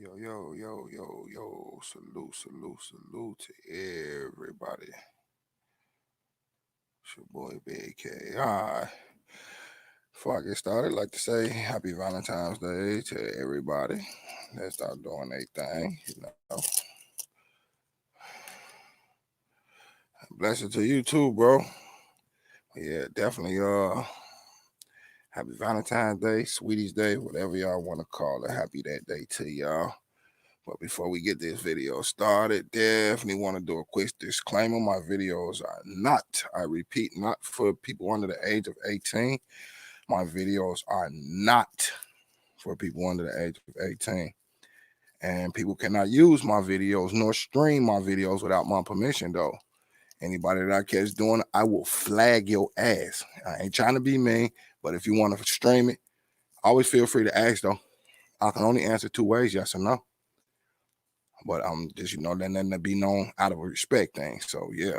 Yo, yo, yo, yo, yo. Salute, salute, salute to everybody. It's your boy Big K. All right. Before I get started, I'd like to say happy Valentine's Day to everybody. Let's start doing their thing, Blessing to you too, bro. Yeah, definitely happy Valentine's Day, Sweeties Day, whatever y'all want to call it. Happy that day to y'all. But before we get this video started, definitely want to do a quick disclaimer. My videos are not, I repeat, not for people under the age of 18. My videos are not for people under the age of 18. And people cannot use my videos nor stream my videos without my permission, though. Anybody that I catch doing it, I will flag your ass. I ain't trying to be mean, but if you want to stream it, always feel free to ask, though. I can only answer two ways, yes or no. But I'm just, letting that be known out of a respect thing. So yeah.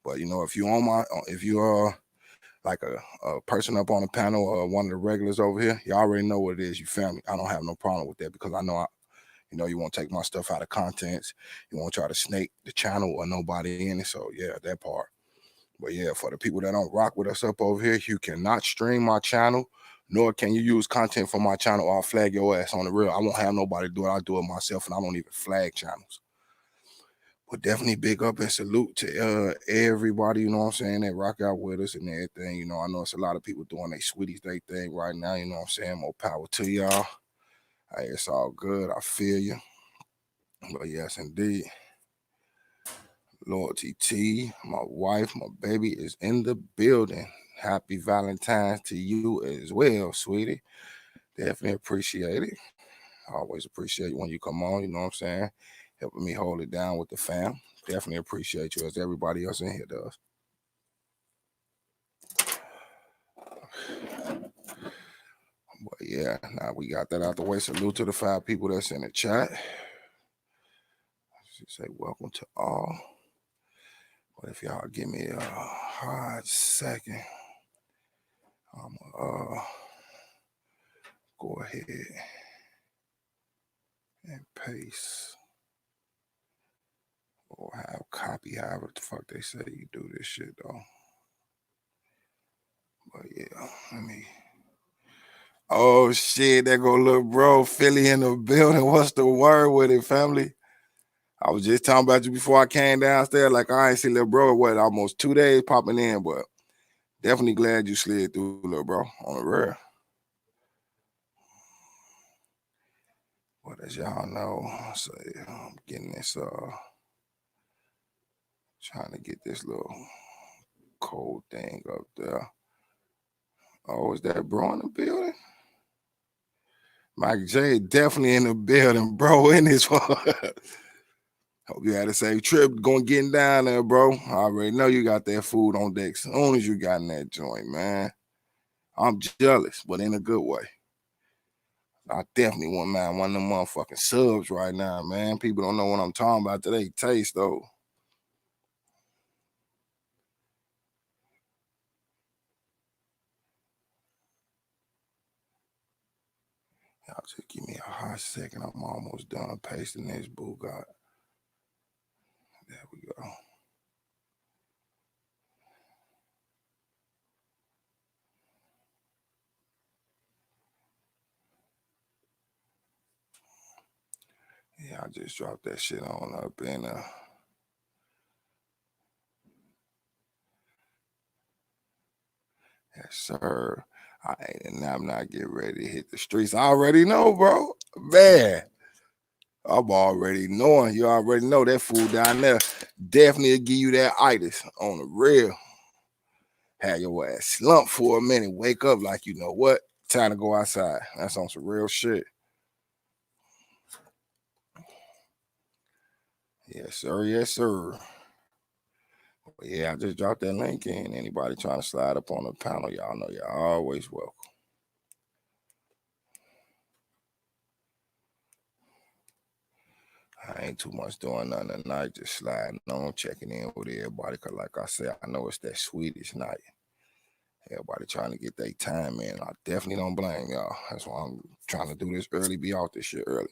But if you on if you are like a person up on the panel or one of the regulars over here, you already know what it is. You family. I don't have no problem with that because I know you won't take my stuff out of contents. You won't try to snake the channel or nobody in it. So yeah, that part. But yeah, for the people that don't rock with us up over here, you cannot stream my channel, nor can you use content from my channel or I'll flag your ass on the real. I won't have nobody do it. I'll do it myself, and I don't even flag channels. But definitely big up and salute to everybody, you know what I'm saying, that rock out with us and everything. I know it's a lot of people doing their Sweeties Day thing right now, you know what I'm saying? More power to y'all. Hey, it's all good. I feel you. But yes, indeed. Loyalty T, my wife, my baby is in the building. Happy Valentine's to you as well, sweetie. Definitely appreciate it. Always appreciate when you come on, you know what I'm saying? Helping me hold it down with the fam. Definitely appreciate you as everybody else in here does. But yeah, now we got that out the way. Salute to the 5 people that's in the chat. She say welcome to all. But if y'all give me a hard second, I'm go ahead and paste or have copy, however the fuck they say you do this shit though. But yeah, let me. Oh shit, there go little bro Philly in the building. What's the word with it, family? I was just talking about you before I came downstairs. Like I ain't see little bro almost 2 days popping in, but definitely glad you slid through, little bro, on the real. But as y'all know, so I'm getting this trying to get this little cold thing up there. Oh, is that bro in the building? Mike J definitely in the building, bro, in this one. Hope you had a safe trip going getting down there, bro. I already know you got that food on deck as soon as you got in that joint, man. I'm jealous, but in a good way. I definitely wouldn't mind one of them motherfucking subs right now, man. People don't know what I'm talking about today. Taste, though. Y'all just give me a hot second. I'm almost done pasting this Bugatti. There we go. Yeah, I just dropped that shit on up in yes, sir. I'm not getting ready to hit the streets. I already know, bro. Man, I'm already knowing. You already know that food down there definitely give you that itis on the real. Have your ass slump for a minute, wake up like you know what? Time to go outside. That's on some real shit. Yes, sir. Yes, sir. But yeah, I just dropped that link in. Anybody trying to slide up on the panel, y'all know y'all always welcome. I ain't too much doing nothing tonight, just sliding on, checking in with everybody. Cause like I said, I know it's that Swedish night. Everybody trying to get their time in. I definitely don't blame y'all. That's why I'm trying to do this early, be out this shit early.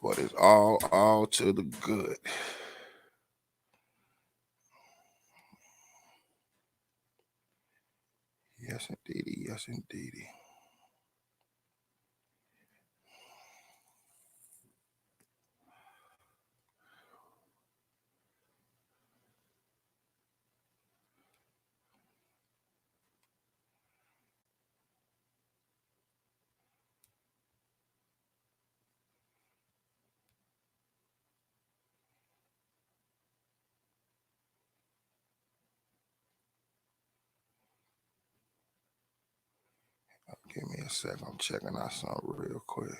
But it's all to the good. Yes, indeedy. Yes, indeedy. Give me a second. I'm checking out something real quick.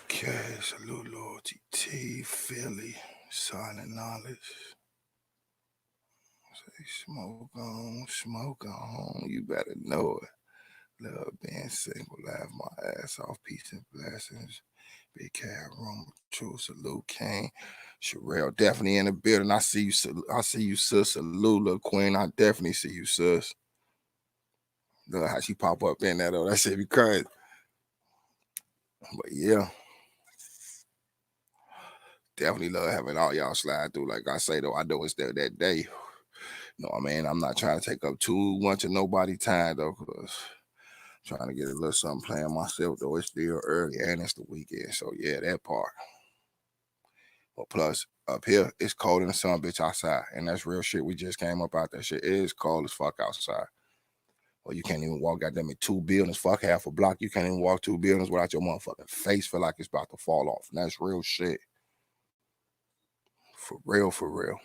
Okay, salute loyalty T, Philly, silent knowledge. Say smoke on. You better know it. Love being single, laugh my ass off, peace and blessings. Big cat room, true salute, King. Sherelle definitely in the building. I see you, sis. Salute, little queen. I definitely see you, sis. Look how she pop up in that though. That shit be crazy. But yeah, definitely love having all y'all slide through. Like I say though, I know it's there that day. You know what I mean? I'm not trying to take up too much of nobody's time though, cause I'm trying to get a little something playing myself though. It's still early and it's the weekend. So yeah, that part. But plus up here, it's cold in the sun, bitch, outside. And that's real shit. We just came up out that shit. It is cold as fuck outside. Or you can't even walk out them in 2 buildings, fuck half a block. You can't even walk 2 buildings without your motherfucking face feel like it's about to fall off. And that's real shit. For real, for real.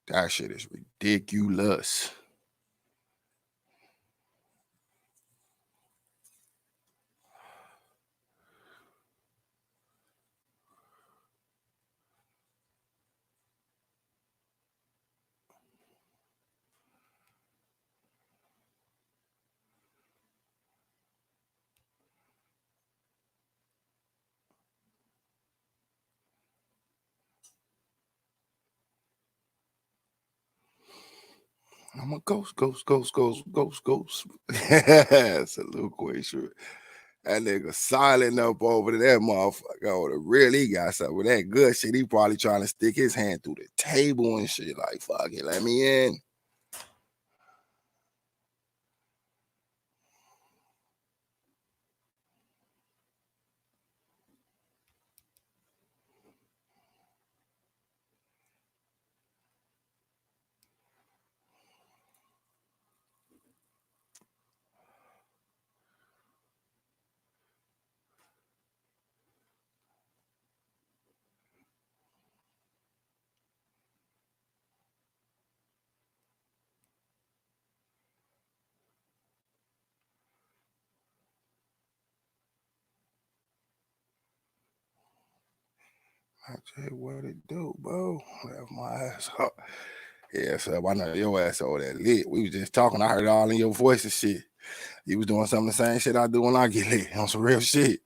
That shit is ridiculous. I'm a ghost. Salute, Quayshoot. That nigga silent up over to that motherfucker. Oh, the real he got something with that good shit. He probably trying to stick his hand through the table and shit. Like, fuck it, let me in. I tell you what it do, bro. Have my ass up. Yeah, so I know your ass over there lit. We was just talking. I heard it all in your voice and shit. You was doing some of the same shit I do when I get lit on some real shit.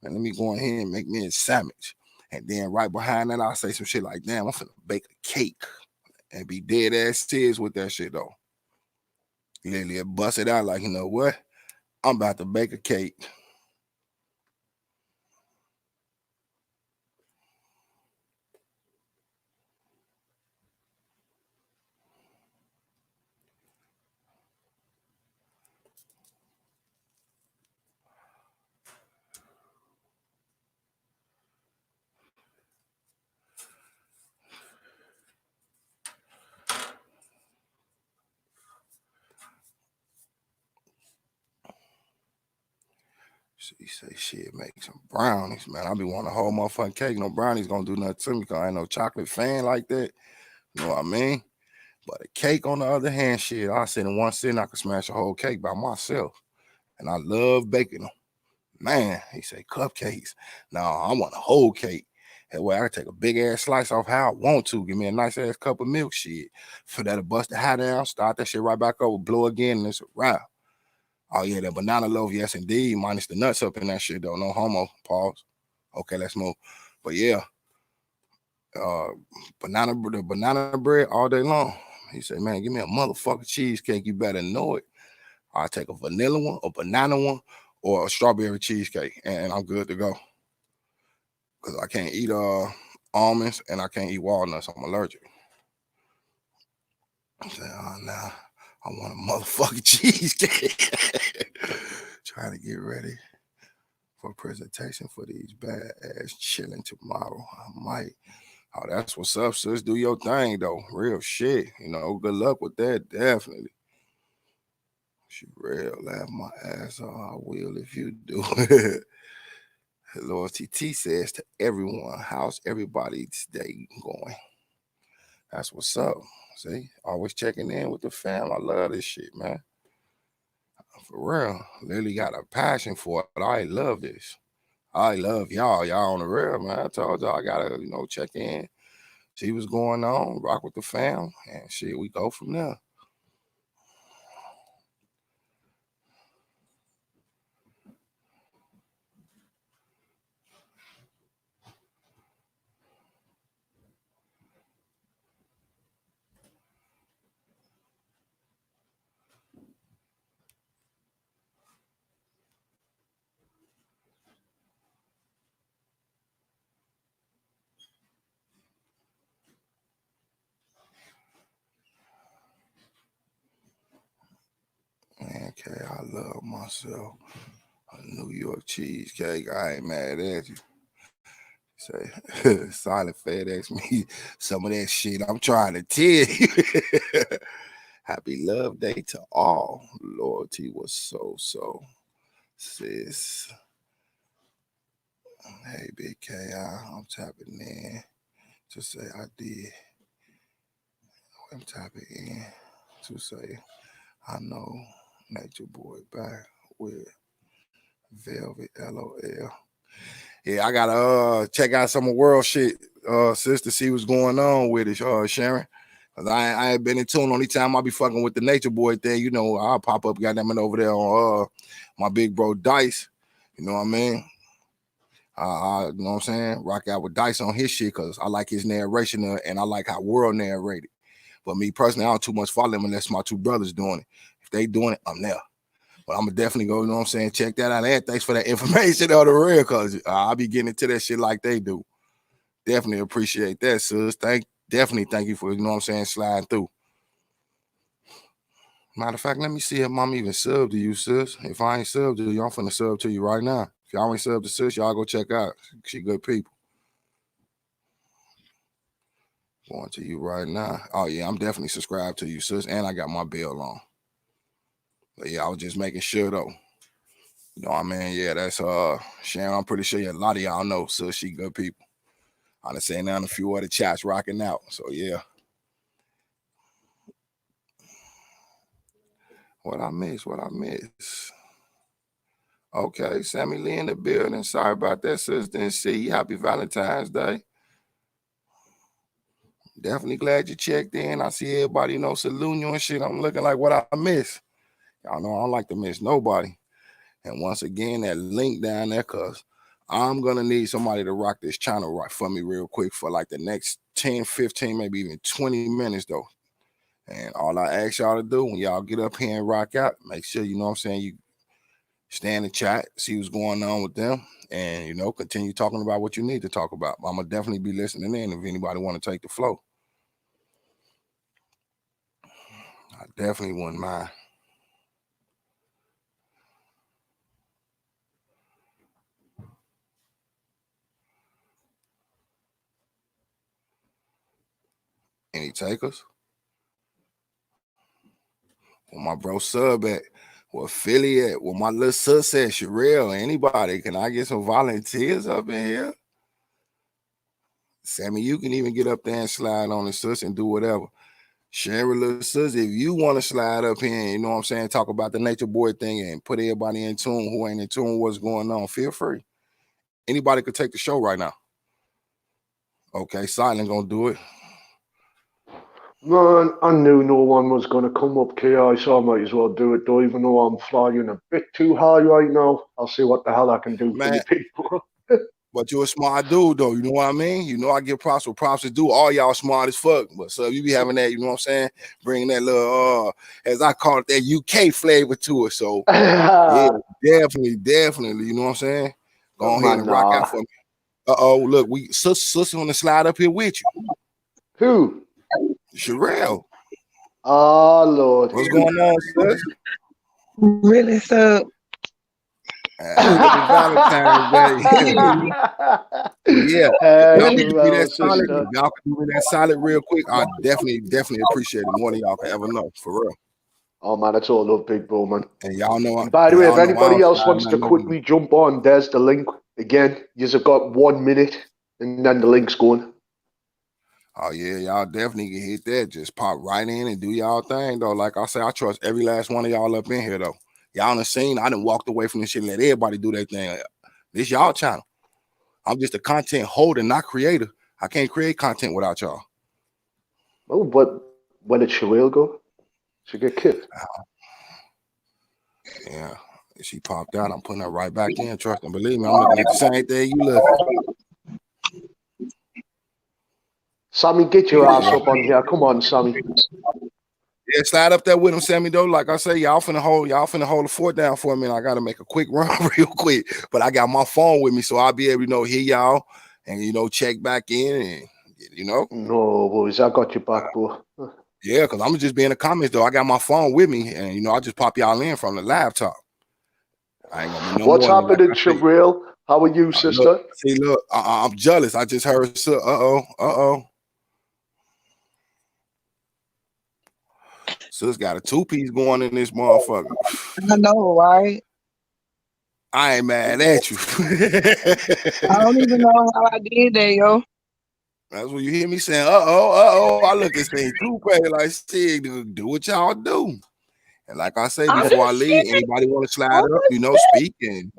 Man, let me go in here and make me a sandwich. And then right behind that, I'll say some shit like, damn, I'm finna bake a cake and be dead ass serious with that shit though. Literally bust it out like, you know what? I'm about to bake a cake. She say shit, make some brownies, man. I be wanting a whole motherfucking cake. No brownies gonna do nothing to me because I ain't no chocolate fan like that. You know what I mean? But a cake, on the other hand, shit, I sit in one sitting, I can smash a whole cake by myself. And I love baking them. Man, he say cupcakes. No, I want a whole cake. That way I can take a big ass slice off how I want to. Give me a nice ass cup of milk shit. For that to bust the high down, start that shit right back over, blow again, and it's a wrap. Oh yeah, that banana loaf, yes indeed, minus the nuts up in that shit though. No homo. Pause. Okay, let's move. But yeah, the banana bread all day long. He said, man, give me a motherfucking cheesecake. You better know it. I'll take a vanilla one, a banana one, or a strawberry cheesecake, and I'm good to go. Because I can't eat almonds and I can't eat walnuts. I'm allergic. I said, oh, nah, I want a motherfucking cheesecake. Trying to get ready for a presentation for these badass chilling tomorrow. I might. Oh, that's what's up, sis. Do your thing, though. Real shit. You know, good luck with that, definitely. She real. Laugh my ass off. I will if you do. Lord TT says to everyone, how's everybody's day going? That's what's up. See, always checking in with the fam. I love this shit, man. For real. Lily got a passion for it. I love this. I love y'all. Y'all on the real, man. I told y'all I gotta, check in, see what's going on, rock with the fam, and shit, we go from there. Man, okay, I love myself a New York cheesecake. I ain't mad at you. Say, Silent FedEx me some of that shit. I'm trying to tell you. Happy Love Day to all. Loyalty was so, sis. Hey, Big K, I'm tapping in to say I did. I'm tapping in to say I know Nature Boy back with Velvet LOL. Yeah, I gotta check out some of world shit, sis, to see what's going on with it, Sharon. Cause I ain't been in tune. Only time I be fucking with the Nature Boy thing, I'll pop up, goddamn it, over there on my big bro Dice. You know what I mean? You know what I'm saying? Rock out with Dice on his shit because I like his narration and I like how world narrated. But me personally, I don't too much follow him unless my two brothers doing it. If they doing it, I'm there. But I'm gonna definitely go, you know what I'm saying? Check that out. And thanks for that information on the real, cause I'll be getting into that shit like they do. Definitely appreciate that, sis. Definitely thank you for, you know what I'm saying, sliding through. Matter of fact, let me see if mom even subbed to you, sis. If I ain't subbed to you, I'm finna sub to you right now. If y'all ain't subbed to sis, y'all go check out. She good people. Going to you right now. Oh yeah, I'm definitely subscribed to you, sis, and I got my bell on. But yeah, I was just making sure though. You know what I mean? Yeah, that's Sharon. I'm pretty sure a lot of y'all know, sis. She good people. I done seen down a few other chats rocking out. So yeah. What I miss? Okay, Sammy Lee in the building. Sorry about that, sis. Didn't see you. Happy Valentine's Day. Definitely glad you checked in. I see everybody, saluting you and shit. I'm looking like what I miss. Y'all know I don't like to miss nobody. And once again, that link down there, cause I'm gonna need somebody to rock this channel right for me real quick for like the next 10, 15, maybe even 20 minutes though. And all I ask y'all to do when y'all get up here and rock out, make sure, you know what I'm saying, you stay in the chat, see what's going on with them, and, continue talking about what you need to talk about. I'm going to definitely be listening in if anybody want to take the flow. I definitely wouldn't mind. Any takers? Well, my bro sub at, well, Philly at, well, my little sis at Sherelle, anybody, can I get some volunteers up in here? Sammy, you can even get up there and slide on the sis and do whatever. Share a little sis, if you want to slide up here and, you know what I'm saying, talk about the Nature Boy thing and put everybody in tune who ain't in tune with what's going on, feel free. Anybody could take the show right now. Okay, Silent gonna do it. Man, I knew no one was going to come up, KI, so I might as well do it, though, even though I'm flying a bit too high right now. I'll see what the hell I can do for you people. But you're a smart dude, though. You know what I mean? You know I give props where props is due. All y'all smart as fuck. But so you be having that, you know what I'm saying? Bringing that little, as I call it, that UK flavor to it. So yeah, definitely. You know what I'm saying? Go ahead and rock out for me. Look, sister on the slide up here with you. Who? Sherelle. Oh Lord. What's going on, sis? Really, so Happy Valentine's Day. Yeah. Y'all can do me that solid. If y'all can do me that solid real quick, I definitely appreciate it more than y'all can ever know, for real. Oh man, it's all love, big bro, man. And y'all know. And by the way, if anybody else wants to quickly jump on, there's the link. Again, you've got 1 minute, and then the link's going. Oh yeah, y'all definitely can hit that. Just pop right in and do y'all thing, though. Like I say, I trust every last one of y'all up in here, though. Y'all done seen, I done walked away from this shit and let everybody do their thing. This y'all channel. I'm just a content holder, not creator. I can't create content without y'all. Oh, but where did Sherelle go? She get kicked. Yeah, she popped out. I'm putting her right back in. Trust and believe me, I'm looking at the same thing you look at. Sammy, get your ass up on here. Come on, Sammy. Yeah, slide up there with him, Sammy, though. Like I say, y'all finna hold the fort down for me, and I gotta make a quick run real quick. But I got my phone with me, so I'll be able to hear y'all and check back in and No, boys, I got your back, bro. Yeah, because I'm just be in the comments though. I got my phone with me, and I just pop y'all in from the laptop. I ain't gonna be What's happening, Sherelle? How are you, sister? Look, I'm jealous. I just heard. Sis got a 2-piece going in this motherfucker. I know, right? I ain't mad at you. I don't even know how I did that, yo. That's when you hear me saying, I look at things too crazy. Like, shit, do what y'all do. And like I say, before I leave, anybody want to slide up, speak and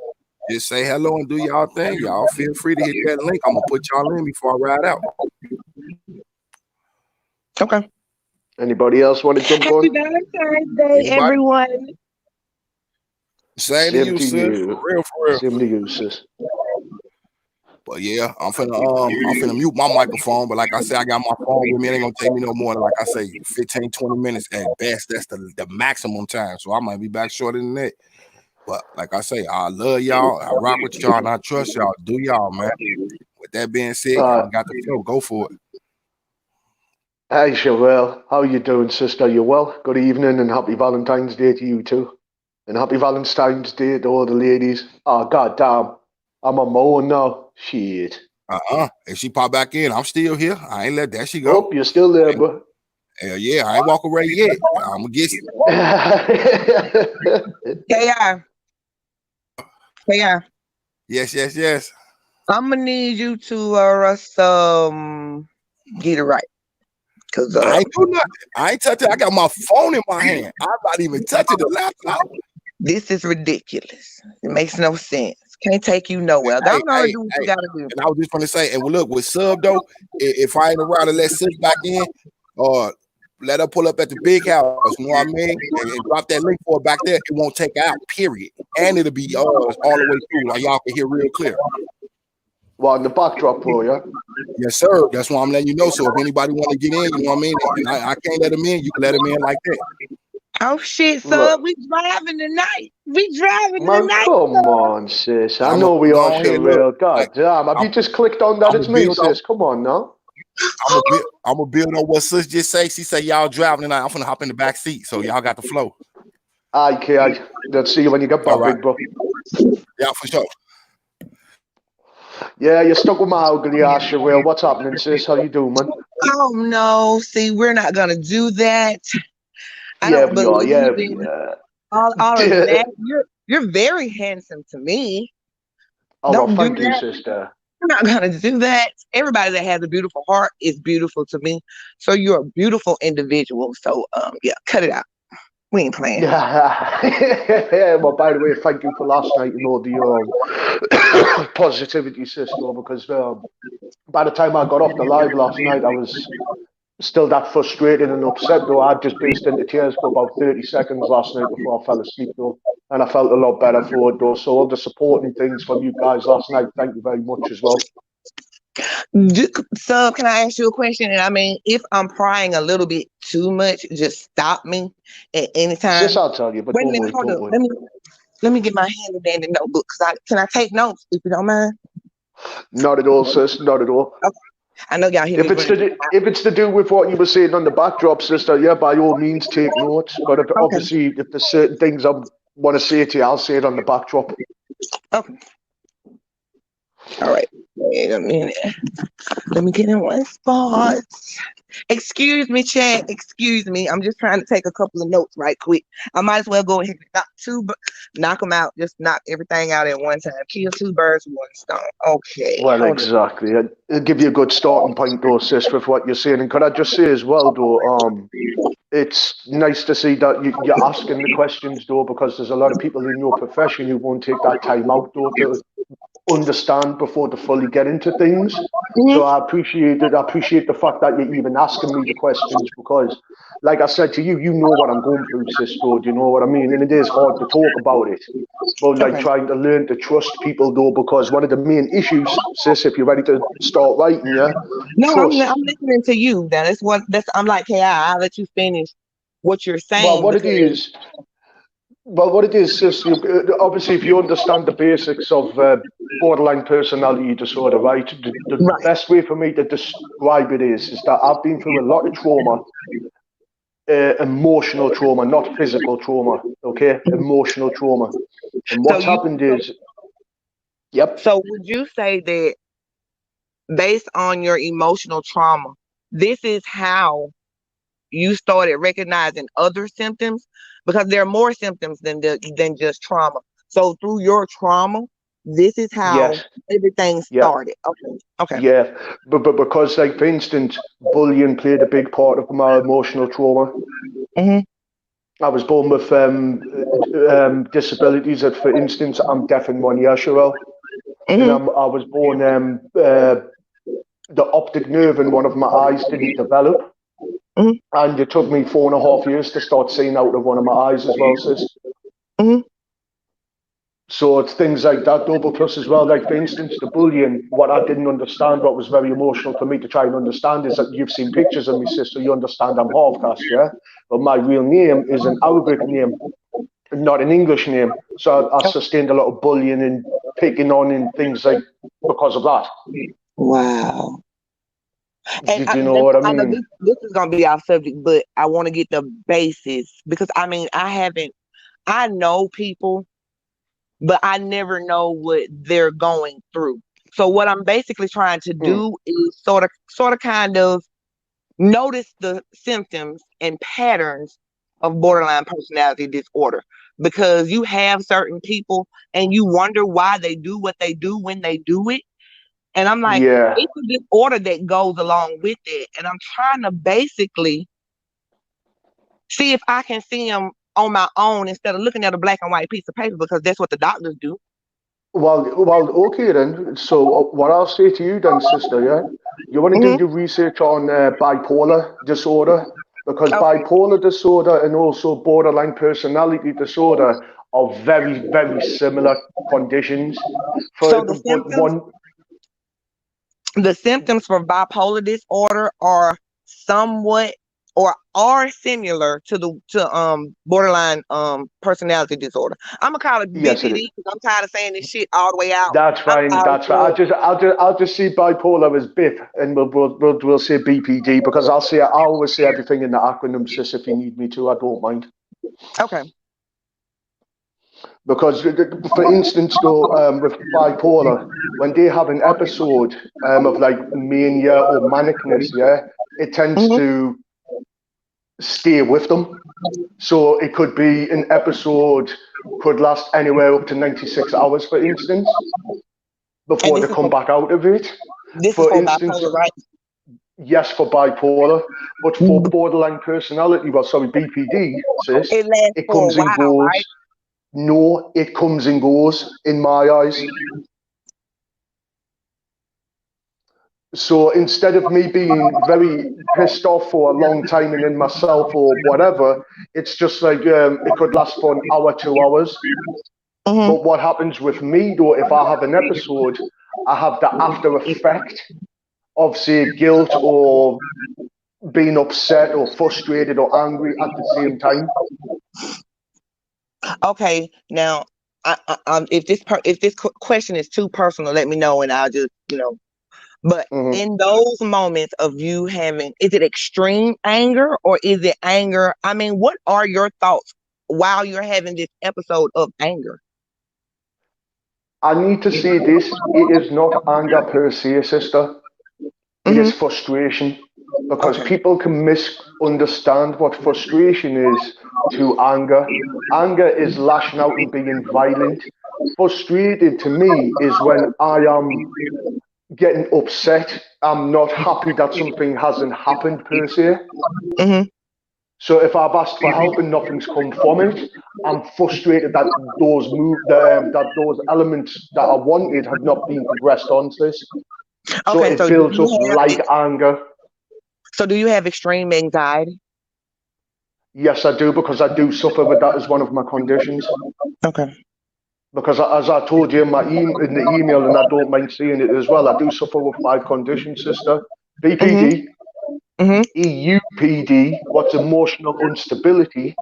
just say hello and do y'all thing. Y'all feel free to hit that link. I'm gonna put y'all in before I ride out. Okay. Anybody else want to jump on? Happy Valentine's Day, everyone. Same to you, sis. For real. Same to you, sis. But yeah, I'm finna mute my microphone. But like I said, I got my phone with me. It ain't gonna take me no more than, like I say, 15, 20 minutes at best. That's the maximum time. So I might be back shorter than that. But like I say, I love y'all. I rock with y'all, and I trust y'all. Do y'all, man. With that being said, y'all got the flow. Go for it. Hey, Sherelle. How you doing, sister? You well? Good evening and happy Valentine's Day to you too. And happy Valentine's Day to all the ladies. Oh, goddamn. I'm on my own now. Shit. If she pop back in, I'm still here. I ain't let that she go. Oh, you're still there, bro. Hell yeah, I ain't walk away yet. I'm gonna get you. Yeah. Yes. I'm gonna need you to get it right. Cause I ain't do nothing. I ain't touching. I got my phone in my hand. I'm not even touching the laptop. This is ridiculous. It makes no sense. Can't take you nowhere. Go on and do what you gotta do. And I was just gonna say, and look, with sub though, if I ain't around to let sis back in, or let her pull up at the big house, you know what I mean? And drop that link for her back there, it won't take out, period. And it'll be yours all the way through. Like y'all can hear real clear. Well, in the backdrop, bro, yeah? Yes, sir. That's why I'm letting you know. So if anybody want to get in, you know what I mean? And I can't let them in, you can let them in like that. Oh shit, sub, we driving tonight. Come on, sis. I know we are, Sherelle. God damn. Have you just clicked on that? It's me, sis. Come on now. I'm gonna build on what sis just say. She say y'all driving tonight. I'm gonna hop in the back seat, so y'all got the flow. Okay, let's see you when you get back, big bro. Yeah, for sure. Yeah, you're stuck with my ugly ass, Sherelle. What's happening, sis? How you doing, man? Oh no, see, we're not gonna do that. I don't believe in all of that. You're very handsome to me. Oh, well, thank you, sister. We're not gonna do that. Everybody that has a beautiful heart is beautiful to me. So you're a beautiful individual. So yeah, cut it out. We ain't playing. Well, by the way, thank you for last night and all the positivity, sister, because by the time I got off the live last night, I was still that frustrated and upset, though. I just burst into tears for about 30 seconds last night before I fell asleep, though. And I felt a lot better for it, though. So all the supporting things from you guys last night, thank you very much as well. So can I ask you a question? And I mean, if I'm prying a little bit too much, just stop me at any time. Sis, I'll tell you, but wait a minute, hold up. Let me get my handy dandy notebook. Can I take notes if you don't mind? Not at all, sis. Not at all. Okay. I know y'all hear if it's to do with what you were saying on the backdrop, sister, yeah, by all means take notes. But obviously, if there's certain things I want to say to you, I'll say it on the backdrop. Okay. All right. Wait a minute. Let me get in one spot. Excuse me, chat. Excuse me. I'm just trying to take a couple of notes right quick. I might as well go ahead and knock them out. Just knock everything out at one time. Kill two birds with one stone. Okay. Well, exactly. It'll give you a good starting point, though, sis, with what you're saying. And could I just say as well, though, it's nice to see that you're asking the questions, though, because there's a lot of people in your profession who won't take that time out, though, to understand before to fully get into things. So I appreciate it. I appreciate the fact that you're even asking me the questions, because like I said to you, you know what I'm going through, sister. Do you know what I mean? And it is hard to talk about it, but like trying to learn to trust people, though, because one of the main issues, sis, if you're ready to start writing, yeah. No, I'm listening to you. I'm like, hey, I'll let you finish what you're saying. Well, what it is, sis, obviously, if you understand the basics of borderline personality disorder, right? The best way for me to describe it is that I've been through a lot of trauma, emotional trauma, not physical trauma, okay? Emotional trauma. And what's happened is, So would you say that based on your emotional trauma, this is how you started recognizing other symptoms? Because there are more symptoms than just trauma. So through your trauma, this is how everything started. Okay. Yeah, but because, like, for instance, bullying played a big part of my emotional trauma. I was born with disabilities. That, for instance, I'm deaf in 1 ear, Sherelle. And I was born, the optic nerve in one of my eyes didn't develop. And it took me 4.5 years to start seeing out of one of my eyes as well, sis. So it's things like that, though, but plus as well, like, for instance, the bullying, what I didn't understand, what was very emotional for me to try and understand, is that you've seen pictures of me, sis, so you understand I'm half caste, yeah? But my real name is an Arabic name, not an English name. So I sustained a lot of bullying and picking on and things like because of that. Wow. And you know what I mean? This is going to be our subject, but I want to get the basis, because I mean, I know people, but I never know what they're going through. So what I'm basically trying to do is sort of kind of notice the symptoms and patterns of borderline personality disorder, because you have certain people and you wonder why they do what they do when they do it. And I'm like, it's a disorder that goes along with it. And I'm trying to basically see if I can see them on my own instead of looking at a black and white piece of paper, because that's what the doctors do. Well, okay then. So what I'll say to you then, sister, yeah, you want to do your research on bipolar disorder, because bipolar disorder and also borderline personality disorder are very, very similar conditions. The symptoms for bipolar disorder are somewhat or are similar to borderline personality disorder. I'm gonna call it BPD because I'm tired of saying this shit all the way out. That's fine. That's right. I'll just see bipolar as BIP, and we'll say BPD, because I always say everything in the acronym, sis. If you need me to, I don't mind. Okay. Because, for instance, though, with bipolar, when they have an episode of like mania or manicness, it tends to stay with them. So it could be an episode, could last anywhere up to 96 hours, for instance, before they come back out of it. This for is for instance, bipolar, right? Yes, for bipolar, but for borderline personality, BPD, sis, it comes and goes. Right? No, it comes and goes in my eyes. So instead of me being very pissed off for a long time and in myself or whatever, it's just like it could last for an hour, 2 hours. Mm-hmm. But what happens with me though, if I have an episode, I have the after effect of, say, guilt or being upset or frustrated or angry at the same time. Okay, now, if this question is too personal, let me know and I'll just, But Mhm. in those moments of you having, is it extreme anger or is it anger? I mean, what are your thoughts while you're having this episode of anger? I need to say this, it is not anger per se, sister. It is Mm-hmm. frustration. Because Okay. people can misunderstand what frustration is to anger. Anger is lashing out and being violent. Frustrated to me is when I am getting upset. I'm not happy that something hasn't happened per se. Mm-hmm. So if I've asked for help and nothing's come from it, I'm frustrated that that those elements that I wanted have not been progressed on, sis. So Okay, it builds up like ex- anger. so do you have extreme anxiety? Yes, I do, because I do suffer with that as one of my conditions. Okay. Because as I told you in in the email, and I don't mind saying it as well, I do suffer with 5 conditions, sister. Mm-hmm. BPD, Mm-hmm. EUPD, what's emotional instability.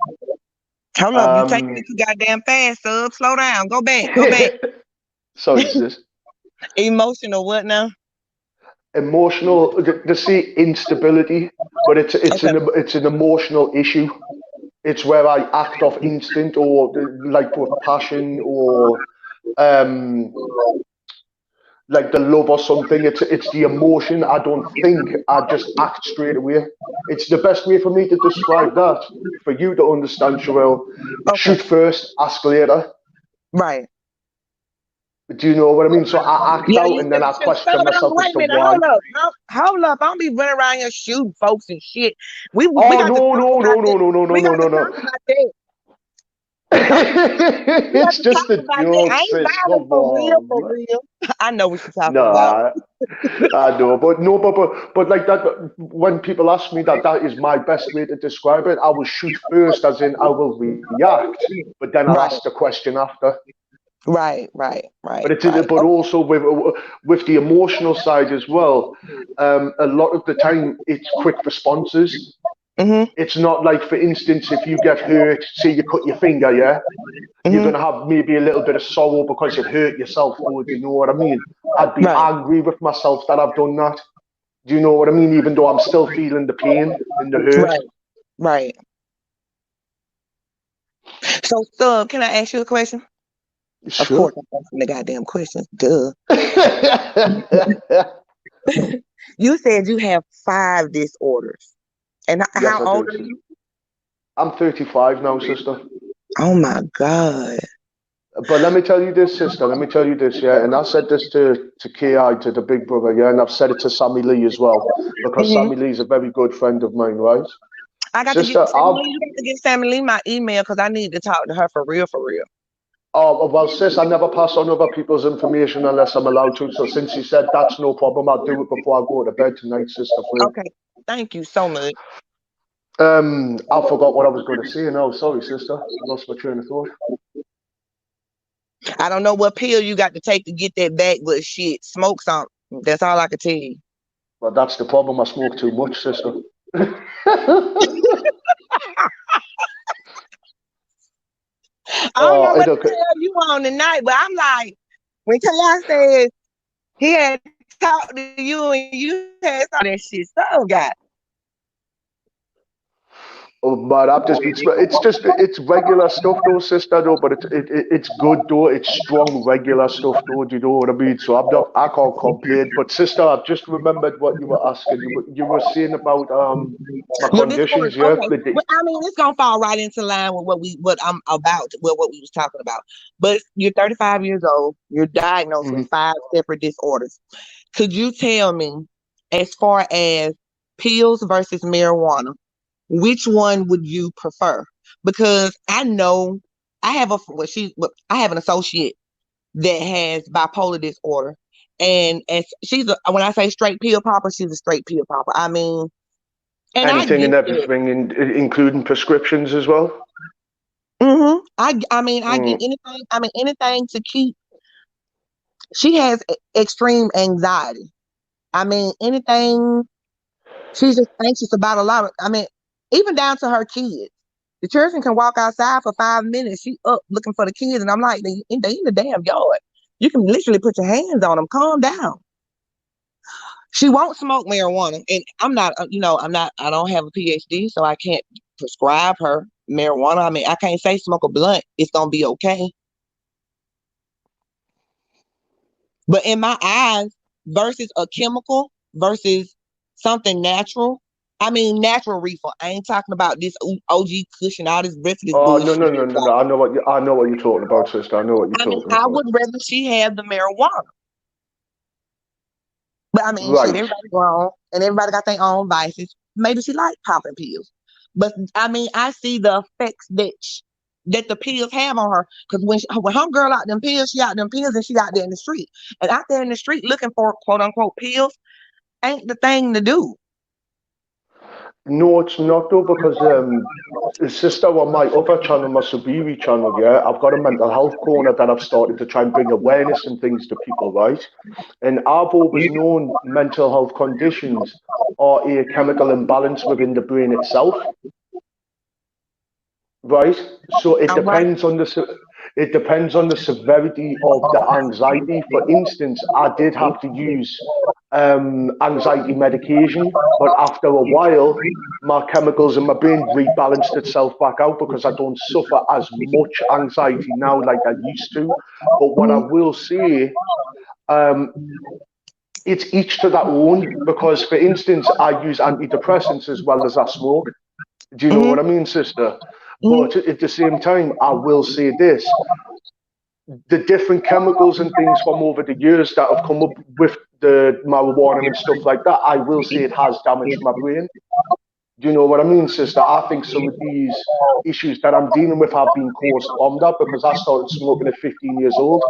Hold up, you taking Um, it too goddamn fast, sub. Slow down. Go back. Go back. sorry, sis. Emotional what now? Emotional, they say instability, but Okay. it's an emotional issue. It's where I act off instinct or like with passion or um like the love or something. It's the emotion. I don't think. I just act straight away. It's the best way for me to describe that, for you to understand, Sherelle. Okay. Shoot first, ask later. Right. Do you know what I mean? So I act Yeah, out you and said then I shit. Slow question down. myself as Wait a to minute. why. Hold up. Hold up. I don't be running around here shooting folks and shit. We Oh got to no talk no about no that. no no no no We no got to no talk no. about that. We got It's to just talk a about that. joke, I ain't sis. violent Come for real, on, for man. real. I know what you're talking about. Nah, I know, but no, but like that. When people ask me that is my best way to describe it, I will shoot first, as in I will react, but then I'll Right. ask the question after. Right. Right. But Right. it's Right. but also with the emotional side as well. A lot of the time, it's quick responses. Mm-hmm. It's not like, for instance, if you get hurt, say you cut your finger, yeah, you're Mm-hmm. gonna have maybe a little bit of sorrow because you hurt yourself. Do you know what I mean? I'd be Right. angry with myself that I've done that. Do you know what I mean? Even though I'm still feeling the pain and the hurt. Right. Right. So, Sub, can I ask you a question? Of Sure. course, I'm asking the goddamn questions. Duh. You said you have 5 disorders. And Yes, how I old do, are sister. you? I'm 35 now, sister. Oh my God. But let me tell you this, sister. Let me tell you this, yeah. And I said this to Ki, to the big brother, yeah. And I've said it to Sammy Lee as well, because Hmm. Sammy Lee's a very good friend of mine, right? I got to get Sister, Sammy Lee. You got to get Sammy Lee my email because I need to talk to her for real, for real. oh, well, sis, I never pass on other people's information unless I'm allowed to. So since you said that's no problem, I'll do it before I go to bed tonight, sister, for you. Okay. Thank you so much. I forgot what I was going to say now. Sorry, sister. I lost my train of thought. I don't know what pill you got to take to get that back, but shit, smoke something. That's all I can tell you. But that's the problem. I smoke too much, sister. I don't know what the Okay. hell you on tonight, but I'm like, when Kayla says he had talked to you and you had saw that shit, so got. Oh, but I've just been. It's regular stuff though, sister. Though, but it's good though. It's strong regular stuff though. Do you know what I mean? So I can't complain. But sister, I've just remembered what you were asking. You were saying about my Your disorders, conditions. Yeah, okay. But I mean, it's gonna fall right into line with what I'm about, what we was talking about. But you're 35 years old. You're diagnosed with Mhm. 5 separate disorders. Could you tell me, as far as pills versus marijuana, which one would you prefer? Because I know I have I have an associate that has bipolar disorder, And when I say straight pill popper, she's a straight pill popper. I mean, and I Anything get and it. everything, including prescriptions as well. I mean, I get anything. I mean, anything to keep. She has extreme anxiety. I mean, anything. She's just anxious about a lot. I mean, even down to her kids. The children can walk outside for 5 minutes. She up looking for the kids, and I'm like, they in the damn yard. You can literally put your hands on them. Calm down. She won't smoke marijuana, and I'm not. I don't have a PhD, so I can't prescribe her marijuana. I mean, I can't say smoke a blunt. It's gonna be okay. But in my eyes, versus a chemical versus something natural. I mean, natural reefer. I ain't talking about this OG Kush and all this rest of this Oh bullshit. no! I know what you're talking about, sister. I know what you're talking I about. would rather she have the marijuana. But I mean, Right. shit, everybody's grown and everybody got their own vices. Maybe she like popping pills. But I mean, I see the effects that the pills have on her. Because when her girl out them pills, she out them pills and she out there in the street. And out there in the street looking for quote unquote pills ain't the thing to do. No, it's not though, because sister, on my other channel, my Subiri channel, yeah, I've got a mental health corner that I've started to try and bring awareness and things to people, right? And I've always known mental health conditions are a chemical imbalance within the brain itself, right? So All right. it depends on the severity of the anxiety. For instance, I did have to use anxiety medication, but after a while, my chemicals in my brain rebalanced itself back out because I don't suffer as much anxiety now like I used to. But what I will say, it's each to their own, because, for instance, I use antidepressants as well as I smoke. Do you know what I mean, sister? But at the same time, I will say this: the different chemicals and things from over the years that have come up with the marijuana and stuff like that, I will say it has damaged my brain. Do you know what I mean, sister? I think some of these issues that I'm dealing with have been caused from that, because I started smoking at 15 years old.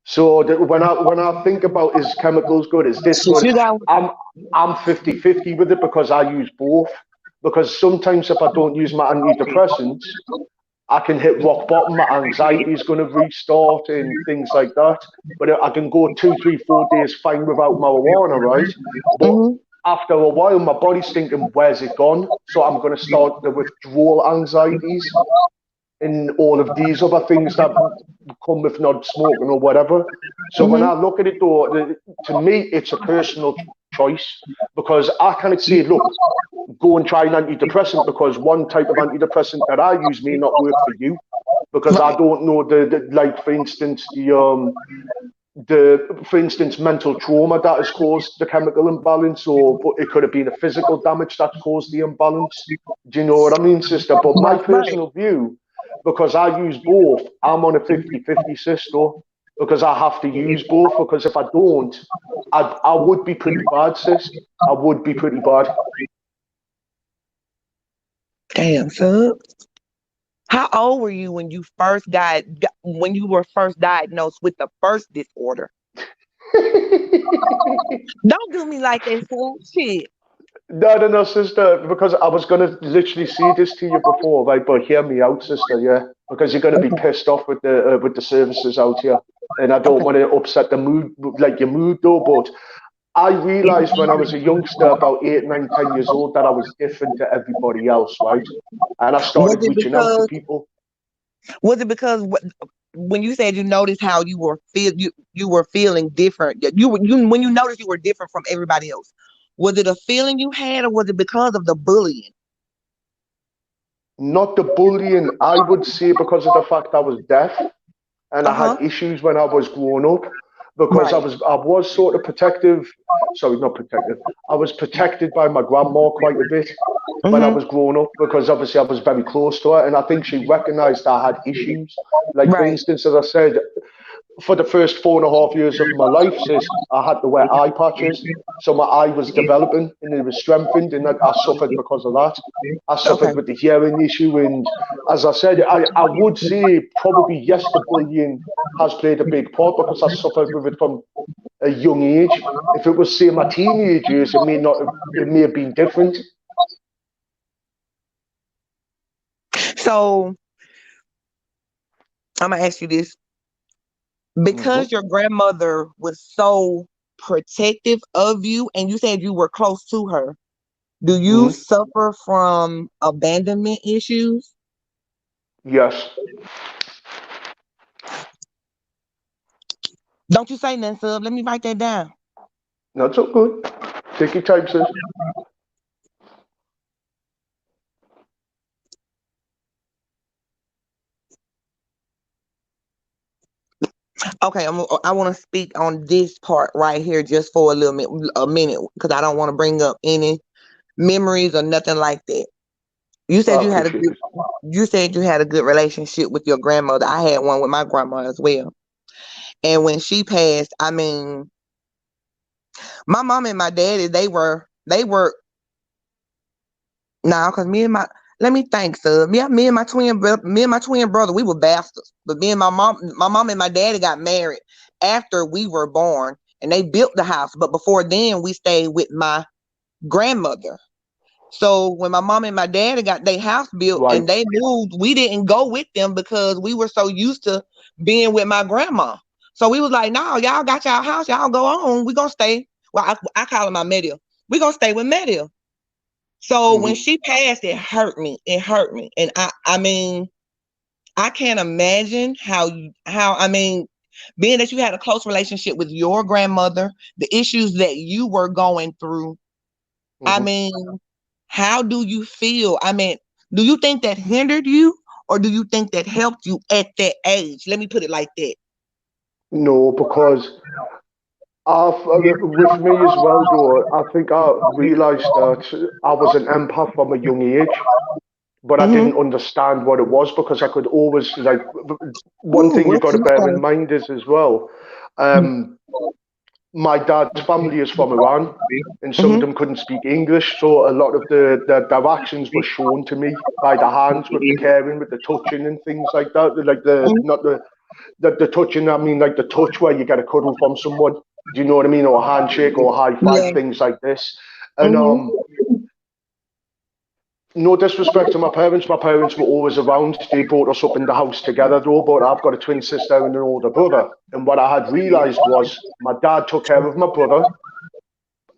So when I think about, is chemicals good, is this good, I'm 50-50 with it, because I use both. Because sometimes if I don't use my antidepressants, I can hit rock bottom, my anxiety is going to restart and things like that. But I can go 2, 3, 4 days fine without marijuana, right? But after a while, my body's thinking, where's it gone? So I'm going to start the withdrawal anxieties and all of these other things that come with not smoking or whatever. So when I look at it though, to me, it's a personal choice, because I can't say, look, go and try an antidepressant, because one type of antidepressant that I use may not work for you, because I don't know like, for instance, for instance, mental trauma that has caused the chemical imbalance, or but it could have been a physical damage that caused the imbalance. Do you know what I mean, sister? But my personal view, because I use both, I'm on a 50-50, sister, because I have to use both, because if I don't, I would be pretty bad, sis. I would be pretty bad. Damn, son. How old were you when you were first diagnosed with the first disorder? Don't do me like that, fool. Shit. No, sister, because I was going to literally say this to you before, right? But hear me out, sister, yeah? Because you're going to be pissed off with the services out here. And I don't want to upset the mood, like your mood though, but I realized when I was a youngster, about 8, 9, 10 years old, that I was different to everybody else, right? And I started reaching out to people. Was it because when you said you noticed how you were feeling different, when you noticed you were different from everybody else, was it a feeling you had, or was it because of the bullying? Not the bullying, I would say, because of the fact I was deaf and I had issues when I was growing up, because I was sort of protective. Sorry, not protective. I was protected by my grandma quite a bit when I was growing up, because obviously I was very close to her, and I think she recognized I had issues. Like, for instance, as I said, for the first 4.5 years of my life, sis, I had to wear eye patches. So my eye was developing and it was strengthened, and I suffered because of that. I Okay. suffered with the hearing issue, and as I said, I would say probably yes, the bullying has played a big part because I suffered with it from a young age. If it was say my teenage years, it may not have, it may have been different. So I'm gonna ask you this. Because Hmm. your grandmother was so protective of you and you said you were close to her, do you Hmm. suffer from abandonment issues? Yes, Don't you say nothing, sub. Let me write that down. that's so good. Take your time, sis. Okay, I want to speak on this part right here just for a minute, because I don't want to bring up any memories or nothing like that. You I said appreciate it. you said you had a good relationship with your grandmother. I had one with my grandma as well. And when she passed, I mean, my mom and my daddy, they were now, because me and my let me think, sir. Me and my twin brother, we were bastards. But me and my mom and my daddy got married after we were born, and they built the house. But before then, we stayed with my grandmother. So when my mom and my daddy got their house built Right. and they moved, we didn't go with them because we were so used to being with my grandma. So we was like, no, y'all got y'all house, y'all go on. We gonna stay. Well, I call her my Media. We gonna stay with Media. So when Hmm. she passed, it hurt me. It hurt me. And I mean, I can't imagine how I mean, being that you had a close relationship with your grandmother, the issues that you were going through. I Hmm. mean, how do you feel? I mean, do you think that hindered you or do you think that helped you at that age? Let me put it like that. No, because with me as well, though, I think I realized that I was an empath from a young age, but I Mm-hmm. didn't understand what it was because I could always like one Ooh, thing you've got what's to this bear in thing? mind is as well, um, my dad's family is from Iran, and some of Mm-hmm. them couldn't speak English, so a lot of their actions were shown to me by the hands, with the caring, with the touching and things like that. Like the not the touching, I mean like the touch where you get a cuddle from someone. Do you know what I mean? Or a handshake or a high five, Yeah. things like this. And Mm-hmm. no disrespect to my parents. My parents were always around. They brought us up in the house together, though. But I've got a twin sister and an older brother. And what I had realised was my dad took care of my brother,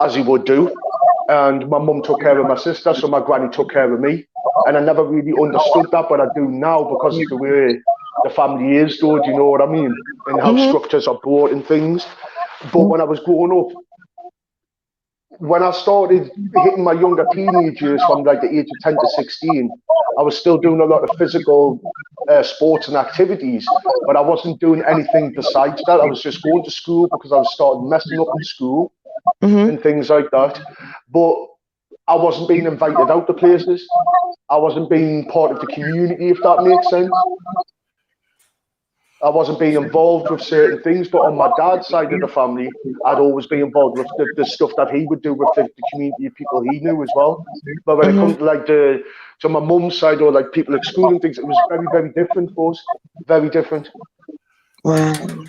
as he would do, and my mum took care of my sister, so my granny took care of me. And I never really understood that, but I do now because of the way the family is, though. Do you know what I mean? And how Mm-hmm. structures are brought and things. But when I was growing up, when I started hitting my younger teenage years from like the age of 10 to 16, I was still doing a lot of physical sports and activities, but I wasn't doing anything besides that. I was just going to school because I was starting messing up in school Mm-hmm. and things like that. But I wasn't being invited out to places. I wasn't being part of the community, if that makes sense. I wasn't being involved with certain things, but on my dad's side of the family, I'd always be involved with the stuff that he would do with the community of people he knew as well. But when it Mm-hmm. comes to like to my mum's side or like people at school and things, it was very, very different for us. Very different. Wow.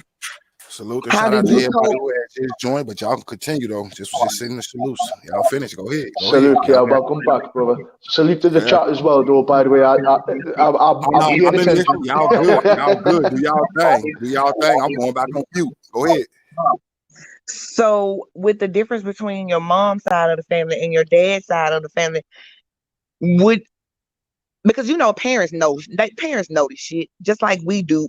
Salute and How shout did out to you everybody cope? who has just joined, but y'all can continue though. Just sending the salutes. Y'all finish. Go ahead. Go ahead. Salute, Y'all yeah. got Welcome back, brother. Salute to the yeah. chat as well, though. By the way, Oh I'm no, paying I've been attention. listening. Y'all good. Y'all good. Do y'all thing. Do y'all thing. I'm going back on mute. Go ahead. So, with the difference between your mom's side of the family and your dad's side of the family, would because you know parents know this shit just like we do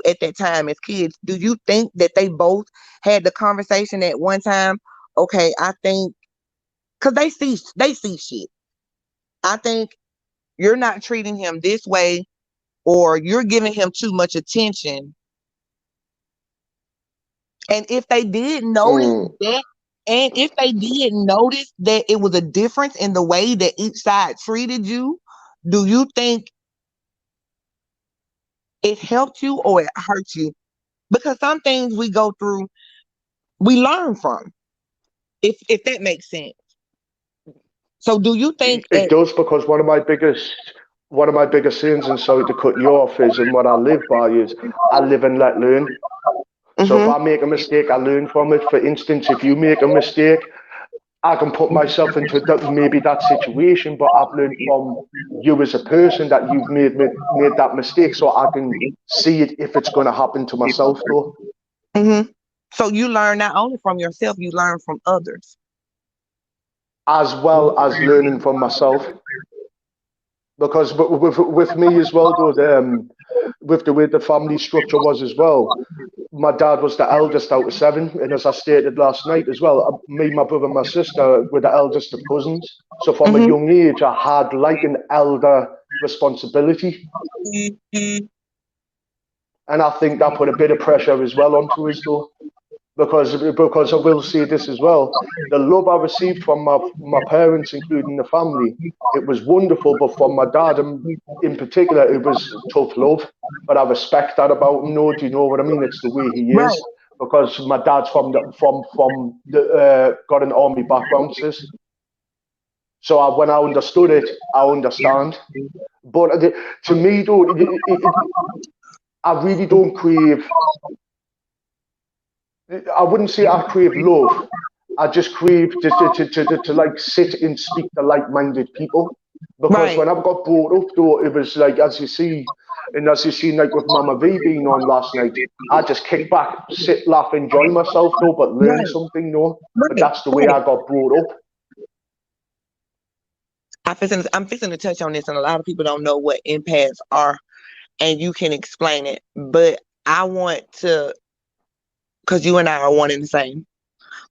at that time as kids. Do you think that they both had the conversation at one time? Okay, I think because they see shit. I think you're not treating him this way, or you're giving him too much attention. And if they did notice Mm, that, and if they did notice that it was a difference in the way that each side treated you, do you think it helped you or it hurt you? because some things we go through, we learn from. If that makes sense. So do you think It does, because one of my biggest sins, and sorry to cut you off, is, and what I live by is I live and let learn. So if I make a mistake, I learn from it. For instance, if you make a mistake, I can put myself into maybe that situation, but I've learned from you as a person that you've made that mistake, so I can see it if it's going to happen to myself, though. So you learn not only from yourself, you learn from others. As well as learning from myself. Because with me as well, though, with the way the family structure was as well, my dad was the eldest out of 7, and as I stated last night as well, me, my brother, and my sister were the eldest of cousins. So from a young age, I had like an elder responsibility, and I think that put a bit of pressure as well onto us, though. Because I will say this as well, the love I received from my parents, including the family, it was wonderful. But from my dad in particular, it was tough love. But I respect that about him. No, do you know what I mean? It's the way he is. Right. Because my dad's got an army background, sis. So when I understood it, I understand. But to me, though, I really don't crave. I wouldn't say I crave love. I just crave to like sit and speak to like-minded people. Because when I got brought up, though, it was like, as you see, and as you seen, like with Mama V being on last night, I just kick back, sit, laugh, enjoy myself, though, but learn something, though. But that's the way I got brought up. I'm fixing to touch on this, and a lot of people don't know what empaths are, and you can explain it. But I want to, because you and I are one and the same.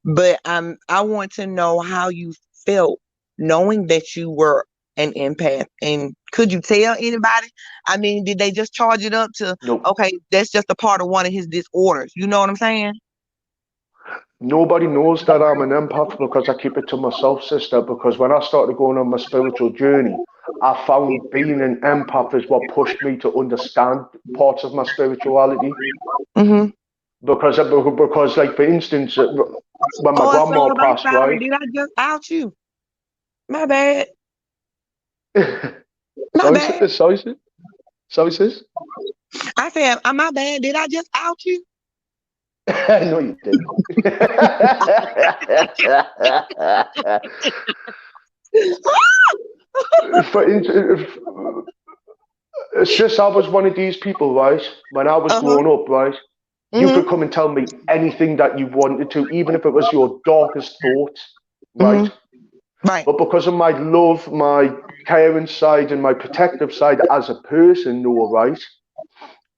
But I want to know how you felt knowing that you were an empath, and could you tell anybody? I mean, did they just charge it up to, okay, that's just a part of one of his disorders? You know what I'm saying? Nobody knows that I'm an empath because I keep it to myself, sister. Because when I started going on my spiritual journey, I found being an empath is what pushed me to understand parts of my spirituality. Because, like, for instance, when my grandma passed, right? Did I just out you? My bad. Sorry, sis. I said, my bad. Did I just out you? No, you didn't. It's just I was one of these people, right? When I was growing up, right? You could come and tell me anything that you wanted to, even if it was your darkest thoughts, right? Right. But because of my love, my caring side, and my protective side as a person, though, right?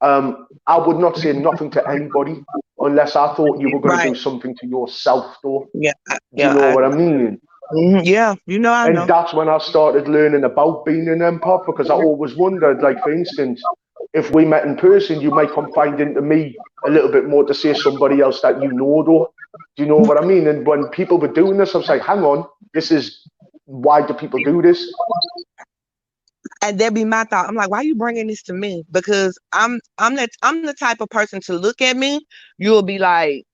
I would not say nothing to anybody unless I thought you were going to do something to yourself, though. Yeah. Do you know what I mean? Yeah, you know, I know. And that's when I started learning about being an empath, because I always wondered, like, for instance, if we met in person, you might confide into me a little bit more to say somebody else that you know, though. Do you know what I mean? And when people were doing this, I was like, hang on, why do people do this? And that'd be my thought. I'm like, why are you bringing this to me? Because I'm the type of person to look at me, you'll be like,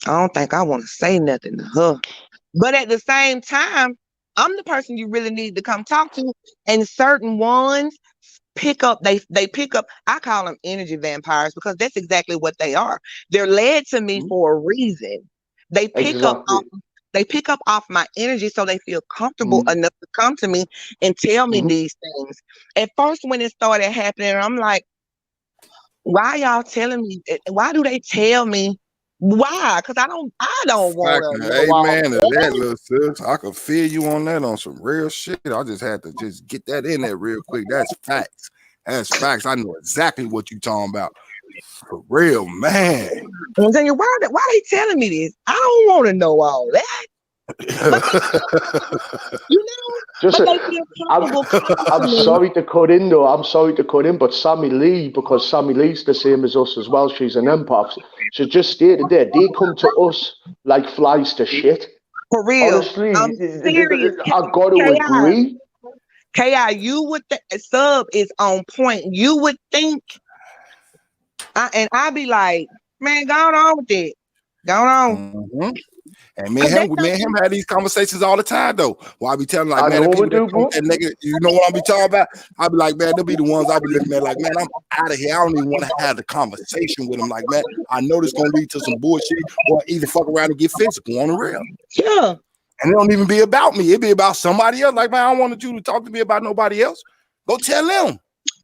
I don't think I want to say nothing to her. But at the same time, I'm the person you really need to come talk to. And certain ones pick up, they pick up, I call them energy vampires, because that's exactly what they are. They're led to me for a reason. They pick up off my energy, so they feel comfortable enough to come to me and tell me these things. At first, when it started happening, I'm like, why y'all telling me? Why do they tell me? Why? Because I don't want to. Amen to that, little sis. I could feel you on that, on some real shit. I just had to just get that in there real quick. That's facts. That's facts. I know exactly what you talking about. For real, man. I'm saying, why they telling me this? I don't want to know all that. You know, I'm sorry to cut in, though. I'm sorry to cut in, but Sammy Lee, because Sammy Lee's the same as us as well. She's an empath. She just stated there, they come to us like flies to shit. For real. Honestly, I got to agree. KI, you would Sub is on point. You would think I be like, man, go on with it. Go on. Mm-hmm. And me and him had these conversations all the time though. Well, I be telling like, I man, the know people we do, that come bro. with that nigga, you know what I be talking about? I be like, man, they'll be the ones I be looking at like, man, I'm out of here. I don't even want to have the conversation with them. Like, man, I know this gonna lead to some bullshit or either fuck around and get physical on the real. Yeah. And it don't even be about me. It be about somebody else. Like, man, I don't want you to talk to me about nobody else. Go tell them.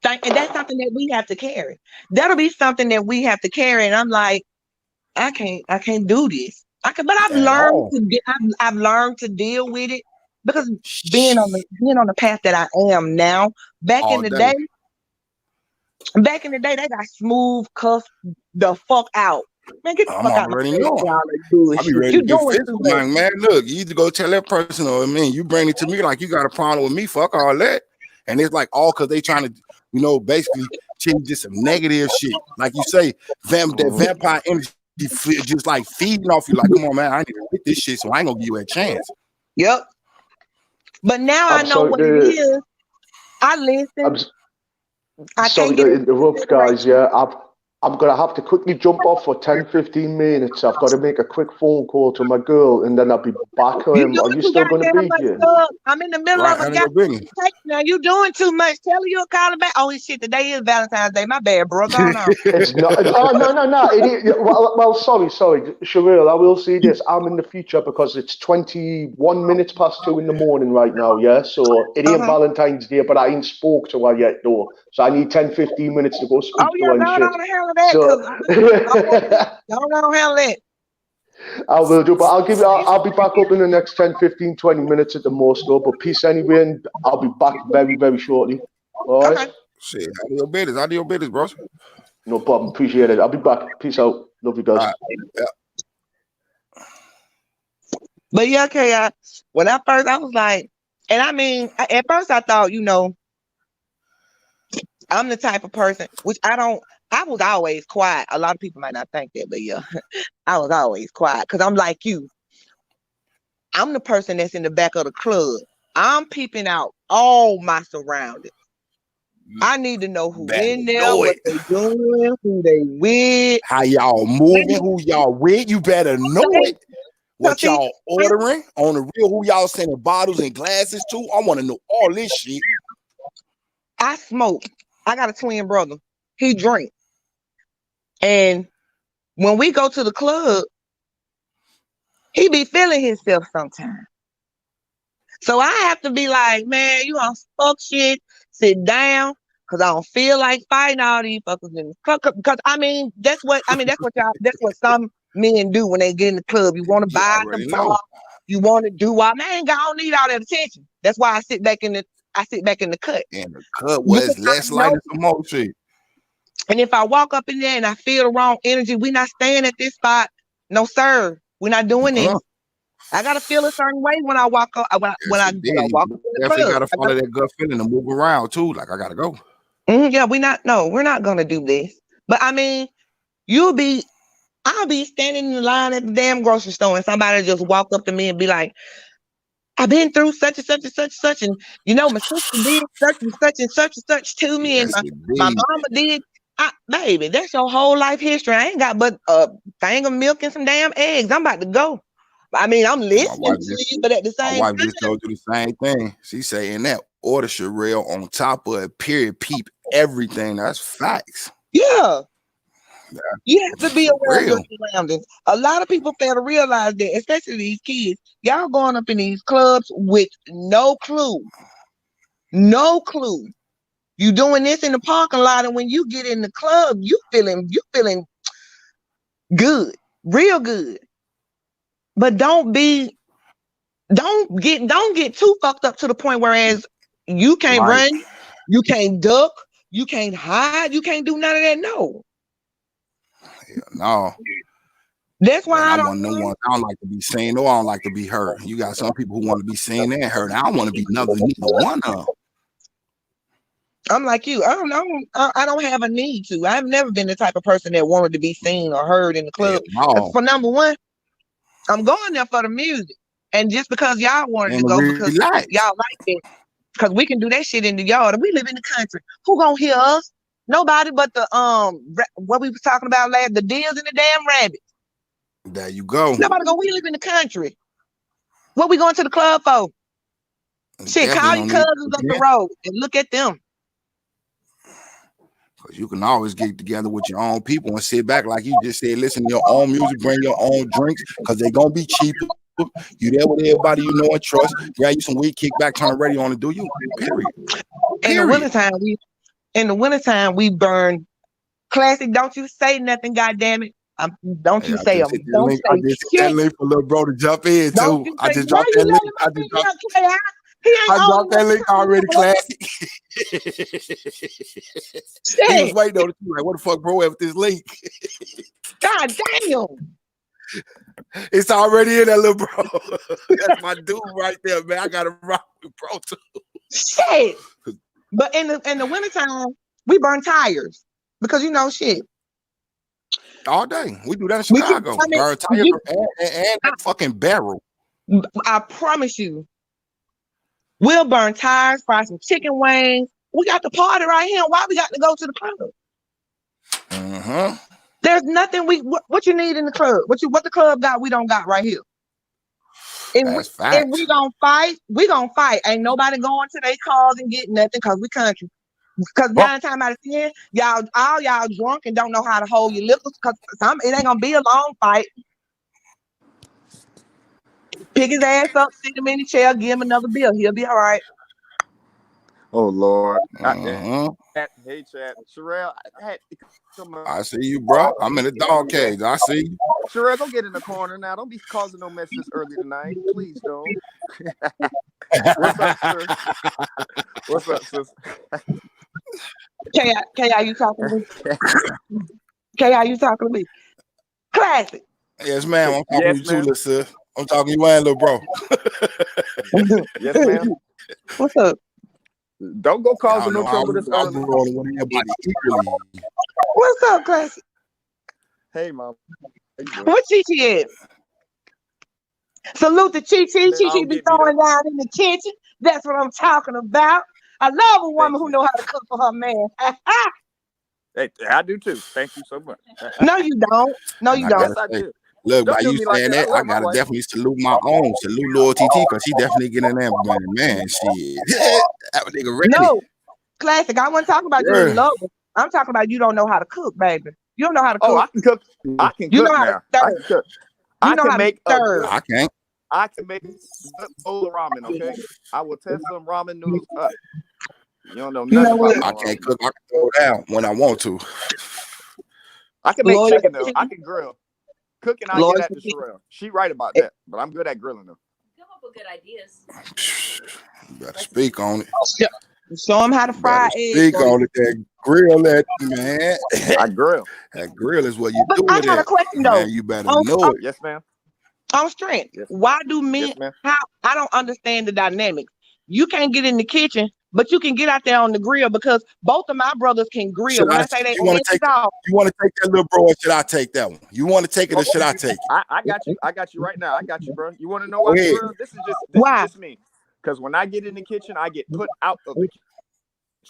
And that's something that we have to carry. That'll be something that we have to carry. And I'm like, I can't do this. But I've learned I've learned to deal with it because being on the path that I am now, back in the day, they got smooth cuffed the fuck out. Man, get the fuck out. I be ready to get physical. Like, man, look, you either go tell that person or you bring it to me like you got a problem with me. Fuck all that. And it's like all because they trying to, basically change just some negative shit. Like you say, that vampire energy just like feeding off you. Like, come on, man, I need to quit this shit, so I ain't gonna give you a chance. Yep. But now I know what it is. I listen. I'm sorry to interrupt, guys. Yeah, I'm going to have to quickly jump off for 10-15 minutes. I've got to make a quick phone call to my girl, and then I'll be back. Are you still going to be here? I'm in the middle of a goddamn now. You doing too much. Tell her you'll call her back. Oh, shit, today is Valentine's Day. My bad, bro. Go on. It's not. Oh, no. Well, sorry. Sherelle, I will say this. I'm in the future because it's 21 minutes past 2 in the morning right now, yeah? So it ain't Valentine's Day, but I ain't spoke to her yet, though. So I need 10-15 minutes to go speak to her and shit. Don't handle it. I will do, but I'll be back up in the next 10, 15, 20 minutes at the most, though. But peace anyway, and I'll be back very, very shortly. All right? Okay. Shit, how do your business, bro? No problem. Appreciate it. I'll be back. Peace out. Love you guys. Right. Yeah. But yeah, okay. When I was like, and I mean, at first I thought, I'm the type of person, which I was always quiet. A lot of people might not think that, but yeah, I was always quiet because I'm like you. I'm the person that's in the back of the club. I'm peeping out all my surroundings. I need to know who in there, what they doing, who they with, how y'all moving, who y'all with. You better know it. What y'all ordering on the real, who y'all sending bottles and glasses to. I want to know all this shit. I smoke. I got a twin brother. He drink. And when we go to the club, he be feeling himself sometimes. So I have to be like, man, you on fuck shit, sit down, because I don't feel like fighting all these fuckers in the club. Because that's what some men do when they get in the club. You want to buy the bar, you want to do all. Man, I don't need all that attention. That's why I sit back in the cut. And the cut was less like some more shit. And if I walk up in there and I feel the wrong energy, we're not staying at this spot. No, sir. We're not doing this. I gotta feel a certain way when I walk up. When I walk up in the club. Gotta follow that gut feeling and move around too. Like I gotta go. Yeah, we're not gonna do this. But I mean, I'll be standing in the line at the damn grocery store and somebody just walk up to me and be like, I've been through such and such and such and such, and my sister did such and such and such and such to me, and my mama did. Baby, that's your whole life history. I ain't got but a thing of milk and some damn eggs. I'm about to go. I mean, I'm listening to you, but at the same time, my wife just told you the same thing. She saying that order Sherelle on top of it, period, peep everything. That's facts. Yeah. You have to be aware of your surroundings. A lot of people fail to realize that, especially these kids. Y'all going up in these clubs with no clue. No clue. You doing this in the parking lot, and when you get in the club, you feeling good, real good. But don't get too fucked up to the point whereas you can't run, you can't duck, you can't hide, you can't do none of that. No. Yeah, no. That's why I don't like to be seen or I don't like to be heard. You got some people who want to be seen and heard. I don't want to be neither one of them. I'm like you. I don't have a need to. I've never been the type of person that wanted to be seen or heard in the club. Yeah, no. For number one, I'm going there for the music. And just because y'all wanted to go because y'all like it. Because we can do that shit in the yard and we live in the country. Who gonna hear us? Nobody but the what we was talking about last, the deers and the damn rabbits. There you go. Nobody go. We live in the country. What we going to the club for? Shit, call your cousins up the road and look at them. Because you can always get together with your own people and sit back, like you just said, listen to your own music, bring your own drinks, because they're going to be cheap. You there with everybody you know and trust. Grab you some weed, kick back, turn the radio on and do you. Period. In the wintertime, we burn classic. Don't you say nothing, goddammit. Don't you say them. Don't say I just that link for little bro to jump in too. I just dropped that link. I dropped that link already, classic. He was waiting on it. Like, what the fuck, bro, with this link? God damn. It's already in that little bro. That's my dude right there, man. I gotta rock with bro too. Shit. But in the wintertime, we burn tires because you know shit. All day. We do that in Chicago. Burn tires and that fucking barrel. I promise you. We'll burn tires, fry some chicken wings. We got the party right here. Why we got to go to the club? Uh-huh. There's nothing what you need in the club. What the club got, we don't got right here. If we gonna fight, we gonna fight. Ain't nobody going to their cars and getting nothing because we country. Because 9 times out of 10, all y'all drunk and don't know how to hold your liquor because it ain't gonna be a long fight. Pick his ass up, sit him in the chair, give him another bill. He'll be all right. Oh Lord. Hey, Chad. Sherelle, I see you, bro. I'm in the dog cage. I see you. Sherelle, don't get in the corner now. Don't be causing no mess this early tonight. Please don't. What's up, sir? What's up, sis? K.I., you talking to me? K.I., you talking to me? Classic. Yes, ma'am. I'm talking to you too, little sis. I'm talking to you and little bro. Yes, ma'am. What's up? Don't go causing no trouble this early. What's up, Classic? Hey, Mom. What Chi-Chi at? Salute to Chi-Chi. Chi-Chi be throwing down in the kitchen. That's what I'm talking about. I love a woman who know how to cook for her man. Hey, I do too. Thank you so much. No, you don't. No, you don't. Yes, I do. Look, by you saying that, I gotta definitely salute my own. Salute Lil TT because he definitely getting in there, man. Shit. That nigga ready. No, Classic. I wasn't talking about you in love. I'm talking about you don't know how to cook, baby. You don't know how to cook. Oh, I can cook. I can cook now. I can cook. I can make. I can't. I can make a bowl of ramen. Okay, I will test some ramen noodles up. You don't know nothing about I can't cook. I can throw down when I want to. I can make chicken though. I can grill. Cooking, I get that to Sherelle. She right about that, but I'm good at grilling though. Come up with good ideas. You better speak on it. Show them how to fry eggs. Speak on it. That grill, that man. I grill. That grill is what you do. I got a question though. Man, you better know it. Yes, ma'am. On strength. Yes. Why do men? Yes, how I don't understand the dynamics. You can't get in the kitchen, but you can get out there on the grill because both of my brothers can grill. You want to take that little bro, or should I take that one? You want to take it, or should I take it? I got you. I got you right now. I got you, bro. You want to know why? This is just me. Because when I get in the kitchen, I get put out of the kitchen.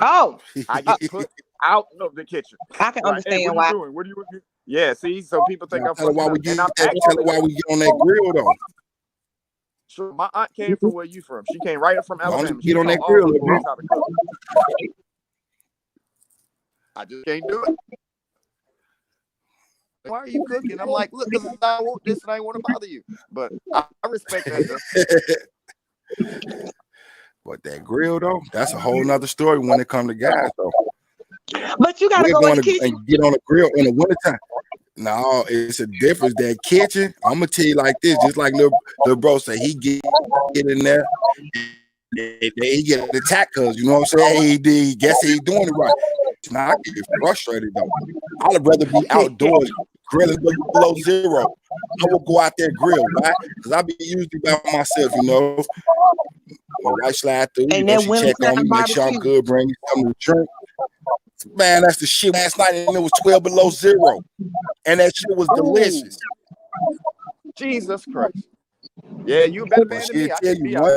Oh, I get put out of the kitchen. I can understand why. What are you doing? Yeah, see, so people think I'm tell why we get on that grill though. Sure, my aunt came from where you from. She came right up from Alabama. Get on that grill, bro. I just can't do it. Why are you cooking? I'm like, look, because I want this and I want to bother you. But I respect that. But that grill though, that's a whole nother story when it comes to guys though. But you gotta go in the kitchen and get on the grill in the wintertime. No, it's a difference. That kitchen, I'm gonna tell you like this, just like little bro say, he get in there, he get attacked because you know what I'm saying. He guess he doing it right. Now I get frustrated though. I'd rather be outdoors grilling below zero. I will go out there grill, right? Because I be usually by myself, you know. My wife slide through, and then she check on me, make sure I'm good, bring me something to drink. Man, that's the shit. Last night and it was 12 below zero, and that shit was delicious. Jesus Christ! Yeah, you better man than me. I can be out.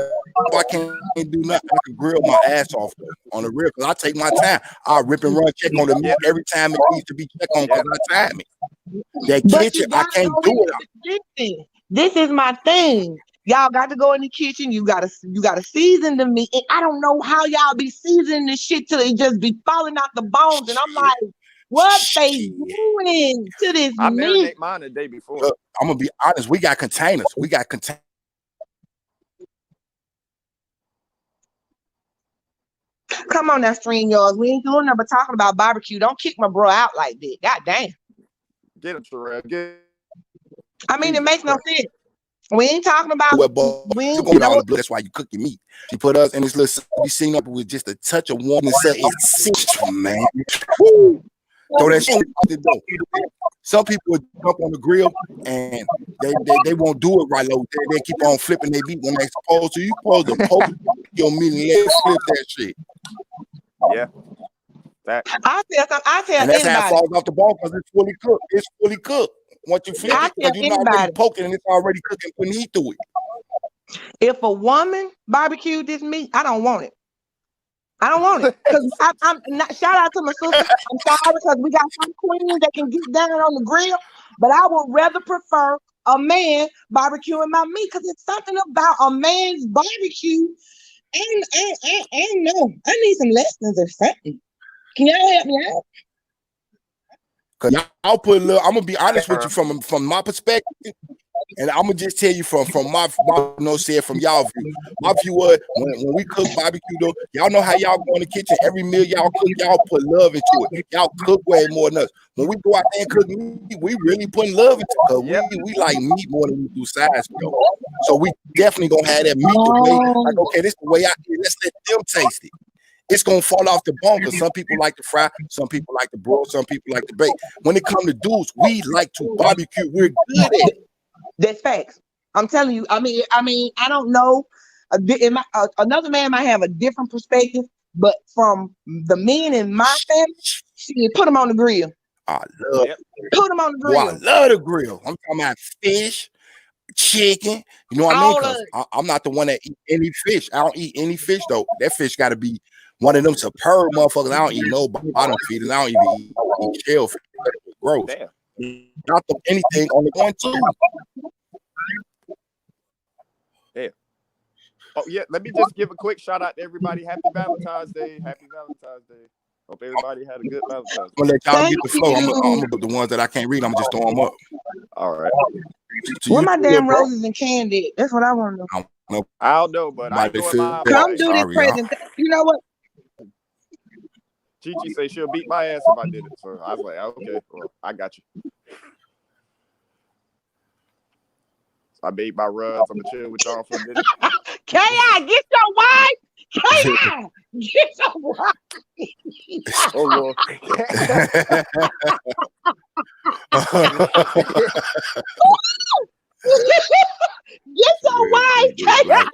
I can't do nothing. I can grill my ass off though, on the real, because I take my time. I rip and run, check on the meat every time it needs to be checked on because I time it. That But kitchen, you I gotta can't go do into it. the kitchen. This is my thing. Y'all got to go in the kitchen. You gotta season the meat. And I don't know how y'all be seasoning this shit till it just be falling out the bones. And I'm like, what they Shit. doing to this I meat? marinate mine the day before. Look, I'm gonna be honest. We got containers. Come on now, StreamYards. We ain't doing nothing but talking about barbecue. Don't kick my bro out like that. God damn. Get him, Terrell. I mean, it Jesus makes no Christ. sense. We ain't talking about. Well, but We you ain't, gonna get all the blood. That's why you cook your meat. You put us in this little be seen up with just a touch of warm and sun. It's six, man. Woo. Throw that shit out the door. Some people would jump on the grill and they won't do it right. Like, they keep on flipping their meat when they supposed to. You supposed to poke your meat and let it flip that shit. Yeah. That. I tell And that's how it anybody. falls off the bone because it's fully cooked. It's fully cooked. Once you flip I it, because tell you're not already anybody. poking and it's already cooking, putting heat through it. If a woman barbecued this meat, I don't want it. I don't want it. Because I'm not, shout out to my sister. I'm sorry because we got some queens that can get down on the grill, but I would rather prefer a man barbecuing my meat because it's something about a man's barbecue. I don't know. I need some lessons or something. Can y'all help me out? Cause I'll put a little. I'm gonna be honest with you from my perspective, and I'm gonna just tell you from my said from y'all view. My view was when we cook barbecue though, y'all know how y'all go in the kitchen. Every meal y'all cook, y'all put love into it. Y'all cook way more than us. When we go out there and cook meat, we really putting love into it. Cause we like meat more than we do size, bro. So we definitely gonna have that meat the way. Like, okay, this is the way I eat. Let's let them taste it. It's gonna fall off the bone because some people like to fry, some people like to broil, some people like to bake. When it comes to dudes, we like to barbecue. We're good at it. That's facts. I'm telling you. I mean, I don't know. Another man might have a different perspective, but from the men in my family, shit, put them on the grill. I love Put them on the grill. Boy, I love the grill. I'm talking about fish, chicken. You know what I mean? Because I'm not the one that eat any fish. I don't eat any fish though. That fish got to be one of them superb motherfuckers. I don't eat no bottom feeders. I don't even eat shellfish. Gross. Damn. Not the, anything on the one too. Yeah. Oh yeah. Let me just give a quick shout out to everybody. Happy Valentine's Day. Happy Valentine's Day. Hope everybody had a good Valentine's Day. I'm gonna let y'all get the flow. I'm gonna put the ones that I can't read. I'm gonna just throw them up. All right. Where my damn roses and candy? That's what I want to know. I don't know, but I enjoy my come do this present. You know what? Chichi say she'll beat my ass if I did it. So I was like, okay, well, I got you. So I made my runs. I'm gonna chill with y'all for a minute. K.I., get your wife. K.I., get your wife. Oh Lord. Get your wife. K.I.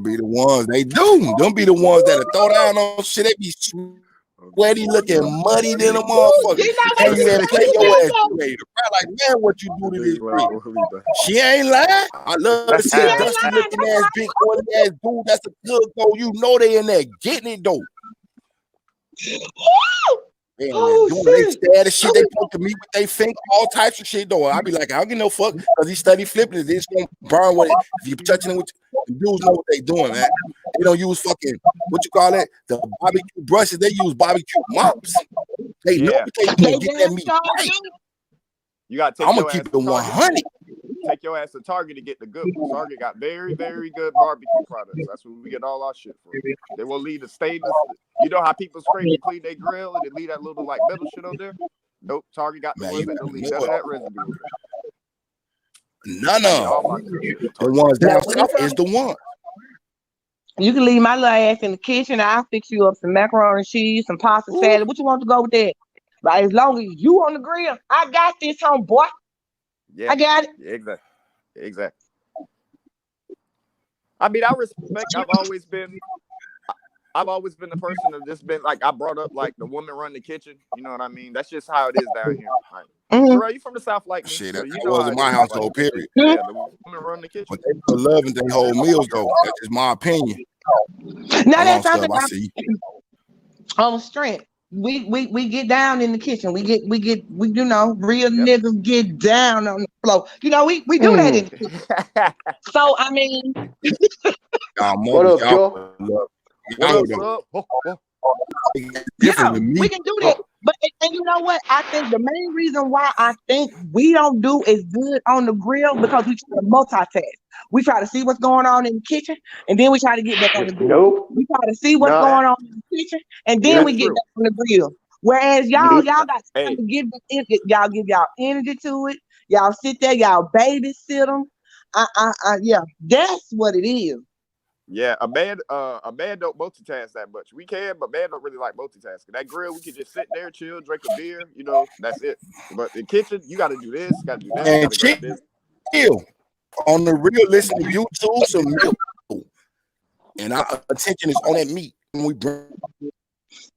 Be the ones they do. Them be the ones that throw down on shit. They be sweaty, looking muddy than a motherfucker. And you gotta take your ass ready to cry like, man, what you do to this bitch? She ain't lying. I love to see a dusty looking ass, big oily ass dude. That's a good though. You know they in there getting it though. Man, they stare at the shit. They poke the meat with their finger, all types of shit though. I be like, I don't give no fuck because he study flipping it. It's gonna burn with it. If you touching it with the dudes know what they doing, man. They don't use fucking what you call it, the barbecue brushes. They use barbecue mops. They know what they doing. Get that meat right. You gotta take I'm gonna keep it 100. Take your ass to Target to get the good ones. Target got very, very good barbecue products. That's where we get all our shit from. They will leave the stainless. You know how people scrape and clean their grill and they leave that little like metal shit on there? Nope. Target got the ones that don't leave none of that residue on there. None of the ones down south is the one. You can leave my little ass in the kitchen. I'll fix you up some macaroni and cheese, some pasta salad. What you want to go with that? But as long as you on the grill, I got this, homeboy. Yeah, I got it. Yeah, exactly. I mean, I respect. I've always been the person that just been like I brought up like the woman run the kitchen. You know what I mean? That's just how it is down here. Like, Mhm. Sherelle, you from the South like me, Shit, so that, you that know how wasn't it my is. household, period. Yeah, the women run the kitchen. But they put love in their whole meals, though. That's just my opinion. Now Hold on, that's Stub. something I see. on strength. We get down in the kitchen. We you know, real Yep. niggas get down on the floor. You know, we do that in the kitchen. So I mean, Y'all What mothers, up, y'all Joe? love. What Y'all up, though. sub? Oh. Different yeah, than we me. can do that. But and you know what? I think the main reason why I think we don't do as good on the grill because we try to multitask. We try to see what's going on in the kitchen, and then we try to get back on the grill. Nope. We try to see what's Nah. going on in the kitchen, and then Yep. we That's get true. back on the grill. Whereas y'all Yep. got time Hey. to give y'all give y'all energy to it. Y'all sit there, y'all babysit them. Yeah, that's what it is. Yeah, a man don't multitask that much. We can, but man don't really like multitasking. That grill, we can just sit there, chill, drink a beer, you know, that's it. But the kitchen, you got to do this, got to do that, And got to grab this. chill. On the real, listen to YouTube, some milk. And our attention is on that meat. When we bring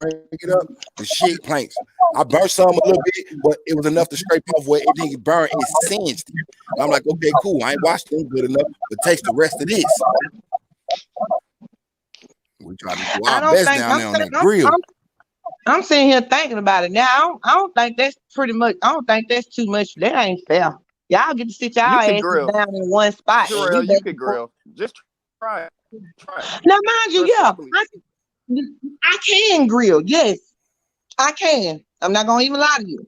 it up, the shit planks. I burnt some a little bit, but it was enough to scrape off where it didn't burn. It singed. And I'm like, okay, cool. I ain't washed them good enough, but taste the rest of this. We try to do I our don't best think down there on that grill. I'm sitting here thinking about it now. I don't think that's pretty much. I don't think that's too much. That ain't fair. Y'all get to sit y'all You can asses grill. down in one spot. And we Sherelle, you back can and forth. grill. Just try it. Try it. Now, mind you, Trust yeah, me. I can grill. Yes, I can. I'm not gonna even lie to you.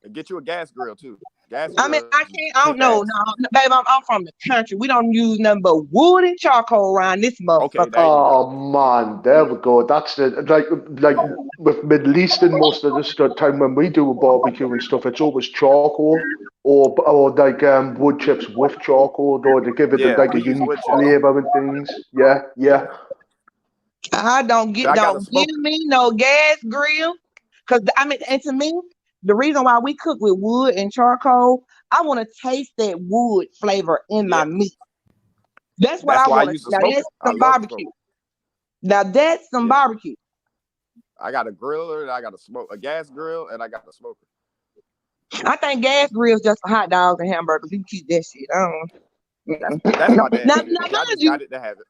And get you a gas grill too. Gas I mean, grill. I can't. I don't know. No, babe, I'm from the country. We don't use nothing but wood and charcoal around this Okay, motherfucker. there you go. Oh man, there we go. That's the like with Middle Eastern most of the time when we do a barbecue and stuff, it's always charcoal or like wood chips with charcoal, or to give it Yeah, like a we use unique wood chips. flavor and things. Yeah, yeah. I don't I got a don't smoker. give me no gas grill. Cause I mean, and to me, the reason why we cook with wood and charcoal, I want to taste that wood flavor in my Yeah, meat. That's what that's I why I want to. use a Now smoker. that's I some love barbecue. smoke. Now that's some Yeah, barbecue. I got a griller, and I got a gas grill, and I got a smoker. I think gas grills just for hot dogs and hamburgers. You can keep that shit. I don't. That's No, my dad now shit. I mind just you, got it to have it.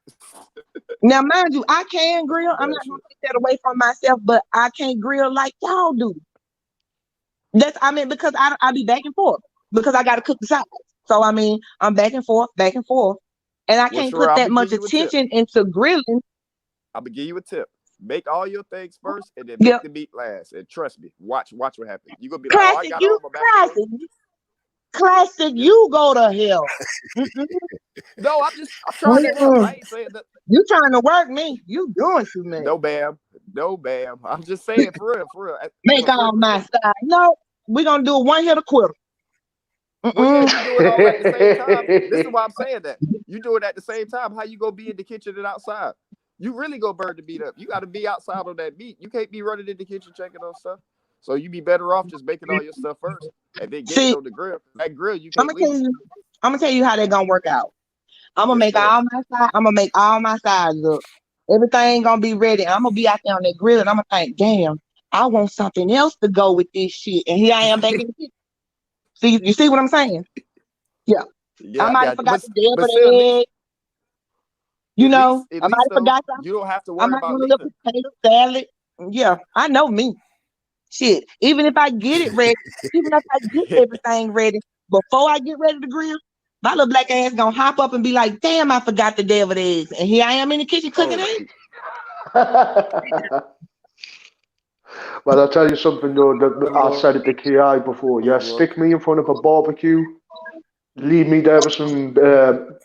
I can grill. I'm Dad not gonna shit. take that away from myself, but I can't grill like y'all do. Because I be back and forth because I gotta cook the sides. So I mean, I'm back and forth, and I Well, can't sure, put I'm that gonna much give you a tip. attention into grilling. I'm gonna give you a tip. Make all your things first, and then Yep. make the meat last. And trust me, watch what happens. You gonna be like, oh, I Classic, got you all my macaroni. classic, Yeah. you go to hell. Mm-mm. No, I'm trying to help. I ain't saying that. You trying to work me? You doing too much. No, ma'am. No, ma'am. I'm just saying for real, for real. Make all my side. No, we're gonna do a one hitter quitter. Well, yeah, Mm-mm. you do it all at the same time. This is why I'm saying that. You do it at the same time. How you gonna be in the kitchen and outside? You really gonna burn the meat up. You got to be outside on that meat. You can't be running in the kitchen checking on stuff. So you be better off just making all your stuff first and then get it See, on the grill. That grill you I'm can't gonna tell you how they're gonna work out. I'm gonna Yes, make go ahead. all my side. I'm gonna make all my sides up. Everything gonna be ready. I'm gonna be out there on that grill, and I'm gonna think, damn, I want something else to go with this shit. And here I am back in the kitchen. See, you see what I'm saying? Yeah. Yeah, I I might have got you. forgot the devil But still, at egg. You know, least I might have though, forgot something. you don't have to I worry might about want a little leaving. potato salad. Yeah, I know me. Shit. Even if I get it ready, even if I get everything ready before I get ready to grill, my little black ass gonna hop up and be like, damn, I forgot the deviled eggs. And here I am in the kitchen cooking eggs. Well, I'll tell you something though. That I said it to Ki before. Yeah, stick me in front of a barbecue, leave me there with some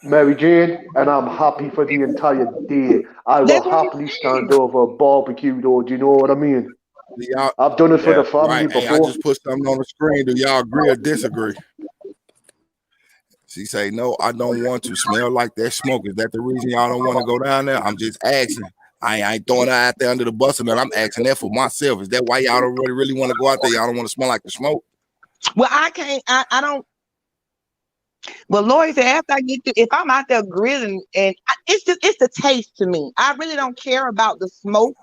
Mary Jane, and I'm happy for the entire day. I will That's what I'm happily stand over a barbecue though. Do you know what I mean? Do y'all, I've done it for the Yeah, family right? Hey, I before. just put something on the screen. Do y'all agree or disagree? She say, no, I don't want to smell like that smoke. Is that the reason y'all don't want to go down there? I'm just asking. I ain't throwing her out there under the bus, and I'm asking that for myself. Is that why y'all don't really want to go out there? Y'all don't want to smell like the smoke? Well, I can't. I don't. Well, Lori said after I get to, if I'm out there grilling, and it's the taste to me. I really don't care about the smoke.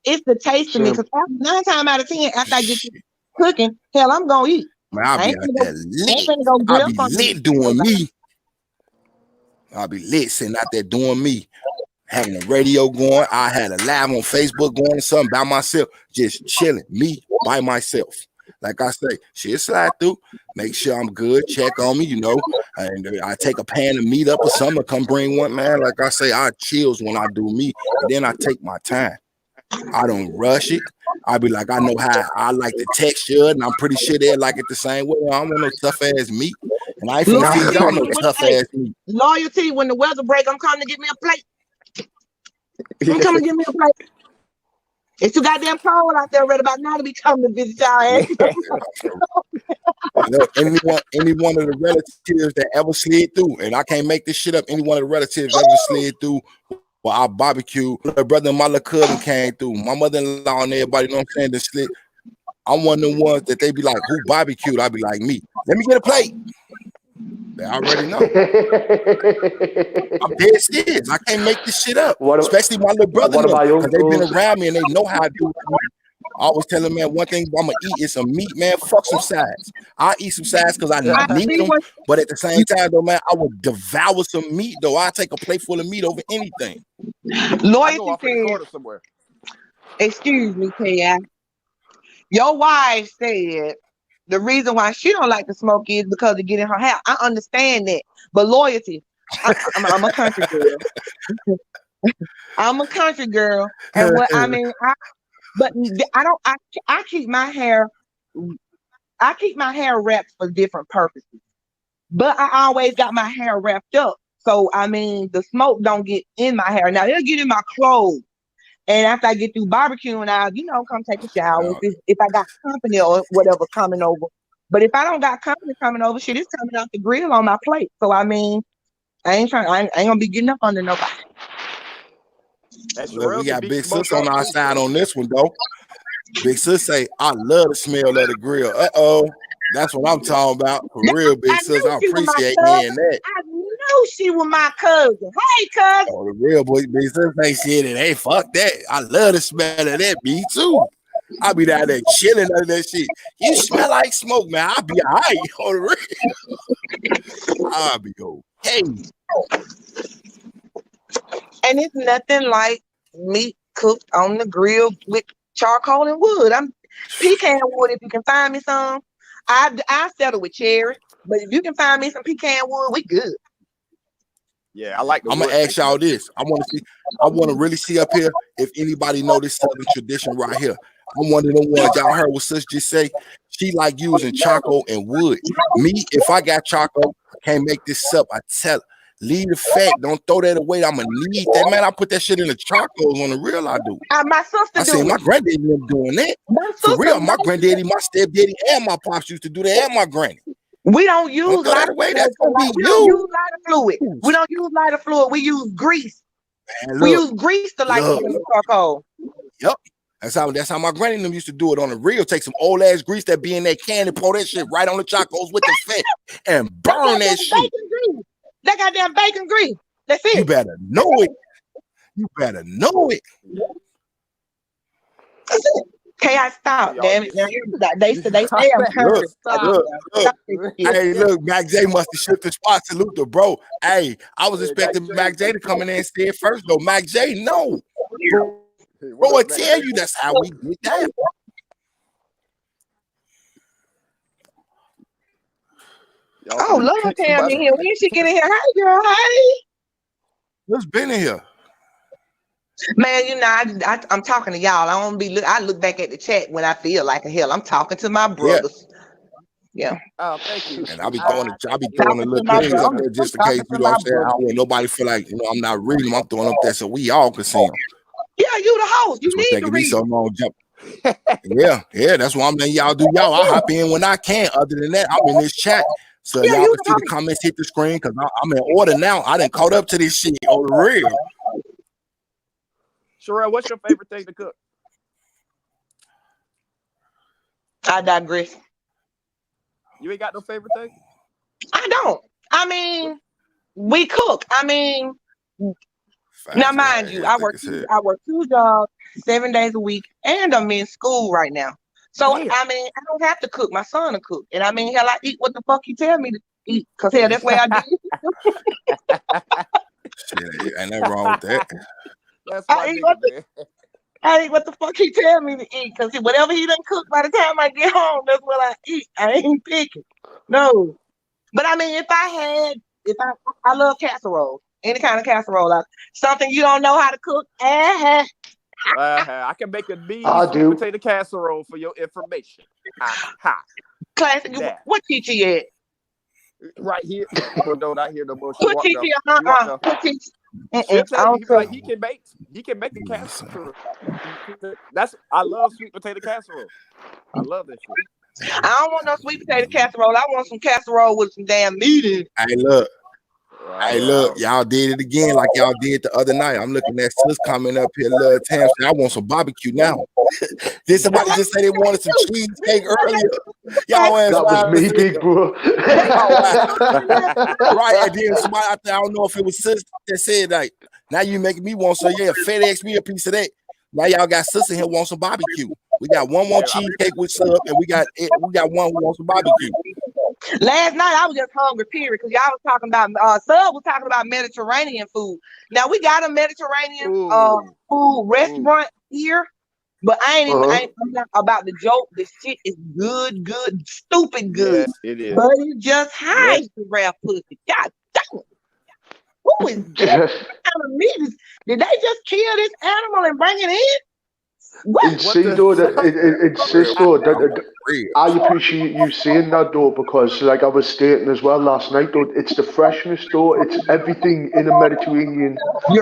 It's the taste to me Same. because 9 times out of 10, after I get to cooking, hell, I'm gonna eat. Man, I'll I be ain't out finna there go, I ain't lit. finna go get I'll up be on lit doing me. I'll be lit sitting out there doing me. Having the radio going. I had a live on Facebook going or something by myself. Just chilling. Me by myself. Like I say, shit slide through. Make sure I'm good. Check on me, you know. And I take a pan of meat up or something. Come bring one, man. Like I say, I chills when I do me. And then I take my time. I don't rush it. I be like, I know how I like the texture, and I'm pretty sure they like it the same way. I don't want no tough ass meat, and I ain't finna feed y'all no tough ass meat. Loyalty, when the weather break, I'm coming to get me a plate. I'm coming to get me a plate. It's too goddamn cold out there right about now to be coming to visit y'all ass. Look, any one of the relatives that ever slid through, and I can't make this shit up. Any one of the relatives ever slid through, well, our barbecue. My brother and my little cousin came through. My mother-in-law and everybody, you know what I'm saying, that slid. I'm one of the ones that they be like, who barbecued? I be like, me. Let me get a plate. They already know. I'm dead serious. I can't make this shit up. Especially my little brother, because they've been around me and they know how I do it. I always tell them, man, one thing I'm gonna eat is some meat, man. Fuck some sides. I eat some sides because I need them, but at the same time, though, man, I would devour some meat, though. I take a plate full of meat over anything. Loyalty said, somewhere. Excuse me, Tia. Your wife said the reason why she don't like to smoke is because of getting her hair. I understand that, but loyalty, I'm a country girl. I'm a country girl, and what I mean, I keep my hair. I keep my hair wrapped for different purposes, but I always got my hair wrapped up. So I mean, the smoke don't get in my hair. Now it'll get in my clothes. And after I get through barbecuing, I'll, come take a shower if I got company or whatever coming over. But if I don't got company coming over, shit, it's coming off the grill on my plate. So I mean, I ain't gonna be getting up under nobody. Look, we got Big Sis on our side on this one, though. Big Sis say, I love the smell of the grill. That's what I'm talking about. For real, Big Sis. I appreciate hearing that. I knew she was my cousin. Hey, cousin. Oh, the real boy, Big Sis ain't shit. And hey, fuck that. I love the smell of that. Me too. I be down there chilling under that shit. You smell like smoke, man. I'll be all right. On the real. I'll be okay. And it's nothing like meat cooked on the grill with charcoal and wood. I'm pecan wood if you can find me some. I settle with cherry, but if you can find me some pecan wood, we good. Yeah, I like. I'm gonna ask y'all this. I want to really see up here if anybody know this Southern tradition right here. I'm one of the ones y'all heard what Sis just say. She like using charcoal and wood. Me, if I got charcoal, can't make this up. I tell her, leave the fact. Don't throw that away. I'm gonna need that, man. I put that shit in the charcoals on the real. I do. My sister I see my granddaddy doing that. For real, my granddaddy, my stepdaddy, and my pops used to do that, and my granny. We don't use lighter fluid. That's gonna be we don't use lighter fluid. We don't use lighter fluid. We use grease. Man, look, we use grease to light the charcoal. Yep. That's how my granny and them used to do it on the real. Take some old ass grease that be in that can and pour that shit right on the charcoals with the fat and burn that shit. That goddamn bacon grease. That's it. You better know it. You better know it. That's it. Can I stop? Damn it! They say I'm hurt. Look. Hey, look, Mac J must have shipped the spot. Salute to bro. Hey, I was expecting Mac J to come in there and say it first, though. Mac J, no. Bro, I tell you, that's how we get down. Oh, Lord, Pam in here. When she get in here? Hi, girl. Hi. Who's been in here? Man, I'm talking to y'all. I look back at the chat when I feel like a hell. I'm talking to my brothers. Yeah. Oh, thank you. And I'll be throwing the little things up there just in case, you know what I'm saying? I don't want nobody feel like, I'm not reading them. I'm throwing up there so we all can see them. Yeah, you the host. You need to read. So long, jump. yeah, that's why I'm letting y'all do y'all. I hop in when I can. Other than that, I'm in this chat. So y'all can see the comments hit the screen because I'm in order now. I done caught up to this shit on the real. Sherelle, what's your favorite thing to cook? I digress. You ain't got no favorite thing? I don't. I mean, we cook. I mean, now mind you, I work 2 jobs, 7 days a week, and I'm in school right now. So Damn. I mean, I don't have to cook. My son to cook, and I mean, hell, I eat what the fuck he tell me to eat. Cause hell, that's where I did. Shit, ain't nothing wrong with that. That's I my ain't nigga, got man. I eat what the fuck he tell me to eat. Cause whatever he done cook by the time I get home, that's what I eat. I ain't picking. No. But I mean, if I love casserole, any kind of casserole, something you don't know how to cook. I can make a mean I sweet do. potato casserole for your information. Aha. Classic. That. What Chi at? Right here. Well, no, not here no more. She Put walked Chi off. She walked off. Put Chi. She'll I tell you, don't he be trust. like, he can make a casserole. I love sweet potato casserole. I love that shit. I don't want no sweet potato casserole. I want some casserole with some damn meat in it. Hey, look. Right, Hey, look, y'all did it again like y'all did the other night. I'm looking at sis coming up here, Lil Tam. I want some barbecue now. Did somebody just say they wanted some cheesecake earlier? Y'all ass That was me, big bro. right, and then somebody out there, I don't know if it was sis that said like, now you making me want, so yeah, FedEx me a piece of that. Now y'all got sis in here want some barbecue. We got one more cheesecake with sub, and we got one who wants some barbecue. Last night I was just hungry, period, because y'all was talking about Sub was talking about Mediterranean food. Now we got a Mediterranean food restaurant here, but I ain't not about the joke. The shit is good, stupid good. Yes, it is. But it just hides the rare pussy. God damn it. Who is that? What kind of meat is? Did they just kill this animal and bring it in? And see, though, I appreciate you saying that, though, because, like I was stating as well last night, though, it's the freshness, though. It's everything in a Mediterranean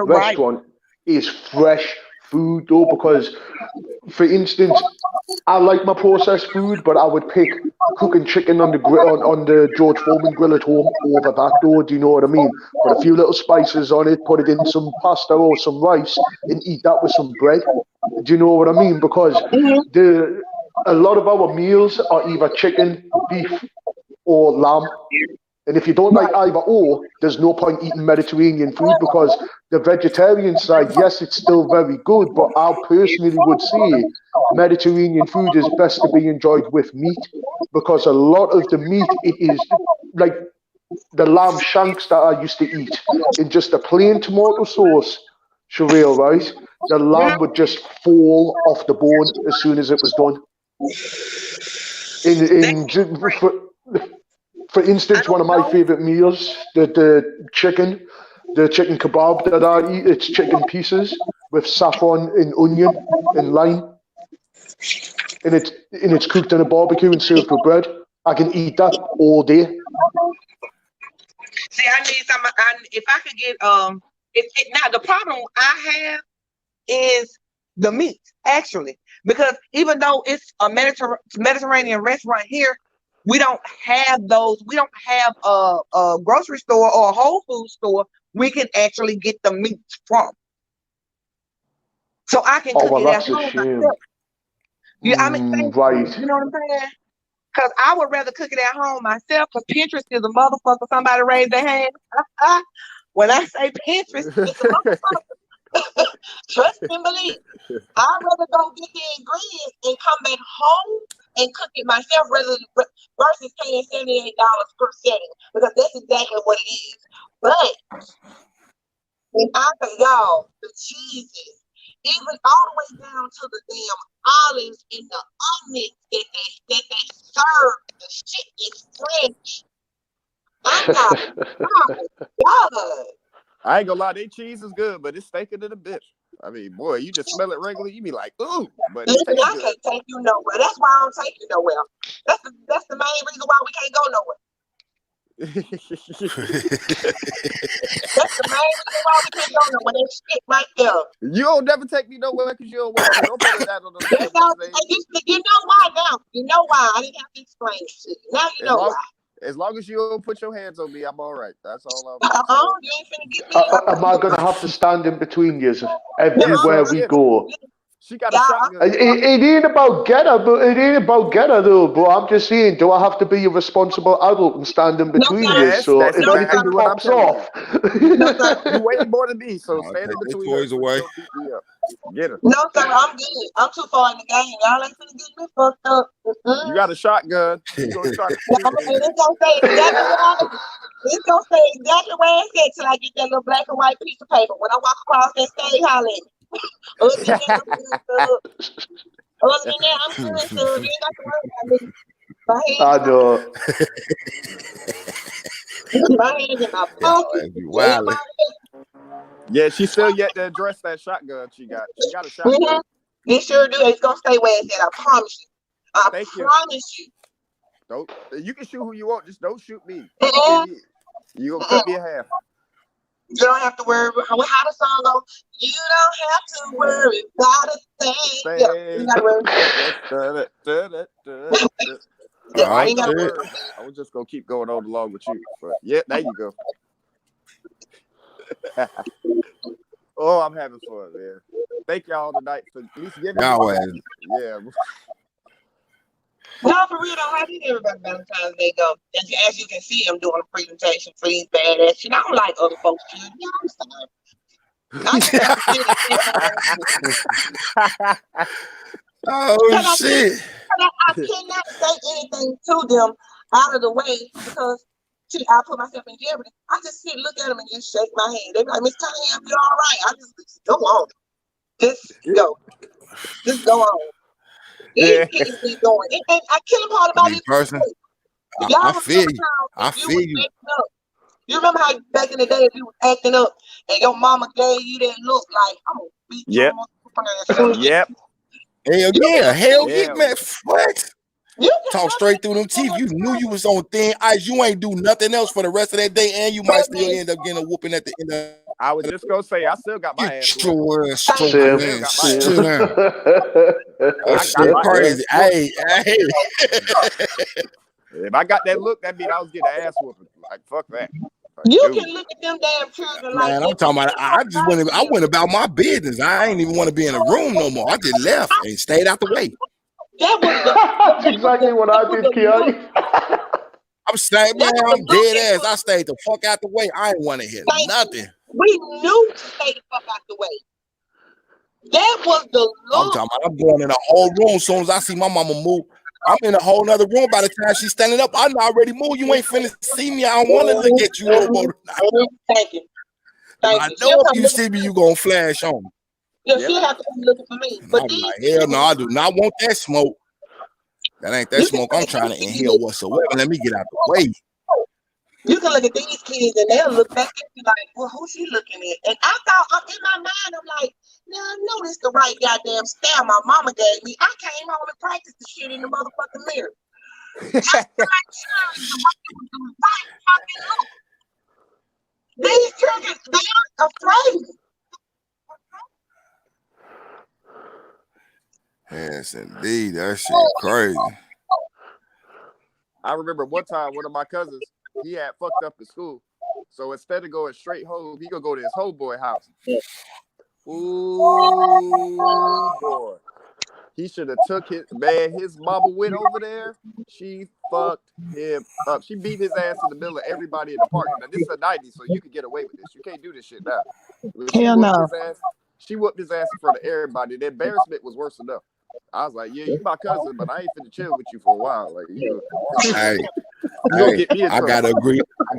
restaurant is fresh food, though, because, for instance, I like my processed food, but I would pick cooking chicken on the grill on the George Foreman grill at home over that, though. Do you know what I mean? Put a few little spices on it, put it in some pasta or some rice, and eat that with some bread. Do you know what I mean? Because a lot of our meals are either chicken, beef, or lamb. And if you don't like either or, there's no point eating Mediterranean food, because the vegetarian side, yes, it's still very good, but I personally would say Mediterranean food is best to be enjoyed with meat, because a lot of the meat, it is like the lamb shanks that I used to eat in just a plain tomato sauce, Sherelle, right? The lamb would just fall off the bone as soon as it was done. For instance, one of my favorite meals, the chicken kebab that I eat, it's chicken pieces with saffron and onion and lime, and it's cooked in a barbecue and served with bread. I can eat that all day. See, I need some. If I could get now the problem I have is the meat, actually, because even though it's a Mediterranean restaurant here, we don't have those. We don't have a grocery store or a Whole Foods store we can actually get the meat from. So I can cook it at home myself. Right. You know what I'm saying? Because I would rather cook it at home myself, because Pinterest is a motherfucker. Somebody raise their hand. When I say Pinterest, it's a motherfucker. Trust and believe. I'd rather go get the ingredients and come back home and cook it myself versus paying $78 per setting, because that's exactly what it is. But when I say y'all, the cheeses, even all the way down to the damn olives and the onions that they serve, the shit is French. I'm not God. I ain't gonna lie, they cheese is good, but it's stinking to the bitch. I mean, boy, you just smell it regularly, you be like, ooh, but it tastes good. I can't take you nowhere. That's why I don't take you nowhere. That's the main reason why we can't go nowhere. That's the main reason why we can't go nowhere. That shit right there. You don't never take me nowhere because you don't want to. Don't put that on the You know why now? You know why? I didn't have to explain it to you. Now you know why. As long as you don't put your hands on me, I'm all right. That's all I'm saying. Am I going to have to stand in between you everywhere we go? She got a Yeah. shotgun. It ain't about get her, but it ain't about get her though, bro. I'm just saying, do I have to be a responsible adult and stand in between you? Yes, So that's if anything exactly what I'm pops telling off, No, sir. You way more than me, so I'll stand in take their between us toys so you away. don't beat me up. Get her. No, sir. I'm good. I'm too far in the game. Y'all ain't finna get me fucked up. You got a shotgun. You gonna try to shoot And me? it's gonna stay exactly where it's gonna stay exactly where it's at till I get that little black and white piece of paper. When I walk across that stage, holler at me. Other than that, I'm good, sir. Other than that, I'm good, sir. You ain't got to worry about me. My I hands, know. my hands in my Yeah, pocket. that'd be And wild. my Yeah, she still yet to address that shotgun she got. She got a shotgun. mm-hmm. It sure do. It's gonna stay where it's at. I promise you. I Thank you. promise you. Don't. You can shoot who you want. Just don't shoot me. Mm-mm. You gonna cut me in half. You don't have to worry about how the song goes. You don't have to worry about a thing. Yeah, you gotta worry. Yeah, Oh, you gotta shit. worry. I was just gonna keep going on along with you, but yeah, there you go. Oh, I'm having fun, man. Thank y'all tonight for at least giving me Y'all my ass. yeah. No, for real though. How did everybody Valentine's Day go? As you can see, I'm doing a presentation for these badass shit. I don't like other folks' children. Yeah, I'm sorry. I just have to sit and think Oh shit. I cannot say anything to them out of the way because I put myself in jeopardy. I just sit, look at them, and just shake my hand. They be like, Miss Cunningham, you all right? I just go on. Just go. Just go on. These kids be going. And I kill them part about Me it. person, If y'all I remember feel you. how I if you feel was you. acting up, you remember how back in the day if you was acting up and your mama gave you that look like I'm gonna beat Yep. your ass. Yep. Hell yeah. Hell yeah, Hell man. yeah. What? You Talk straight through them teeth. You knew you was on thin ice. You ain't do nothing else for the rest of that day, and you might still end up getting a whooping at the end of I was just gonna say I still got my Get ass whooped. your ass stroked, Same. man. got my ass Sit down. That got shit my crazy. ass Hey. If I got that look, that mean I was getting ass whooping. Like fuck that. Like, You dude. can look at them damn children like Man, I'm talking about I went about my business. I ain't even want to be in the room no more. I just left and stayed out the way. that was the That's exactly what I did, Kiani. I'm saying, man, That was I'm the look dead at ass. I stayed the fuck out the way. I ain't want to hear nothing. we knew to stay the fuck out the way. That was the I'm look. talking about I'm going in the whole room as soon as I see my mama move. I'm in a whole nother room by the time she's standing up. I already moved. You ain't finna see me. I don't want to look at you no more. Thank you. I Thank you. know if you see me, you gonna flash on me. Yeah, she'll have to be looking for me. But I'm like, hell no, I do not want that smoke. That ain't that smoke I'm trying to inhale whatsoever. Let me get out the way. you can look at these kids and they'll look back at you like, well, who's she looking at? And I thought in my mind, I'm like, now I know this the right goddamn style my mama gave me. I came home and practiced the shit in the motherfucking mirror. These children, they aren't afraid. Yes, indeed. That shit crazy. I remember one time one of my cousins, he had fucked up at school. So instead of going straight home, he gonna go to his homeboy house. Ooh boy. He should have took his mama went over there. She fucked him up. She beat his ass in the middle of everybody in the park. Now this is the 90s, so you can get away with this. You can't do this shit now. She whooped his ass in front of everybody. The embarrassment was worse enough. I was like, yeah, you my cousin, but I ain't finna chill with you for a while. Like you gonna get me in trouble. I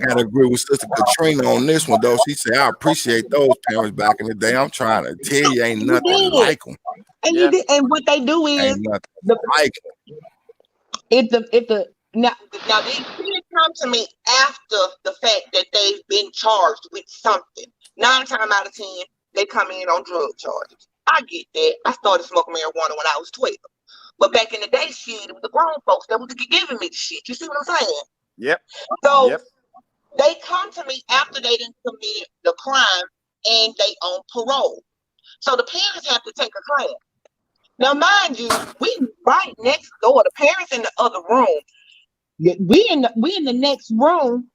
gotta agree with Sister Katrina on this one though. She said, I appreciate those parents back in the day. I'm trying to tell you, ain't nothing like them. And you did, and what they do is Ain't nothing like them. Now these kids come to me after the fact that they've been charged with something. 9 times out of 10, they come in on drug charges. I get that. I started smoking marijuana when I was 12. But back in the day, shit, it was the grown folks that was giving me the shit. You see what I'm saying? Yep. So they come to me after they didn't commit the crime and they on parole. So the parents have to take a class. Now, mind you, we right next door. The parents in the other room. We in the next room,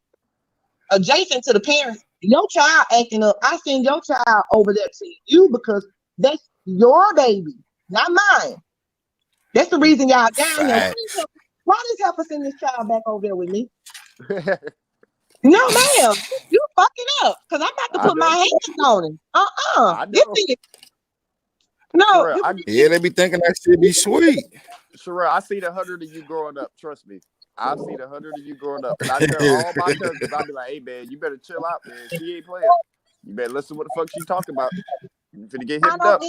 adjacent to the parents. Your child acting up. I send your child over there to you because that's your baby. not mine. That's the reason y'all down here. Facts. Why does Heifer send this child back over there with me? No, ma'am. You fucking up. Because I'm about to I put my know. hands on him. I This know. nigga. No. Sherelle, Yeah, they be thinking that shit be sweet. Sherelle, I see the 100 of you growing up. Trust me. I see the 100 of you growing up. And I tell all my cousins, I'll be like, hey, man, you better chill out, man. She ain't playing. You better listen to what the fuck she talking about. You finna get hit up.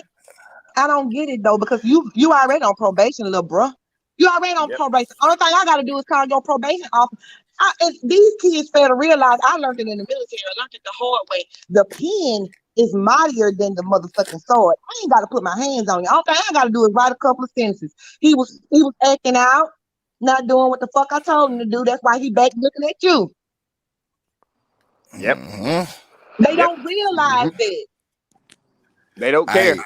I don't get it, though, because you already on probation, little bro. You already on probation. Only thing I got to do is call your probation officer. If these kids fail to realize, I learned it in the military. I learned it the hard way. The pen is mightier than the motherfucking sword. I ain't got to put my hands on you. All thing I got to do is write a couple of sentences. He was acting out, not doing what the fuck I told him to do. That's why he back looking at you. Yep. Mm-hmm. They don't realize that. They don't care.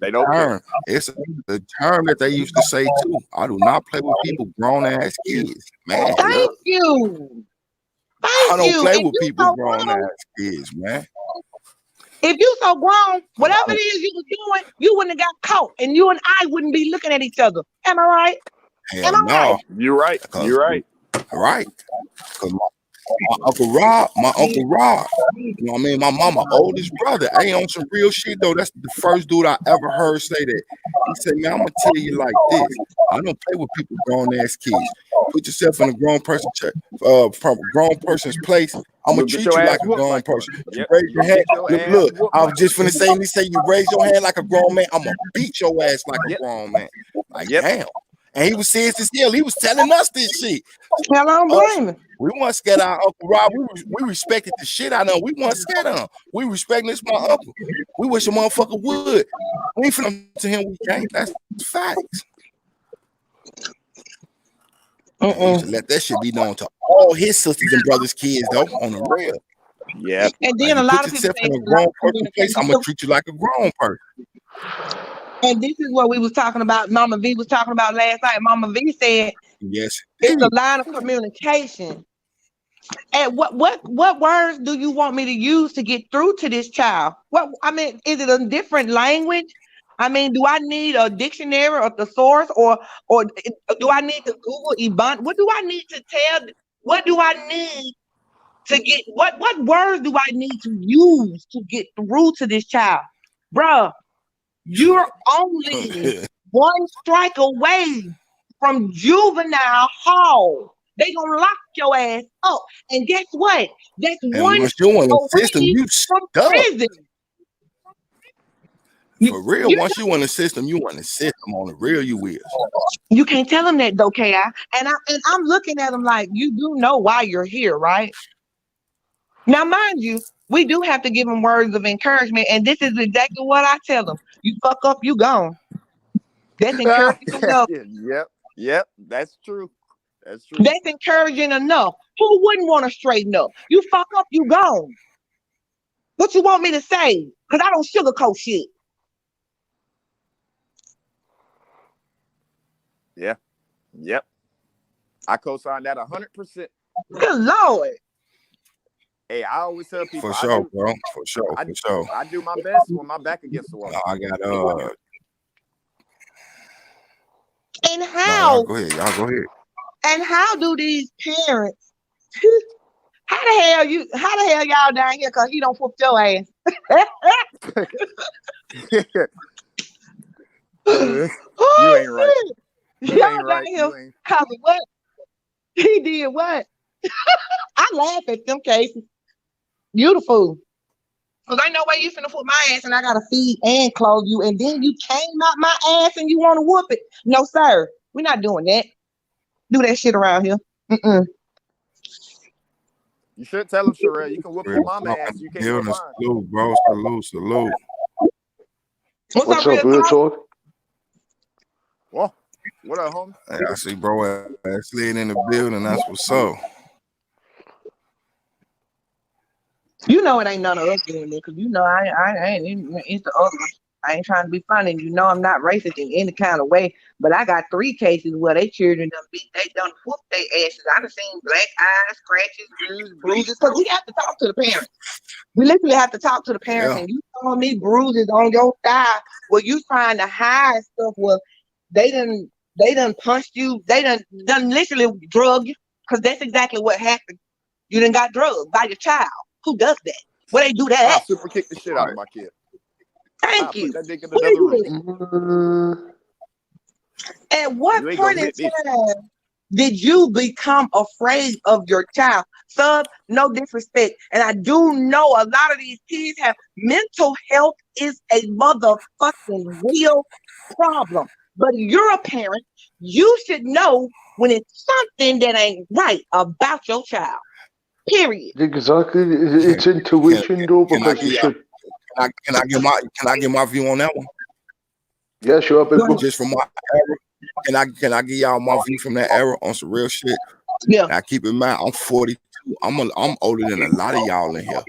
They don't care. It's the term that they used to say too. I do not play with people grown ass kids. Man, Thank you. I don't play with people grown ass kids, man. If you so grown, whatever it is you was doing, you wouldn't have got caught, and you and I wouldn't be looking at each other. Am I right? Hell no. You're right. You're right. Right. Because my Uncle Rob, you know what I mean? My mama, oldest brother, ain't on some real shit though. That's the first dude I ever heard say that. He said, man, I'm gonna tell you like this. I don't play with people grown ass kids. Put yourself in a grown person from a grown person's place. I'm gonna treat you like a grown person. You raise your hand. Look, I was just finna say, you raise your hand like a grown man, I'm gonna beat your ass like a grown man. Like damn. And he was serious as hell. He was telling us this shit. Hell, I don't blame him. We weren't scared of our Uncle Rob. We respected the shit out of him. We weren't scared of him. We respect this my uncle. We wish a motherfucker would. We ain't finna to him. We can't. That's facts. Let that shit be known to all his sisters and brothers' kids, though, on the real. Yeah. And then a lot of people in a grown person place, I'm gonna treat you like a grown person. And this is what we was talking about. Mama V was talking about last night. Mama V said, "Yes, it's a line of communication." And what words do you want me to use to get through to this child? What I mean, is it a different language? I mean, do I need a dictionary or thesaurus, or do I need to Google Ebon? What do I need to tell? What do I need to get? What words do I need to use to get through to this child, bruh? You're only one strike away from juvenile hall. They gonna lock your ass up, and guess what? That's one once you in the system, you stuck. Prison. For real, once you in the system, you in the system. On the real, you is. You can't tell them that though, Ki. And I'm looking at them like, you do know why you're here, right? Now, mind you, we do have to give them words of encouragement, and this is exactly what I tell them. You fuck up, you gone. That's encouraging enough. Yep, that's true. That's true. That's encouraging enough. Who wouldn't want to straighten up? You fuck up, you gone. What you want me to say? Because I don't sugarcoat shit. Yeah. Yep. I co-sign that 100%. Good Lord. Hey, I always tell people. For sure, bro. For sure. I do my best when my back against the wall. I got And how? Go ahead. Y'all go ahead. And how do these parents? How the hell y'all down here? Cause he don't whoop your ass. You ain't right. You ain't right. Cause what? He did what? I laugh at them cases. Beautiful. Cause ain't no way you finna whoop my ass and I gotta feed and clothe you, and then you came out my ass and you want to whoop it. No, sir. We're not doing that. Do that shit around here. You should tell him, Sherelle, you can whoop your mama ass. You can't whoop mine. Salute, bro. Salute. What's up, real talk? Well, what up, homie? Hey, I see bro ass slid in the building. That's what's up. You know it ain't none of us doing it, because you know I ain't into the other ones. I ain't trying to be funny. You know I'm not racist in any kind of way, but I got 3 cases where they children they done whooped their asses. I've seen black eyes, scratches, bruises. Because we have to talk to the parents. We literally have to talk to the parents. Yeah. And you saw me bruises on your thigh where you trying to hide stuff. Well, they done punched you. They done literally drug you. Because that's exactly what happened. You done got drugged by your child. Who does that? Where they do I'll that? super kick the shit out of my kid. Thank I'll you. put that dick in Where they another do room. that? At what You ain't point gonna in hit me. time did you become afraid of your child? Sub, no disrespect. And I do know a lot of these kids have mental health is a motherfucking real problem. But you're a parent. You should know when it's something that ain't right about your child. Period. Exactly. It's intuition, though, Can I because you get should. can I get my view on that one? Yeah, sure, big one. Just from my era. Can I give y'all my view from that era on some real shit? Yeah. Now keep in mind, I'm 42. I'm older than a lot of y'all in here.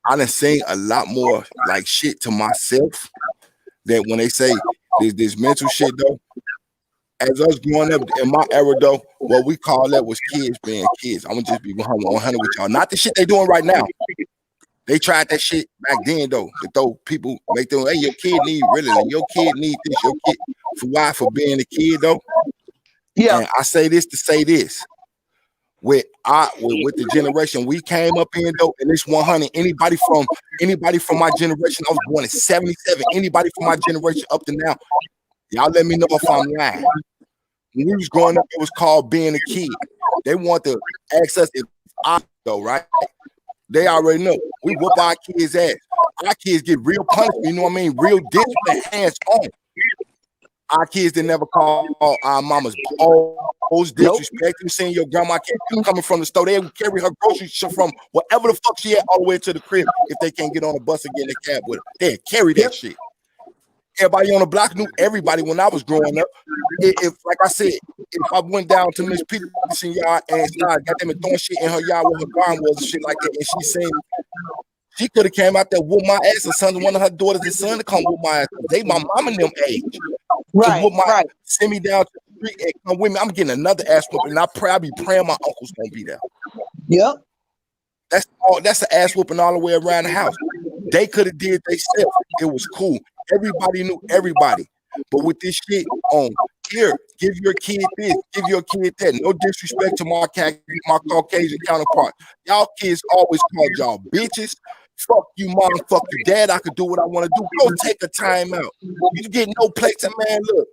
I done seen a lot more like shit to myself that when they say this mental shit though. As us growing up in my era though, what we call that was kids being kids. I'm gonna just be 100 with y'all. Not the shit they doing right now. They tried that shit back then though. To throw people, make them, hey, your kid need really, like, your kid need this, your kid for why? For being a kid though. Yeah. And I say this to say this. With the generation we came up in though, and it's 100. Anybody from my generation, I was born in 77. Anybody from my generation up to now, y'all let me know if I'm lying. When we was growing up, it was called being a kid. They want to ask us if I though, right? They already know. We whoop our kids' ass. Our kids get real punishment, you know what I mean? Real discipline, hands on. Our kids didn't never call our mamas disrespect. You seeing your grandma coming from the store, they would carry her groceries from whatever the fuck she at all the way to the crib if they can't get on the bus and get in the cab with her. They'd carry that shit. Everybody on the block knew everybody when I was growing up. If like I said, if I went down to Miss Peterson yard and started got them throwing shit in her yard where her garden was and shit like that, and she seen she could have came out there whoop my ass or sent one of her daughters and son to come whoop my ass. They my mom and them age. Right. Send me down to the street and come with me. I'm getting another ass whooping, and I be praying my uncle's gonna be there. Yep. That's an ass whooping all the way around the house. They could have did themselves. It was cool. Everybody knew everybody. But with this shit on here, give your kid this, give your kid that. No disrespect to my Caucasian counterpart. Y'all kids always called y'all bitches. Fuck you, mom. Fuck you, dad. I could do what I want to do. Go take a time out. You get no place. Man, look.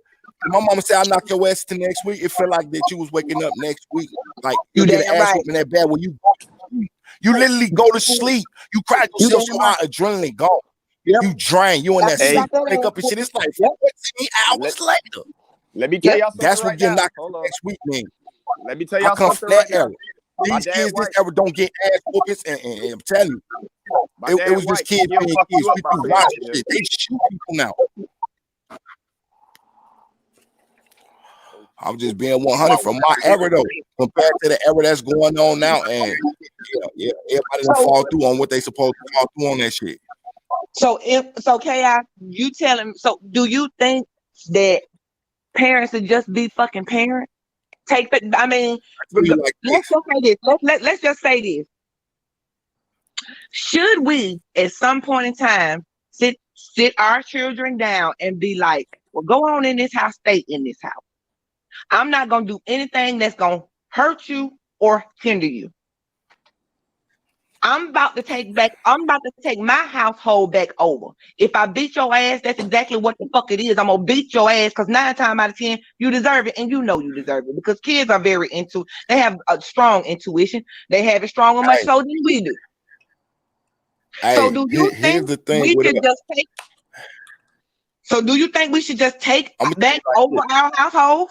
My mama said, I'll knock your ass to next week. It felt like that you was waking up next week. Like you get an ass whooping that bad when you go to sleep. You literally go to sleep. You cry yourself some adrenaline gone. Yep. You drain. You in that sleep. Wake up and shit. It's like 14 hours later. Let me tell y'all something. That's what right getting now. knocked next week, man. Let me tell y'all something. That Right era. Now. These kids this era don't get ass whoopings, and I'm telling you, it was just kids being kids. We do watch shit. They shoot people now. I'm just being 100 from my era though, compared to the era that's going on now, and yeah, everybody done fall through on what they supposed to fall through on that shit. So Chaos, you tell him. So do you think that parents should just be fucking parents? Take that. I mean, let's just say this. Let's just say this. Should we, at some point in time, sit our children down and be like, "Well, go on in this house, stay in this house. I'm not gonna do anything that's gonna hurt you or hinder you. I'm about to take my household back over. If I beat your ass, that's exactly what the fuck it is. I'm gonna beat your ass because 9 times out of 10, you deserve it, and you know you deserve it because kids are they have a strong intuition. They have it stronger much so than we do. So do you think we should just take? So do you think we should just take back over our household?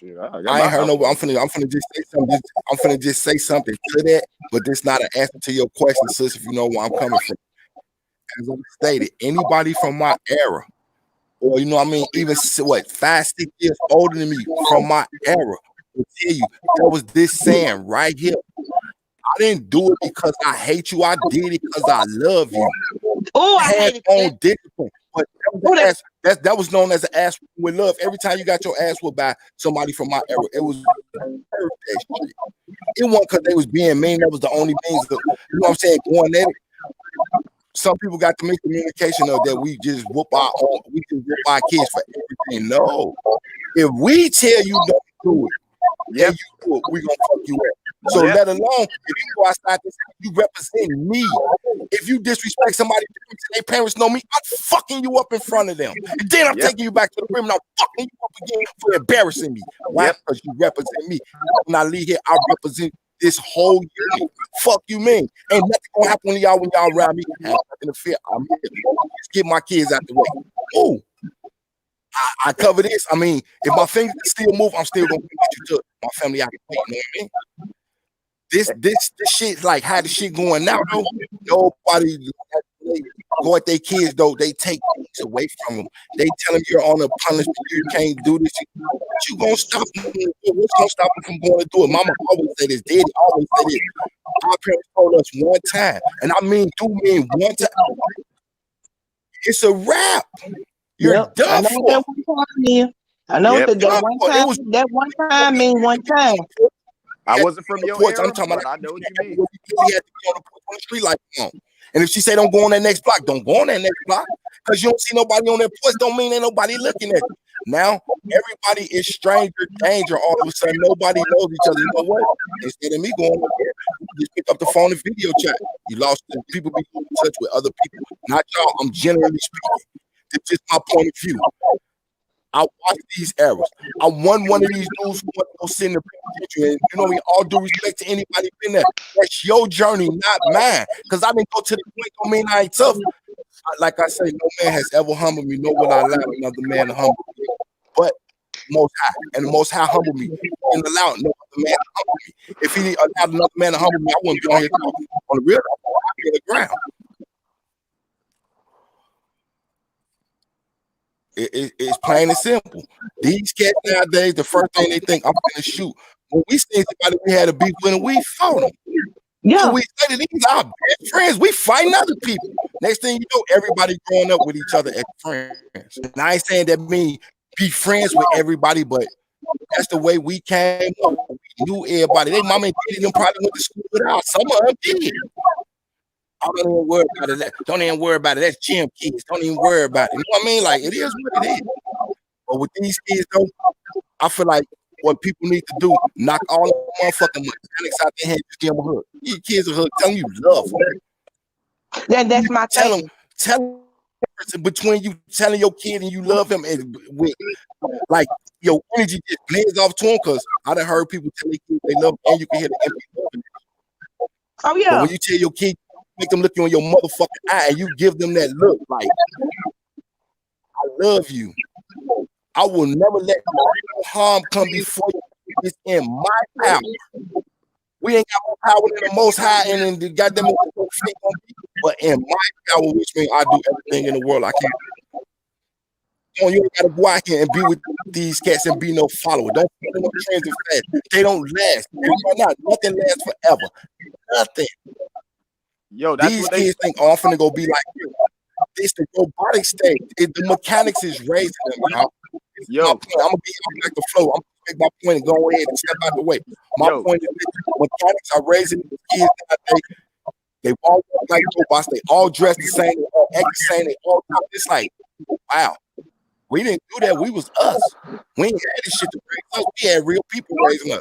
I ain't heard no. I'm finna just say something. I'm finna just say something to that, but this not an answer to your question, sis. If you know where I'm coming from, as I stated, anybody from my era, or you know what I mean, even 5, 6 years older than me from my era, will tell you there was this saying right here. I didn't do it because I hate you. I did it because I love you. Oh, I hated that. hands-on discipline. But that was known as an ass with love. Every time you got your ass whooped by somebody from my era, it was that shit. It wasn't because they was being mean. That was the only means. You know what I'm saying? Going at it. Some people got the miscommunication of that we just whoop our kids for everything. No, if we tell you don't do it, and you do it, we gonna fuck you up. So let alone if you go outside this, you represent me. If you disrespect somebody, their parents know me, I'm fucking you up in front of them. And then I'm taking you back to the room and I'm fucking you up again for embarrassing me. Why? Because you represent me. When I leave here, I represent this whole unit. Fuck you, mean? Ain't nothing gonna happen to y'all when y'all around me. I have nothing to fear. I'm here. Just get my kids out the way. Ooh. I cover this. I mean, if my fingers still move, I'm still gonna get you to my family out the way. You know what I mean? This shit, like how the shit going now, though. Nobody go at their kids though. They take things away from them. They tell them you're on a punishment. You can't do this. What you gonna stop them? What's gonna stop them from going to do it? Mama always said this. Daddy always said this. Our parents told us one time, and I mean one time. It's a wrap. You're done for. That one time mean. I know what that one time mean one time. I wasn't from your era, I'm talking about, I know what you mean. He had to be on the street like on. And if she say don't go on that next block, don't go on that next block. Because you don't see nobody on that porch, don't mean ain't nobody looking at you. Now everybody is stranger danger. All of a sudden, nobody knows each other. You know what? Instead of me going up there, just pick up the phone and video chat. You lost people be in touch with other people. Not y'all. I'm generally speaking. It's just my point of view. I watch these eras. I won one of these dudes who want to go sit in the penitentiary. And you know, we all due respect to anybody been there. That's your journey, not mine. Because I didn't go to the point, don't mean I ain't tough. Like I say, no man has ever humbled me, nor will I allow another man to humble me. But Most High, and the Most High humbled me. And allowed no other man to humble me. If he allowed another man to humble me, I wouldn't be on here talking. On the real, I'd be on the ground. It's plain and simple. These cats nowadays, the first thing they think, I'm gonna shoot. When we seen somebody we had a beef with, and we fought them. Yeah. So we say that these are best friends. We fighting other people. Next thing you know, everybody growing up with each other as friends. And I ain't saying that mean be friends with everybody, but that's the way we came up. We knew everybody. They mama and daddy them probably went to school without. Some of them did. I don't even worry about it. Don't even worry about it. That's gym kids. Don't even worry about it. You know what I mean? Like, it is what it is. But with these kids, though, I feel like what people need to do, knock all the motherfucking mechanics out their head, just give them a hug. These kids a hug, tell them you love them. That's my tell thing. Tell them the difference between you telling your kid and you love him and with, like, your energy just blends off to them, because I done heard people tell their kids they love them, and you can hear the empty love. Oh, yeah. But when you tell your kid, make them look you in your motherfucking eye, and you give them that look like, I love you. I will never let no harm come before you. It's in my power. We ain't got more power than the Most High and then the goddamn fake on me, but in my power, which means I do everything in the world I can. You ain't gotta go out here and be with these cats and be no follower. Don't follow no trends and fads. They don't last. Right now, nothing lasts forever. Nothing. Yo, that's these what kids think, oh, I'm finna go be like you. It's the robotic state. The mechanics is raising them, y'all. Yo, I'm gonna be back the flow. I'm gonna make my point and go ahead and step out the way. My point is that mechanics are raising the kids nowadays. They all look like robots. They all dress the same. They all act the same. They all talk. It's like, wow, we didn't do that. We was us. We ain't had this shit to raise us. We had real people raising us.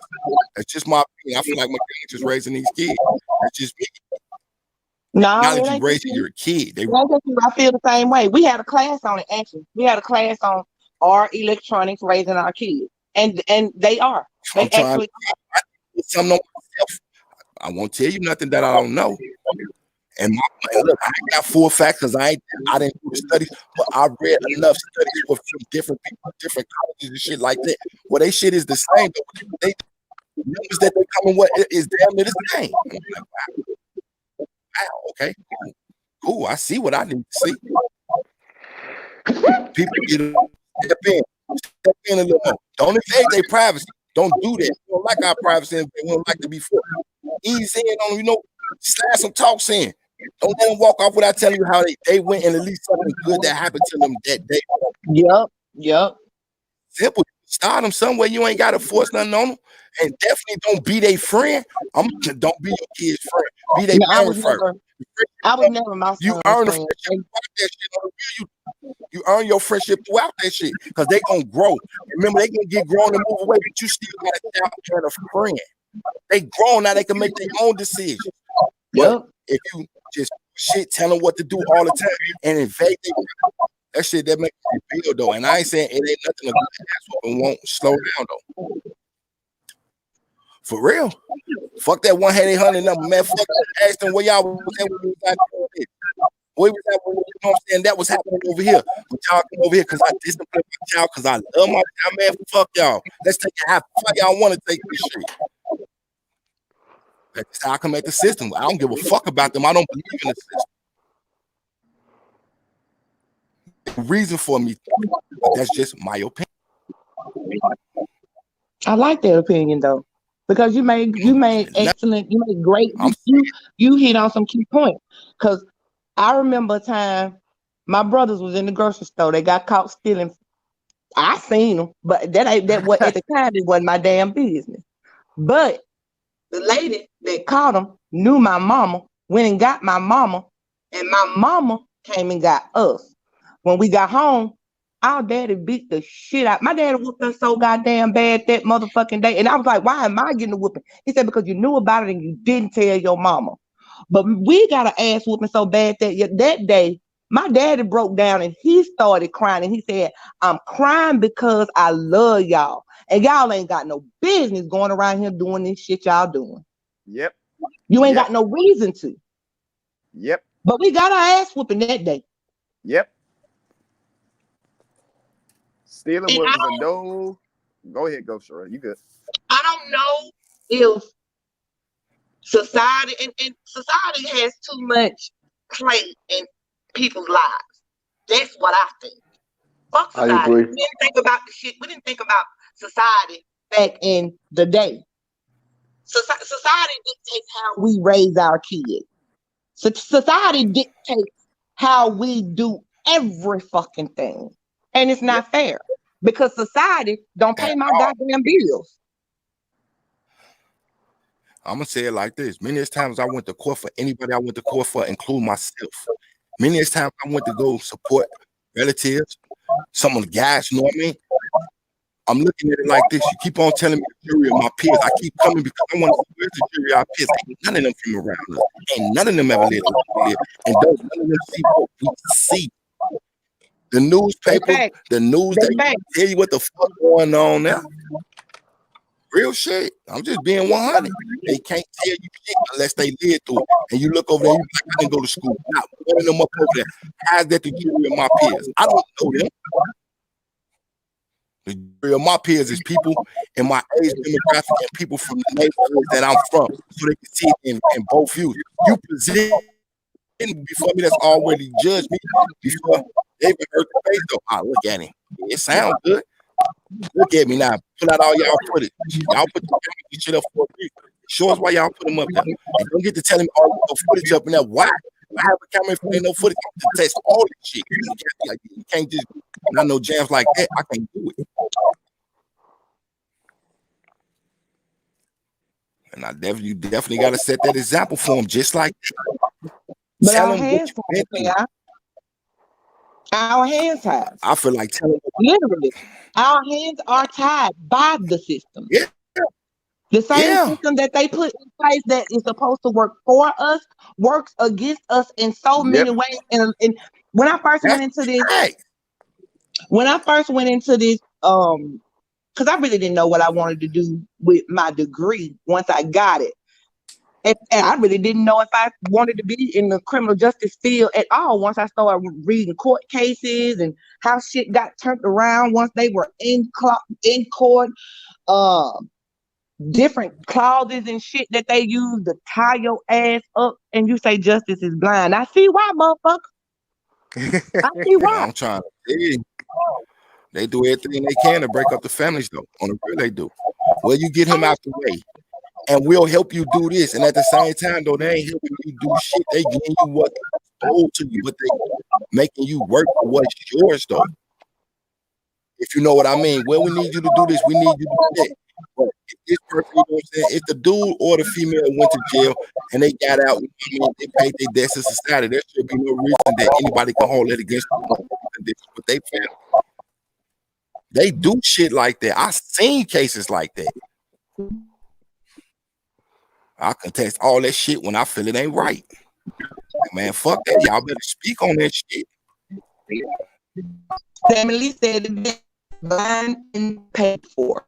That's just my opinion. I feel like mechanics is raising these kids. That's just me. No, now that you raising your kid, I feel the same way. We had a class on it. Actually, we had a class on our electronics raising our kids, and they are. They actually. Something on myself. I won't tell you nothing that I don't know. And look, I ain't got full facts because I didn't do the studies, but I read enough studies from different people, different colleges and shit like that. Well, they shit is the same. They numbers that they come in what is damn near the same. I'm like, wow, okay, cool. I see what I need to see. People get step in a little more. Don't invade their privacy. Don't do that. We don't like our privacy. We don't like to be full. Ease in on, slide some talks in. Don't let them walk off without telling you how they went and at least something good that happened to them that day. Yep. Simple. Start them somewhere. You ain't got to force nothing on them. And definitely don't be their friend. Don't be your kid's friend. Be their parent first. I was never my You son's earn the friend. friendship throughout that shit. You earn your friendship throughout that shit because they gonna grow. Remember, they gonna get grown and move away, but you still got a child and a friend. They grown now; they can make their own decisions. But if you just tell them what to do all the time and invade that shit, that makes me feel though. And I ain't saying it ain't nothing to ass and won't slow down though. For real. Fuck that 1-800 number, man. Fuck that. Ask them where y'all was at when you was out there. Where was that? You know what I'm saying? That was happening over here. But y'all come over here because I discipline my child because I love my child, man. Fuck y'all. Let's take it how fuck y'all want to take this shit. That's how I come at the system. I don't give a fuck about them. I don't believe in the system. The reason for me, but that's just my opinion. I like that opinion though. Because you made excellent, you made great, you hit on some key points. Because I remember a time my brothers was in the grocery store, they got caught stealing. I seen them, but that what at the time it wasn't my damn business. But the lady that caught them knew my mama, went and got my mama, and my mama came and got us. When we got home, our daddy beat the shit out. My daddy whooped us so goddamn bad that motherfucking day. And I was like, why am I getting a whooping? He said, because you knew about it and you didn't tell your mama. But we got an ass whooping so bad that day, my daddy broke down and he started crying. And he said, I'm crying because I love y'all. And y'all ain't got no business going around here doing this shit y'all doing. Yep. You ain't got no reason to. Yep. But we got our ass whooping that day. Yep. Stealing was a no. Go ahead, go, Sheree. You good. I don't know if society and society has too much play in people's lives. That's what I think. Fuck society. I agree. We didn't think about the shit. We didn't think about society back in the day. Society dictates how we raise our kids. Society dictates how we do every fucking thing. And it's not fair because society don't pay my goddamn bills. I'm gonna say it like this. Many times I went to court for anybody I went to court for, including myself. Many times I went to go support relatives, some of the guys, you know what I mean? I'm looking at it like this. You keep on telling me the jury of my peers. I keep coming because I want to see where's the jury of our peers. Ain't none of them from around us. Ain't none of them ever lived like we live. And don't none of them see what we see. The newspaper, the news, they tell you what the fuck going on now. Real shit. I'm just being 100. They can't tell you shit unless they live through it. And you look over there, you like, I didn't go to school. Not one of them up over there. How's that the jury of my peers? I don't know them. The jury of my peers is people in my age demographic and people from the neighborhoods that I'm from, so they can see it in both views. You present before me that's already judged me before they even heard the face though. Ah, look at him. It sounds good. Look at me now. Pull out all y'all footage. Y'all put the shit up for a reason. Show us why y'all put them up there. And don't get to telling me all the footage up in there. Why? I have a camera if there ain't no footage. I have to test all this shit. You can't just not no jams like that. I can't do it. And you definitely got to set that example for them, just like that. But tell our them hands tied. Our hands tied. I feel like telling them. Literally, our hands are tied by the system. Yeah. The same system that they put in place that is supposed to work for us works against us in so many ways. And when I first went into this, because I really didn't know what I wanted to do with my degree once I got it. And I really didn't know if I wanted to be in the criminal justice field at all once I started reading court cases and how shit got turned around once they were in court. Different clauses and shit that they use to tie your ass up, and you say justice is blind. I see why, motherfucker. I see why. I'm trying to see. They do everything they can to break up the families, though. On the real, they do. Well, you get him out the way, and we'll help you do this. And at the same time, though, they ain't helping you do shit. They giving you what stole to you, but they making you work for what's yours, though. If you know what I mean. Well, we need you to do this. We need you to do that. But if this person, you know what I'm saying? If the dude or the female went to jail and they got out, they paid their debts to society, there should be no reason that anybody can hold it against them. But they found. They do shit like that. I seen cases like that. I contest all that shit when I feel it ain't right. Man, fuck that. Y'all better speak on that shit. Emily said it blind and paid for.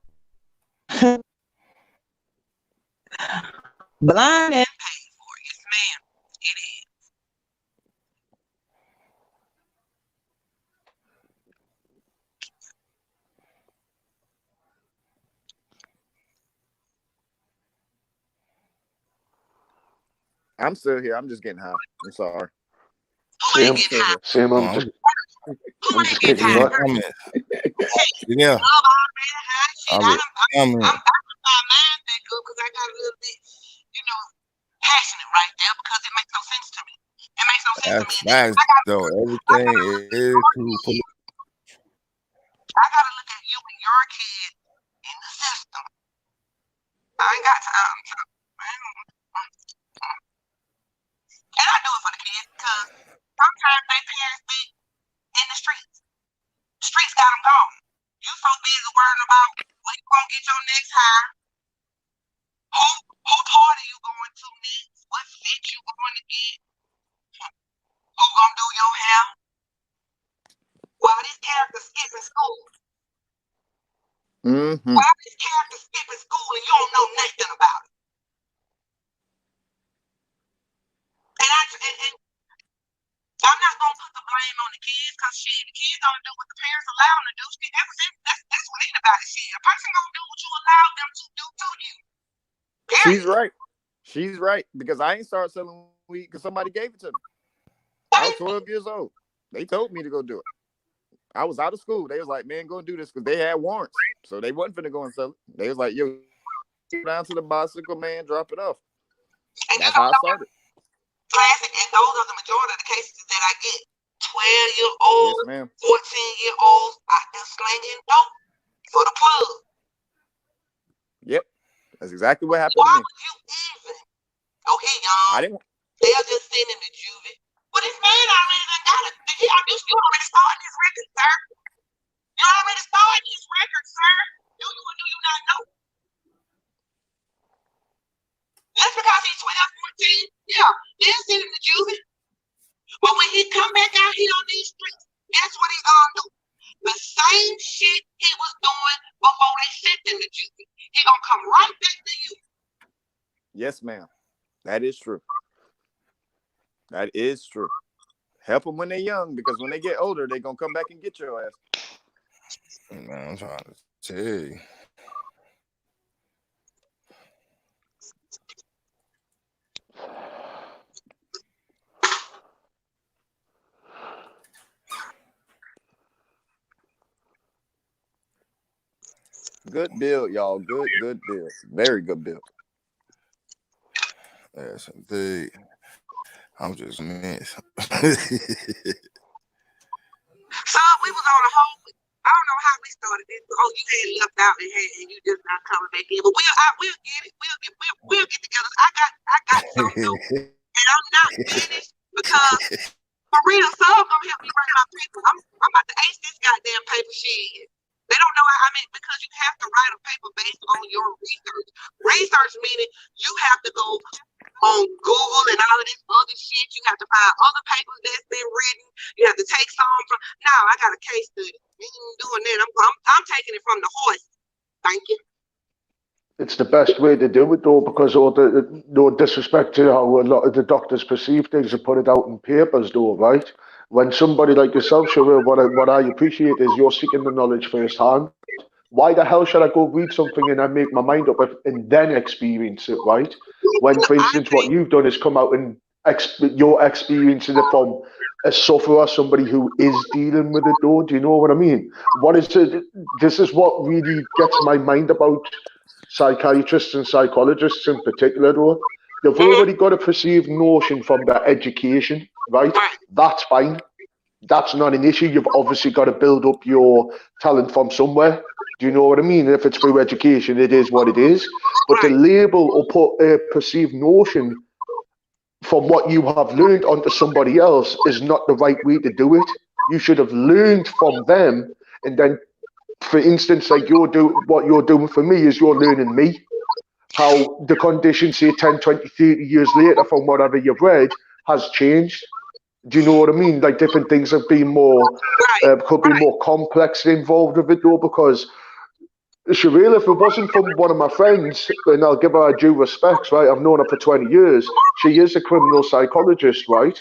Blind and paid for. Yes, ma'am. It is. I'm still here. I'm just getting high. I'm sorry. Same, still here. same. I'm just kicking high? back. Yeah. I I'm my mind back up because I got a little bit, passionate right there because it makes no sense to me. It makes no sense That's to me. nice, though. Everything is too. I gotta look at you and your kid in the system. I ain't got time. And I do it for the kids because sometimes they parents be in the streets. The streets got them gone. You so busy worrying about when you gonna get your next hire, who party you going to next, what fit you going to get, who gonna do your hair. While this character skipping school. Mm-hmm. While this character skipping school and you don't know nothing about it. And I'm not gonna put the blame on the kids because the kids don't do what the parents allow them to do. That's what anybody shit. A person gonna do what you allow them to do to you. Period. She's right. She's right because I ain't started selling weed because somebody gave it to me. I was 12 years old. They told me to go do it. I was out of school. They was like, man, go and do this because they had warrants. So they wasn't finna go and sell it. They was like, yo, down to the bicycle, man, drop it off. And that's how I started. Classic, and those are the majority of the cases that I get. 12-year-olds, yes, ma'am. 14-year-olds out there slinging dope for the plug. Yep. That's exactly what happened Why to me. would you even? Okay, y'all. I didn't. They'll just send him to juvie. But this man already done got it. You already started his record, sir. You already started his record, sir. Do you not know? Just because he's 12, 14, yeah, they'll send him to juvie. But when he come back out here on these streets, guess what he's gonna do? The same shit he was doing before they sent him to juvie. He gonna come right back to you. Yes, ma'am. That is true. That is true. Help them when they're young because when they get older, they're going to come back and get your ass. Man, I'm trying to tell you. Good build, y'all. Good build. Very good build. Yes, indeed. I'm just missed. So we was on a whole. I don't know how we started this. Oh, you had left out and you just not coming back in. But we'll get it. We'll get together. I got something new, and I'm not finished because for real, some gonna help me write my paper. I'm about to ace this goddamn paper shit. They don't know. I mean, because you have to write a paper based on your research. Research meaning you have to go on Google and all of this other shit. You have to find other papers that's been written. You have to take some from. No, I got a case study. We ain't doing that. I'm taking it from the horse. Thank you. It's the best way to do it, though, because no disrespect to how a lot of the doctors perceive things and put it out in papers, though, right? When somebody like yourself, Sherelle, what I appreciate is you're seeking the knowledge firsthand. Why the hell should I go read something and I make my mind up and then experience it, right? When, for instance, what you've done is come out and you're experiencing it from a sufferer, somebody who is dealing with it, though. Do you know what I mean? What is it? This is what really gets my mind about psychiatrists and psychologists in particular, though, they've Mhm. already got a perceived notion from their education, right? Right. That's fine. That's not an issue. You've obviously got to build up your talent from somewhere. Do you know what I mean? If it's through education, it is what it is. But to Right. label or put a perceived notion from what you have learned onto somebody else is not the right way to do it. You should have learned from them, and then, for instance, like what you're doing for me is you're learning me. How the condition, say 10, 20, 30 years later from whatever you've read, has changed. Do you know what I mean? Like different things have been more, Right. could be more complex involved with it though, because Sherelle, if it wasn't from one of my friends, and I'll give her due respects, right? I've known her for 20 years. She is a criminal psychologist, right?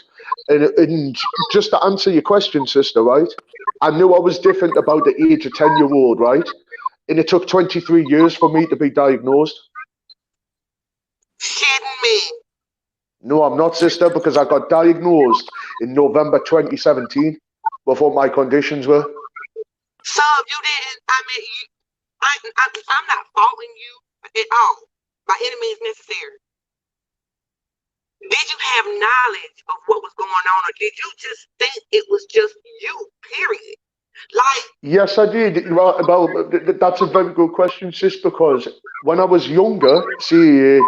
And just to answer your question, sister, right? I knew I was different about the age of 10-year-old, right? And it took 23 years for me to be diagnosed. Shitting me. No, I'm not, sister, because I got diagnosed in November 2017 before my conditions were. So you didn't. I mean, I'm not faulting you at all by any means necessary. Did you have knowledge of what was going on, or did you just think it was just you? Period. Like, Yes, I did. Well, that's a very good question, sis, because when I was younger, say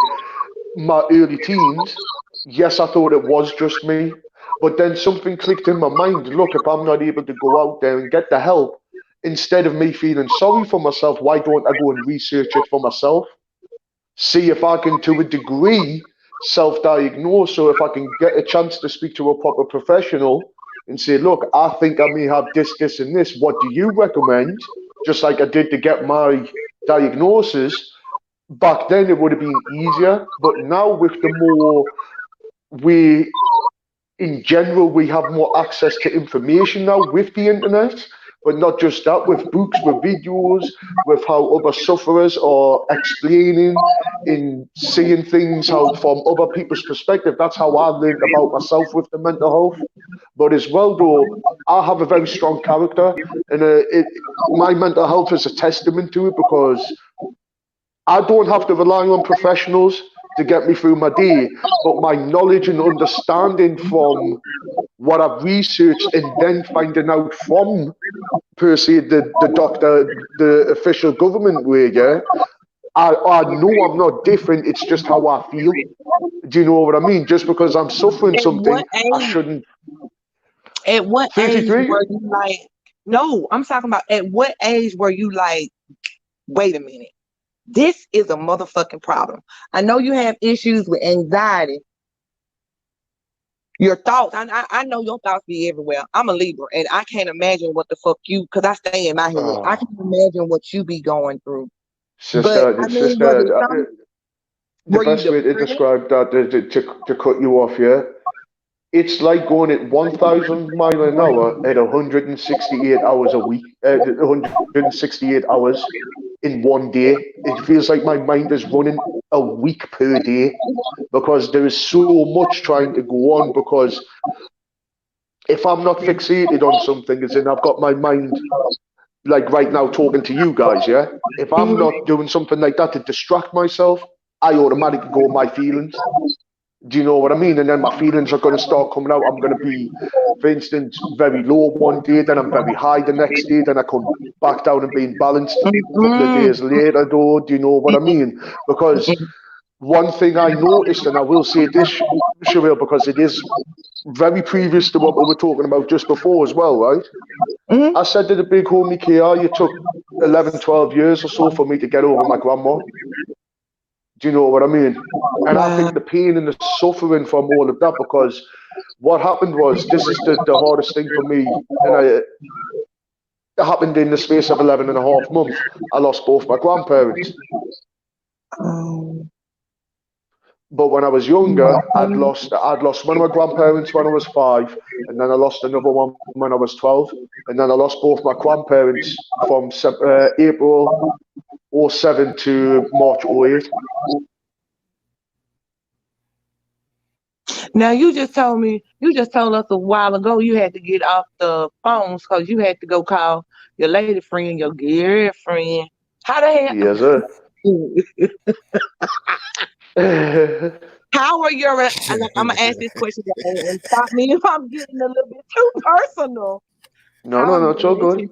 my early teens, yes, I thought it was just me. But then something clicked in my mind. Look, if I'm not able to go out there and get the help, instead of me feeling sorry for myself, why don't I go and research it for myself? See if I can, to a degree, self-diagnose, or if I can get a chance to speak to a proper professional and say, look, I think I may have this, this, and this. What do you recommend? Just like I did to get my diagnosis. Back then, it would have been easier. But now, with the more in general, we have more access to information now with the internet, but not just that, with books, with videos, with how other sufferers are explaining in seeing things how from other people's perspective. That's how I learned about myself with the mental health. But as well, though, I have a very strong character, and my mental health is a testament to it, because I don't have to rely on professionals to get me through my day, but my knowledge and understanding from what I've researched and then finding out from, per se, the doctor, the official government way, yeah, I know I'm not different. It's just how I feel. Do you know what I mean? Just because I'm suffering at something, what I age? shouldn't. At what age 33? were you like? No, I'm talking about at what age were you like? Wait a minute. This is a motherfucking problem. I know you have issues with anxiety. Your thoughts, I know your thoughts be everywhere. I'm a Libra, and I can't imagine what the fuck because I stay in my head. I Oh, can't imagine what you be going through. But sister, I mean, was it sister, some? the Were you best way to depressed? describe that, to cut you off, yeah? It's like going at 1,000 mile an hour at 168 hours a week, 168 hours in one day. It feels like my mind is running a week per day, because there is so much trying to go on. Because if I'm not fixated on something, as in I've got my mind, like right now talking to you guys, yeah? If I'm Mhm. not doing something like that to distract myself, I automatically go my feelings. Do you know what I mean? And then my feelings are going to start coming out. I'm going to be, for instance, very low one day, then I'm very high the next day, then I come back down and being balanced a couple of Mm, days later, though. Do you know what I mean? Because one thing I noticed, and I will say this, Sherelle, because it is very previous to what we were talking about just before as well, right? mhm. I said to the big homie KR, you took 11, 12 years or so for me to get over my grandma. Do you know what I mean? And I Wow. think the pain and the suffering from all of that, because what happened was, this is the hardest thing for me, and it happened in the space of 11 and a half months. I lost both my grandparents. Um, But when I was younger, I'd lost one of my grandparents when I was 5, and then I lost another one when I was 12, and then I lost both my grandparents from April 07 to March 08. Now you just told us a while ago you had to get off the phones because you had to go call your lady friend, your girlfriend. How the hell? Yes, sir. How are your? I'm gonna ask this question and stop me if I'm getting a little bit too personal. No, no, no, it's all good.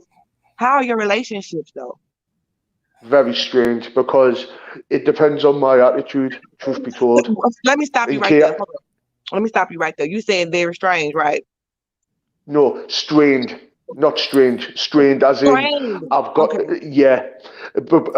How are your relationships though? Very strange because it depends on my attitude, truth be told. Let me stop you In right there. Hold on. Let me stop you right there. You said very strange, right? No, strained, not strange. Strained, as in Strange. I've got, Okay. yeah. But,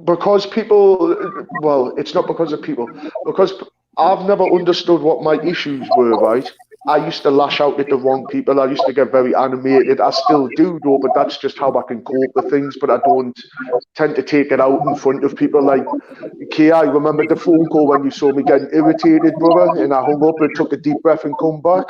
because people, well, it's not because of people, because I've never understood what my issues were, right? I used to lash out at the wrong people. I used to get very animated. I still do, though, but that's just how I can cope with things. But I don't tend to take it out in front of people. Like, Kay, I remember the phone call when you saw me getting irritated, brother, and I hung up and took a deep breath and come back.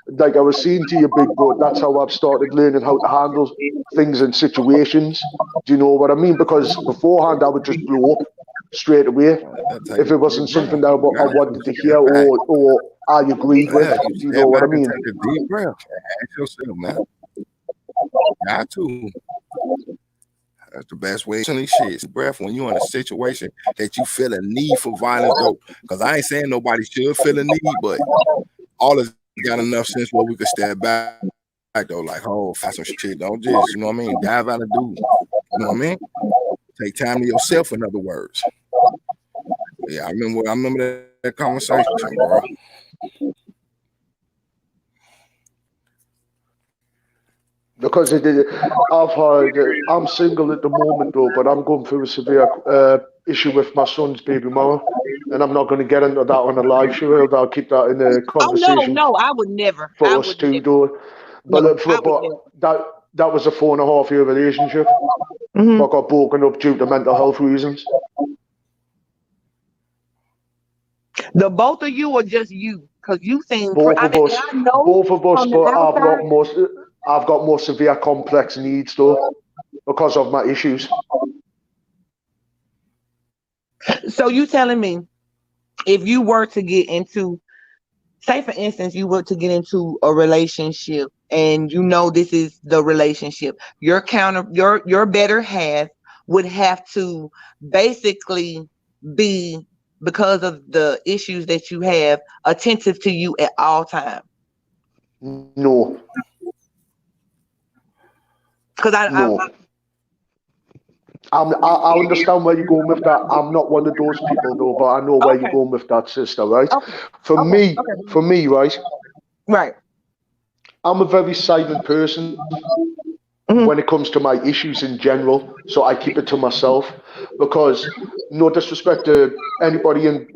Like I was saying to you, big bro, that's how I've started learning how to handle things and situations. Do you know what I mean? Because beforehand, I would just blow up straight away if it wasn't something that I wanted to hear or I agreed with. Do you know what I mean? Take a deep breath. Ask yourself, man. Got to. That's the best way. Shit, breath when you're in a situation that you feel a need for violence, though. Because I ain't saying nobody should feel a need, but all of us got enough sense where we could step back, though. Like, oh, find some shit. Don't just, you know what I mean? Dive out and do. You know what I mean? Take time to yourself, in other words. Yeah, I remember that conversation, bro. Because I'm single at the moment though, but I'm going through a severe issue with my son's baby mama, and I'm not going to get into that on a live show. I'll keep that in the conversation. Oh no, I would never. For us two, though. But that was a 4.5-year relationship. Mm-hmm. I got broken up due to mental health reasons. The both of you or just you? Because you seem both of us, but I've got more severe complex needs though because of my issues. So you telling me if you were to get into, say for instance, you were to get into a relationship and you know this is the relationship, your better half would have to basically be, because of the issues that you have, attentive to you at all times? No. Because I understand where you're going with that. I'm not one of those people though, but I know where you're going with that, sister, right? For me, right. I'm a very silent person when it comes to my issues in general, so I keep it to myself because, no disrespect to anybody in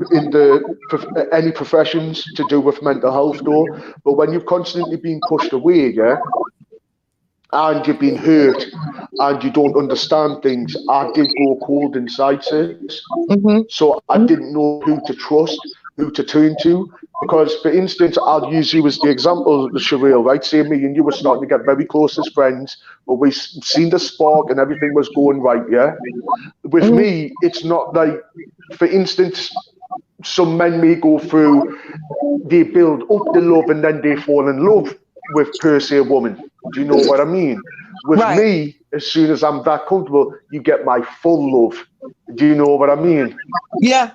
any professions to do with mental health though, but when you've constantly been pushed away, yeah, and you've been hurt and you don't understand things, I did go cold inside, sis. So I didn't know who to trust, who to turn to. Because, for instance, I'll use you as the example, Sherelle, right? Say me and you were starting to get very close as friends, but we seen the spark and everything was going right, yeah? With me, it's not like, for instance, some men may go through, they build up the love and then they fall in love with, per se, a woman. Do you know what I mean? With me, as soon as I'm that comfortable, you get my full love. Do you know what I mean? Yeah.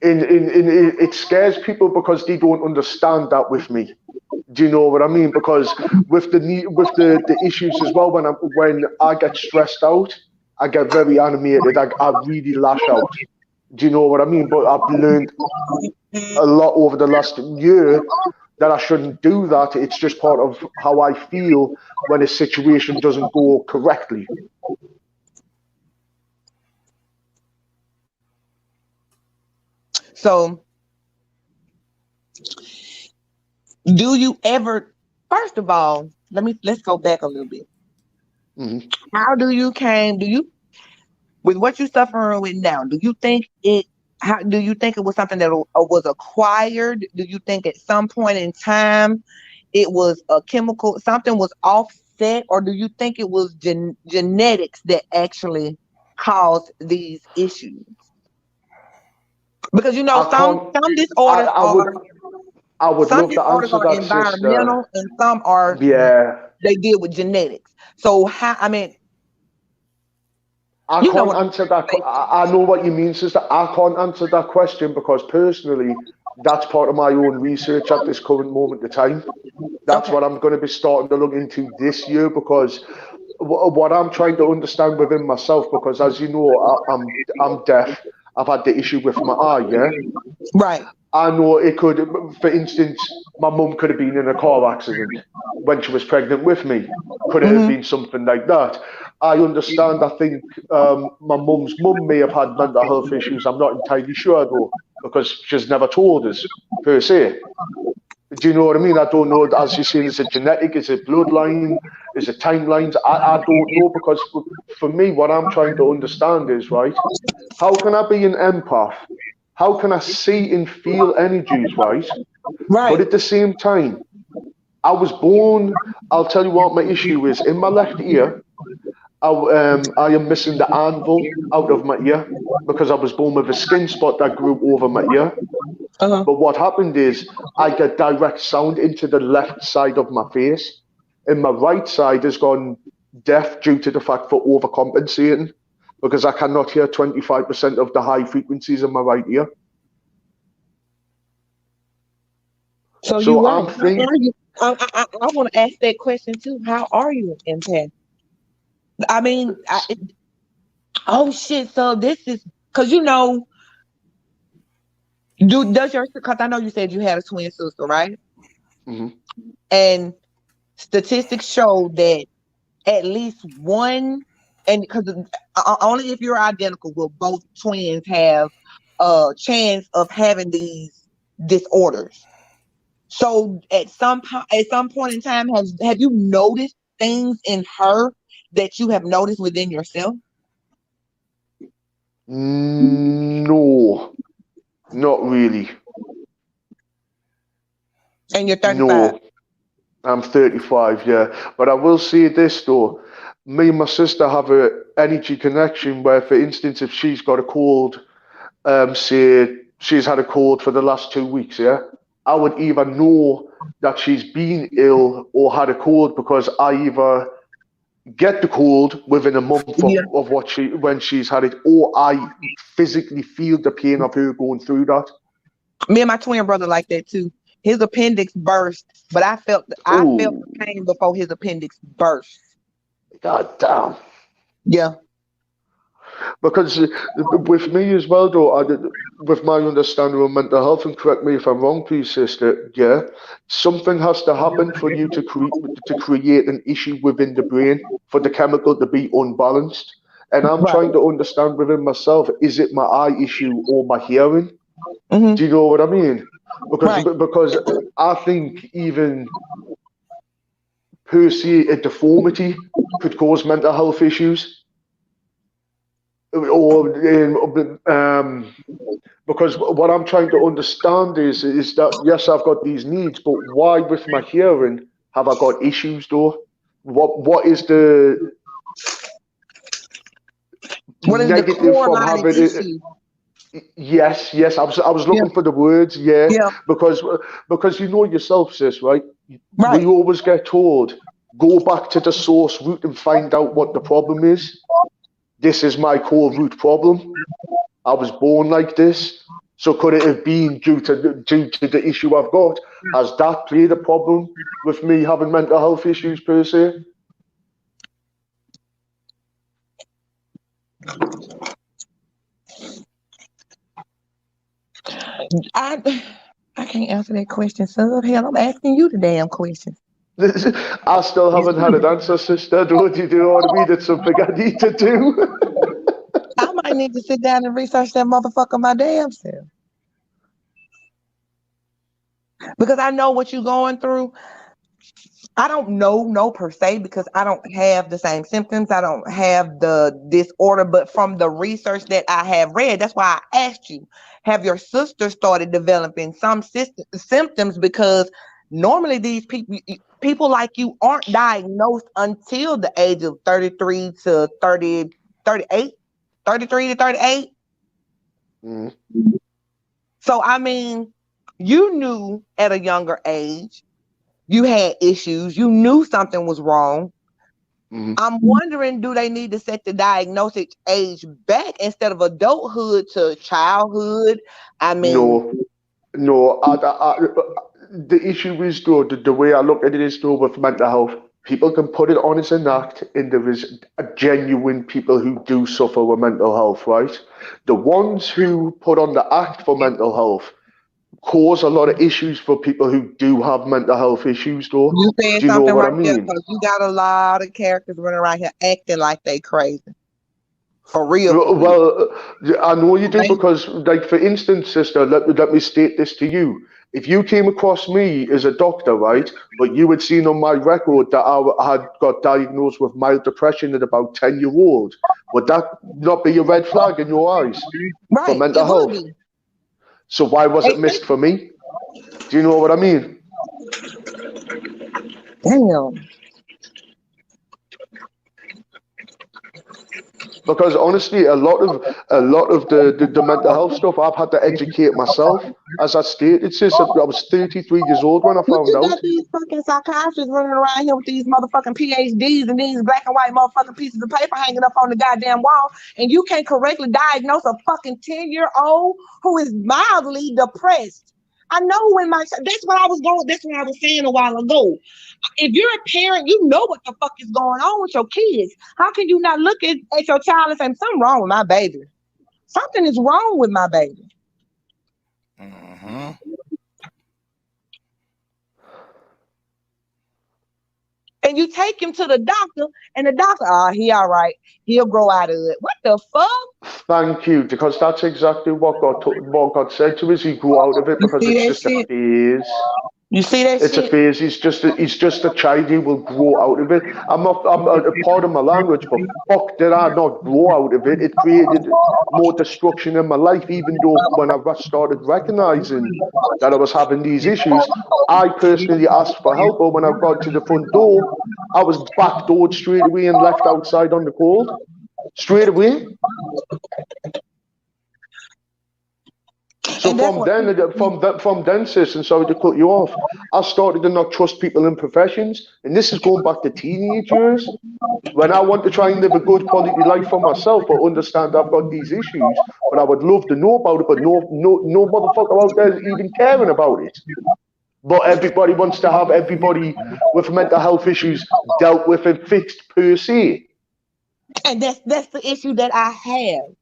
It scares people because they don't understand that with me. Do you know what I mean? Because with the issues as well, when I get stressed out, I get very animated. I really lash out. Do you know what I mean? But I've learned a lot over the last year that I shouldn't do that. It's just part of how I feel when a situation doesn't go correctly. So, do you ever? First of all, let's go back a little bit. How do you with what you're suffering with now? Do you think it was something that was acquired? Do you think at some point in time it was a chemical, something was offset, or do you think it was genetics that actually caused these issues? Because some disorders I would love to answer that, environmental, sister. And some are they deal with genetics. So I You know can't what? answer that. I know what you mean, sister. I can't answer that question because personally, that's part of my own research at this current moment of time. That's Okay. what I'm going to be starting to look into this year because what I'm trying to understand within myself, because as you know, I'm deaf. I've had the issue with my eye, yeah. Right. I know it could, for instance, my mum could have been in a car accident when she was pregnant with me. Could it have Mm-hmm. been something like that? I understand. I think my mum's mum may have had mental health issues. I'm not entirely sure though, because she's never told us per se. Do you know what I mean? I don't know. As you say, is it genetic? Is it bloodline? Is it timelines? I don't know because for me, what I'm trying to understand is right. How can I be an empath? How can I see and feel energies, right? But Right. at the same time, I was born. I'll tell you what my issue is. In my left ear, I am missing the anvil out of my ear because I was born with a skin spot that grew over my ear. Uh-huh. But what happened is I get direct sound into the left side of my face, and my right side has gone deaf due to the fact for overcompensating because I cannot hear 25% of the high frequencies in my right ear. So you're So right. I'm How thinking, are you? I want to ask that question too. How are you an empath? I mean, oh shit. So this is because does your because I know you said you had a twin sister, right? mhm. And statistics show that at least one, and because only if you're identical will both twins have a chance of having these disorders. So at some point in time, have you noticed things in her that you have noticed within yourself? No, not really. And you're 35. No, I'm 35, yeah. But I will say this though. Me and my sister have a energy connection where, for instance, if she's got a cold, say she's had a cold for the last 2 weeks, yeah, I would either know that she's been ill or had a cold because I either get the cold within a month Yeah. of what when she's had it, or I physically feel the pain of her going through that. Me and my twin brother like that too. His appendix burst, but I felt Oh, the pain before his appendix burst. god damn. Yeah. Because with me as well, though, with my understanding of mental health, and correct me if I'm wrong, please, sister. Yeah, something has to happen for you to create an issue within the brain for the chemical to be unbalanced. And I'm Right. trying to understand within myself: is it my eye issue or my hearing? Hmm. Do you know what I mean? Right. Because I think even per se a deformity could cause mental health issues, or because what I'm trying to understand is that yes, I've got these needs, but why with my hearing have I got issues though? What is the What is the negative core from lining having it? issue? Yes. I was Yeah. looking for the words, yeah, Yeah. because you know yourself, sis, right? We Right. always get told go back to the source root and find out what the problem is. This is my core root problem. I was born like this. So could it have been due to the issue I've got? Has that played a problem with me having mental health issues per se? I I can't answer that question, son. Hell, I'm asking you the damn question. I still haven't had an answer, sister. Do you know what I mean? It's something I need to do. I might need to sit down and research that motherfucker my damn self. Because I know what you're going through. I don't know no per se because I don't have the same symptoms. I don't have the disorder, but from the research that I have read, that's why I asked you, have your sister started developing some symptoms? Because normally these people like you aren't diagnosed until the age of 33 to 30, 38, 33 to 38. Mm. So I mean, you knew at a younger age you had issues. You knew something was wrong. I'm wondering, do they need to set the diagnosis age back instead of adulthood to childhood? I mean, No. The issue is, though, the way I look at it is, though, with mental health, people can put it on as an act, and there is genuine people who do suffer with mental health, right? The ones who put on the act for mental health cause a lot of issues for people who do have mental health issues, though. you saying Do you know something what I right there mean? because you got a lot of characters running around here acting like they crazy. For real. Well, I know you do because, like, for instance, sister, let me state this to you. If you came across me as a doctor, right, but you had seen on my record that I had got diagnosed with mild depression at about 10-year-old, would that not be a red flag in your eyes for Right, mental it would health? be. So why was it missed for me? Do you know what I mean? Damn. Because honestly, a lot of the mental health stuff I've had to educate myself. As I stated, sis, I was 33 years old when I But found you out. got these fucking psychiatrists running around here with these motherfucking PhDs and these black and white motherfucking pieces of paper hanging up on the goddamn wall, and you can't correctly diagnose a fucking 10-year-old who is mildly depressed. I know that's what I was saying a while ago. If you're a parent, you know what the fuck is going on with your kids. How can you not look at your child and say, something wrong with my baby? Something is wrong with my baby. Mm-hmm. And you take him to the doctor, and the doctor, he all right. He'll grow out of it. What the fuck? Thank you, because that's exactly what God said to us. He grew out of it because it's just a phase. You see that It's a shit? phase. He's just a child. He will grow out of it. I'm a part of my language, but fuck did I not grow out of it. It created more destruction in my life, even though when I started recognizing that I was having these issues, I personally asked for help, but when I got to the front door, I was backdoored straight away and left outside on the cold. Straight away. So from then, sis, and sorry to cut you off, I started to not trust people in professions, and this is going back to teenage years, when I want to try and live a good quality life for myself, but understand I've got these issues, but I would love to know about it, but no motherfucker out there is even caring about it. But everybody wants to have everybody with mental health issues dealt with and fixed per se. And that's the issue that I have.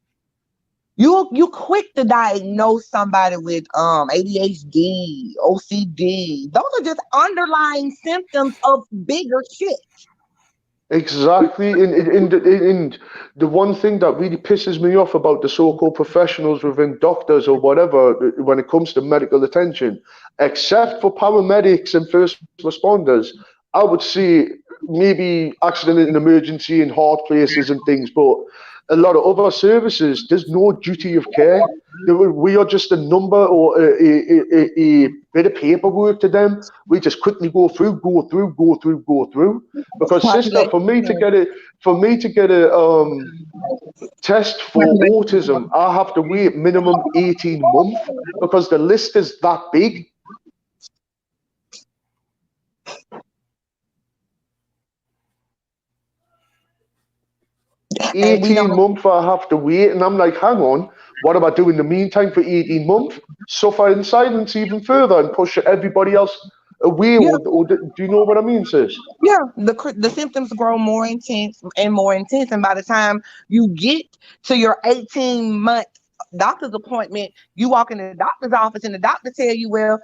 You quick to diagnose somebody with ADHD, OCD. Those are just underlying symptoms of bigger shit. Exactly. And the one thing that really pisses me off about the so-called professionals within doctors or whatever when it comes to medical attention, except for paramedics and first responders, I would say maybe accident and emergency and hard places and things, but a lot of other services, there's no duty of care. We are just a number or a bit of paperwork to them. We just quickly go through. Because, sister, for me to get a test for autism, I have to wait minimum 18 months because the list is that big. And we 18 don't. months I have to wait, and I'm like, hang on, what am I doing in the meantime for 18 months? Suffer in silence even further and push everybody else away. Yeah. Or do you know what I mean, sis? Yeah, the symptoms grow more intense, and by the time you get to your 18-month doctor's appointment, you walk in the doctor's office, and the doctor tell you, well,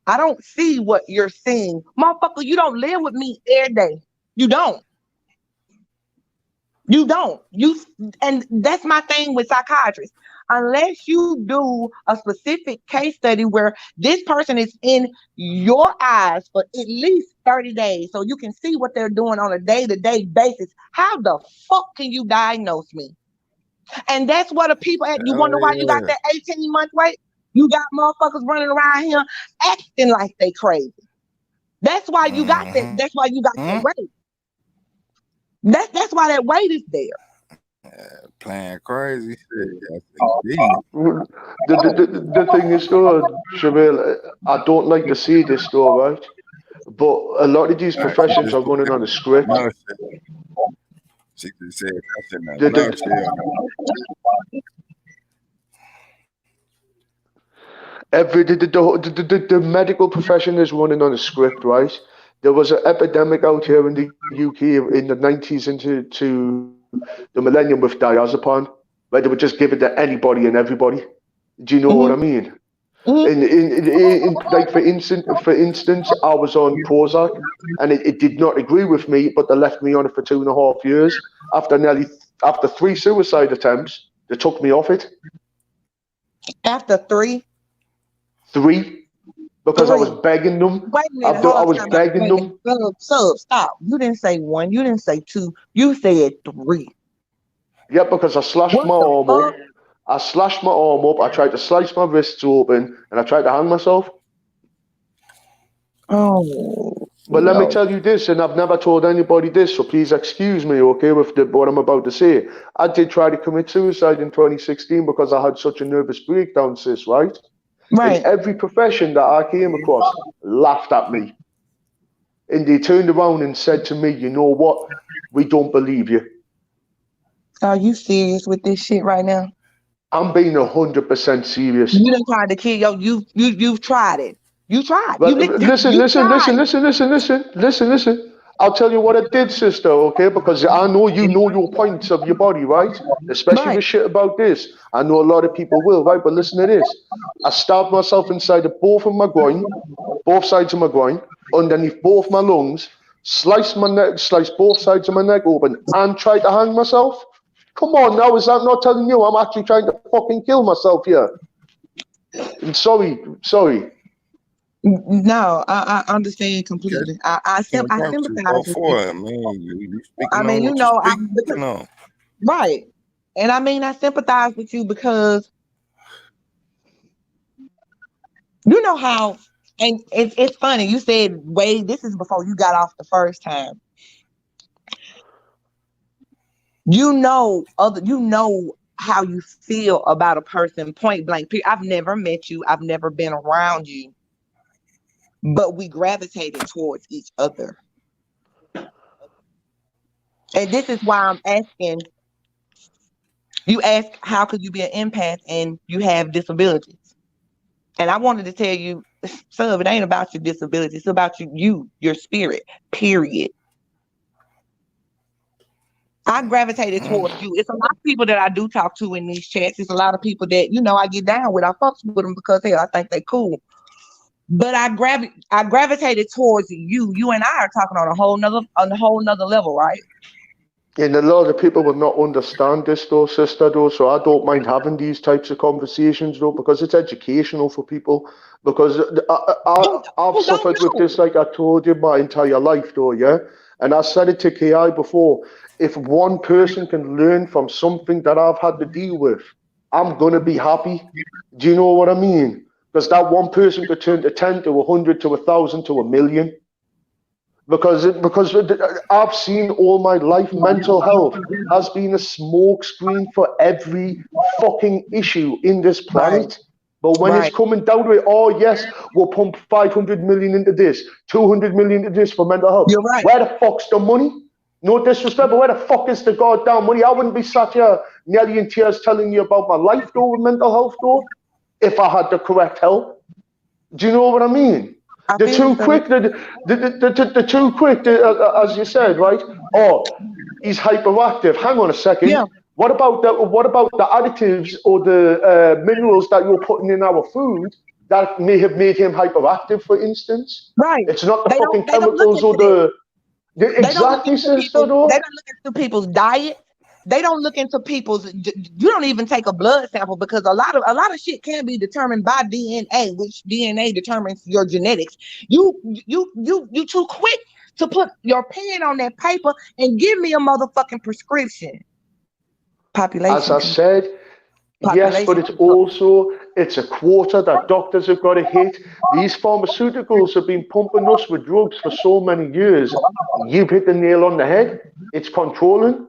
I don't see what you're seeing. Motherfucker, you don't live with me every day. You don't. And that's my thing with psychiatrists. Unless you do a specific case study where this person is in your eyes for at least 30 days so you can see what they're doing on a day-to-day basis, how the fuck can you diagnose me? And that's what the people at. You wonder why you got that 18-month wait? You got motherfuckers running around here acting like they crazy. That's why you got that. That's why you got that wait. That's why that weight is there. Playing crazy. The thing is, though, Shamil, I don't like to see this, though, right? But a lot of these professions are running on a script. She just said that's in The- that the- nutshell. The medical profession is running on a script, right? There was an epidemic out here in the UK in the 90s into the millennium with diazepam, where they would just give it to anybody and everybody. Do you know what I mean? Like for instance, I was on Prozac, and it did not agree with me, but they left me on it for 2.5 years. After 3 suicide attempts, they took me off it. After 3? 3, because I was 3. begging them. Wait a minute, I hold was on. begging them. Sub, stop. You didn't say 1. You didn't say 2. You said 3. Yeah, because I slashed What my the arm fuck? up. I slashed my arm up. I tried to slice my wrists open, and I tried to hang myself. Oh, But let me no. tell you this, and I've never told anybody this, so please excuse me, okay, with what I'm about to say. I did try to commit suicide in 2016 because I had such a nervous breakdown, sis, right? Right. And every profession that I came across laughed at me. And they turned around and said to me, you know what? We don't believe you. Are you serious with this shit right now? I'm being 100% serious. You done tried to kill you've tried it. You tried. Well, You listen. I'll tell you what I did, sister, okay? Because I know you know your points of your body, right? Especially Right. with shit about this. I know a lot of people will, right? But listen to this. I stabbed myself inside of both sides of my groin, underneath both my lungs, sliced both sides of my neck open, and tried to hang myself. Come on now, is that not telling you I'm actually trying to fucking kill myself here? I'm sorry. No, I understand completely. I Can't work sympathize go with for you. it, man. You speaking I mean, on you what know, you speaking on. right. And I mean, I sympathize with you because you know how, and it's funny. You said, Wade, this is before you got off the first time. You know how you feel about a person point blank. I've never met you. I've never been around you, but we gravitated towards each other. And this is why I'm asking. You ask, how could you be an empath and you have disabilities? And I wanted to tell you, Sub, it ain't about your disability. It's about your spirit, period. I gravitated towards you. It's a lot of people that I do talk to in these chats. It's a lot of people that, I get down with. I fucks with them because, hell, I think they cool. But I gravitated towards you. You and I are talking on a whole nother level, right? And a lot of people will not understand this though, sister, though, so I don't mind having these types of conversations though, because it's educational for people. Because I've suffered with this, like I told you, my entire life though, yeah? And I said it to KI before, if one person can learn from something that I've had to deal with, I'm going to be happy. Do you know what I mean? Because that one person could turn to 10 to 100 to 1,000 to 1,000,000. Because I've seen all my life, mental health has been a smoke screen for every fucking issue in this planet. Right. But when it's coming down to it, oh yes, we'll pump 500 million into this, 200 million into this for mental health. You're right. Where the fuck's the money? No disrespect, but where the fuck is the goddamn money? I wouldn't be sat here nearly in tears telling you about my life though with mental health though, if I had the correct help. Do you know what I mean? They're too quick. They're too quick, as you said, right? Oh, he's hyperactive. Hang on a second. Yeah. What about the additives or the minerals that you're putting in our food that may have made him hyperactive, for instance? Right. It's not the fucking chemicals or the exactly, sister. They don't look into people's diet. They don't look into people's. You don't even take a blood sample because a lot of shit can be determined by DNA, which DNA determines your genetics. You too quick to put your pen on that paper and give me a motherfucking prescription. Population. As I said, yes, but it's a quota that doctors have got to hit. These pharmaceuticals have been pumping us with drugs for so many years. You've hit the nail on the head. It's controlling.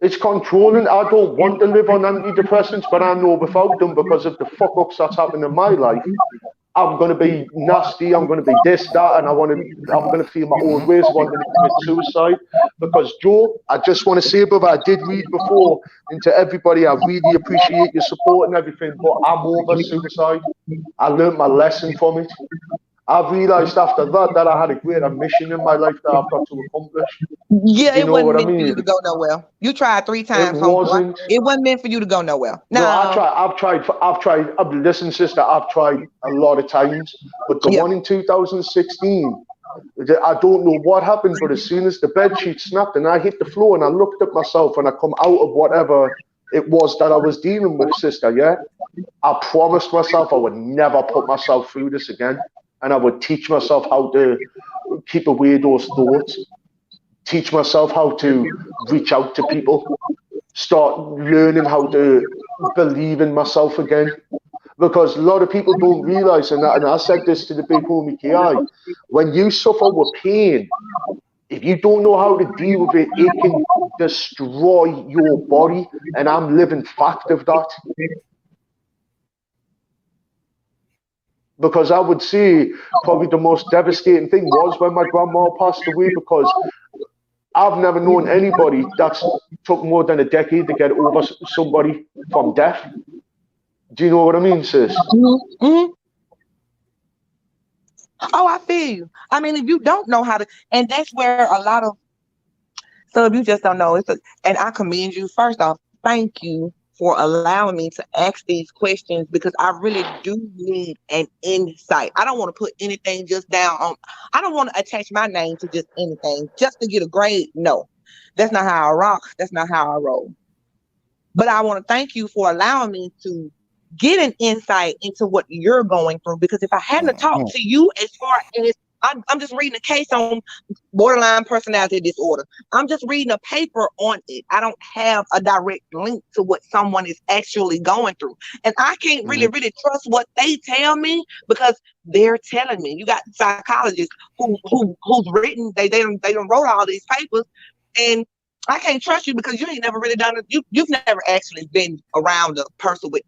It's controlling. I don't want to live on antidepressants, but I know without them, because of the fuck ups that's happened in my life, I'm going to be nasty, I'm going to be this, that, and I'm going to feel my own ways, wanting to commit suicide. Because, Joe, I just want to say, brother, I did read before, and to everybody, I really appreciate your support and everything, but I'm over suicide. I learned my lesson from it. I've realised after that I had a greater mission in my life that I've got to accomplish. Yeah, You it know wasn't what I meant for you to mean? go nowhere. You tried 3 times, It homeboy. wasn't. It wasn't meant for you to go nowhere. No, No. I've tried. Listen, sister, I've tried a lot of times, but the Yeah. one in 2016, I don't know what happened, but as soon as the bed sheet snapped and I hit the floor and I looked at myself and I come out of whatever it was that I was dealing with, sister, yeah, I promised myself I would never put myself through this again, and I would teach myself how to keep away those thoughts, teach myself how to reach out to people, start learning how to believe in myself again. Because a lot of people don't realize, and I said this to the big homie KI, when you suffer with pain, if you don't know how to deal with it, it can destroy your body. And I'm living fact of that. Because I would say probably the most devastating thing was when my grandma passed away, because I've never known anybody that's took more than a decade to get over somebody from death. Do you know what I mean, sis? Mm-hmm. Mm-hmm. Oh, I feel you. I mean, if you don't know how to, and that's where a lot of, so if you just don't know, and I commend you. First off, thank you for allowing me to ask these questions, because I really do need an insight. I don't want to put anything just down on, I don't want to attach my name to just anything just to get a grade. No, that's not how I rock. That's not how I roll. But I want to thank you for allowing me to get an insight into what you're going through. Because if I hadn't talked to you, as far as I'm just reading a case on borderline personality disorder, I'm just reading a paper on it. I don't have a direct link to what someone is actually going through, and I can't really trust what they tell me, because they're telling me. You got psychologists who's written, they done wrote all these papers, and I can't trust you because you ain't never really done it. You've never actually been around a person with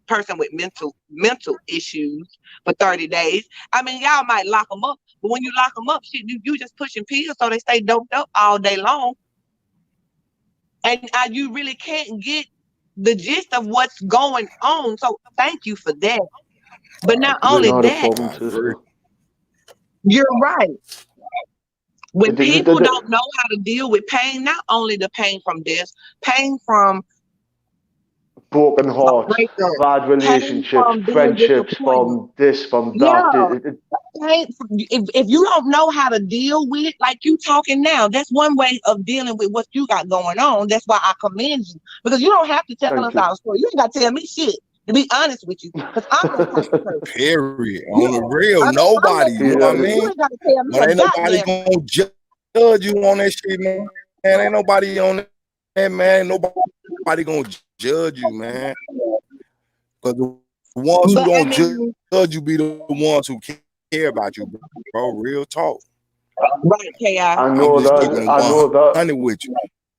mental issues for 30 days. I mean, y'all might lock them up, but when you lock them up, shit, you just pushing pills so they stay doped up all day long, and you really can't get the gist of what's going on. So thank you for that. But not only that, you're right. When people don't know how to deal with pain, not only the pain from death, pain from broken hearts, bad relationships, friendships, from this, from that. Yeah. If you don't know how to deal with it, like you talking now, that's one way of dealing with what you got going on. That's why I commend you, because you don't have to tell us our story. You ain't got to tell me shit, to be honest with you, because I'm that type of person. Period. On the real, nobody. You know what I mean? You ain't got to tell me. But ain't nobody gonna judge you on that shit, man. Ain't nobody on that, man. Nobody gonna judge you, man. Because the ones who don't judge you be the ones who care about you, bro. Real talk. Right, K.I. I know that. I know that. With you.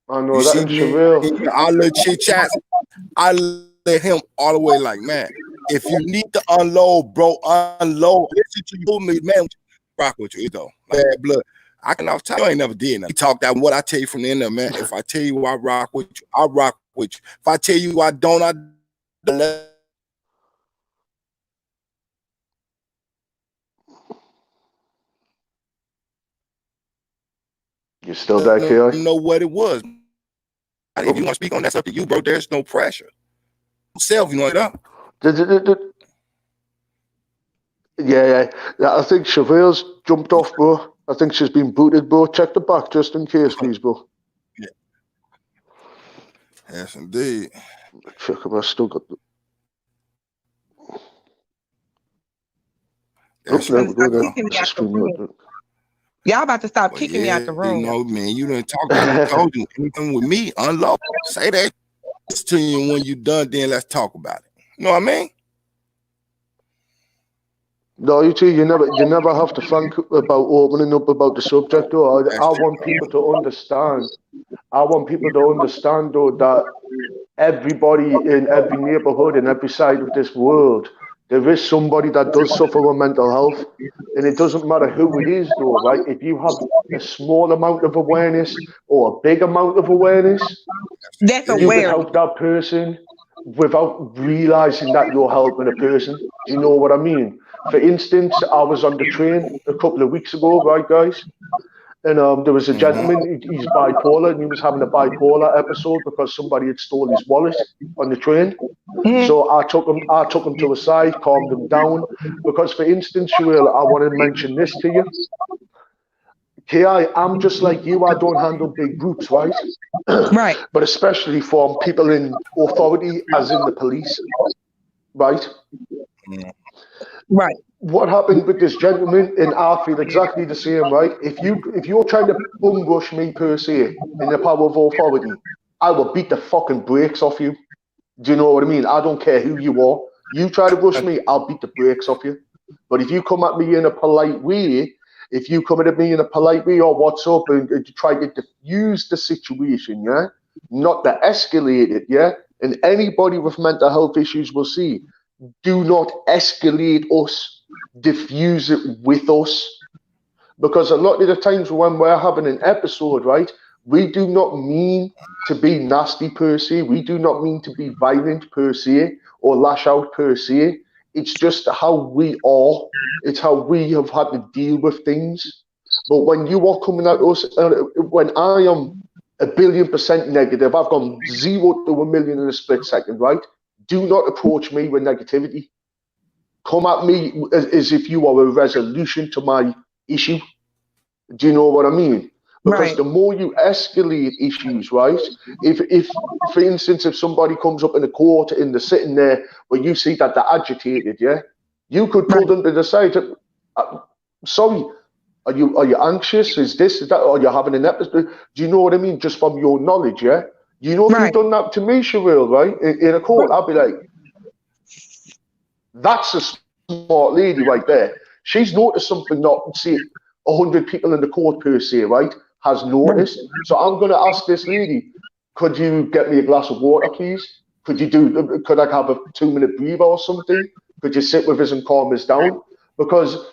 I know that. And Sherelle, I let chit chats. I let him all the way. Like, man, if you need to unload, bro, unload. Listen to you, me, man. Rock with you, though. Bad blood. I can tell you, I ain't never did nothing. Talk that what I tell you from the end of, man. If I tell you I rock with you, I rock with you. If I tell you I don't, I don't. You still there, K.I.? Know what it was. If you want to speak on that, that's up to you, bro. There's no pressure. Self, you know that. Yeah. I think Chevelle's jumped off, bro. I think she's been booted, bro. Check the back just in case, please, bro. Yeah. Yes, indeed. Check if I still got the. Y'all about to stop kicking me out the room. You know, man, you done talk. I told you anything with me, unload. Say that to you when you done. Then let's talk about it. You know what I mean? No, you too. You never have to think about opening up about the subject, though. I want people to understand. I want people to understand, though, that everybody in every neighborhood in every side of this world There is somebody that does suffer with mental health, and it doesn't matter who it is, though, right? If you have a small amount of awareness or a big amount of awareness, That's you can awareness. help that person without realizing that you're helping a person. Do you know what I mean? For instance, I was on the train a couple of weeks ago, right, guys? And there was a gentleman, he's bipolar, and he was having a bipolar episode because somebody had stole his wallet on the train. Mhm. So I took him to a side, calmed him down. Because, for instance, Sherelle, I want to mention this to you. Ki, I'm just like you. I don't handle big groups, right? Right. But especially from people in authority, as in the police, right? Right. What happened with this gentleman, and I feel exactly the same, right? If you're trying to bum rush me per se in the power of authority, I will beat the fucking brakes off you. Do you know what I mean? I don't care who you are. You try to rush me, I'll beat the brakes off you. But if you come at me in a polite way, or what's up, and try to diffuse the situation, yeah, not to escalate it, yeah. And anybody with mental health issues will see, do not escalate us, diffuse it with us. Because a lot of the times when we're having an episode, right, we do not mean to be nasty per se. We do not mean to be violent per se or lash out per se. It's just how we are. It's how we have had to deal with things. But when you are coming at us, when I am 1,000,000,000% negative, I've gone 0 to 1,000,000 in a split second, right? Do not approach me with negativity. Come at me as if you are a resolution to my issue. Do you know what I mean? Because Right. the more you escalate issues, right? If for instance, if somebody comes up in a court and they're sitting there where you see that they're agitated, yeah, you could pull Right. them to the side. Sorry, are you anxious? Is this, is that? Are you having an episode? Do you know what I mean? Just from your knowledge, yeah. You know, if Right. you've done that to me, Sherelle, right, in a court, I'll be like, that's a smart lady right there. She's noticed something not, say, 100 people in the court per se, right, has noticed. So I'm going to ask this lady, could you get me a glass of water, please? Could I have a 2-minute breather or something? Could you sit with us and calm us down? Because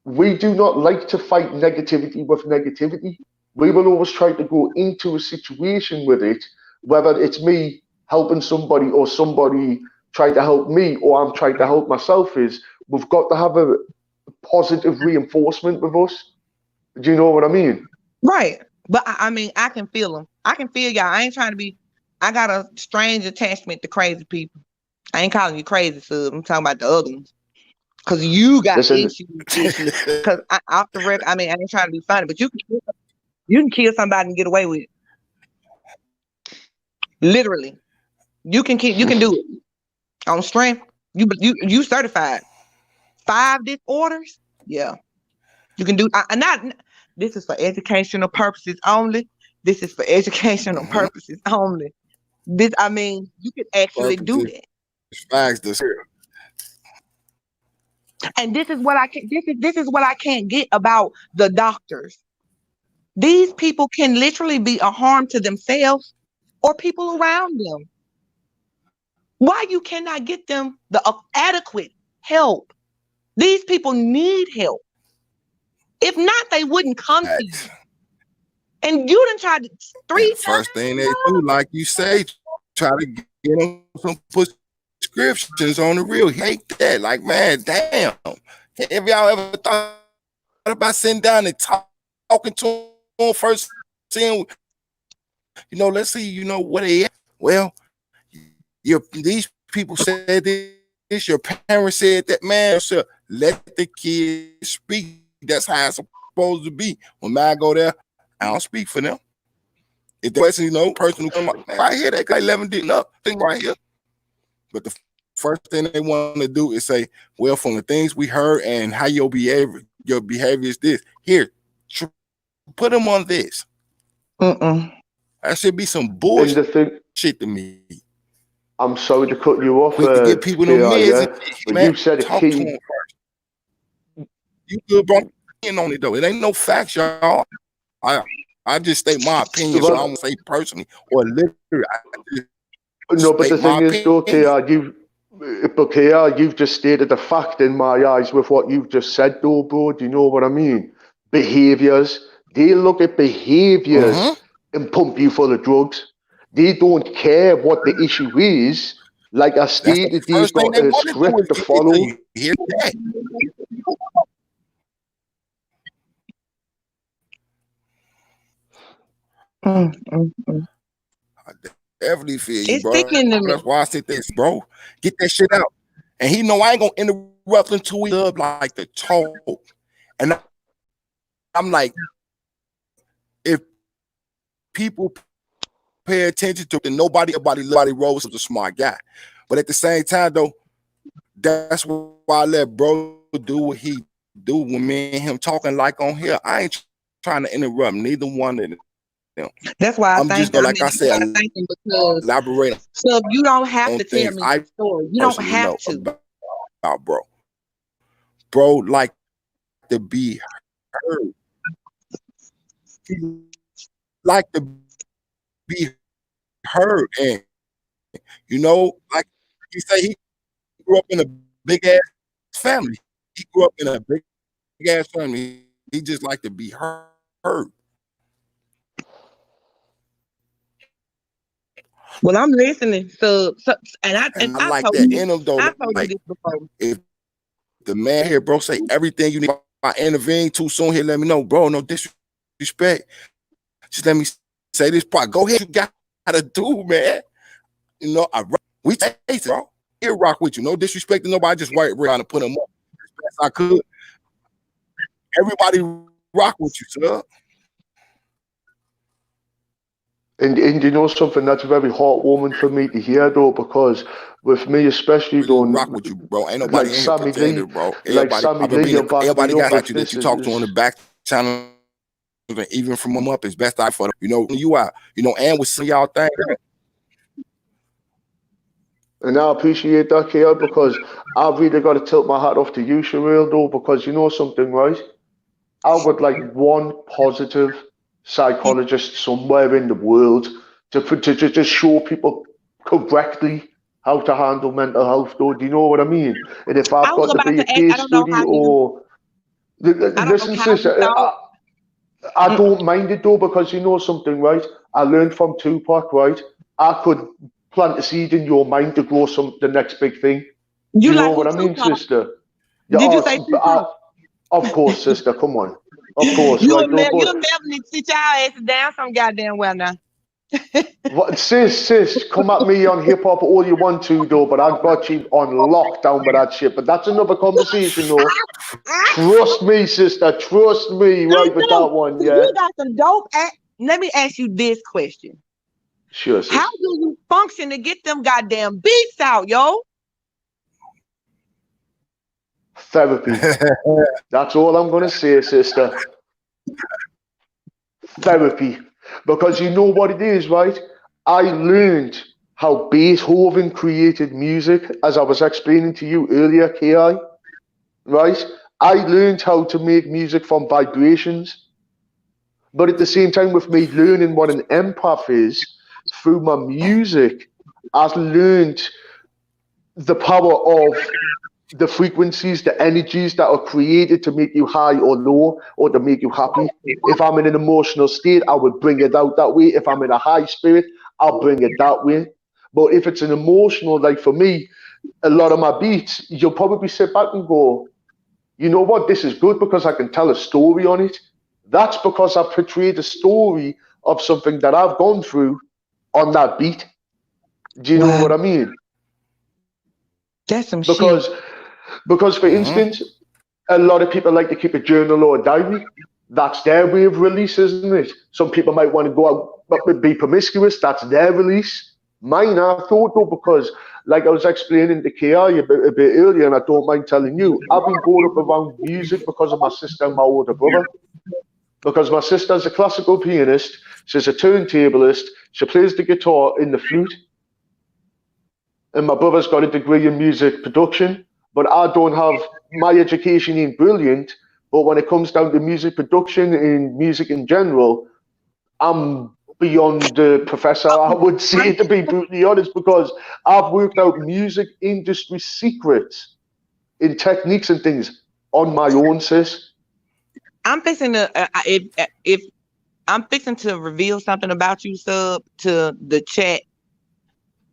we do not like to fight negativity with negativity. We will always try to go into a situation with it, whether it's me helping somebody or somebody trying to help me or I'm trying to help myself, is we've got to have a positive reinforcement with us. Do you know what I mean? Right. But I mean, I can feel them. I can feel y'all. I ain't trying to be. I got a strange attachment to crazy people. I ain't calling you crazy, sub. I'm talking about the other ones. Cause you got Listen, issues. Cause off the record, I mean, I ain't trying to be funny, but you can kill somebody and get away with it. Literally, you can do it on strength. You certified. 5 disorders. Yeah, you can do. Not. This is for educational purposes only. This is for educational purposes only. This, I mean, you can actually do that. Facts, this here. And this is what I can. This is what I can't get about the doctors. These people can literally be a harm to themselves or people around them. Why you cannot get them the adequate help? These people need help. If not, they wouldn't come to you. And you done tried 3 times. First thing they do, like you say, try to get them some prescriptions on the real. Hate that. Like, man, damn. Have y'all ever thought about sitting down and talking to them first, seeing, let's see, what they at? Well, these people said this, your parents said that, man, so let the kids speak. That's how it's supposed to be. When I go there, I don't speak for them. If the person, person who come up, right here, that guy 11 didn't up, thing right here. But the first thing they want to do is say, well, from the things we heard and how your behavior is this. Here, put them on this. That should be some bullshit to me. I'm sorry to cut you off. We can get people no meds. But man, you said talk to them first. You good, bro? On it though. It ain't no facts, y'all. I just state my opinion, so I don't say personally or literally. No, but the thing is, though, KR, But here, you've just stated a fact in my eyes with what you've just said, though, bro. Do you know what I mean? Behaviors. They look at behaviors and pump you full of drugs. They don't care what the issue is. Like I That's the stated, they've first thing got they a want to do script is to get follow. into you. Hear that? I definitely feel you, It's bro. sickening to me. That's why I said this, bro. Get that shit out. And he know I ain't gonna interrupt until we up like the talk. And I'm like, if people pay attention to it, then nobody Rose is a smart guy. But at the same time, though, that's why I let bro do what he do when me and him talking like on here. I ain't trying to interrupt neither one of them. That's why I'm just gonna, like I said, because elaborate so you don't have on to tell things me I the story. You don't personally have know to. about bro. Bro like to be heard. He like to be heard, and you know, like he say, he grew up in a big ass family. He grew up in a big ass family. He just like to be heard. Well, I'm listening. So and I like told that you, in him though. I told Like, you this before. if the man here, bro, say everything you need, if I intervene too soon, he'll let me know, bro. No disrespect. Just let me say this part. Go ahead, you gotta do, man. You know, we taste, bro. He'll rock with you. No disrespect to nobody. Just right around and put him up as best I could. Everybody rock with you, sir. And you know something that's very heartwarming for me to hear, though, because with me especially, Really though, rock with you, bro. Ain't nobody like in here Sammy pretending, Lee, bro. like Everybody, Sammy I've been Lee, being, you'll back everybody me up got if you that this you talk to on the is. back channel, even from them up as best I for them. You know, you out, you know, and with some of y'all things. And I appreciate that, KL, because I've really got to tilt my hat off to you, Sherelle, though, because you know something, right? I would like one positive psychologist somewhere in the world to just show people correctly how to handle mental health, though. Do you know what I mean? And if I I've was got to about be a to ask, I case don't know study how you or I don't know listen, how you sister, thought. I don't mind it though, because you know something, right? I learned from Tupac, right? I could plant a seed in your mind to grow the next big thing. Do You you know like who what I mean, Tupac? sister? Yeah, Did you say Tupac? of course, sister. Come on, of course, You right? and No, Mel, you but and Melanie sit y'all asses down some goddamn well now. what, sis, come at me on hip hop all you want to, though. But I got you on lockdown with that shit. But that's another conversation, though. Trust me, sister. Trust me, right with that one, yeah. You got some dope. Let me ask you this question. Sure, sis. How do you function to get them goddamn beats out, yo? Therapy. That's all I'm gonna say, sister. Therapy. Because you know what it is, right? I learned how Beethoven created music, as I was explaining to you earlier, KI. Right? I learned how to make music from vibrations. But at the same time, with me learning what an empath is through my music, I've learned the power of the frequencies, the energies that are created to make you high or low or to make you happy. If I'm in an emotional state, I would bring it out that way. If I'm in a high spirit, I'll bring it that way. But if it's an emotional, like for me, a lot of my beats, you'll probably sit back and go, you know what, this is good because I can tell a story on it. That's because I've portrayed a story of something that I've gone through on that beat. Do you know what I mean? That's some Because shit. for instance, a lot of people like to keep a journal or a diary. That's their way of release, isn't it? Some people might want to go out but be promiscuous. That's their release. Mine, I thought though, because like I was explaining to KI a bit earlier, and I don't mind telling you, I've been brought up around music because of my sister and my older brother. Because my sister's a classical pianist, she's a turntablist, she plays the guitar and the flute. And my brother's got a degree in music production, but I don't have, my education ain't brilliant. But when it comes down to music production and music in general, I'm beyond the professor, I would say, to be brutally honest, because I've worked out music industry secrets in techniques and things on my own, sis. I'm fixing to if I'm fixing to reveal something about you, sub, to the chat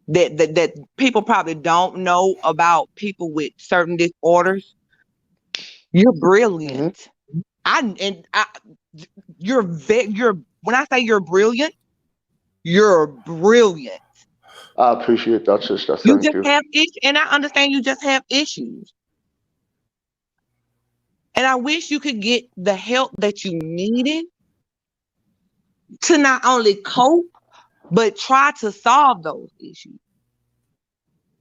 that people probably don't know about people with certain disorders. You're brilliant. You're when I say you're brilliant, you're brilliant. I appreciate that, sister. You Thank just you. have issues, and I understand you just have issues. And I wish you could get the help that you needed to not only cope, but try to solve those issues.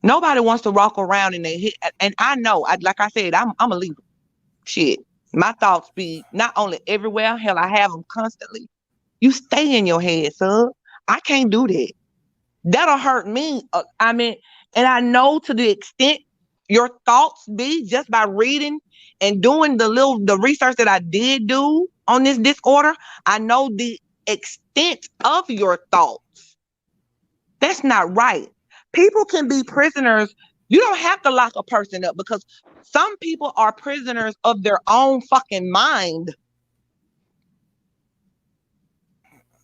Nobody wants to walk around and they hit, and I know, like I said, I'm a leader. Shit, my thoughts be not only everywhere, hell, I have them constantly. You stay in your head, sub. I can't do that. That'll hurt me. And I know to the extent your thoughts be just by reading and doing the research that I did do on this disorder, I know the extent of your thoughts. That's not right. People can be prisoners. You don't have to lock a person up because some people are prisoners of their own fucking mind.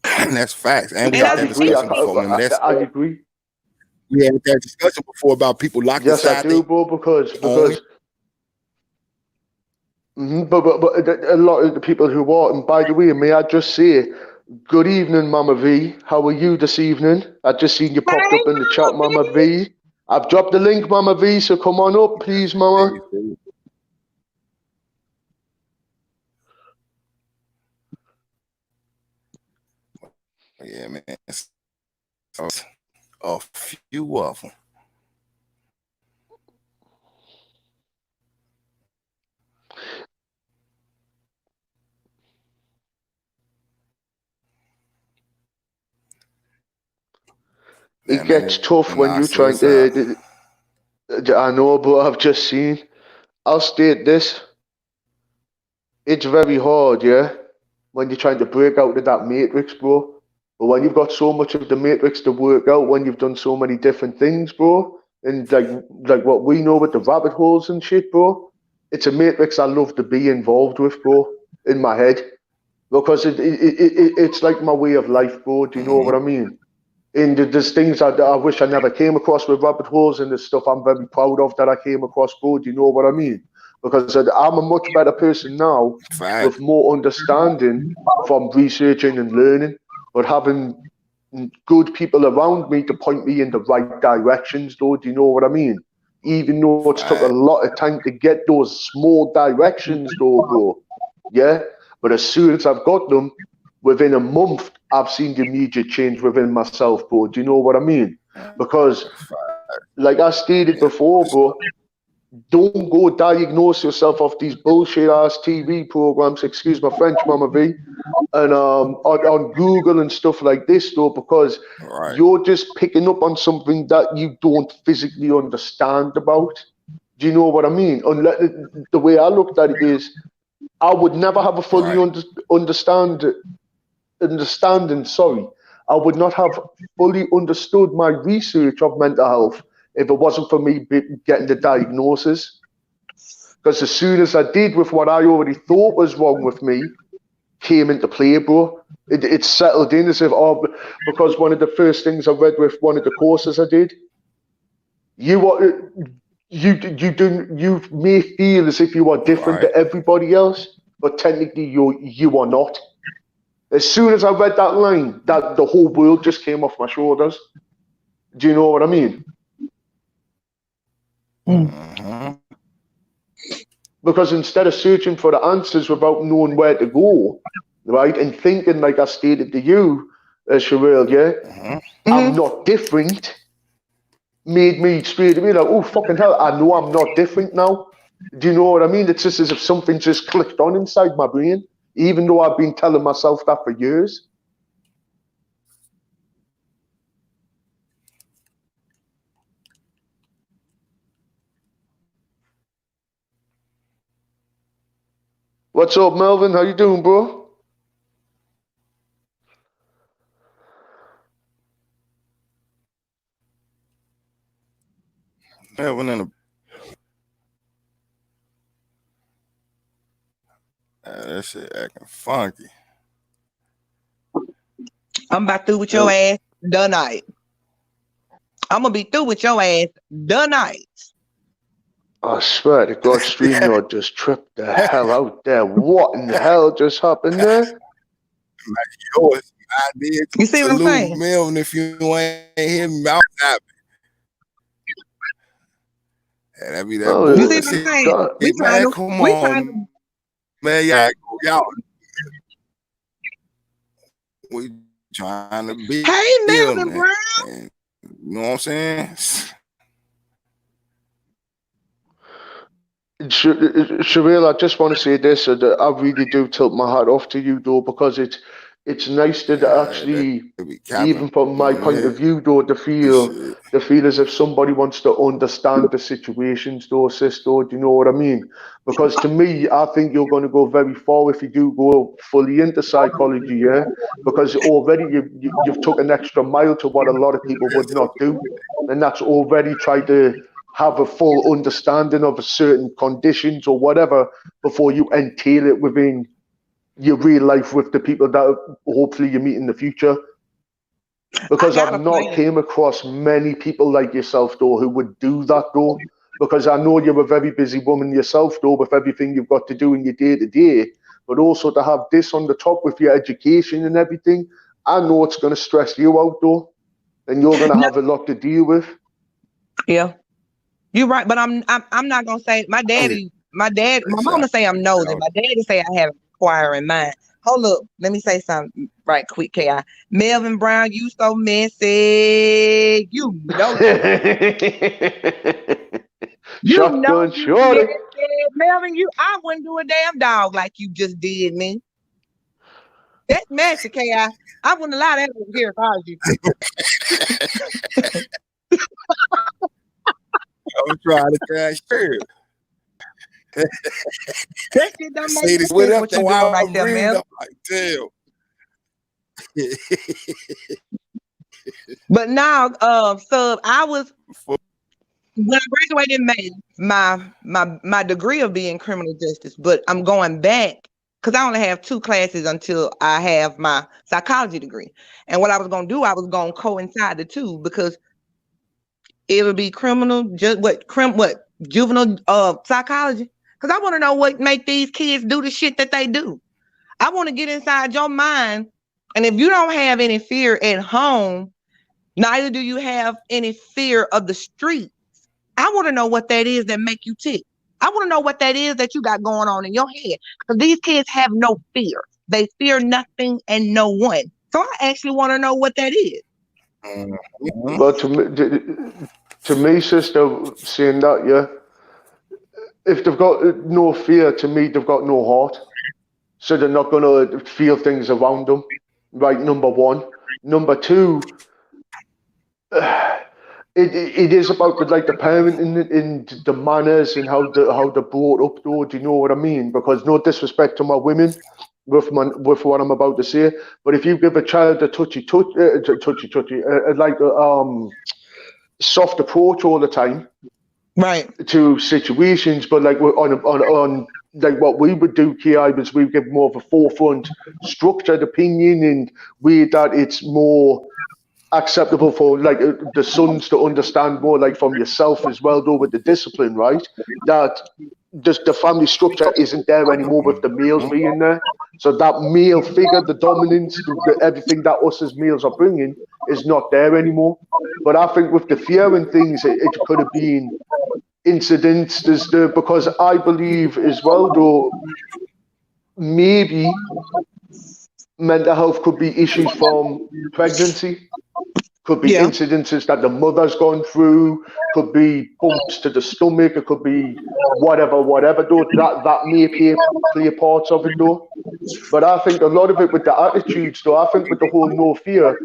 And that's facts. And we And had I that agree. discussion before. Remember that? I agree. We had that discussion before about people locked Yes, I inside. do, bro. Because but a lot of the people who are, and by the way, may I just say, good evening, Mama V. How are you this evening? I just seen you popped up in the chat, Mama V. I've dropped the link, Mama V, so come on up, please, Mama. Yeah, man. A few of them. It gets tough when you're trying to. I know, but I've just seen. I'll state this. It's very hard, yeah, when you're trying to break out of that matrix, bro. But when you've got so much of the matrix to work out, when you've done so many different things, bro, and like what we know with the rabbit holes and shit, bro, it's a matrix I love to be involved with, bro, in my head. Because it's like my way of life, bro. Do you know what I mean? And there's things I wish I never came across with rabbit holes, and there's stuff I'm very proud of that I came across, bro. Do you know what I mean? Because I'm a much better person now with more understanding from researching and learning, but having good people around me to point me in the right directions, though. Do you know what I mean? Even though it's took a lot of time to get those small directions, though, bro. Yeah? But as soon as I've got them, within a month, I've seen the immediate change within myself, bro. Do you know what I mean? Because, like I stated before, bro, don't go diagnose yourself off these bullshit ass TV programs, excuse my French, Mama V, and on Google and stuff like this, though, because you're just picking up on something that you don't physically understand about. Do you know what I mean? The way I looked at it is, I would never have a fully understanding. Sorry, I would not have fully understood my research of mental health if it wasn't for me getting the diagnosis. Because as soon as I did with what I already thought was wrong with me, came into play, bro. It settled in as if, because one of the first things I read with one of the courses I did, you may feel as if you are different to everybody else, but technically you are not. As soon as I read that line, that the whole world just came off my shoulders. Do you know what I mean? Mm-hmm. Because instead of searching for the answers without knowing where to go, right, and thinking like I stated to you, Sherelle, yeah, I'm not different, made me straight away like, oh, fucking hell, I know I'm not different now. Do you know what I mean? It's just as if something just clicked on inside my brain, even though I've been telling myself that for years. What's up, Melvin? How you doing, bro? Melvin in the that shit acting funky. I'm about through with your ass tonight. I'm gonna be through with your ass tonight. I swear to God, StreamYard just tripped the hell out there. What in the hell just happened there? Yours, I did. You see what I'm saying? Melvin, if you ain't him outside. Yeah, that be that Oh, You bullshit. see what I'm saying? God. We trying to, come we on, trying to, man. Y'all, we trying to be. hey, Melvin Brown. And, you know what I'm saying? Sherelle, I just want to say this, that I really do tilt my hat off to you, though, because it's nice to actually, even from my point of view, though, to feel as if somebody wants to understand the situations, though, sis, though, do you know what I mean? Because to me, I think you're going to go very far if you do go fully into psychology, yeah? Because already you've took an extra mile to what a lot of people would not do, and that's already tried to have a full understanding of a certain conditions or whatever before you entail it within your real life with the people that hopefully you meet in the future. Because I've not came across many people like yourself, though, who would do that, though. Because I know you're a very busy woman yourself, though, with everything you've got to do in your day-to-day. But also to have this on the top with your education and everything, I know it's going to stress you out, though. And you're going to have a lot to deal with. Yeah. You're right, but I'm not gonna say my mama say I'm nosy. My daddy say I have inquiring mind. Hold up, let me say something right quick, Ki. Melvin Brown, you so messy. You know you know you messy. Melvin, I wouldn't do a damn dog like you just did me. That's messy, Ki. I wouldn't allow that over here if I was you. I'm trying to crash here. That shit don't make sense what you doing right there, man. Like, damn. But now, so I was when I graduated in May, my degree will be in criminal justice, but I'm going back because I only have 2 classes until I have my psychology degree. And what I was gonna do, I was gonna coincide the 2 because it would be criminal, juvenile psychology. Because I want to know what make these kids do the shit that they do. I want to get inside your mind. And if you don't have any fear at home, neither do you have any fear of the streets. I want to know what that is that make you tick. I want to know what that is that you got going on in your head. Because these kids have no fear. They fear nothing and no one. So I actually want to know what that is. But to me, sister, saying that, yeah, if they've got no fear, to me, they've got no heart. So they're not going to feel things around them, right? Number one. Number two, it is about the parenting in the manners and how they're brought up, though. Do you know what I mean? Because no disrespect to my women with what I'm about to say, but if you give a child a soft approach all the time, right, to situations, but like on like what we would do, Ki, was we give more of a forefront, structured opinion, and way that it's more acceptable for like the sons to understand more, like from yourself as well, though, with the discipline, right? That just the family structure isn't there anymore with the males being there. So that male figure, the dominance, everything that us as males are bringing is not there anymore. But I think with the fear and things, it could have been incidents because I believe as well, though, maybe mental health could be issues from pregnancy, could be incidences that the mother's gone through, could be bumps to the stomach, it could be whatever, though, that may play parts of it, though. But I think a lot of it with the attitudes, though, I think with the whole no fear,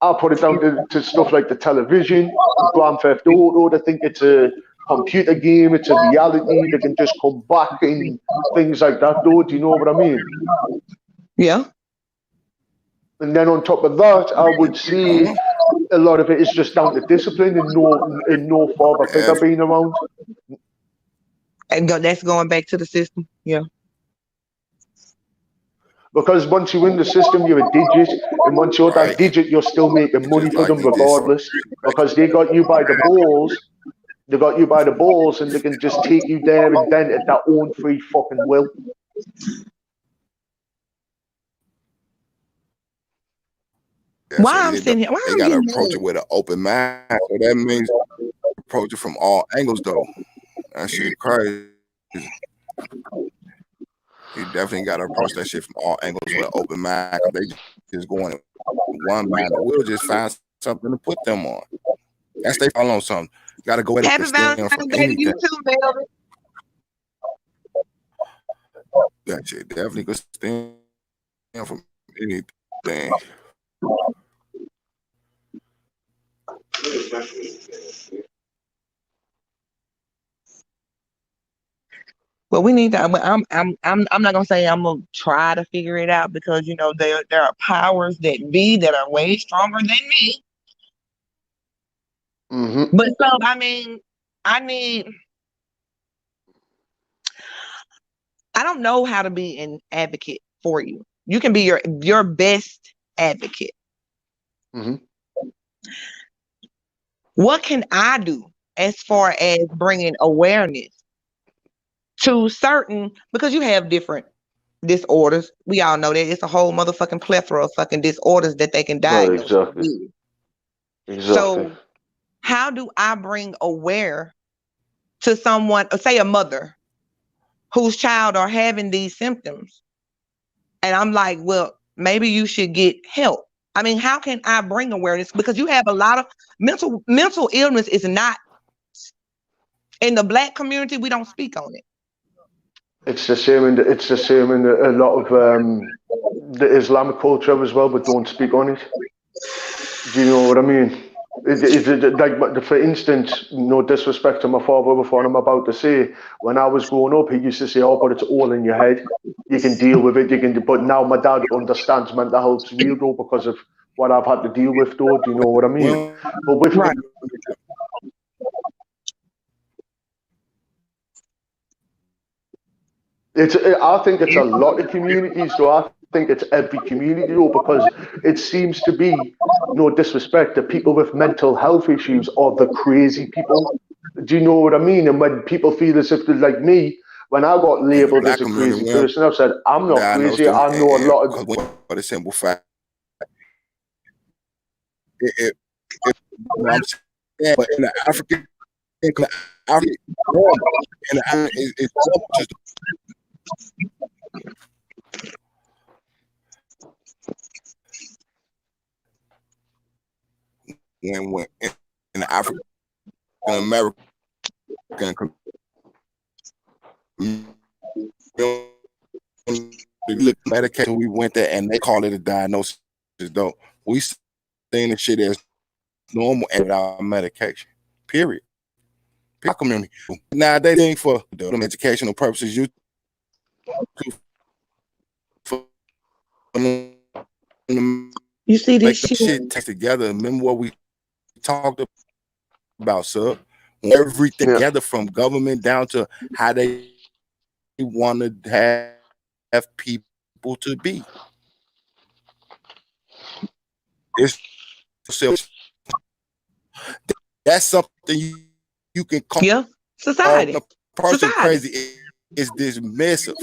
I'll put it down to stuff like the television, Grand Theft Auto. They think it's a computer game, it's a reality, they can just come back and things like that, though. Do you know what I mean? Yeah. And then on top of that, I would say a lot of it is just down to discipline and no father figure being around. And that's going back to the system. Yeah. Because once you're in the system, you're a digit, and once you're that Right. digit, you're still making money Just for like them you did regardless. Because they got you by the balls. They got you by the balls, and they can just take you there and then at their own free fucking will. Yeah, Why so I'm sitting here? Why they I'm gotta getting approach mad? it with an open mind. So that means approach it from all angles, though. That shit crazy. You definitely gotta approach that shit from all angles with an open mind. 'Cause they just going one mind. We'll just find something to put them on. That's they fall on something. You gotta go at it Happy to stand Valentine's from Day to you anything. too, Melvin. That shit definitely could stand from anything. Well, we need to. I'm not gonna say I'm gonna try to figure it out because you know there are powers that be that are way stronger than me. Mm-hmm. But so I mean, I don't know how to be an advocate for you. You can be your best advocate. Mm-hmm. What can I do as far as bringing awareness to certain, because you have different disorders. We all know that it's a whole motherfucking plethora of fucking disorders that they can Well, diagnose you exactly. with. Exactly. So how do I bring aware to someone, say a mother whose child are having these symptoms? And I'm like, well, maybe you should get help. I mean, how can I bring awareness? Because you have a lot of mental illness is not in the Black community. We don't speak on it. It's the same in a lot of the Islamic culture as well, but don't speak on it. Do you know what I mean? Like, for instance, no disrespect to my father with what I'm about to say. When I was growing up, he used to say, "Oh, but it's all in your head. You can deal with it. You can." But now my dad understands mental health's real though because of what I've had to deal with though. Do you know what I mean? Well, But with Right. I think it's a lot of communities, though. I think it's every community, though, because it seems to be, no disrespect, the people with mental health issues are the crazy people. Do you know what I mean? And when people feel as if they're like me, when I got in the labeled Black as a community, crazy we don't person, I've said, I'm not diagnose crazy. them, I know a lot of. because for the simple fact, you know what I'm saying, but in the African, it's just when in the African American medication, we went there and they call it a diagnosis, though we saying the shit as normal and without medication. Period. Black community now they think for the educational purposes, you You see make this the shit? shit take together. Remember what we talked about, sir? Everything together from government down to how they want to have people to be. It's that's something you can call society. a person crazy is dismissive.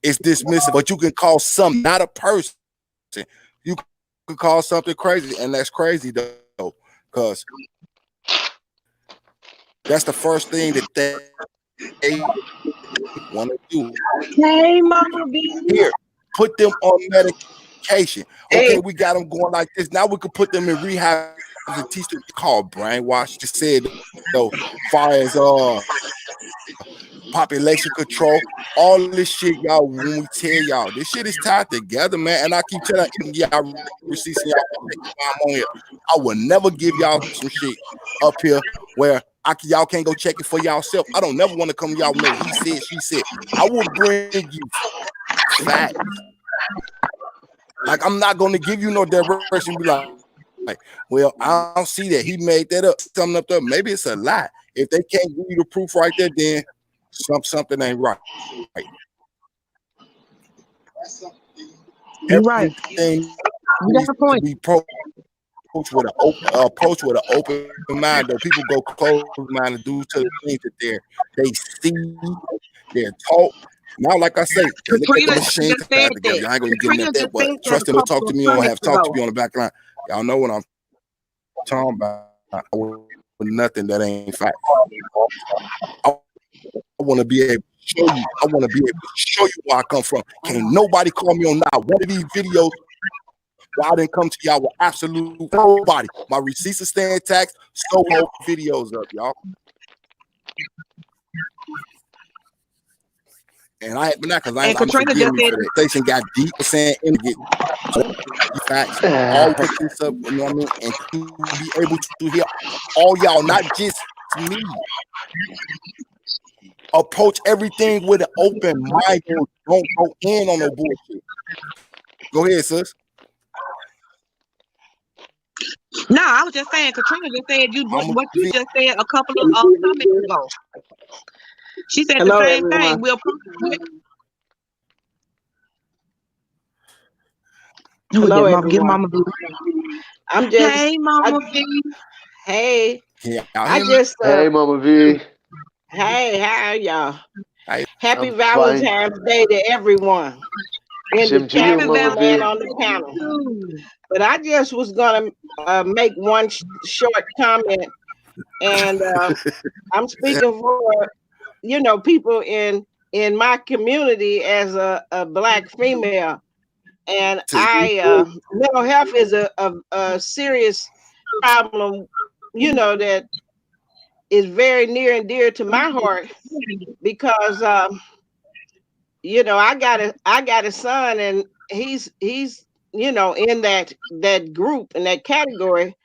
It's dismissive, but you can call something not a person. You can call something crazy, and that's crazy though, because that's the first thing that they want to do. Hey, Mama B. Here, put them on medication. Okay, we got them going like this. Now we can put them in rehab and teach them. Called brainwash. Just said though, far as population control, all this shit, y'all. When we tell y'all, this shit is tied together, man. And I keep telling y'all, receipts y'all. I'm on here. I will never give y'all some shit up here where y'all can't go check it for yourself. I don't never want to come to y'all with no he said, she said. I will bring you facts. Like I'm not gonna give you no direction. Be like, Well, I don't see that. He made that up, something up there. Maybe it's a lie. If they can't give you the proof right there, then something ain't right. You're right. Everything You needs got a to point. be approach with an open mind. Though people go closed minded due to the things that they see, they're taught. Now, like I say, they look at the Katrina machine. just said that. Y'all ain't gonna get Katrina at just that, but said that trust a them to talk couple to of me or Sundays have talked to ago. me on the back line. Y'all know what I'm talking about. With nothing that ain't fact. I want to be able to show you. I want to be able to show you where I come from. Can't nobody call me on not one of these videos. Why I didn't come to y'all with absolute nobody. My receipts are staying taxed. So no videos up, y'all. And I but not because I'm Katrina forgiving just me said for that. Station got deep saying and get facts. All put this up, you know what I mean? And to be able to hear all y'all, not just me. Approach everything with an open mind. Don't go in on no bullshit. Go ahead, sis. No, I was just saying, Katrina just said what you just said a couple of Sundays ago. She said Hello, the same everyone. thing. Hello, Give everyone. Mama V. I'm just. Hey, Mama V. Hey. Yeah, I just. Hey, Mama V. Hey, how are y'all? Happy I'm Valentine's Day to everyone in Same the to you, chat Mama room V. and on the panel. But I just was gonna make one short comment, and I'm speaking for people in my community as a Black female, and mental health is a serious problem, that is very near and dear to my heart because I got a son, and he's in that group, in that category,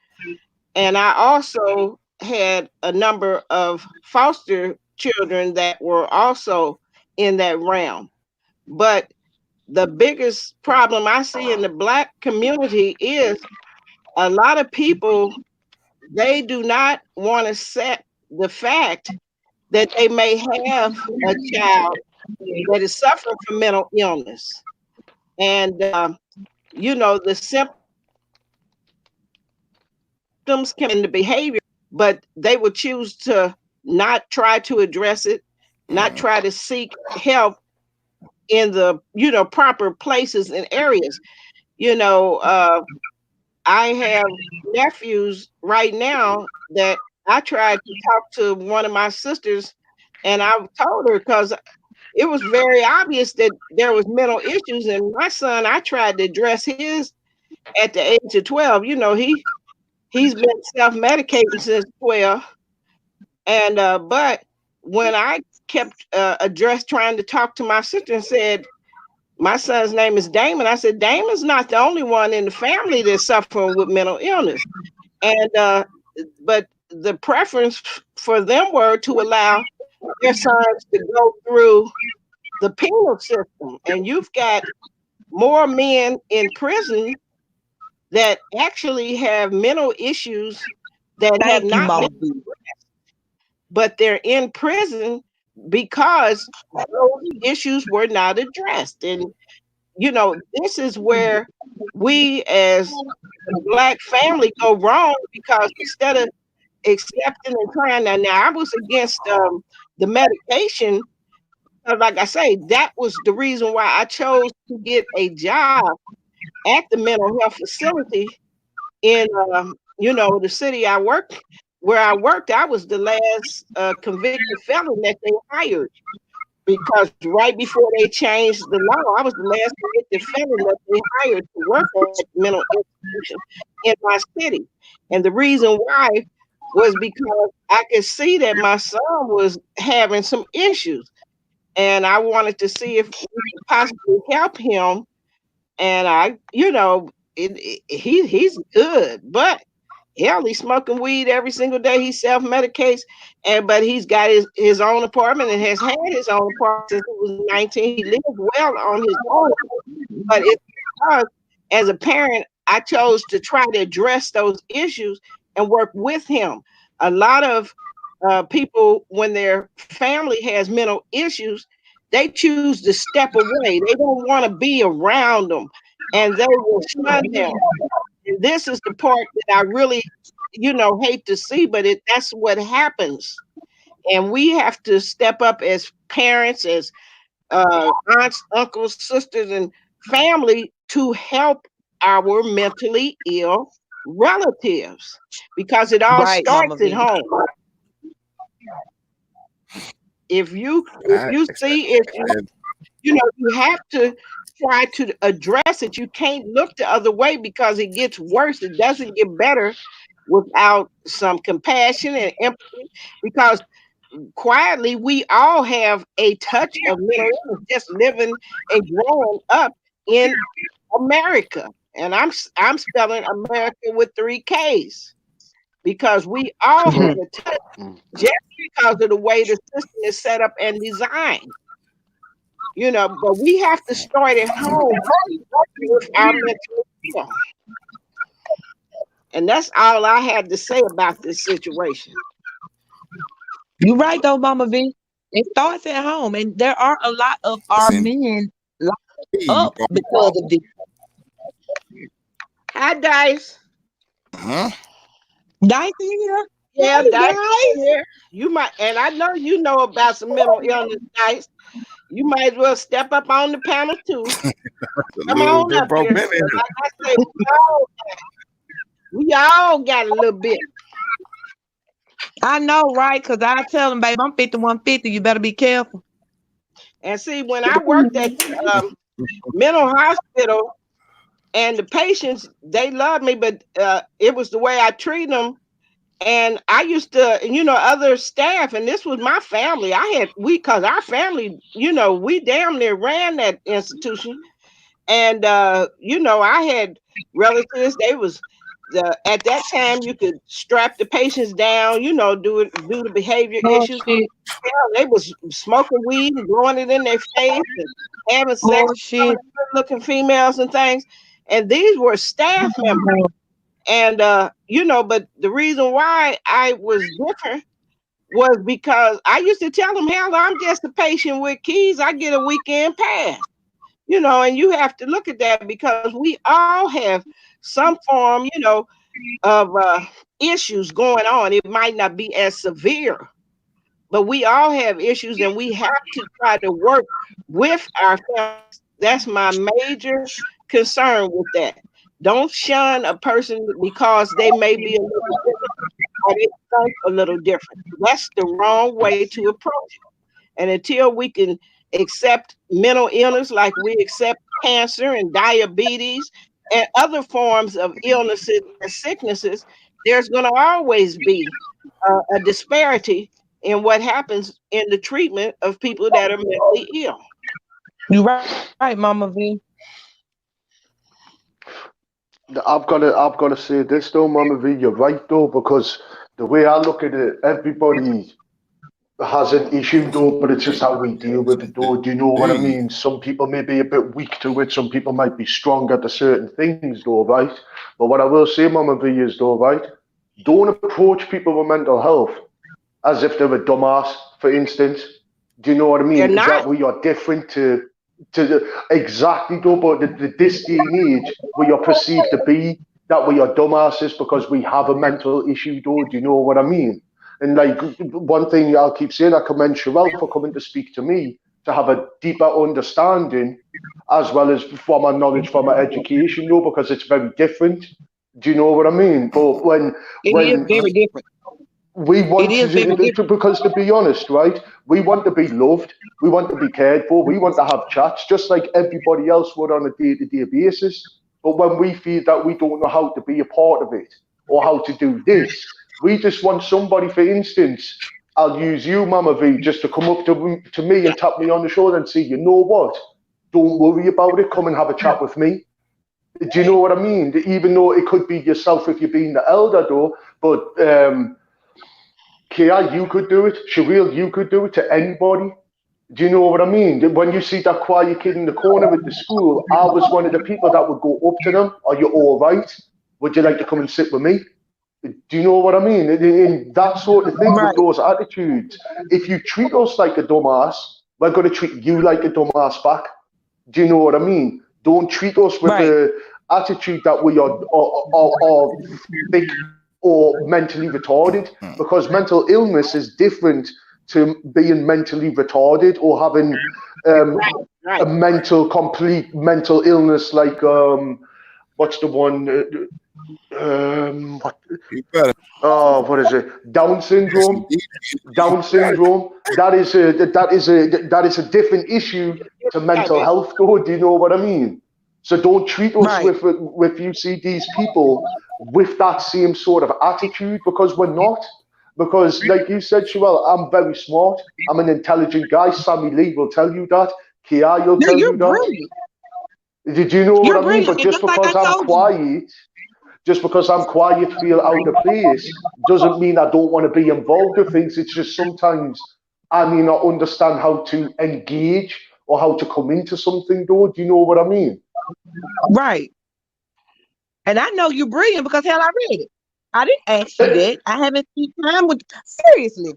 and I also had a number of foster children that were also in that realm. But the biggest problem I see in the Black community is a lot of people, they do not want to accept the fact that they may have a child that is suffering from mental illness. And, the symptoms can be the behavior, but they will choose to not try to address it, not try to seek help in the, proper places and areas. I have nephews right now that I tried to talk to one of my sisters, and I told her, because it was very obvious that there was mental issues, and my son, I tried to address his at the age of 12. He's been self-medicating since 12, and but when I kept trying to talk to my sister and said, my son's name is Damon, I said, Damon's not the only one in the family that's suffering with mental illness. And but the preference for them were to allow their sons to go through the penal system. And you've got more men in prison that actually have mental issues that have Thank you, not Mama been V. addressed, but they're in prison because those issues were not addressed. And this is where we as a Black family go wrong, because instead of accepting and trying now I was against the medication, because like I say, that was the reason why I chose to get a job at the mental health facility in the city where I worked. I was the last convicted felon that they hired, because right before they changed the law, I was the last convicted felon that they hired to work at mental institution in my city. And the reason why was because I could see that my son was having some issues, and I wanted to see if we could possibly help him. And he's good, but hell, he's smoking weed every single day. He self-medicates, but he's got his own apartment and has had his own apartment since he was 19. He lives well on his own, but it's because as a parent, I chose to try to address those issues and work with him. A lot of people, when their family has mental issues, they choose to step away. They don't want to be around them, and they will shun them. And this is the part that I really, hate to see, but that's what happens. And we have to step up as parents, as aunts, uncles, sisters, and family to help our mentally ill relatives, because it all Right, Mama starts at V. home. If you see issues, you have to try to address it. You can't look the other way because it gets worse. It doesn't get better without some compassion and empathy, because quietly we all have a touch of mental illness just living and growing up in America. And I'm spelling America with 3 K's, because we all have a touch just because of the way the system is set up and designed. But we have to start at home with our mental health. And that's all I had to say about this situation. You're right though, Mama V. It starts at home, and there are a lot of our men locked up because of this. Hi, Dice. Huh? Dice in here? Yeah, Hey, Dice Dice. in here. You might, and I know you know about some mental illness, Dice. You might as well step up on the panel too. Come on up here. Like I say, we all got a little bit. I know, right? Because I tell them, babe, I'm 5150. You better be careful. And see, when I worked at mental hospital, and the patients, they loved me, but it was the way I treat them. And I used to, other staff, and this was my family. Because our family, we damn near ran that institution. And, I had relatives. They was, at that time, you could strap the patients down, do the behavior issues. Shit. They was smoking weed and blowing it in their face and having sex with looking females and things. And these were staff members. And, but the reason why I was different was because I used to tell them, hell, I'm just a patient with keys. I get a weekend pass, and you have to look at that, because we all have some form, of issues going on. It might not be as severe, but we all have issues, and we have to try to work with our families. That's my major concern with that. Don't shun a person because they may be a little different or they think a little different. That's the wrong way to approach it. And until we can accept mental illness like we accept cancer and diabetes and other forms of illnesses and sicknesses, there's going to always be a disparity in what happens in the treatment of people that are mentally ill. You're right, Mama V. I've got to say this though, Mama V, you're right though, because the way I look at it, everybody has an issue though, but it's just how we deal with it though. Do you know what I mean? Some people may be a bit weak to it, some people might be stronger to certain things though, right? But what I will say, Mama V, is though, right? Don't approach people with mental health as if they're a dumbass, for instance. Do you know what I mean? They're not. That we are different to exactly though, but this day and age, we are perceived to be that we are dumbasses because we have a mental issue though. Do you know what I mean? And like one thing I'll keep saying, I commend Sherelle for coming to speak to me to have a deeper understanding, as well as from our knowledge, from our education though, because it's very different. Do you know what I mean? But when It is very different. we want It is very different. because to be honest, right, we want to be loved, we want to be cared for, we want to have chats just like everybody else would on a day-to-day basis. But when we feel that we don't know how to be a part of it or how to do this, we just want somebody, for instance, I'll use you, Mama V, just to come up to me and tap me on the shoulder and say, you know what, don't worry about it, come and have a chat with me. Do you know what I mean? Even though it could be yourself if you're being the elder though, but Kia, you could do it. Sherelle, you could do it to anybody. Do you know what I mean? When you see that quiet kid in the corner at the school, I was one of the people that would go up to them. Are you all right? Would you like to come and sit with me? Do you know what I mean? In that sort of thing with Right. those attitudes, if you treat us like a dumbass, we're going to treat you like a dumbass back. Do you know what I mean? Don't treat us with Right. a attitude that we are thick or mentally retarded, because mental illness is different to being mentally retarded or having Right. a complete mental illness like what's the one? What? You better. Oh, what is it? Down syndrome. Down syndrome. That is a different issue to mental health. Though, do you know what I mean? So don't treat us Right. with you see these people with that same sort of attitude, because we're not. Because like you said, Sherelle, I'm very smart. I'm an intelligent guy. Sammy Lee will tell you that. Kia will No, tell you're you that. brilliant. Did you know what You're I mean? brilliant. But And just just like I because I'm told you. quiet, feel out of place, doesn't mean I don't want to be involved with things. It's just sometimes I may not understand how to engage or how to come into something, though. Do you know what I mean? Right. And I know you're brilliant because hell, I read it. I didn't ask you that. I haven't spent time with seriously.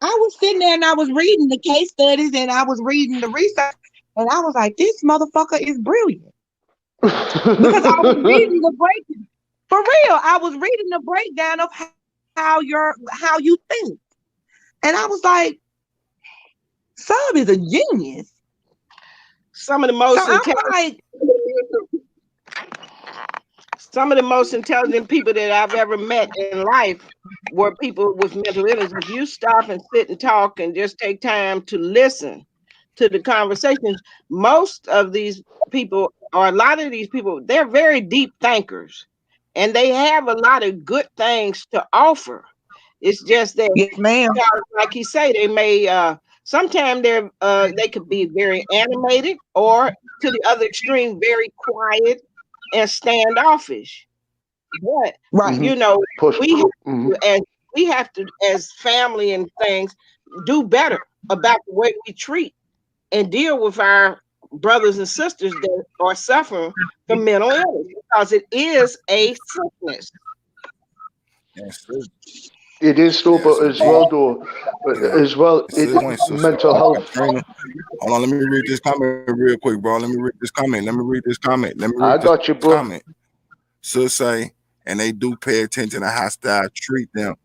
I was sitting there and I was reading the case studies and I was reading the research and I was like, this motherfucker is brilliant. Because I was reading the breakdown. For real, I was reading the breakdown of how you think. And I was like, Sub is a genius. Some of the most So I'm intelligent, like, some of the most intelligent people that I've ever met in life were people with mental illness. If you stop and sit and talk and just take time to listen to the conversations, most of these people, or a lot of these people, they're very deep thinkers and they have a lot of good things to offer. It's just that, yes, ma'am. like you say, they may sometimes they could be very animated, or to the other extreme, very quiet and standoffish. But Right. you know, Push. we have Mhm. to, as we have to, as family and things, do better about the way we treat and deal with our brothers and sisters that are suffering from mental illness, because it is a sickness. Yes, sir. It is so, Yes, but as well, though, as well, It's a point, sister. mental health. Katrina. Hold on, let me read this comment real quick, bro. Let me read this comment. I got you, bro. Comment. So say, and they do pay attention to how style treat them.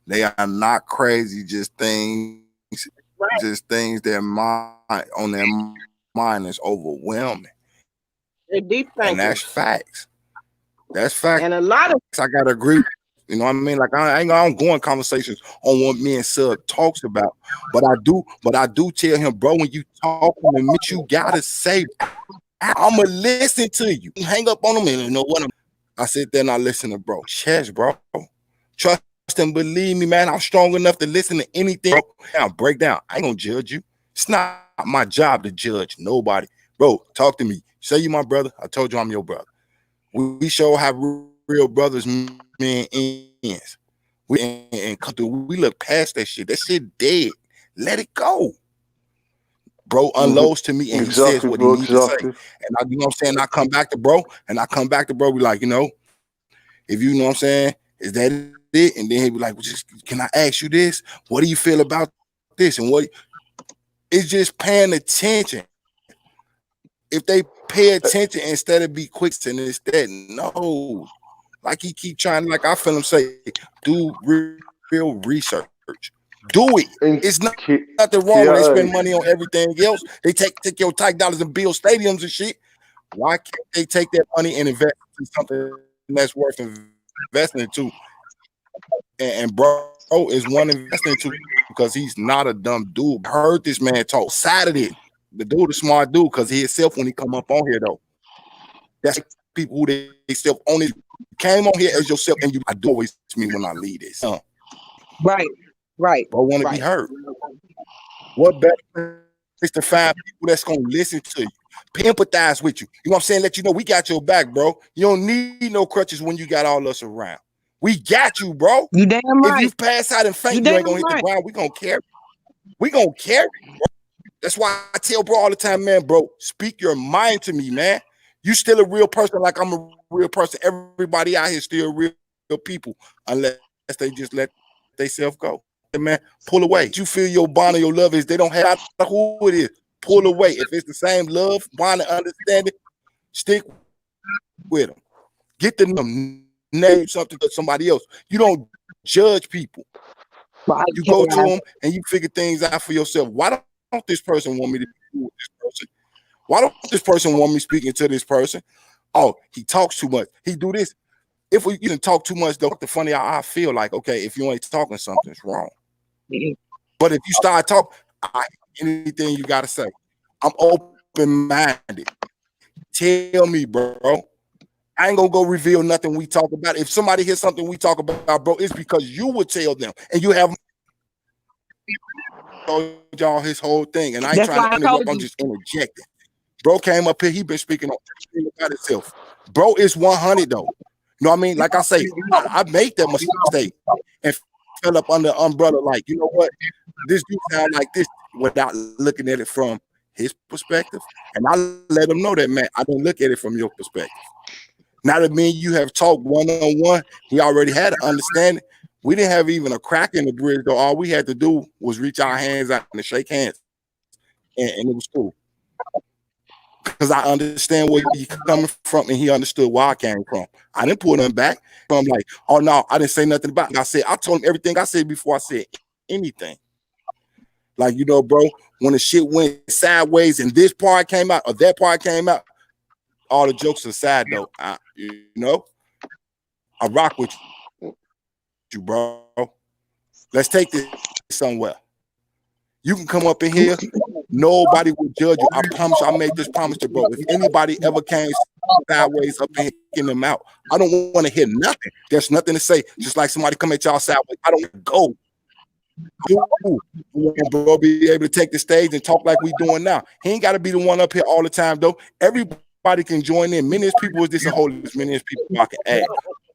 They are not crazy, just things their mind on their mind is overwhelming. They're deep And that's thinkers. facts. That's facts. And a lot of I gotta agree. You know what I mean? Like I don't go in conversations on what me and Sub talks about, but I do tell him, bro, when you talk to me, you gotta say, I'ma listen to you. Hang up on him and you know what? I sit there and I listen to bro. Chest, bro. Trust and believe me, man. I'm strong enough to listen to anything. Bro. Now break down. I ain't gonna judge you. It's not my job to judge nobody. Bro, talk to me. Say you my brother. I told you I'm your brother. We show how real brothers men ends. We look past that shit. That shit dead. Let it go. Bro unloads to me and he says what he needs to say. And I, you know what I'm saying? I come back to bro, we like, you know, if you know what I'm saying, is that it? And then he be like, well, can I ask you this? What do you feel about this? And what it's just paying attention. If they pay attention instead of be quick and instead, no. Like he keep trying, like I feel him say, do real research. Do it. It's nothing wrong when they spend money on everything else. They take your tax dollars and build stadiums and shit. Why can't they take that money and invest in something that's worth investing into? And bro is one investing into because he's not a dumb dude. I heard this man talk Saturday. The dude is smart dude because he himself when he come up on here though. That's people who they self only came on here as yourself, and you I do always me when I lead this. Right. But want to be heard. What better place to find people that's gonna listen to you, empathize with you. You know what I'm saying? Let you know we got your back, bro. You don't need no crutches when you got all us around. We got you, bro. You damn right. If you pass out and faint, you ain't gonna hit the ground. We gonna carry. We gonna carry, bro. That's why I tell bro all the time, man, bro, speak your mind to me, man. You still a real person like I'm a real person. Everybody out here still real people unless they just let themselves go. Man, pull away. You feel your bond or your love is, they don't have who it is. Pull away. If it's the same love, bond, and understanding, stick with them. Get the name something to somebody else. You don't judge people. You go to them and you figure things out for yourself. Why don't this person want me to be with this person? Why don't this person want me speaking to this person? Oh, he talks too much. He do this. If we didn't talk too much, though, the funny I feel like, okay, if you ain't talking, something's wrong. But if you start talking, anything you gotta say, I'm open-minded. Tell me, bro. I ain't gonna go reveal nothing we talk about. If somebody hears something we talk about, bro, it's because you would tell them, and you have told y'all his whole thing. And I ain't trying to interrupt. I'm just interjecting. Bro came up here. He been speaking on everything about himself. Bro is 100 though. You know what I mean? Like I say, I made that mistake and fell up under the umbrella. Like, you know what? This dude sound like this without looking at it from his perspective. And I let him know that, man, I don't look at it from your perspective. Now that me and you have talked one-on-one, he already had an understanding. We didn't have even a crack in the bridge, though. All we had to do was reach our hands out and shake hands. And it was cool. Because I understand where he's coming from, and he understood where I came from. I didn't pull him back. I'm like, oh, no, I didn't say nothing about it. I told him everything I said before I said anything. Like, you know, bro, when the shit went sideways and this part came out or that part came out, all the jokes aside, though, you know, I rock with you, bro. Let's take this somewhere. You can come up in here. Nobody will judge you. I promise you, I made this promise to bro. If anybody ever came sideways up and kicking them out, I don't want to hear nothing. There's nothing to say. Just like somebody come at y'all sideways, I don't go. Bro, be able to take the stage and talk like we doing now. He ain't got to be the one up here all the time, though. Everybody can join in. Many people is this a whole as many as people I can add.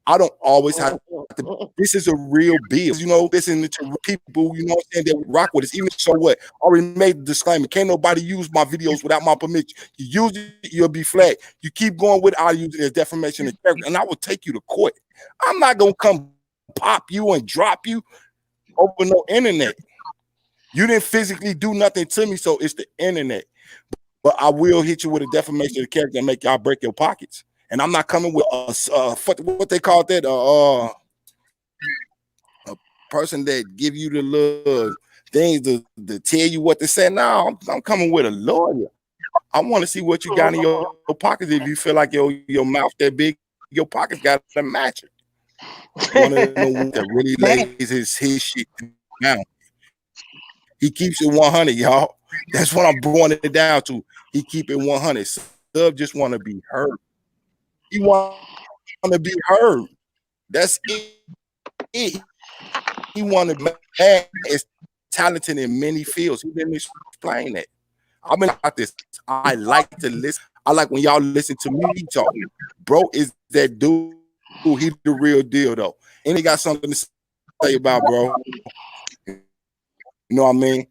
I don't always have to. This is a real bill. You know, listening to people, you know what I'm saying, that rock with us. Even so what? I already made the disclaimer. Can't nobody use my videos without my permission. You use it, you'll be flagged. You keep going with it, I'll use it as defamation of character, and I will take you to court. I'm not going to come pop you and drop you over no internet. You didn't physically do nothing to me, so it's the internet. But I will hit you with a defamation of character and make y'all break your pockets. And I'm not coming with what they call that, a person that give you the little things to tell you what to say. Now I'm coming with a lawyer. I want to see what you got in your pockets. If you feel like your mouth that big, your pockets got to match it. One of the ones that really lays his shit down. He keeps it 100, y'all. That's what I'm bringing it down to. He keep it 100. Sub just want to be heard. He want to be heard. That's it. He want to be man is talented in many fields. He didn't explain that. I've been about this. I like to listen. I like when y'all listen to me talk. Bro is that dude. He the real deal though. And he got something to say about, bro. You know what I mean?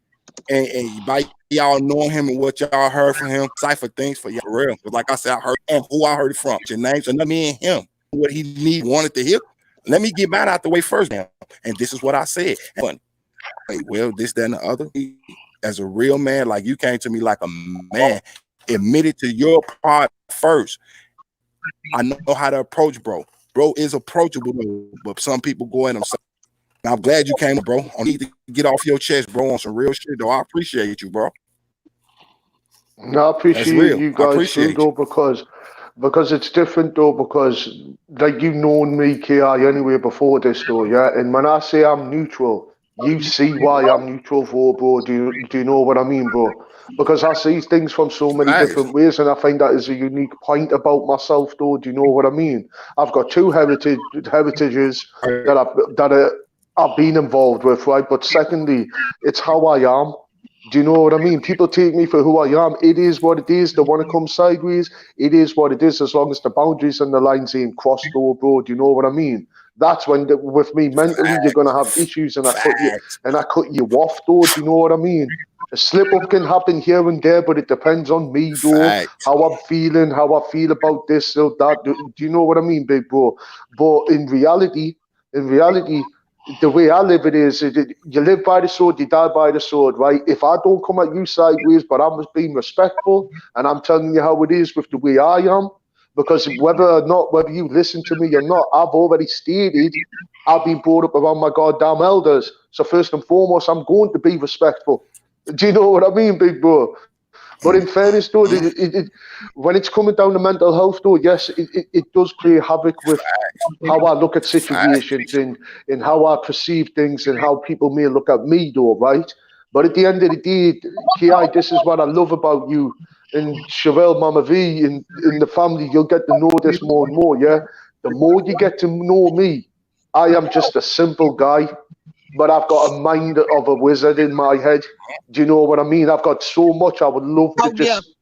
And by y'all knowing him and what y'all heard from him, cipher things for y'all for real. Like I said, I heard and who I heard it from. Your names and me and him. What he wanted to hear. Let me get mine out the way first now. And this is what I said. Hey, well, this, that, and the other. As a real man, like you came to me like a man, admitted to your part first. I know how to approach bro. Bro is approachable, but some people go in themselves. I'm glad you came, bro. I need to get off your chest, bro, on some real shit, though. I appreciate you, bro. No, I appreciate you guys too, though, because it's different, though, because like you've known me, KI, anyway, before this, though, yeah? And when I say I'm neutral, you see why I'm neutral for, bro. Do you know what I mean, bro? Because I see things from so many different ways, and I find that is a unique point about myself, though. Do you know what I mean? I've got two heritages that I've been involved with, right? But secondly, it's how I am. Do you know what I mean? People take me for who I am. It is what it is. They want to come sideways. It is what it is, as long as the boundaries and the lines ain't crossed, though, bro. Do you know what I mean? That's when, with me mentally, you're gonna have issues, and I cut you off, though. Do you know what I mean? A slip up can happen here and there, but it depends on me, though. Fact. How I'm feeling, how I feel about this or that. Do you know what I mean, big bro? But in reality, the way I live it is, you live by the sword, you die by the sword, right? If I don't come at you sideways, but I'm just being respectful and I'm telling you how it is with the way I am, because whether you listen to me or not, I've already stated I've been brought up around my goddamn elders. So first and foremost, I'm going to be respectful. Do you know what I mean, big bro? But in fairness, though, when it's coming down to mental health, though, yes, it does play havoc with how I look at situations and how I perceive things and how people may look at me, though, right? But at the end of the day, Ki, this is what I love about you and Chevelle, Mama V, and in the family. You'll get to know this more and more, yeah? The more you get to know me, I am just a simple guy, but I've got a mind of a wizard in my head. Do you know what I mean? I've got so much I would love to just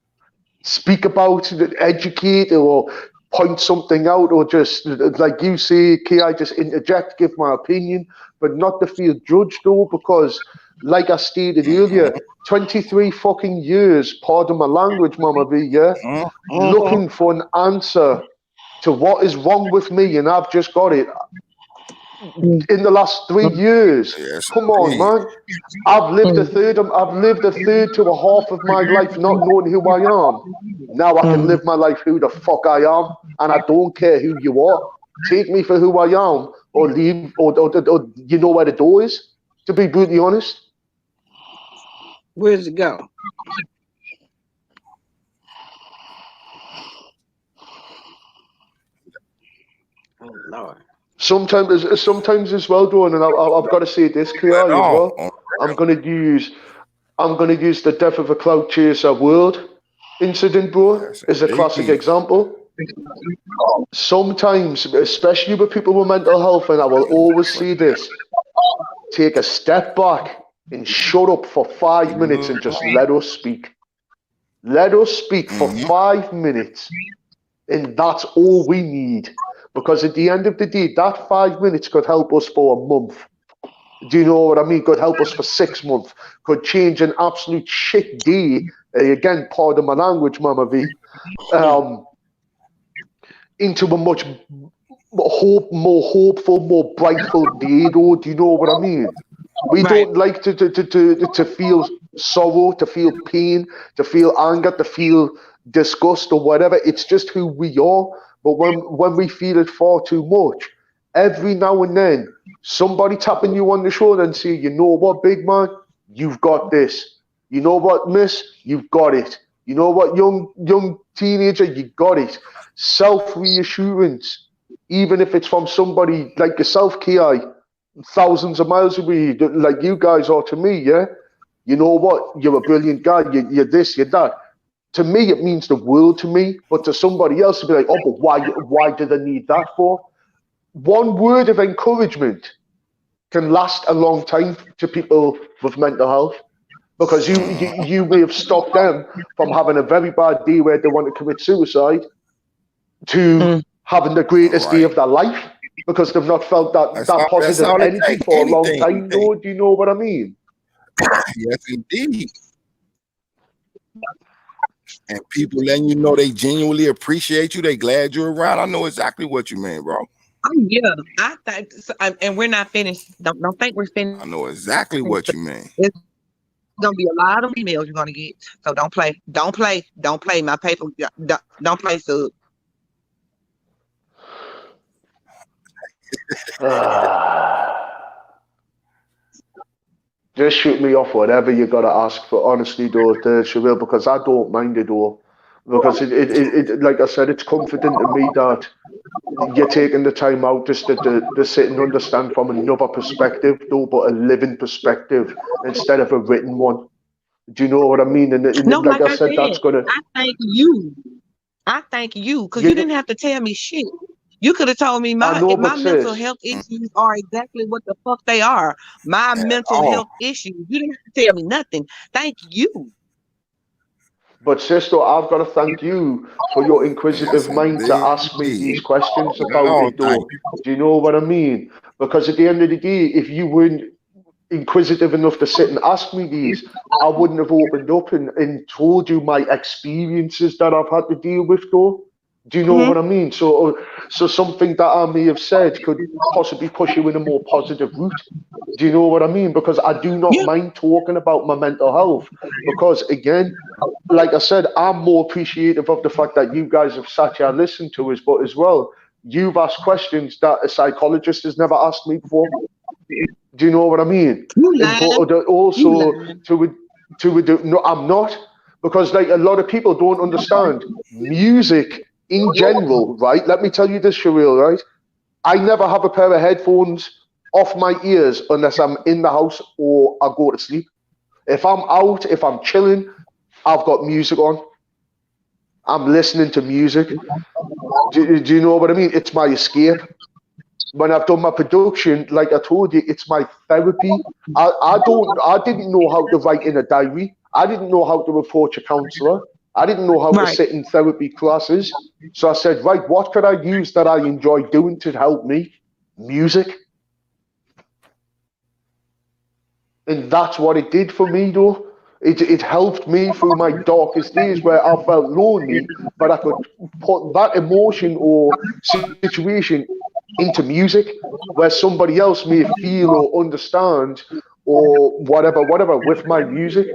speak about, educate, or point something out, or just, like you say, Ki, just interject, give my opinion, but not to feel judged, though, because, like I stated earlier, 23 fucking years, pardon my language, Mama V, yeah? Looking for an answer to what is wrong with me, and I've just got it. In the last 3 years, come on, man! I've lived a third to a half of my life not knowing who I am. Now I can live my life who the fuck I am, and I don't care who you are. Take me for who I am, or leave, or you know where the door is. To be brutally honest, Where's it go? Oh Lord. sometimes as well, though, and I've got to say this, Ki, as well. I'm gonna use the death of a cloud chaser world incident, bro, as a classic example. Sometimes, especially with people with mental health, and I will always say this: take a step back and shut up for 5 minutes and just let us speak. Let us speak for 5 minutes, and that's all we need. Because at the end of the day, that 5 minutes could help us for a month. Do you know what I mean? Could help us for 6 months. Could change an absolute shit day. Again, pardon my language, Mama V. Into a much more hopeful, more brightful day, though. Do you know what I mean? We don't like to feel sorrow, to feel pain, to feel anger, to feel disgust or whatever. It's just who we are. But when we feel it far too much, every now and then, somebody tapping you on the shoulder and say, you know what, big man, you've got this. You know what, miss, you've got it. You know what, young teenager, you got it. Self-reassurance, even if it's from somebody like yourself, Ki, thousands of miles away, like you guys are to me, yeah? You know what, you're a brilliant guy, you're this, you're that. To me, it means the world to me, but to somebody else, to be like, oh, but why do they need that for? One word of encouragement can last a long time to people with mental health, because you may have stopped them from having a very bad day where they want to commit suicide to having the greatest day of their life, because they've not felt that positive energy for a long time. No, do you know what I mean? Yes, indeed. And people letting you know they genuinely appreciate you, they glad you're around. I know exactly what you mean, bro. Oh, yeah, I think, and we're not finished. Don't think we're finished. I know exactly what you mean. It's gonna be a lot of emails you're gonna get. So don't play. My paper, don't play, sub. Just shoot me off whatever you gotta ask for, honestly, though, Chevelle, because I don't mind it, though. Because it like I said, it's comforting to me that you're taking the time out just to sit and understand from another perspective, though, but a living perspective instead of a written one. Do you know what I mean? And No, like I said, that's gonna. I thank you, because you didn't have to tell me shit. You could have told me my mental health issues are exactly what the fuck they are. My mental health issues. You didn't have to tell me nothing. Thank you. But sister, I've got to thank you for your inquisitive mind to ask me these questions about it, though. Do you know what I mean? Because at the end of the day, if you weren't inquisitive enough to sit and ask me these, I wouldn't have opened up and told you my experiences that I've had to deal with, though. Do you know Mhm. what I mean? So something that I may have said could possibly push you in a more positive route. Do you know what I mean? Because I do not Yeah. mind talking about my mental health. Because again, like I said, I'm more appreciative of the fact that you guys have sat here and listened to us, but as well, you've asked questions that a psychologist has never asked me before. Do you know what I mean? You And lying. but You also lying. no, I'm not, because like a lot of people don't understand music in general, right? Let me tell you this, Sherelle, right? I never have a pair of headphones off my ears unless I'm in the house or I go to sleep. If I'm out, if I'm chilling, I've got music on. I'm listening to music. Do you know what I mean? It's my escape. When I've done my production, like I told you, it's my therapy. I didn't know how to write in a diary. I didn't know how to approach a counselor. I didn't know how to Right. sit in therapy classes. So I said, right, what could I use that I enjoy doing to help me? Music. And that's what it did for me, though. It helped me through my darkest days where I felt lonely, but I could put that emotion or situation into music where somebody else may feel or understand or whatever with my music.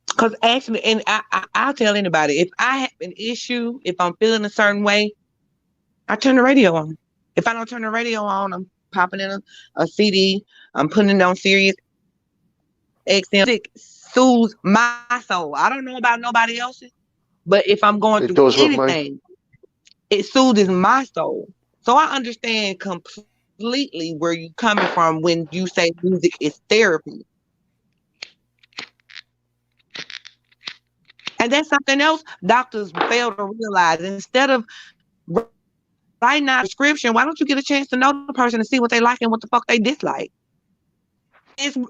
Because actually, and I'll tell anybody, if I have an issue, if I'm feeling a certain way, I turn the radio on. If I don't turn the radio on, I'm popping in a CD, I'm putting it on Sirius XM. Music soothes my soul. I don't know about nobody else's, but if I'm going It through does with mine. anything, it soothes my soul. So I understand completely where you're coming from when you say music is therapy. And that's something else doctors fail to realize. Instead of writing out a prescription, why don't you get a chance to know the person and see what they like and what the fuck they dislike?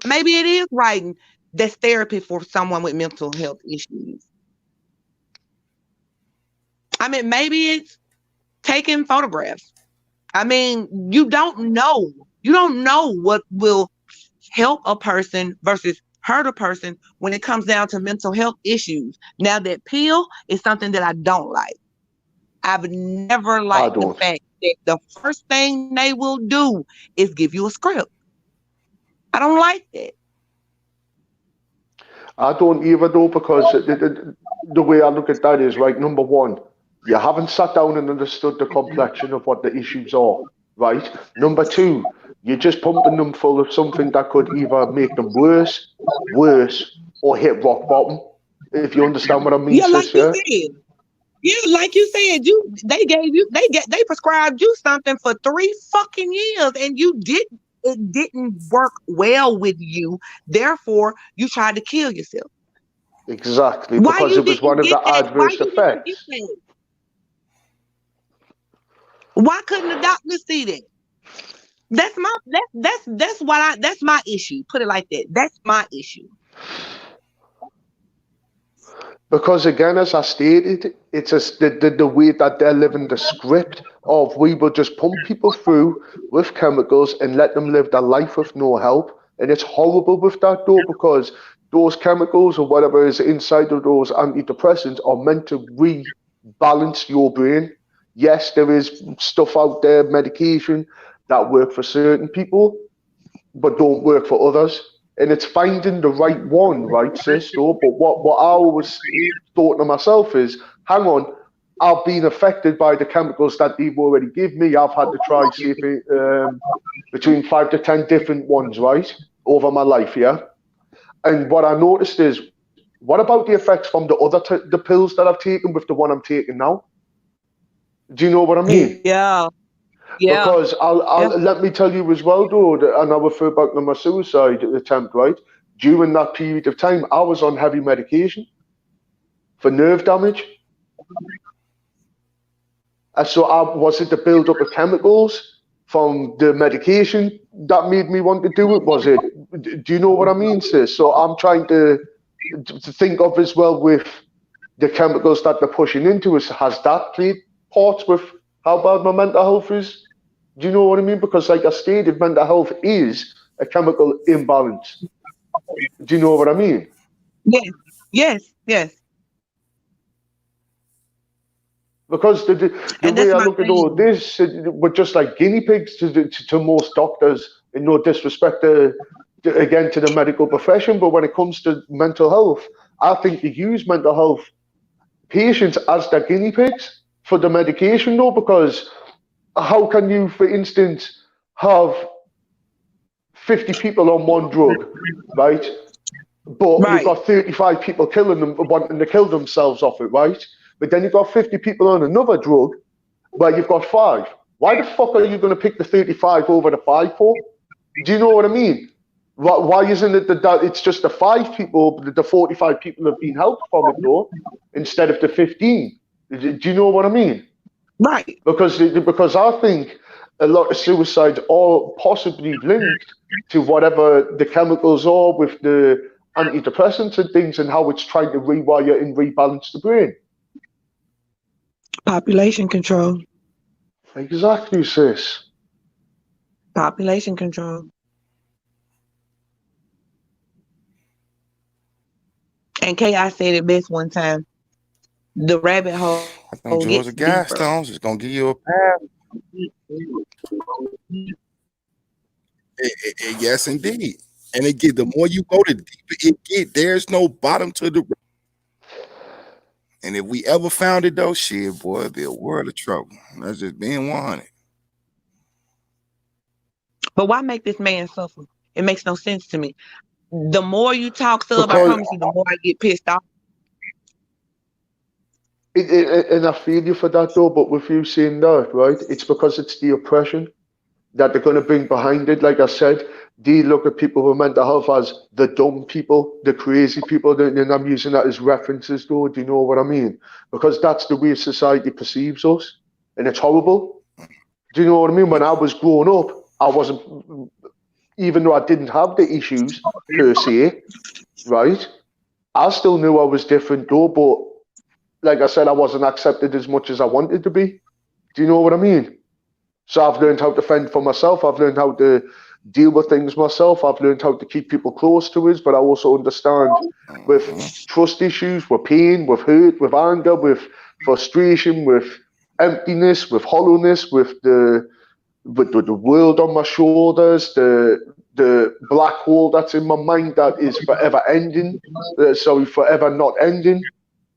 Maybe it is writing that's therapy for someone with mental health issues. I mean, maybe it's taking photographs. I mean, you don't know. You don't know what will help a person versus hurt a person when it comes down to mental health issues. Now, that pill is something that I don't like. I've never I liked the don't. fact that the first thing they will do is give you a script. I don't like that. I don't either, though, because the way I look at that is, right, number one, you haven't sat down and understood the complexion of what the issues are, right? Number two, you're just pumping them full of something that could either make them worse, or hit rock bottom, if you understand what I mean, Yeah, like sis, you yeah? said. Yeah, like you said, they prescribed you something for 3 fucking years and it didn't work well with you. Therefore, you tried to kill yourself. Exactly, Why because you it was one didn't of get the that? Why adverse you didn't get effects. that? Why couldn't the doctor see that? That's my issue. Put it like that. That's my issue. Because again, as I stated, it's the way that they're living the script of we will just pump people through with chemicals and let them live their life with no help. And it's horrible with that though, because those chemicals or whatever is inside of those antidepressants are meant to rebalance your brain. Yes, there is stuff out there, medication that work for certain people, but don't work for others. And it's finding the right one, right, sis? Though. But what I always thought to myself is, hang on, I've been affected by the chemicals that they've already give me. I've had to try, say, between 5 to 10 different ones, right, over my life, yeah. And what I noticed is, what about the effects from the pills that I've taken with the one I'm taking now? Do you know what I mean? Yeah. Yeah. Because Yeah. let me tell you as well, though, and I'll refer back to my suicide attempt, right? During that period of time, I was on heavy medication for nerve damage. And so was it the build-up of chemicals from the medication that made me want to do it? Was it? Do you know what I mean, sis? So I'm trying to think of as well with the chemicals that they're pushing into us. Has that played parts with how bad my mental health is? Do you know what I mean? Because, like I stated, mental health is a chemical imbalance. Do you know what I mean? Yes, yes, yes. Because the And way that's I my look at all thing. this, we're just like guinea pigs to most doctors, and no disrespect again to the medical profession. But when it comes to mental health, I think they use mental health patients as their guinea pigs for the medication, though, because how can you, for instance, have 50 people on one drug, right? But you've Right. got 35 people killing them, wanting to kill themselves off it, right? But then you've got 50 people on another drug where you've got 5. Why the fuck are you going to pick the 35 over the 5 for? Do you know what I mean? Why isn't it that it's just the 5 people, the 45 people have been helped from it, though, instead of the 15? Do you know what I mean? Right. Because I think a lot of suicides are possibly linked to whatever the chemicals are with the antidepressants and things, and how it's trying to rewire and rebalance the brain. Population control. Exactly, sis. Population control. And Chaos said it best one time. The rabbit hole I think Georgia gets Gas deeper. Stones is gonna give you a pass. Yes, indeed. And it get the more you go, the deeper it get. There's no bottom to the. And if we ever found it though, shit, boy, it'd be a world of trouble. That's just being 100. But why make this man suffer? It makes no sense to me. The more you talk, Sub, I Because promise you, the more I get pissed off. and I feel you for that though, but with you saying that, right, it's because it's the oppression that they're going to bring behind it. Like I said, they look at people with mental health as the dumb people, the crazy people, and I'm using that as references though. Do you know what I mean? Because that's the way society perceives us, and it's horrible. Do you know what I mean? When I was growing up, I wasn't, even though I didn't have the issues per se, right? I still knew I was different though, but like I said, I wasn't accepted as much as I wanted to be. Do you know what I mean? So I've learned how to fend for myself. I've learned how to deal with things myself. I've learned how to keep people close to us, but I also understand with trust issues, with pain, with hurt, with anger, with frustration, with emptiness, with hollowness, with the world on my shoulders, the black hole that's in my mind that is forever ending, forever not ending,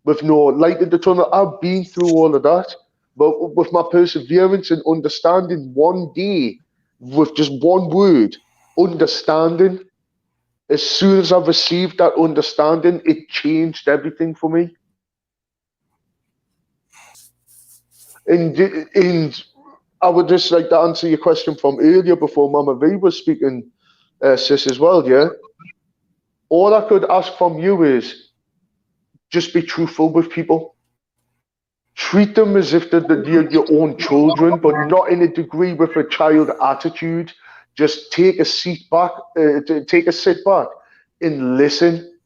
with no light in the tunnel. I've been through all of that, but with my perseverance and understanding, one day, with just one word, understanding, as soon as I've received that understanding, it changed everything for me. And I would just like to answer your question from earlier before Mama V was speaking, sis, as well, yeah? All I could ask from you is just be truthful with people. Treat them as if they're your own children, but not in a degree with a child attitude. Just take a sit back and listen.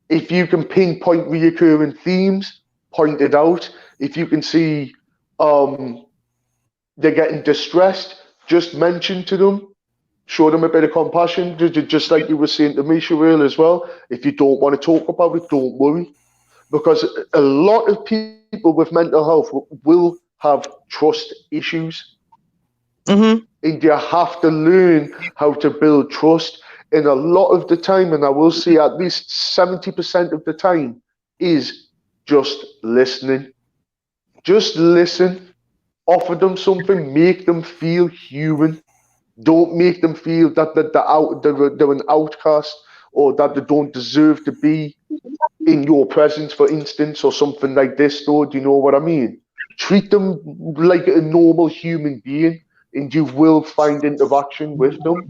If you can pinpoint reoccurring themes, point it out. If you can see they're getting distressed, just mention to them. Show them a bit of compassion, just like you were saying to me, Sherelle, as well. If you don't want to talk about it, don't worry. Because a lot of people with mental health will have trust issues. Mm-hmm. And you have to learn how to build trust. And a lot of the time, and I will say at least 70% of the time, is just listening. Just listen. Offer them something. Make them feel human. Don't make them feel that they're an outcast, or that they don't deserve to be in your presence, for instance, or something like this, though. Do you know what I mean? Treat them like a normal human being, and you will find interaction with them.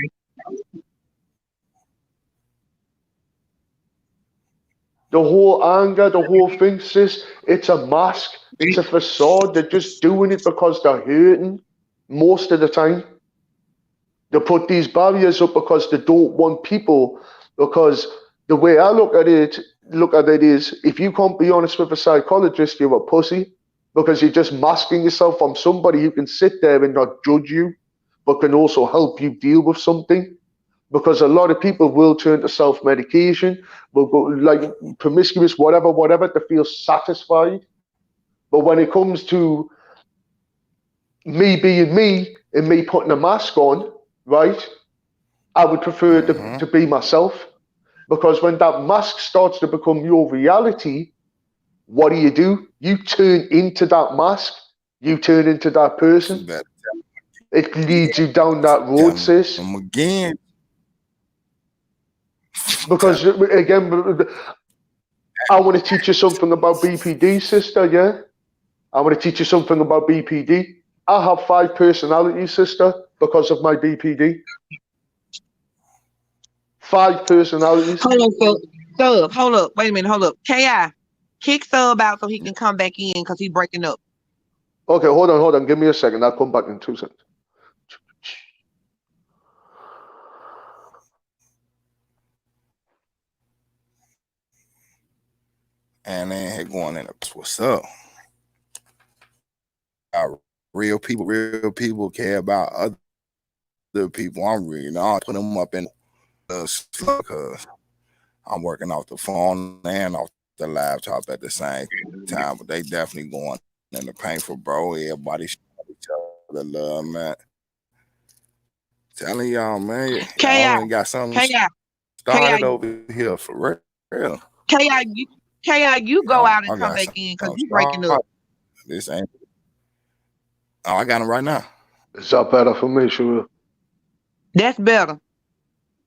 The whole anger, the whole thing, sis, it's a mask. It's a facade. They're just doing it because they're hurting most of the time. They put these barriers up because they don't want people, because the way I look at it is, if you can't be honest with a psychologist, you're a pussy. because you're just masking yourself from somebody who can sit there and not judge you, but can also help you deal with something. Because a lot of people will turn to self-medication, will go like promiscuous, whatever, to feel satisfied. But when it comes to me being me and me putting a mask on, right, I would prefer to be myself. Because when that mask starts to become your reality, what do? You turn into that mask. You turn into that person. It leads you down that road, sis. Again. Because again, I want to teach you something about BPD, sister. Yeah, I want to teach you something about BPD. I have 5 personalities, sister, because of my BPD. 5 personalities. Hold up. Wait a minute, hold up. K.I., kick Sub out so he can come back in because he's breaking up. Okay, hold on. Give me a second. I'll come back in 2 seconds. And then going in, what's up? Real people care about other people. I'm reading. I'll put them up in the because I'm working off the phone and off the laptop at the same time. But they definitely going in the painful, bro. Everybody showing each other love, man. Telling y'all, man. Y'all ain't got something started over here for real. K.I., you go out and come back in because you breaking up. This ain't. Oh, I got him right now. Is that better for me, sure? That's better.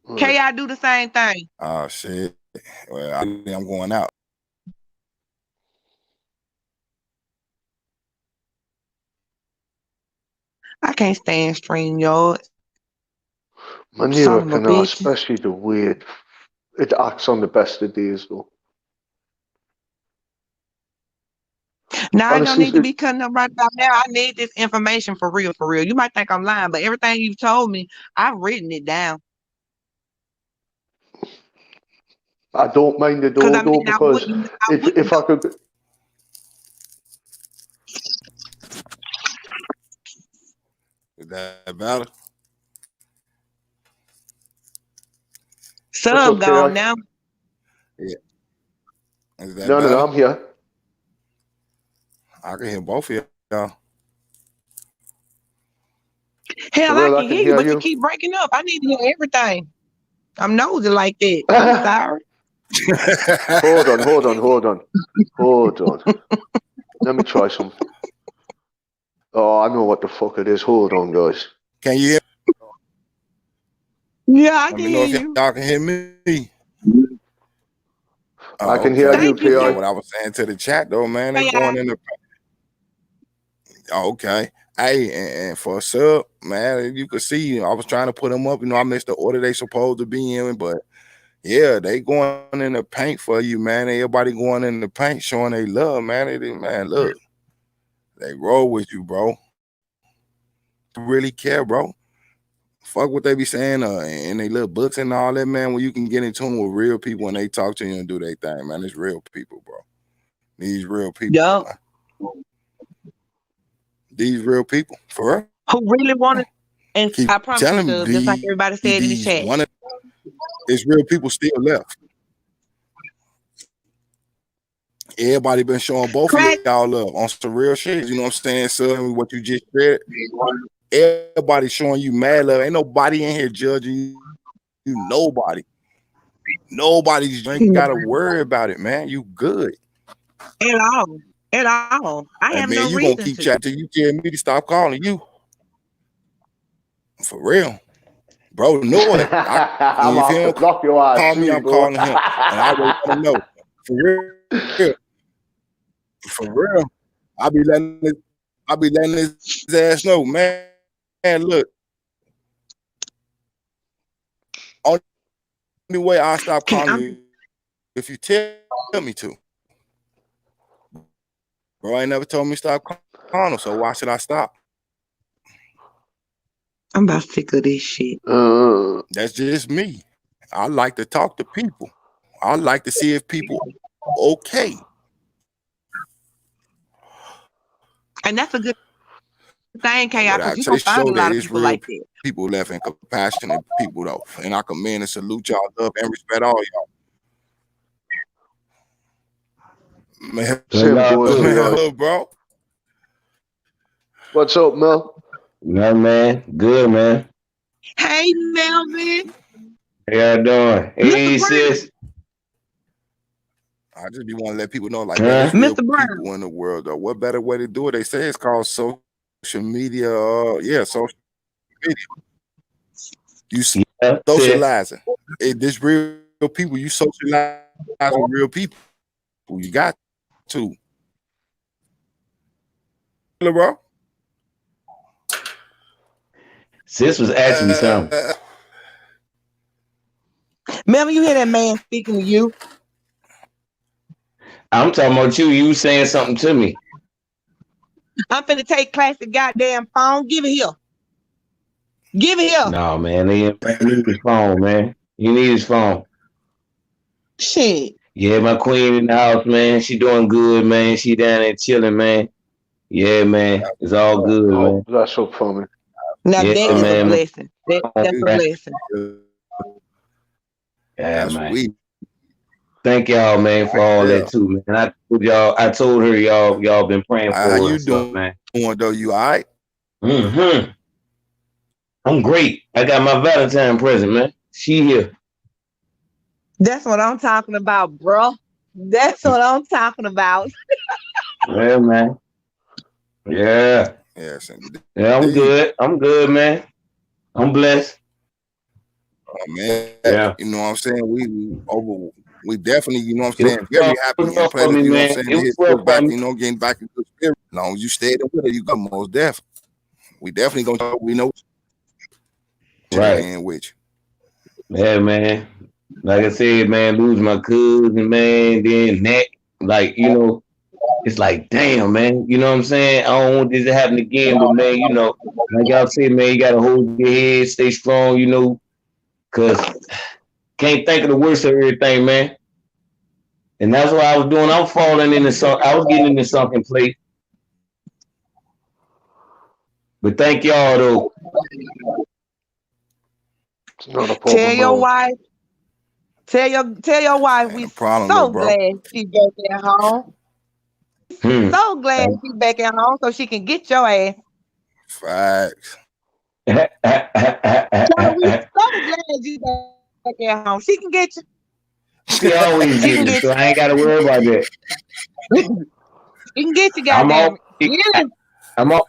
Right. K.I., do the same thing. Oh, shit. Well, I'm going out. I can't stand StreamYard. My neither can I, especially the way it acts on the best of days, though. Now, I don't need to be cutting up right about now. I need this information for real, for real. You might think I'm lying, but everything you've told me, I've written it down. I don't mind it though, because if I could... Is that better? Sub gone now. Yeah. Is that better? No, I'm here. I can hear both of y'all. Hell, I can hear you, but you keep breaking up. I need to hear everything. I'm nosy like that. I'm sorry. Hold on. Let me try some. Oh, I know what the fuck it is. Hold on, guys. Can you hear me? Yeah, I can hear you. If y'all can hear me. I can hear you, K.I. What I was saying to the chat, though, man, they going in the... Okay. Hey, and for a sub, man, you could see, I was trying to put them up. I missed the order they supposed to be in, but yeah, they going in the paint for you, man. Everybody going in the paint, showing they love, man. Man, look, they roll with you, bro. You really care, bro. Fuck what they be saying in their little books and all that, man. When you can get in tune with real people and they talk to you and do their thing, man. It's real people, bro. These real people. Yep. These real people, for real. Who really want to, and I promise you, just like everybody said in the chat. It's real people still left. Everybody been showing both of y'all love on some real shit. You know what I'm saying? So what you just said. Everybody showing you mad love. Ain't nobody in here judging you. Nobody. Nobody's drinking. Gotta worry about it, man. You good. At all. I have no reason to. You gonna keep chatting till you tell me to stop calling you. For real. Bro, know it. I'm off to block your ass. Call me, I'm calling him. And I will let him know. For real. For real. I be letting his ass know, man. Man, look. Only way I stop calling you if you tell me to. Bro, I ain't never told me to stop calling him, so why should I stop? I'm about sick of this shit. That's just me. I like to talk to people. I like to see if people okay. And that's a good thing, KI, But because I you're tell gonna you, find show a lot that of it's people real like that. people left and compassionate people though. And I commend and salute y'all, love and respect all y'all. Man, Same goes, man, sweetheart. hello, bro. What's up, Mel? No, man. Good, man. Hey, Melvin. How y'all doing? Hey, Mr. Brown. sis. I just be want to let people know, like, man, there's Huh? real Mr. Brown. people in the world, though. What better way to do it? They say it's called social media. Social media. You Yeah, sis. socializing. This real people. You socialize with real people. You got to. Hello, bro. Sis was asking me something. Melvin, you hear that man speaking to you? I'm talking about you. You saying something to me. I'm finna take classic goddamn phone. Give it here. Give it here. No, man. He need his phone, man. You need his phone. Shit. Yeah, my queen in the house, man. She doing good, man. She down there chilling, man. Yeah, man. It's all good, Oh, man. that's up for me. Now Yeah, that is a man. blessing. That's a blessing. Yeah, That's man. we. Thank y'all, man, for all Yeah. that too, man. I told her y'all been praying for How her you and stuff, doing, man. though? You all right? Mm-hmm. I'm great. I got my Valentine present, man. She here. That's what I'm talking about, bro. That's what I'm talking about. Yeah, man. Yeah. Yes, indeed. Yeah, I'm good. I'm good, man. I'm blessed. Man, Yeah. you know what I'm saying? We definitely, you know what I'm saying, It very was happy rough and for present, me, you know what I'm man. saying, It to was hit rough back, for me. you know, getting back in good spirit. As long as you stayed with it, you got most definitely. We definitely gonna talk, we know Right. in which. Yeah, man. Like I said, man, lose my cousin, man, then that, like, you know, it's like, damn, man. You know what I'm saying? I don't want this to happen again, but man, you know, like y'all said, man, you gotta hold your head, stay strong, you know, cause can't think of the worst of everything, man. And that's what I was doing. I was falling in I was getting in the sunken place. But thank y'all though. It's not a Tell problem, your Mel. wife. Tell your wife Ain't we no problem, so little bro. glad she back at home. Hmm. So glad she back at home so she can get your ass. Facts. So we so glad you back at home. She can get you. She always She get can me, get so I ain't gotta worry about that. you. She can get you, I'm goddamn all it. Yeah. I'm all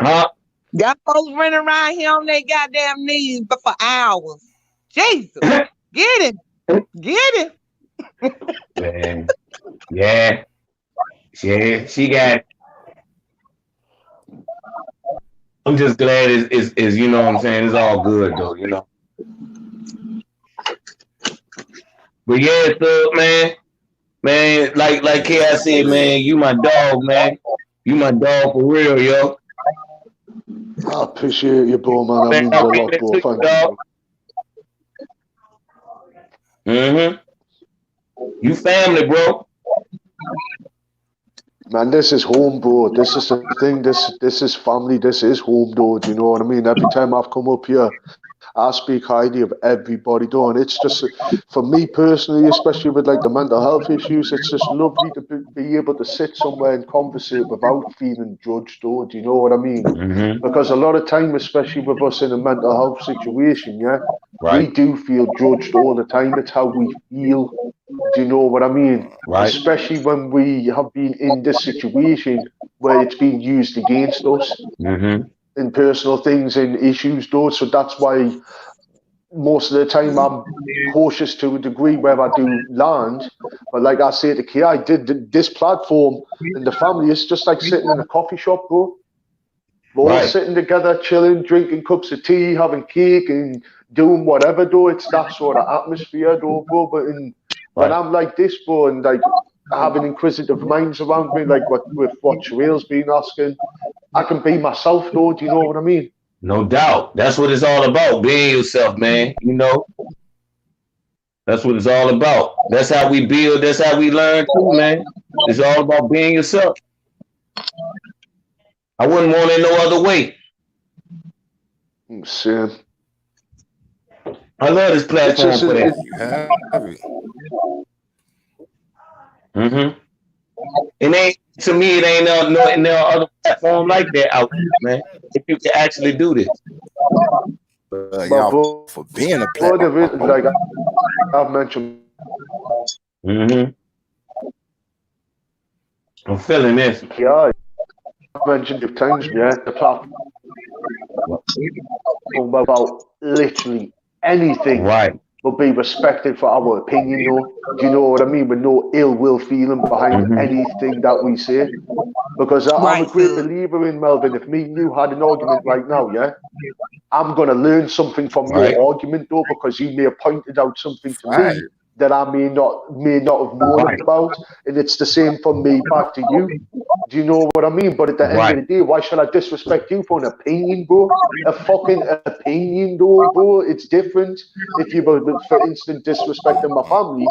huh? Got folks running around here on their goddamn knees but for hours. Jesus. Get him. Get him. Man. Yeah. She got I'm just glad is you know what I'm saying, it's all good though, you know. But yeah, so man, like K.I. said, man, you my dog, man. You my dog for real, yo. I appreciate you, bro, man. That Man, means I a feel lot, that bro. too, Thank dog. you, bro. You family, bro. Man, this is home, bro. This is the thing. This is family. This is home, though. Do you know what I mean? Every time I've come up here, I speak highly of everybody, though. And it's just, for me personally, especially with like the mental health issues, it's just lovely to be able to sit somewhere and conversate without feeling judged, though. Do you know what I mean? Because a lot of time, especially with us in a mental health situation, yeah, we Right. do feel judged all the time. It's how we feel. Do you know what I mean? Right. Especially when we have been in this situation where it's been used against us in personal things and issues, though. So that's why most of the time I'm cautious to a degree where I do land. But like I say to Kia, I did this platform and the family is just like sitting in a coffee shop, bro. We're all Right. sitting together, chilling, drinking cups of tea, having cake, and doing whatever, though. It's that sort of atmosphere, though, bro. But when I'm like this, bro, and like having inquisitive minds around me, like what Sherelle's been asking, I can be myself, though. Do you know what I mean? No doubt. That's what it's all about, being yourself, man. You know? That's what it's all about. That's how we build, that's how we learn too, man. It's all about being yourself. I wouldn't want it no other way. Same. I love this platform just- for that. You have it. Mm-hmm. And ain't to me, it ain't no other platform like that out there, man. If you can actually do this. Y'all for being a But there is, platform. like I've mentioned, Mm-hmm. I'm feeling this. yeah, I've mentioned it times, yeah, the platform about literally anything, Right. but be respected for our opinion, though. Do you know what I mean? With no ill will feeling behind Mhm. anything that we say. Because I'm a Right, great good. believer in Melvin. If me and you had an argument right now, yeah, I'm gonna learn something from Right. your argument, though, because you may have pointed out something to Right. me that I may not have known Right. about, and it's the same from me back to you. Do you know what I mean? But at the end Right. of the day, why should I disrespect you for an opinion, bro? A fucking opinion, though, bro. It's different if you were, for instance, disrespecting my family.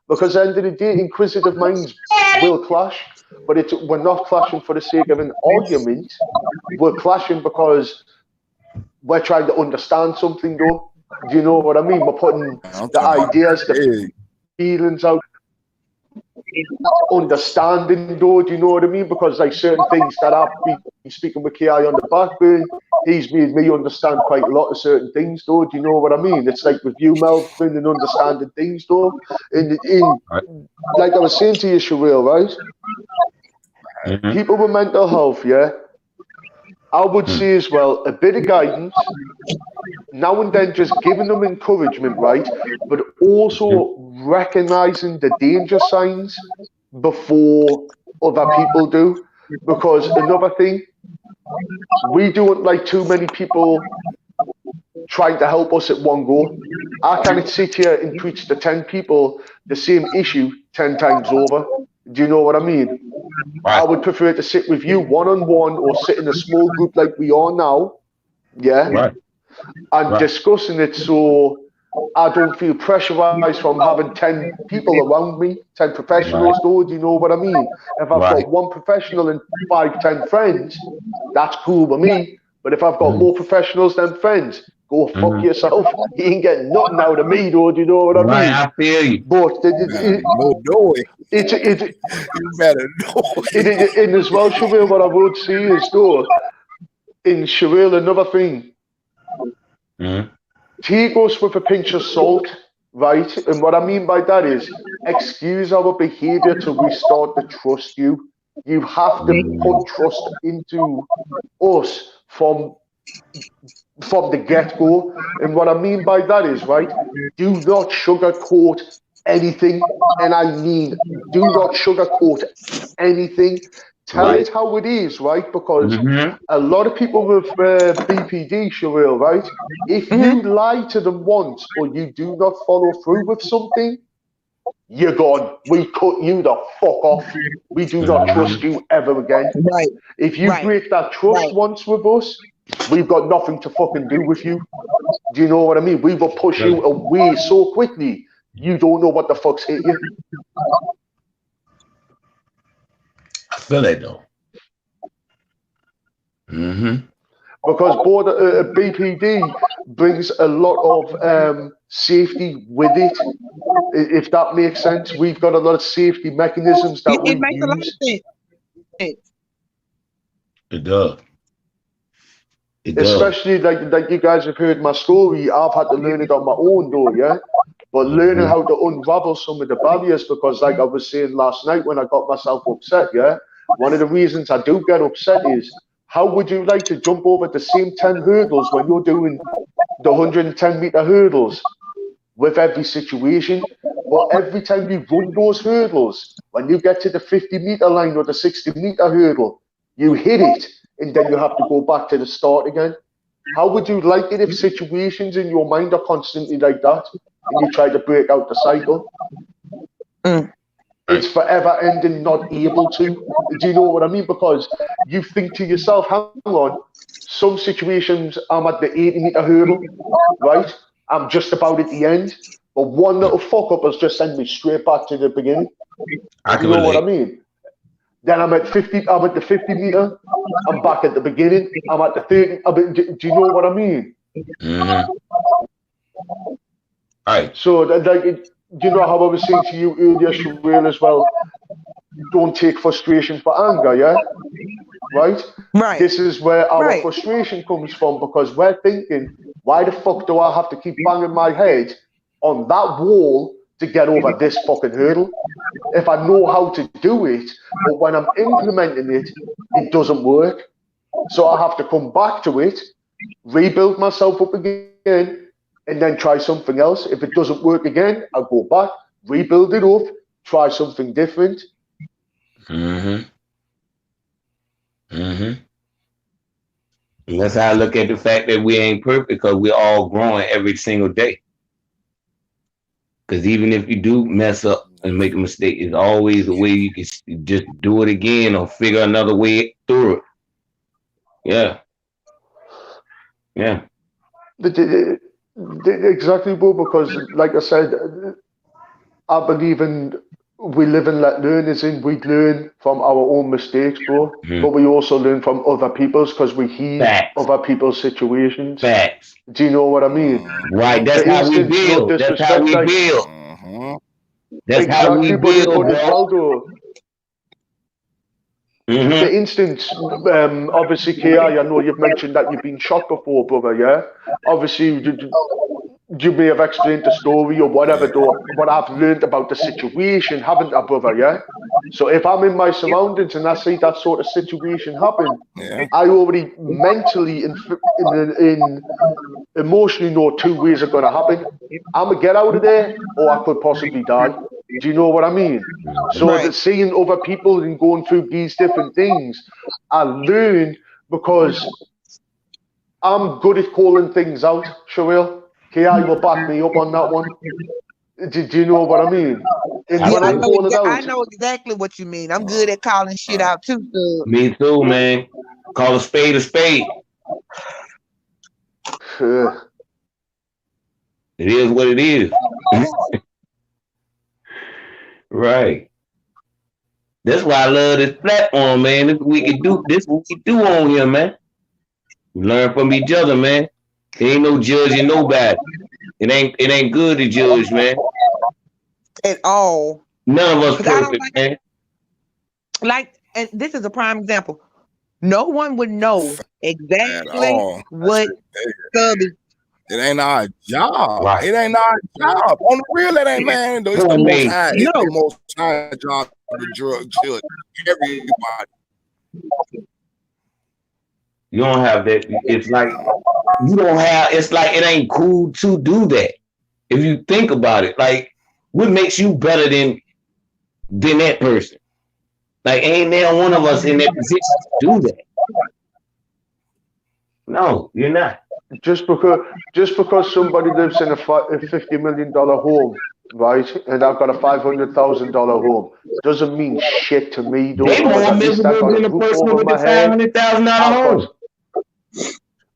Because at the end of the day, inquisitive minds will clash, but we're not clashing for the sake of an argument. We're clashing because we're trying to understand something, though. Do you know what I mean? We're putting the ideas, the feelings out, understanding, though. Do you know what I mean? Because like certain things that I've been speaking with KI on the back burner, he's made me understand quite a lot of certain things, though. Do you know what I mean? It's like with you, Melvin, and understanding things, though. Right. Like I was saying to you, Sherelle, right? Mhm. People with mental health, yeah, I would say as well, a bit of guidance, now and then just giving them encouragement, right? But also recognizing the danger signs before other people do. Because another thing, we don't like too many people trying to help us at one go. I can't sit here and preach to 10 people the same issue 10 times over. Do you know what I mean? I Right. would prefer to sit with you one-on-one or sit in a small group like we are now, yeah, Right. and Right. discussing it so I don't feel pressurized from having 10 people around me, 10 professionals, though. Do you know what I mean? If I've Right. got one professional and 5, 10 friends, that's cool with me. But if I've got more professionals than friends, go fuck yourself. You ain't getting nothing out of me, though. Do you know what I Right. mean? I feel you. But No doing. You better know it. in as well, Sherelle, what I would say is, though, in Sherelle, another thing, Mhm. take us with a pinch of salt, right? And what I mean by that is excuse our behavior till we start to trust you. You have to put trust into us from the get-go. And what I mean by that is, right, do not sugarcoat anything. And I mean, do not sugarcoat anything. Tell Right. it how it is, right? Because Mhm. a lot of people with BPD, Sherelle, right? If you lie to them once or you do not follow through with something, you're gone. We cut you the fuck off. We do not trust you ever again. Right. If you Right. break that trust Right. once with us, we've got nothing to fucking do with you. Do you know what I mean? We will push you away so quickly, you don't know what the fuck's hit you. I feel it though. Mm-hmm. Because BPD brings a lot of safety with it, if that makes sense. We've got a lot of safety mechanisms that we It makes a lot of use. sense. It does. It does. Especially like you guys have heard my story, I've had to learn it on my own, though, yeah. But learning how to unravel some of the barriers, because like I was saying last night when I got myself upset, yeah, one of the reasons I do get upset is, how would you like to jump over the same 10 hurdles when you're doing the 110-meter hurdles with every situation? But every time you run those hurdles, when you get to the 50-meter line or the 60-meter hurdle, you hit it and then you have to go back to the start again. How would you like it if situations in your mind are constantly like that and you try to break out the cycle? It's forever ending, not able to. Do you know what I mean? Because you think to yourself, hang on, some situations I'm at the 80-meter hurdle, right? I'm just about at the end. But one little fuck up has just sent me straight back to the beginning. I Do can you know what I relate. mean? Then I'm at 50. I'm at the 50 meter. I'm back at the beginning. I'm at the 30. Do you know what I mean? All right. So, you know how I was saying to you earlier, Sherelle, as well. Don't take frustration for anger, yeah? Right? Right. This is where our Right. frustration comes from, because we're thinking, why the fuck do I have to keep banging my head on that wall to get over this fucking hurdle? If I know how to do it, but when I'm implementing it, it doesn't work. So I have to come back to it, rebuild myself up again, and then try something else. If it doesn't work again, I'll go back, rebuild it up, try something different. And that's how I look at the fact that we ain't perfect, because we're all growing every single day. Because even if you do mess up and make a mistake, it's always a way you can just do it again or figure another way through it. Yeah. Exactly, bro, because like I said, I believe in we live and let learn, as in we learn from our own mistakes, bro. But we also learn from other people's, because we hear other people's situations. Facts. Do you know what I mean? Right, that's how we build. That's how we build. That's how we build, bro. For instance, obviously, Ki, I know you've mentioned that you've been shot before, brother, yeah? Obviously, you may have explained the story or whatever, though, what I've learned about the situation, haven't I, brother, yeah? So if I'm in my surroundings and I see that sort of situation happen, I already mentally and emotionally know two ways are going to happen. I'm going to get out of there, or I could possibly die. Do you know what I mean? So that seeing other people and going through these different things, I learn, because I'm good at calling things out, Sherelle. Ki will back me up on that one. Do you know what I mean? I know exactly what you mean. I'm good at calling shit out too. Me too, man. Call a spade a spade. It is what it is. Right. That's why I love this platform, man. This is what we can do. This is what we do on here, man. We learn from each other, man. There ain't no judging nobody. It ain't good to judge, man. At all. None of us perfect, man. Like, and this is a prime example. No one would know exactly what Stubby. It ain't our job. Right. It ain't our job. On the real, it ain't, man. It's the most high. It's the most high job to judge everybody. You don't have that. It's like you don't have. It's like it ain't cool to do that. If you think about it, like what makes you better than that person? Like ain't there one of us in that position to do that? No, you're not. Just because somebody lives in a $50 million home, right, and I've got a $500,000 home, doesn't mean shit to me. They're more miserable than the person with the $500,000 home.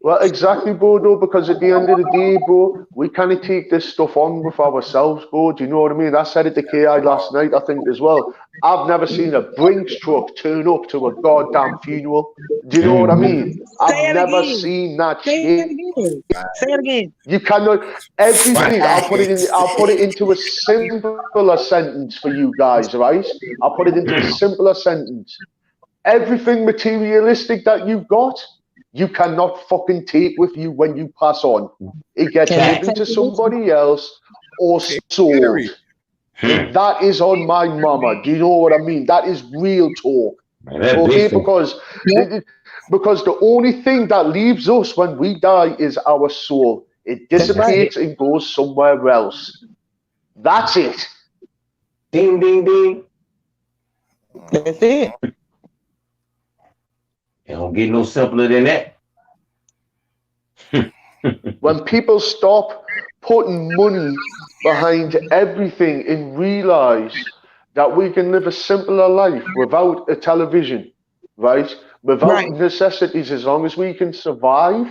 Well, exactly, bro, though, because at the end of the day, bro, we can't take this stuff on with ourselves, bro. Do you know what I mean? I said it to Ki last night, I think, as well. I've never seen a Brinks truck turn up to a goddamn funeral. Do you know what I mean? I've never seen that shit. Say it again. You cannot. Everything. I'll put it into a simpler sentence for you guys, right? I'll put it into a simpler sentence. Everything materialistic that you've got, you cannot fucking take with you when you pass on. It gets given to somebody else or sold. That is on my mama. Do you know what I mean? That is real talk. Okay, because the only thing that leaves us when we die is our soul. It dissipates and goes somewhere else. That's it. Ding, ding, ding. That's it. It don't get no simpler than that. When people stop putting money behind everything and realize that we can live a simpler life without a television, right? Without necessities, as long as we can survive,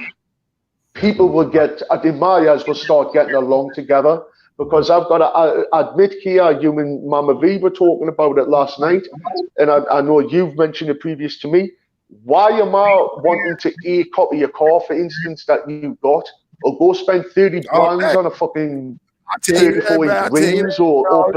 people will get, in my eyes, will start getting along together. because I've got to admit here, you and Mama V were talking about it last night, and I know you've mentioned it previous to me. Why am I wanting to copy a car, for instance, that you got, or go spend 30 brands on a fucking 34-inch rims or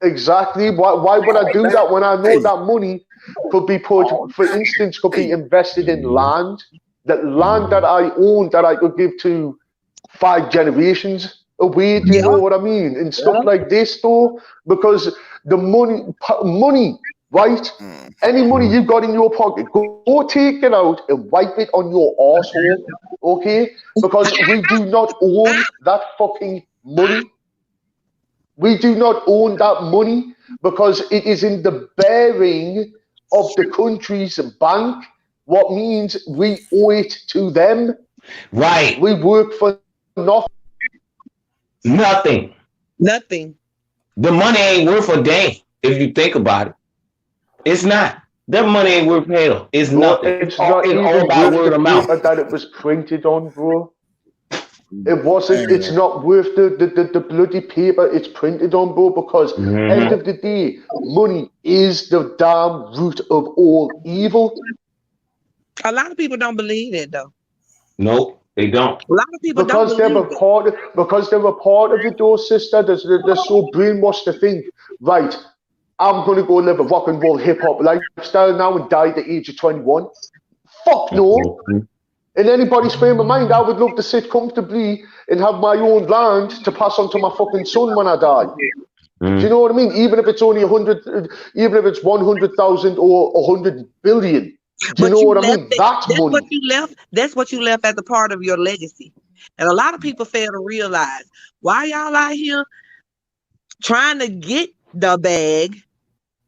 exactly? Why would I do that when I know that money could be put, for instance, could be invested in land, that land that I own that I could give to 5 generations away, do you know what I mean? And stuff like this, though, because the money, right? Any money you've got in your pocket, go take it out and wipe it on your arsehole, okay? Because we do not own that fucking money. We do not own that money because it is in the bearing of the country's bank, what means we owe it to them. Right. We work for nothing. Nothing. The money ain't worth a damn if you think about it. It's not. That money ain't worth hell. It's nothing. It's not even all by worth word the of mouth. paper that it was printed on, bro. It wasn't. It's not worth the bloody paper it's printed on, bro. Because end of the day, money is the damn root of all evil. A lot of people don't believe that, though. Nope, they don't. A lot of people because don't they're believe because they're a part of it, though, sister. They're so brainwashed to think, right, I'm gonna go live a rock and roll hip hop lifestyle now and die at the age of 21. Fuck no. In anybody's frame of mind, I would love to sit comfortably and have my own land to pass on to my fucking son when I die. Do you know what I mean? Even if it's only 100, even if it's 100,000 or 100 billion. Do you know what I mean? That's money. What you left. That's what you left as a part of your legacy. And a lot of people fail to realize why y'all out here trying to get the bag.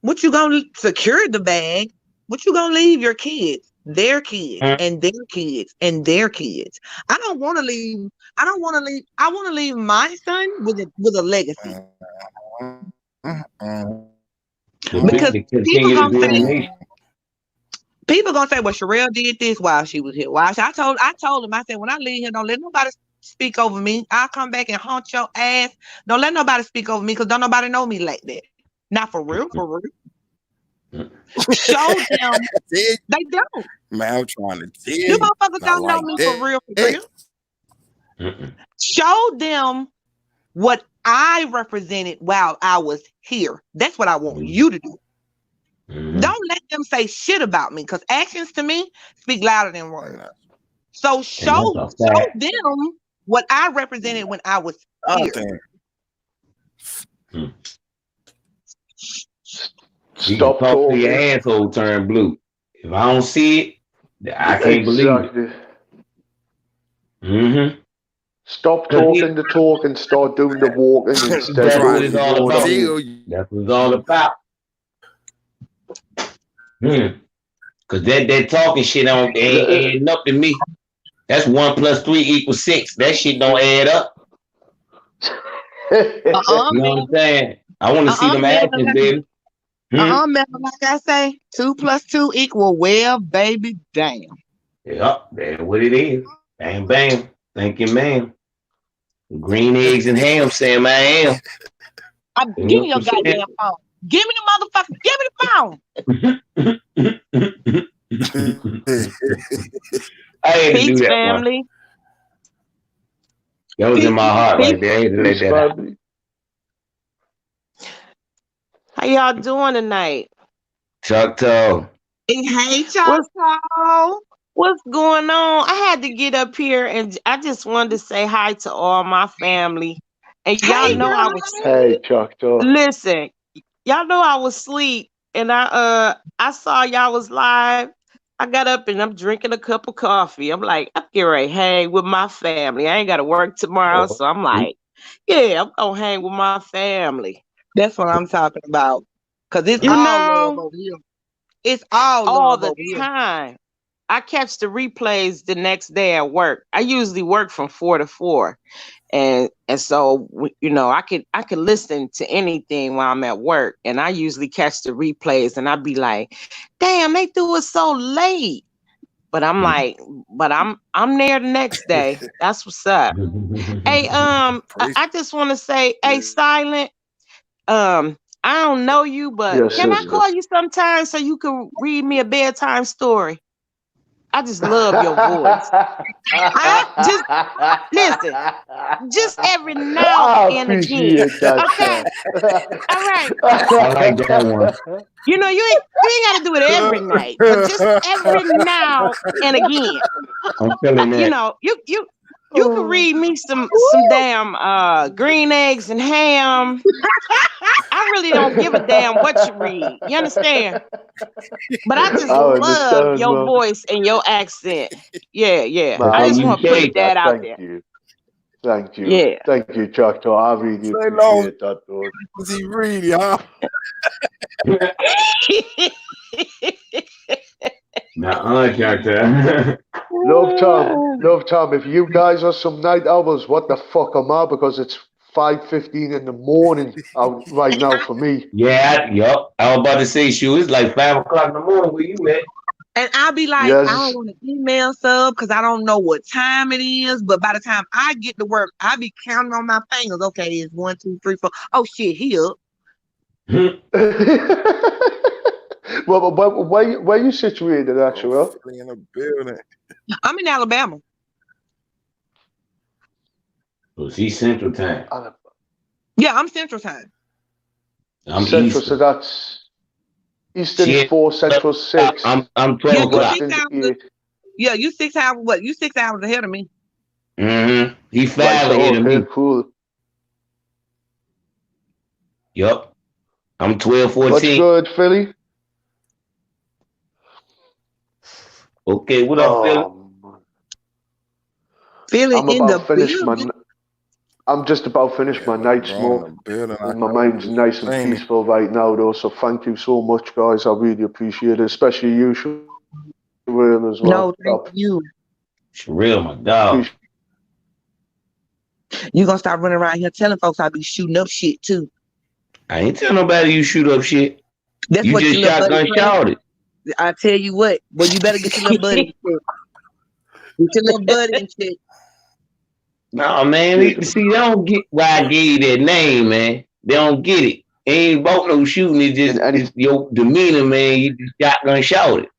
What you gonna secure the bag? What you gonna leave your kids? Their kids and their kids and their kids. I want to leave. I want to leave my son with a legacy. Because people gonna say, well, Sherelle did this while she was here. I told him, I said, when I leave here, don't let nobody speak over me. I'll come back and haunt your ass. Don't let nobody speak over me because don't nobody know me like that. Not for real, for real. Show them they don't. Man, I'm trying to tell you motherfuckers don't know me for real, Show them what I represented while I was here. That's what I want you to do. Don't let them say shit about me because actions to me speak louder than words. So show them what I represented when I was here. Stop talking. Your asshole turn blue. If I don't see it, I can't believe it. Stop talking the talk and start doing the walking instead. That's what it's all about. That's what it's all about. Cause that talking shit ain't adding up to me. That's 1 + 3 = 6. That shit don't add up. You know what I'm saying? I want to see them actions, baby. Man, like I say, 2 + 2 = well, baby, damn. Yep, that's what it is. Bang, bang. Thank you, ma'am. Green eggs and ham, Sam, I am. Give me your goddamn phone. Give me the motherfucker. Give me the phone. I had to do that, family. That was in my heart right there. I had to let that out. How y'all doing tonight? Choctaw. Hey, Choctaw. What's going on? I had to get up here and I just wanted to say hi to all my family. And y'all know I was Hey, Choctaw. Listen, y'all know I was asleep and I saw y'all was live. I got up and I'm drinking a cup of coffee. I'm like, I'm getting ready to hang with my family. I ain't got to work tomorrow. So I'm like, yeah, I'm going to hang with my family. That's what I'm talking about. Because it's all love over here. It's all the time. I catch the replays the next day at work. I usually work from 4 to 4. And so, you know, I could listen to anything while I'm at work. And I usually catch the replays and I'd be like, damn, they threw it so late. But I'm like, I'm there the next day. That's what's up. Hey, I just want to say, hey, Silent, I don't know you, but Yes, can I sister. call you sometime so you can read me a bedtime story? I just love your voice. Listen, just every now I and again. appreciate that, Okay. sir. All right. I like that one. You know, you ain't gotta do it every night, but just every now and again. I'm feeling You that. know, you can read me some damn green eggs and ham. I really don't give a damn what you read. You understand? But I just I love understand, your man. voice and your accent. Yeah. Man, I I just want to put appreciate that out Thank there. you. Thank you. Yeah. Thank you, Choctaw. I really Say no. appreciate that, dude. Is he reading, huh? Doctor. Love Tom, if you guys are some night owls, what the fuck am I? Because it's 5:15 in the morning out right now for me. Yeah, yup. I was about to say, shoot, it's like 5 o'clock in the morning where you at. And I'll be like, I don't want to email sub because I don't know what time it is. But by the time I get to work, I'll be counting on my fingers. Okay, it's 1, 2, 3, 4. Oh shit, he up. Well, where you situated, actually? Oh, Philly in the building. I'm in Alabama. Oh, she's Central Time. Yeah, I'm Central Time. I'm Central, Eastern. so that's Eastern Shit. 4, Central 6. I'm 12 Yeah, o'clock. you 6 hours. Yeah, you 6 hours. What? You 6 hours ahead of me. Mm-hmm. He 5 Right, so, ahead of me. okay, cool. Yup. I'm 12, What's 14. good, Philly? Okay, what up, Philly? Philly I'm in the about finished building. I'm just about finished my night smoke. And my mind's nice and peaceful right now, though. So thank you so much, guys. I really appreciate it, especially you, Sherelle, as well. No, thank you. Sherelle, my dog. You gonna start running around here telling folks I be shooting up shit too. I ain't tell nobody you shoot up shit. That's you what just your little shotgun buddy shouted. I tell you what. Well, you better get your little buddy. Get your little buddy and shit. Nah, man. See, they don't get why I gave you that name, man. They don't get it. It ain't about no shooting. It's your demeanor, man. You just shotgun shouted.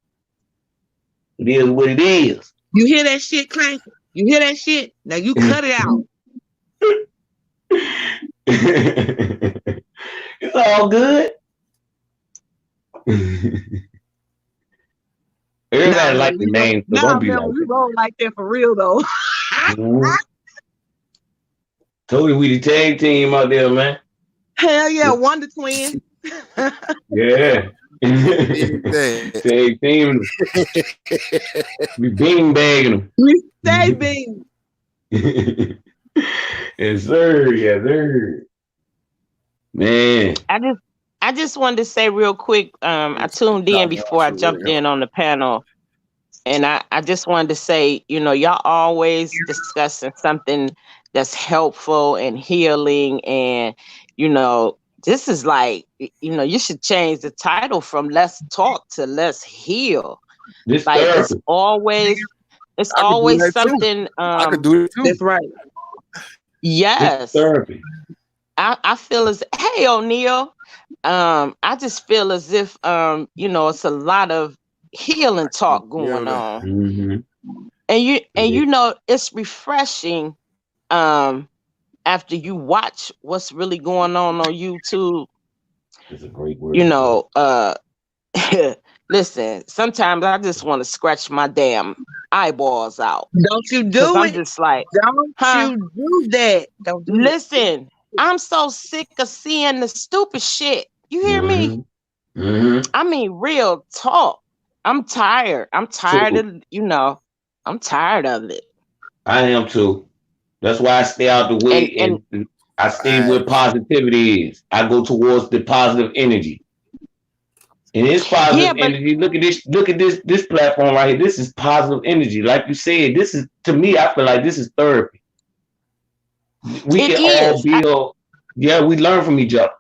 It is what it is. You hear that shit clanking? You hear that shit? Now you cut it out. It's all good. Everybody like the name, so don't be like we roll like that for real though. Told you we the tag team out there, man. Hell yeah, Wonder Twin. Yeah. Tag team. We bean bagging them. We stay bean. Yes, sir. Yes, sir. Man. I just wanted to say real quick, I tuned in before I jumped in on the panel. And I just wanted to say, you know, y'all always discussing something that's helpful and healing. And, you know, this is like, you know, you should change the title from Let's Talk to Let's Heal. This like therapy. it's always something. I could do it too. That's right. Yes. This therapy. I feel as, hey, O'Neal, I just feel as if, you know, it's a lot of healing talk going on. Mm-hmm. And you know, it's refreshing after you watch what's really going on YouTube. It's a great word. You know, listen, sometimes I just want to scratch my damn eyeballs out. Don't you do I'm it. just like, don't you do that. Don't do listen, I'm so sick of seeing the stupid shit. You hear me? Mm-hmm. I mean, real talk. I'm tired. I'm tired of, you know, I'm tired of it. I am too. That's why I stay out the way and I stay where positivity is. I go towards the positive energy. And it's positive energy. Look at this platform right here. This is positive energy. Like you said, this is, to me, I feel like this is therapy. We can all build. We learn from each other.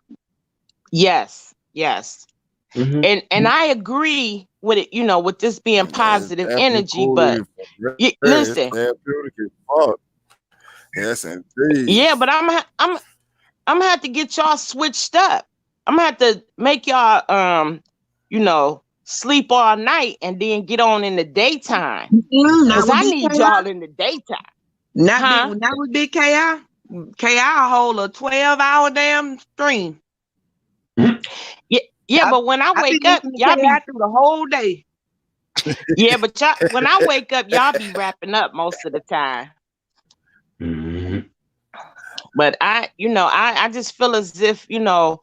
Yes. Mm-hmm. And I agree with it, with this being Man, it's positive definitely energy. cool But to for you rare. It's listen, therapeutic as fuck. Yes, indeed. yeah, but I'm gonna have to get y'all switched up. I'm gonna have to make y'all sleep all night and then get on in the daytime. Not Cause with I Big need KI. y'all in the daytime. Huh? Not with Big KI. KI hold a 12-hour damn stream. Yeah, but when I I be wake up, listening to y'all KI be through the whole day. yeah, but when I wake up, y'all be wrapping up most of the time. Mhm. But I just feel as if A more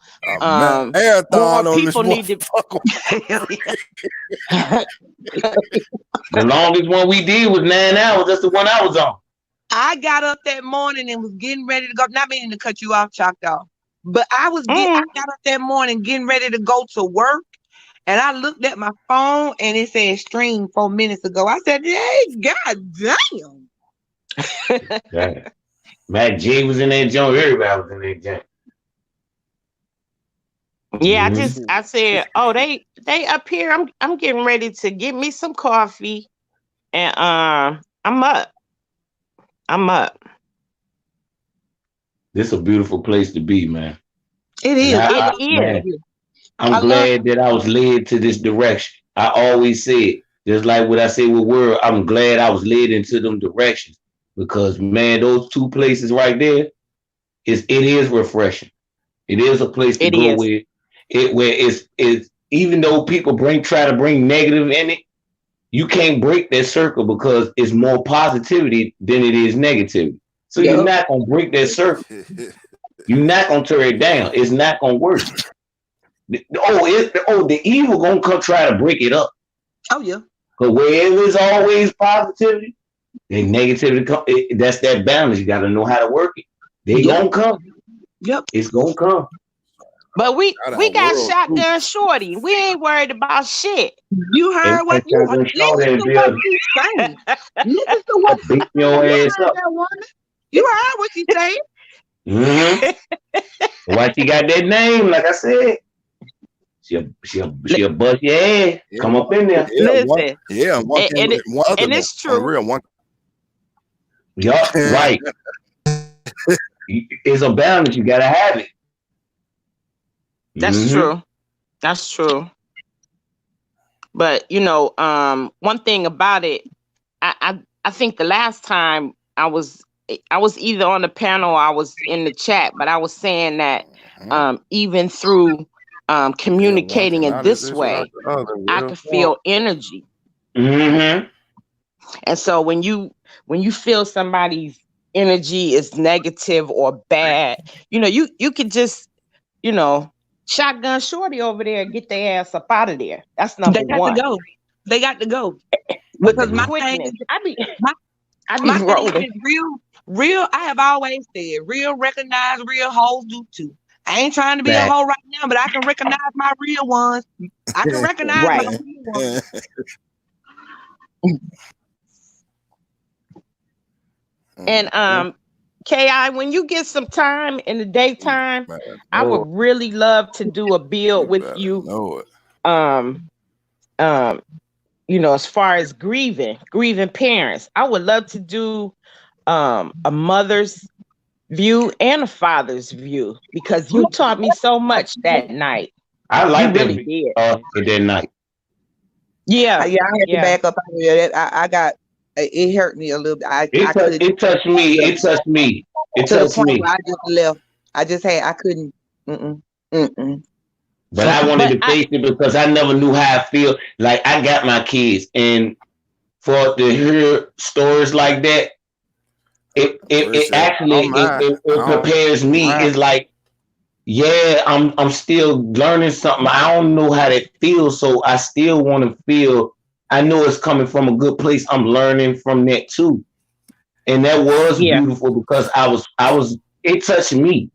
marathon on this people need to. motherfucker. The longest one we did was 9 hours. That's the one I was on. I got up that morning and was getting ready to go. Not meaning to cut you off, Choctaw, but I got up that morning getting ready to go to work, and I looked at my phone and it said stream 4 minutes ago. I said, "Hey, god damn!" Yeah. Matt J was in that joint. Everybody was in that joint. Yeah, Mhm. I said, oh, they up here. I'm getting ready to get me some coffee, and I'm up. This is a beautiful place to be, man. It And is. It is. man, I'm I love glad that I was led to this direction. I always said, just like what I say with Word, I'm glad I was led into them directions because, man, those two places right there, it is refreshing. It is a place to It go is. where it's even though people try to bring negative in it, you can't break that circle because it's more positivity than it is negativity. So you're Yup. not gonna break that circle. You're not gonna tear it down. It's not gonna work. The evil gonna come try to break it up. Oh yeah. But where there's always positivity, then negativity come. That's that balance. You got to know how to work it. They Yep. gonna come. Yep. It's gonna come. But we Out got our world, too. Shotgun Shorty. We ain't worried about shit. You heard what you Everybody show listen that to what bill. she's saying. Listen to what Beat your you ass heard up. that woman. You heard what she saying. Mm-hmm. Why she got that name? Like I said, she'll bust your ass. Yeah, Come up in there. yeah, one, Listen, yeah, one and, thing and, with it, one other and note. it's On the true. real one. Yup, right. It's a balance. You gotta have it. That's Mhm. true. That's true. But one thing about it, I think the last time I was either on the panel or I was in the chat, but I was saying that even through communicating in this way, I could feel energy. Mm-hmm. And so when you feel somebody's energy is negative or bad, you could just, Shotgun Shorty over there, get their ass up out of there. That's number They got one. to go. They got to go. With the Because my thing quickness, is, I be my thing rolling. is real. I have always said, real recognize, real hoes do too. I ain't trying to be a hoe right now, but I can recognize my real ones. I can recognize Right. my real ones. And KI, when you get some time in the daytime, I would really love to do a build with you. As far as grieving parents, I would love to do a mother's view and a father's view because you taught me so much that night. I like You really did. that night. Yeah, I had to back up. I got it hurt me a little bit. It touched me. It touched me. It to the touched point me. where I just left. I couldn't. But I wanted to face it because I never knew how I feel. Like I got my kids, and for to hear stories like that, it actually prepares me. It's like, yeah, I'm still learning something. I don't know how that feels, so I still want to feel. I know it's coming from a good place. I'm learning from that too, and that was beautiful because I was. It touched me.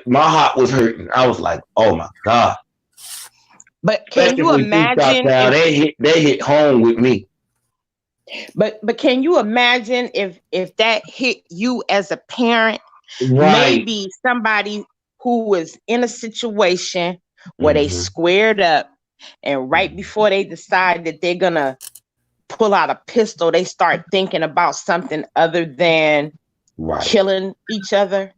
My heart was hurting. I was like, oh my God. But can you imagine that hit home with me? But can you imagine if that hit you as a parent? Right. Maybe somebody who was in a situation where they squared up And right before they decide that they're gonna pull out a pistol, they start thinking about something other than Right. killing each other.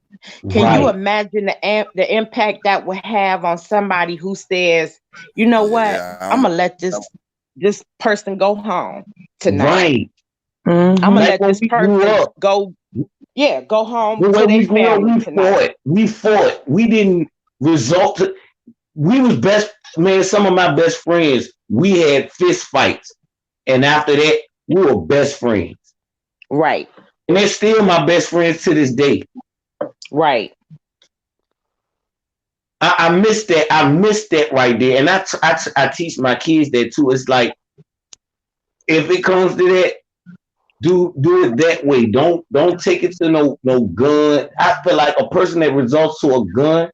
Can you imagine the impact that would have on somebody who says, you know what, Yeah, I'm gonna let this person go home tonight. Right. I'm gonna Like let when this we grew person up, go home when to their we grew up, family tonight. we fought. We didn't result to, we was best, man, some of my best friends, we had fist fights. And after that, we were best friends. Right. And they're still my best friends to this day. Right. I miss that. I miss that right there. And I teach my kids that too. It's like, if it comes to that, do it that way. Don't take it to no gun. I feel like a person that resorts to a gun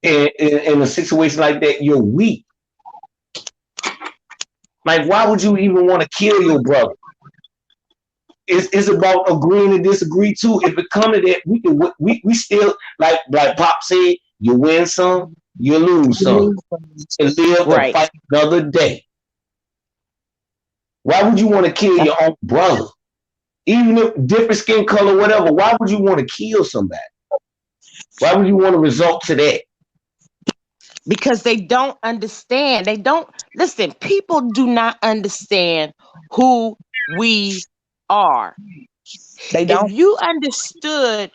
in a situation like that, you're weak. Like, why would you even want to kill your brother? It's about agreeing to disagree too. If it comes to that, we still, like Pop said, you win some, you lose some, and live and fight another day. Why would you want to kill your own brother? Even if different skin color, whatever, why would you want to kill somebody? Why would you want to resort to that? Because they don't understand. Listen, people do not understand who we are. They don't. If you understood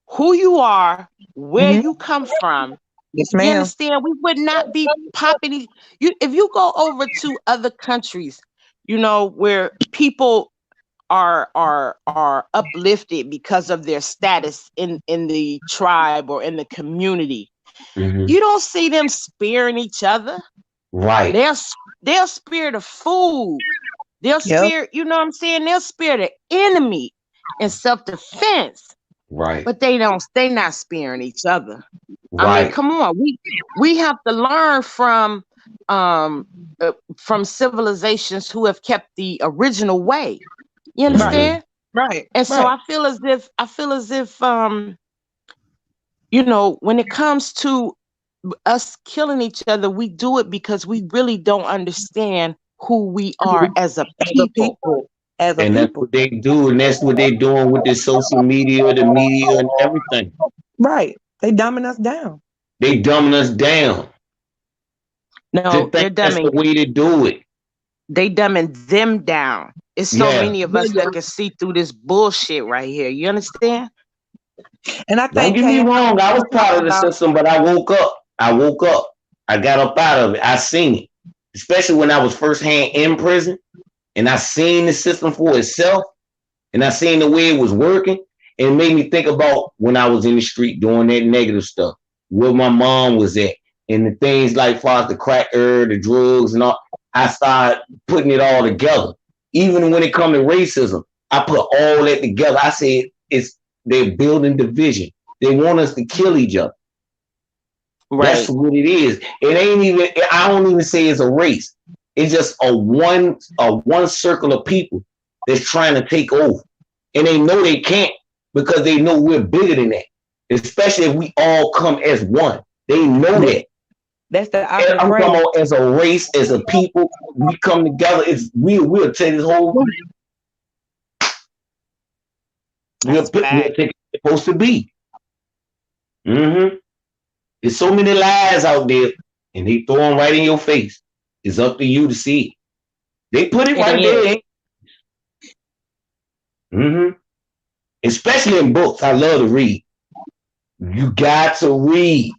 who you are, where you come from, Yes, you ma'am. understand, we would not be popping. If you go over to other countries, where people are uplifted because of their status in the tribe or in the community, you don't see them spearing each other. Right. They'll spear the food. They'll spear, you know what I'm saying? They'll spear the enemy in self-defense. Right. But they're not spearing each other. Right. I mean, come on. We have to learn from civilizations who have kept the original way. You understand? Right. And so I feel as if when it comes to us killing each other, we do it because we really don't understand who we are as a people. That's what they do, and that's what they're doing with the social media, the media, and everything. Right. They dumbing us down. They dumbing us down. No, they're dumbing. That's the way to do it. They dumbing them down. It's so many of us that can see through this bullshit right here. You understand? And I think, don't get me wrong, I was part of the system, but I woke up. I got up out of it. I seen it, especially when I was firsthand in prison, and I seen the system for itself, and I seen the way it was working. And it made me think about when I was in the street doing that negative stuff, where my mom was at, and the things like far as the crack, the drugs, and all. I started putting it all together. Even when it comes to racism, I put all that together. I said they're building division. They want us to kill each other. Right. That's what it is. It ain't even. I don't even say it's a race. It's just a one circle of people that's trying to take over, and they know they can't because they know we're bigger than that. Especially if we all come as one. They know that. That's the I'm talking about as a race, as a people. We come together. We'll take this whole. We'll take it supposed to be. There's so many lies out there, and they throw them right in your face. It's up to you to see it. They put it right there. Especially in books. I love to read. You got to read.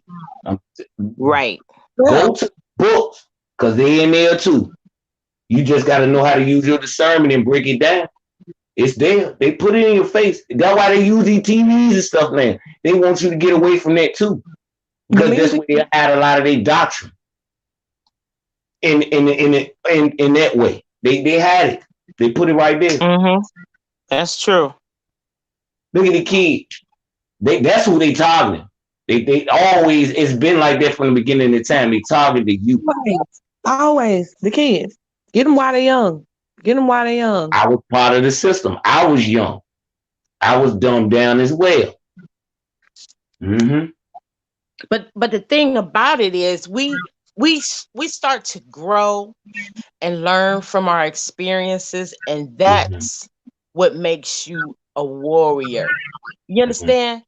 Right. Go to books, because they're in there too. You just got to know how to use your discernment and break it down. It's there. They put it in your face. That's why they use these TVs and stuff, man. They want you to get away from that too. Because that's where they had a lot of their doctrine. In that way. They had it. They put it right there. That's true. Look at the kids. That's who they targeting. They always, it's been like that from the beginning of the time. They target the youth. Always the kids. Get them while they're young. I was part of the system. I was young. I was dumbed down as well. But the thing about it is, we we start to grow and learn from our experiences, and that's what makes you a warrior. You understand?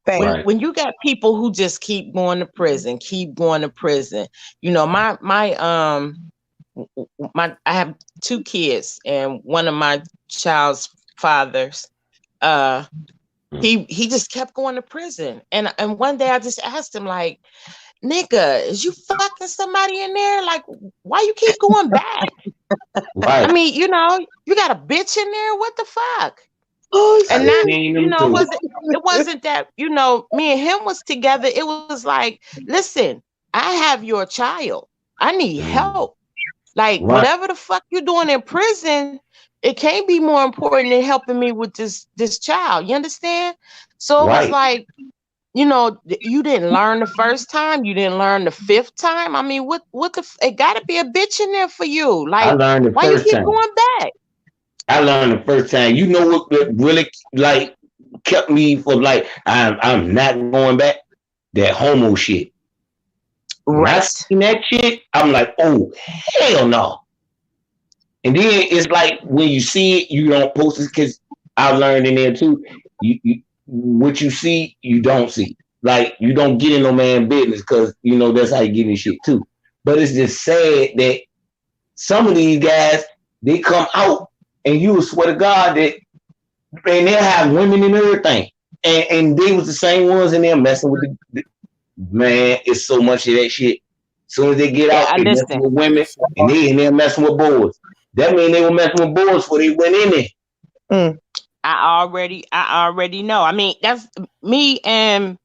Thank When Right. when you got people who just keep going to prison, keep going to prison. You know, I have 2 kids, and one of my child's fathers, he just kept going to prison. And one day I just asked him, like, nigga, is you fucking somebody in there? Like, why you keep going back? I Right. mean, you know, you got a bitch in there. What the fuck? Oh, And I now, seen you them know, too. it wasn't that, you know, me and him was together. It was like, listen, I have your child. I need help. Like, Right. whatever the fuck you're doing in prison, it can't be more important than helping me with this child. You understand? So it was Right. like, you know, you didn't learn the first time, you didn't learn the 5th time. I mean, it gotta be a bitch in there for you. I Like, learned the why you first keep time. going back? I learned the first time. You know what really like kept me from like I'm not going back? That homo shit. When I Right. seen that shit, I'm like, oh hell no. And then it's like when you see it, you don't post it because I learned in there too. You what you see, you don't see. Like you don't get in no man business because you know that's how you get in shit too. But it's just sad that some of these guys they come out and you will swear to God that man they'll have women and everything. And they was the same ones in there messing with the man, it's so much of that shit. As soon as they get Yeah, out, I they messing listen. with women and they in there messing with boys. That mean they were messing with boys before they went in there. I already know. I mean, that's me and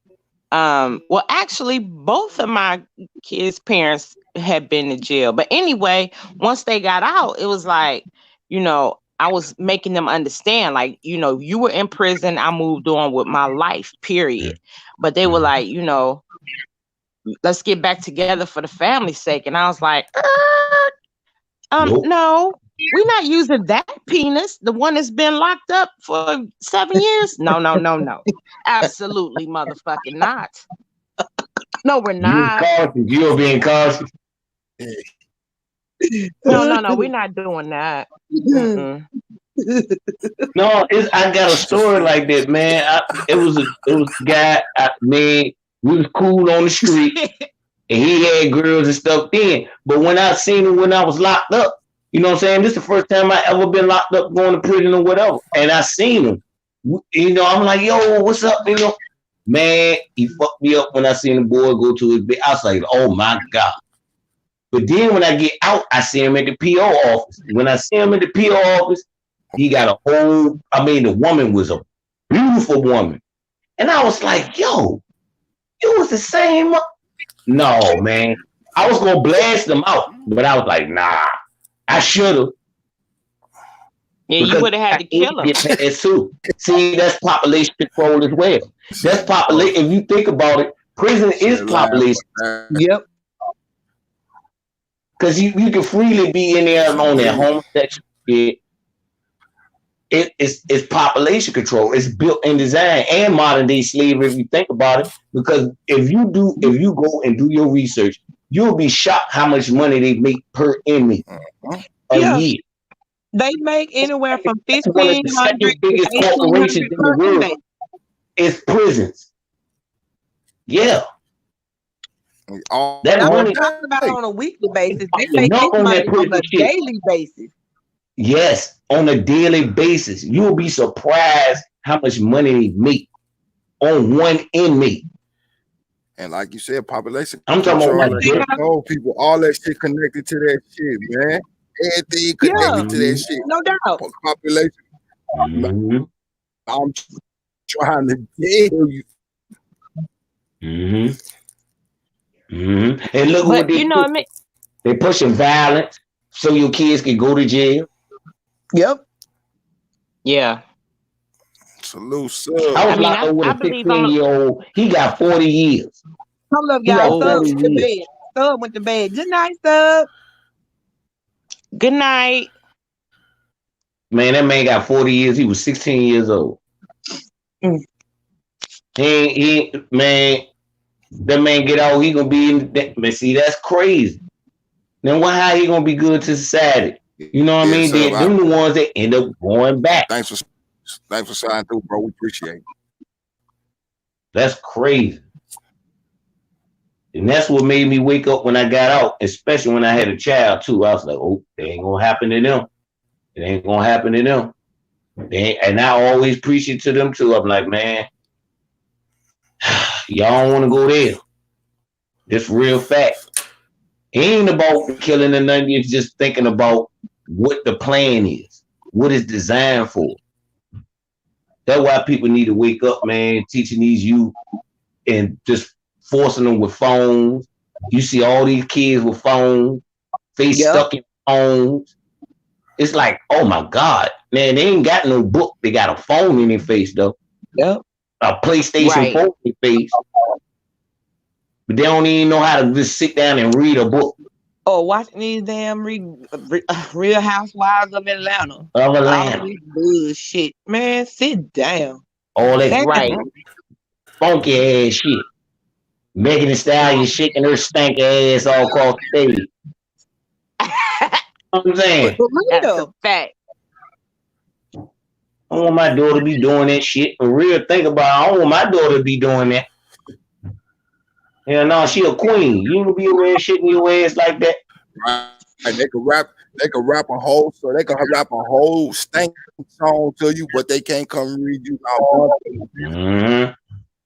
well, actually both of my kids' parents had been in jail. But anyway, once they got out, it was like, you know, I was making them understand, like, you know, you were in prison, I moved on with my life, period. But they were like, you know, let's get back together for the family's sake. And I was like, Nope. no, we're not using that penis, the one that's been locked up for 7 years. No. Absolutely motherfucking not. No, we're You not. cautious. You're being cautious. No, we're not doing that. Mm-mm. No, I got a story like that, man. It was a guy. Man, we was cool on the street, and he had girls and stuff then. But when I seen him when I was locked up, you know what I'm saying? This is the first time I ever been locked up, going to prison or whatever. And I seen him. You know, I'm like, yo, what's up? You know, man, he fucked me up when I seen the boy go to his bed. I was like, oh my God. But then when I get out, I see him at the PO office. When I see him at the PO office, he got a whole, the woman was a beautiful woman. And I was like, yo, you was the same. No, man. I was going to blast them out. But I was like, nah, I should have. Yeah, you would have had to kill him. See, that's population control as well. That's population. If you think about it, prison is population. Yep. Because you can freely be in there on that homosexual shit. It's population control. It's built and designed and modern day slavery if you think about it. Because if you go and do your research, you'll be shocked how much money they make per inmate a year. They make anywhere from That's one of the second biggest corporations in the world is prisons. Yeah. That money talking about on a weekly basis. They make this money on a daily basis. Yes, on a daily basis. You'll be surprised how much money they make on one inmate. And like you said, population. I'm talking about like old people, all that shit connected to that shit, man. Everything connected to that shit. No doubt. Population. Mm-hmm. I'm trying to tell you. And look what they they're pushing violence so your kids can go to jail. Yep. Yeah. Salute, sir. I was locked up with a 16-year-old. He got 40 years. Come up, y'all. Sub went to bed. Sub went to bed. Good night, Sub. Good night. Man, that man got 40 years. He was 16 years old. He man, that man get out, he gonna be in that. Man, see, that's crazy. Then how he gonna be good to society? You know what I mean? They're the ones that end up going back. Thanks for signing through, bro. We appreciate it. That's crazy. And that's what made me wake up when I got out, especially when I had a child too. I was like, oh, it ain't gonna happen to them. It ain't gonna happen to them. And I always preach it to them too. I'm like, man, y'all don't want to go there. This real fact. It ain't about killing the nothing. It's just thinking about what the plan is, what it's designed for. That's why people need to wake up, man, teaching these youth and just forcing them with phones. You see all these kids with phones, face stuck in phones. It's like, oh my God, man, they ain't got no book. They got a phone in their face, though. Yep. A PlayStation 4 in their face. But they don't even know how to just sit down and read a book. Oh, watching these damn Real Housewives of Atlanta. Of Atlanta. All this bullshit. Man, sit down. All that funky ass shit. Megan Thee Stallion shaking her stank ass all across the stage. You know what I'm saying? That's a fact. I want my daughter to be doing that shit. For real, think about it. I don't want my daughter to be doing that. Yeah, no, she a queen. You don't be around shitting your ass like that. Right. They could rap a whole stank song to you, but they can't come read you out.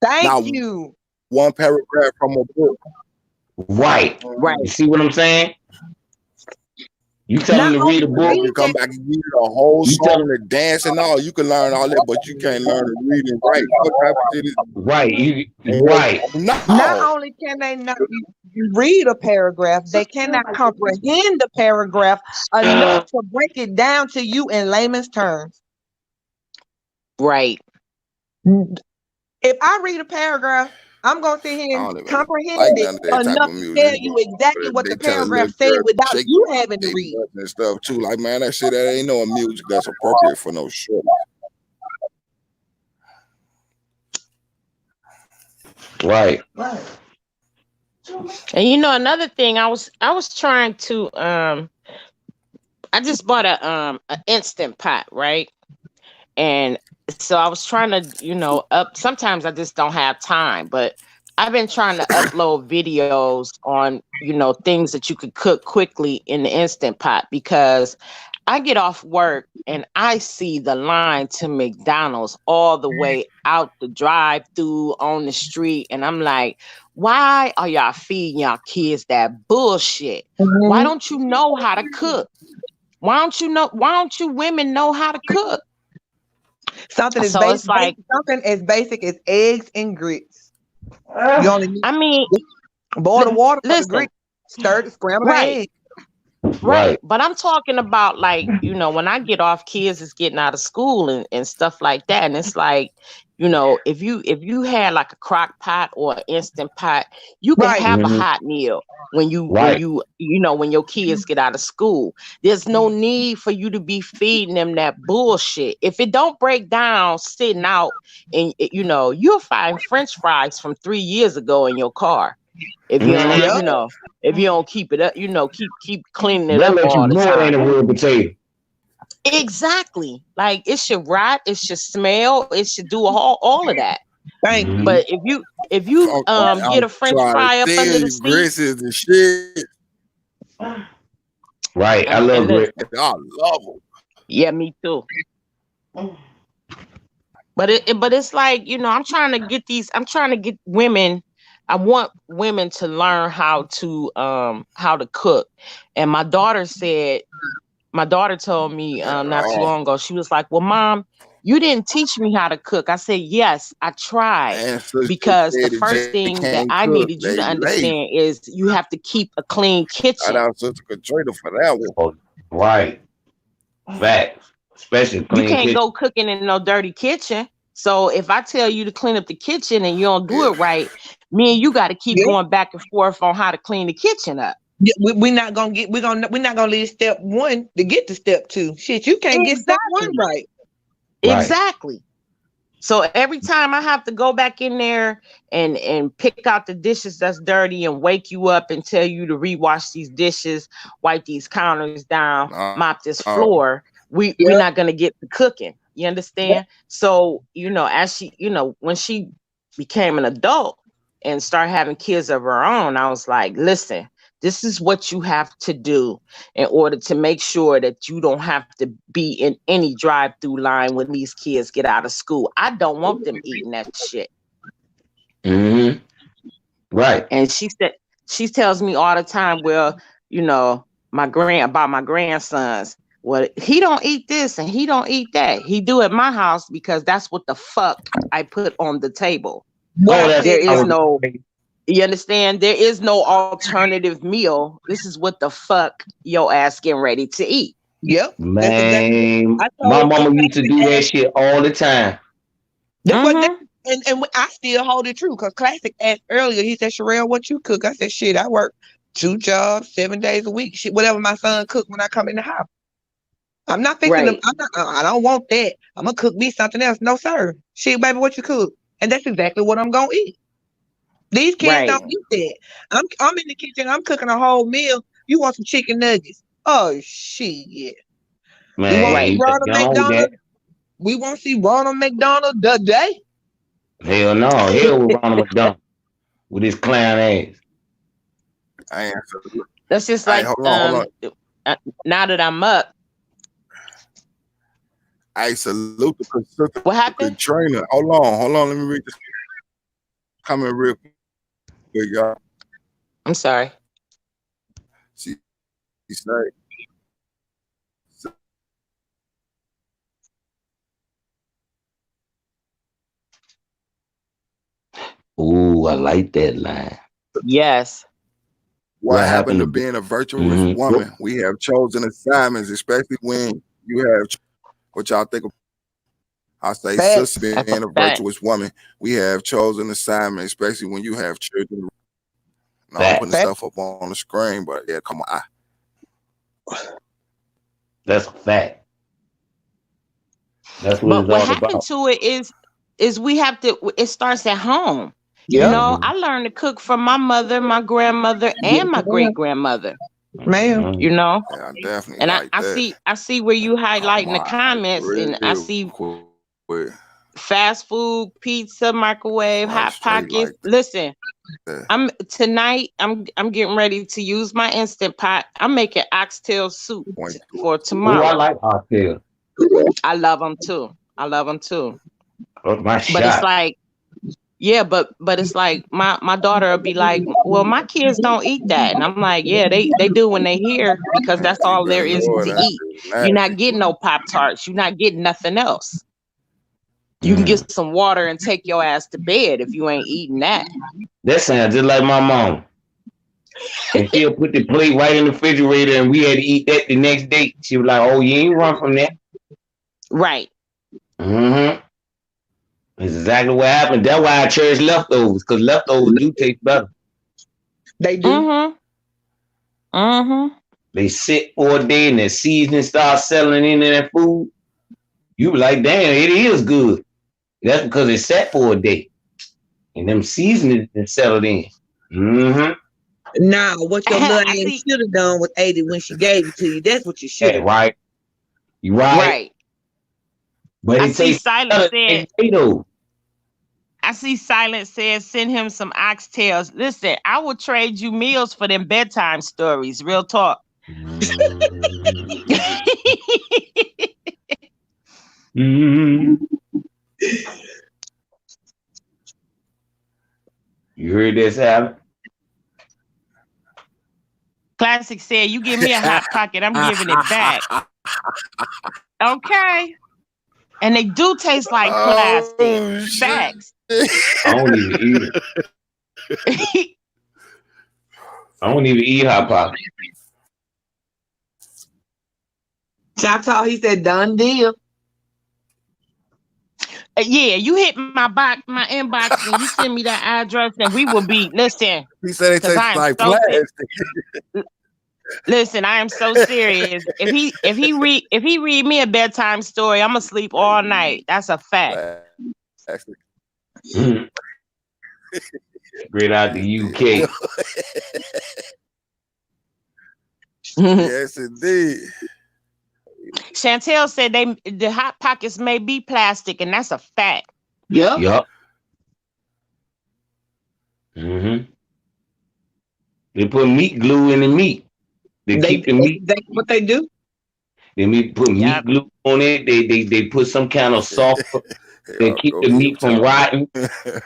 Thank you. One paragraph from a book. Right. You see what I'm saying? You tell them to read a book and come back and give you a whole song and dance and all. You can learn all that, but you can't learn to read and write. What type of shit is Right. Not only can they not read a paragraph, they cannot comprehend the paragraph enough to break it down to you in layman's terms. Right. If I read a paragraph, I'm going to sit here and comprehend it enough to tell you exactly what the paragraph said without you having to read. And stuff too. Like, man, that shit, that ain't no music that's appropriate for no shit. Right. And you know, another thing, I was trying to I just bought a Instant Pot, right? And so I was trying to, sometimes I just don't have time, but I've been trying to upload videos on, things that you could cook quickly in the Instant Pot, because I get off work and I see the line to McDonald's all the way out the drive-through on the street. And I'm like, why are y'all feeding y'all kids that bullshit? Why don't you know how to cook? Why don't you women know how to cook? Something as basic as eggs and grits. You only need boil the water for the grits, stir the scrambled eggs. Right. But I'm talking about, like, when I get off, kids is getting out of school and stuff like that. And it's like, if you had like a crock pot or an Instant Pot, you can have a hot meal when your kids get out of school. There's no need for you to be feeding them that bullshit. If it don't break down sitting out, and you'll find French fries from 3 years ago in your car. If you don't, if you don't keep it up, keep cleaning it up all the time. It ain't a real potato. Exactly. Like, it should rot, it should smell, it should do all of that. Right. But if you get a French fry up under the seat, grits and shit. Right. I love grits. I love them. Yeah, me too. But it's like, I'm trying to get women. I want women to learn how to cook. And my daughter told me not too long ago, she was like, well, Mom, you didn't teach me how to cook. I said, yes, I tried. Because the first thing that I needed you to understand is you have to keep a clean kitchen. Shout out Sister Katrina for that one. Right. Facts. Especially clean You can't kitchen. go cooking in no dirty kitchen. So if I tell you to clean up the kitchen and you don't do it right, me and you got to keep going back and forth on how to clean the kitchen up. Yeah, we're not gonna leave step one to get to step two. Shit, you can't get step one right. Exactly. So every time I have to go back in there and pick out the dishes that's dirty and wake you up and tell you to rewash these dishes, wipe these counters down, mop this floor, we're not gonna get to cooking. You understand? So, as she, when she became an adult and started having kids of her own, I was like, listen, this is what you have to do in order to make sure that you don't have to be in any drive-through line when these kids get out of school. I don't want them eating that shit. Mm-hmm. Right. And she tells me all the time, well, about my grandsons. Well, he don't eat this and he don't eat that. He do at my house because that's what the fuck I put on the table. You understand? There is no alternative meal. This is what the fuck your ass getting ready to eat. Yep. Man, my mama used to do that shit all the time. And I still hold it true because Classic asked earlier, he said, Sherelle, what you cook? I said, shit, I work 2 jobs, 7 days a week. Shit, whatever my son cook when I come in the house. I'm not fixing them. I don't want that. I'm gonna cook me something else. No, sir. Shit, baby, what you cook? And that's exactly what I'm gonna eat. These kids don't eat that. I'm in the kitchen. I'm cooking a whole meal. You want some chicken nuggets? Oh shit! Man, we won't see Ronald McDonald today. Hell no, hell with Ronald McDonald with his clown ass. That's just like hold on. Now that I'm up. I salute the consistent. What happened? Trainer. Hold on. Let me read this. Coming real quick, y'all. I'm sorry. She said, "Ooh, I like that line." Yes. What happened to being a virtuous woman? We have chosen assignments, especially when you have. What y'all think of? I say, sister, being a virtuous woman, we have chosen assignment, especially when you have children. No, I'm putting stuff up on the screen, but yeah, come on. That's a fact. That's what it's all happened about. To it is we have to. It starts at home. Yeah. I learned to cook from my mother, my grandmother, and my great grandmother. Man, yeah, definitely. And I see where you highlighting the comments, and I see fast food, pizza, microwave, hot pockets. Listen, I'm getting ready to use my Instant Pot. I'm making oxtail soup for tomorrow. Ooh, I like oxtail. I love them too. Oh, my shot. But it's like, yeah, but it's like my daughter will be like, well, my kids don't eat that. And I'm like, yeah, they do when they hear, because that's all there is to eat. You're not getting no Pop-Tarts. You're not getting nothing else. You can get some water and take your ass to bed if you ain't eating that. That sounds just like my mom. And she'll put the plate right in the refrigerator and we had to eat that the next day. She was like, oh, you ain't run from that. Right. Mm-hmm. That's exactly what happened. That's why I cherish leftovers, because leftovers do taste better. They do. Mm-hmm. Mm-hmm. They sit for a day and the seasoning starts settling into that food. You be like, damn, it is good. That's because it sat for a day. And them seasonings settled in. Mm-hmm. Now, what your little ass should have done was ate it when she gave it to you. That's what you should have. Right. You right. But I see Silence said, I see Silence said, send him some oxtails. Listen, I will trade you meals for them bedtime stories. Real talk. Mm-hmm. You heard this, Alan? Classic said, you give me a hot pocket, I'm giving it back. Okay. And they do taste like plastic. Facts. I don't even eat it. I don't even eat Hot Pockets. Choctaw, he said, done deal. Yeah, you hit my inbox and you send me that address and we will be, listen. He said it tastes like plastic. Listen, I am so serious. If he read me a bedtime story, I'm gonna sleep all night. That's a fact. plastic. Straight out the UK. Yes, indeed. Chantel said the hot pockets may be plastic, and that's a fact. Yep. Yup. They put meat glue in the meat. They keep the meat. That's what they do. They put meat glue on it. They put some kind of salt to keep the meat from rotting.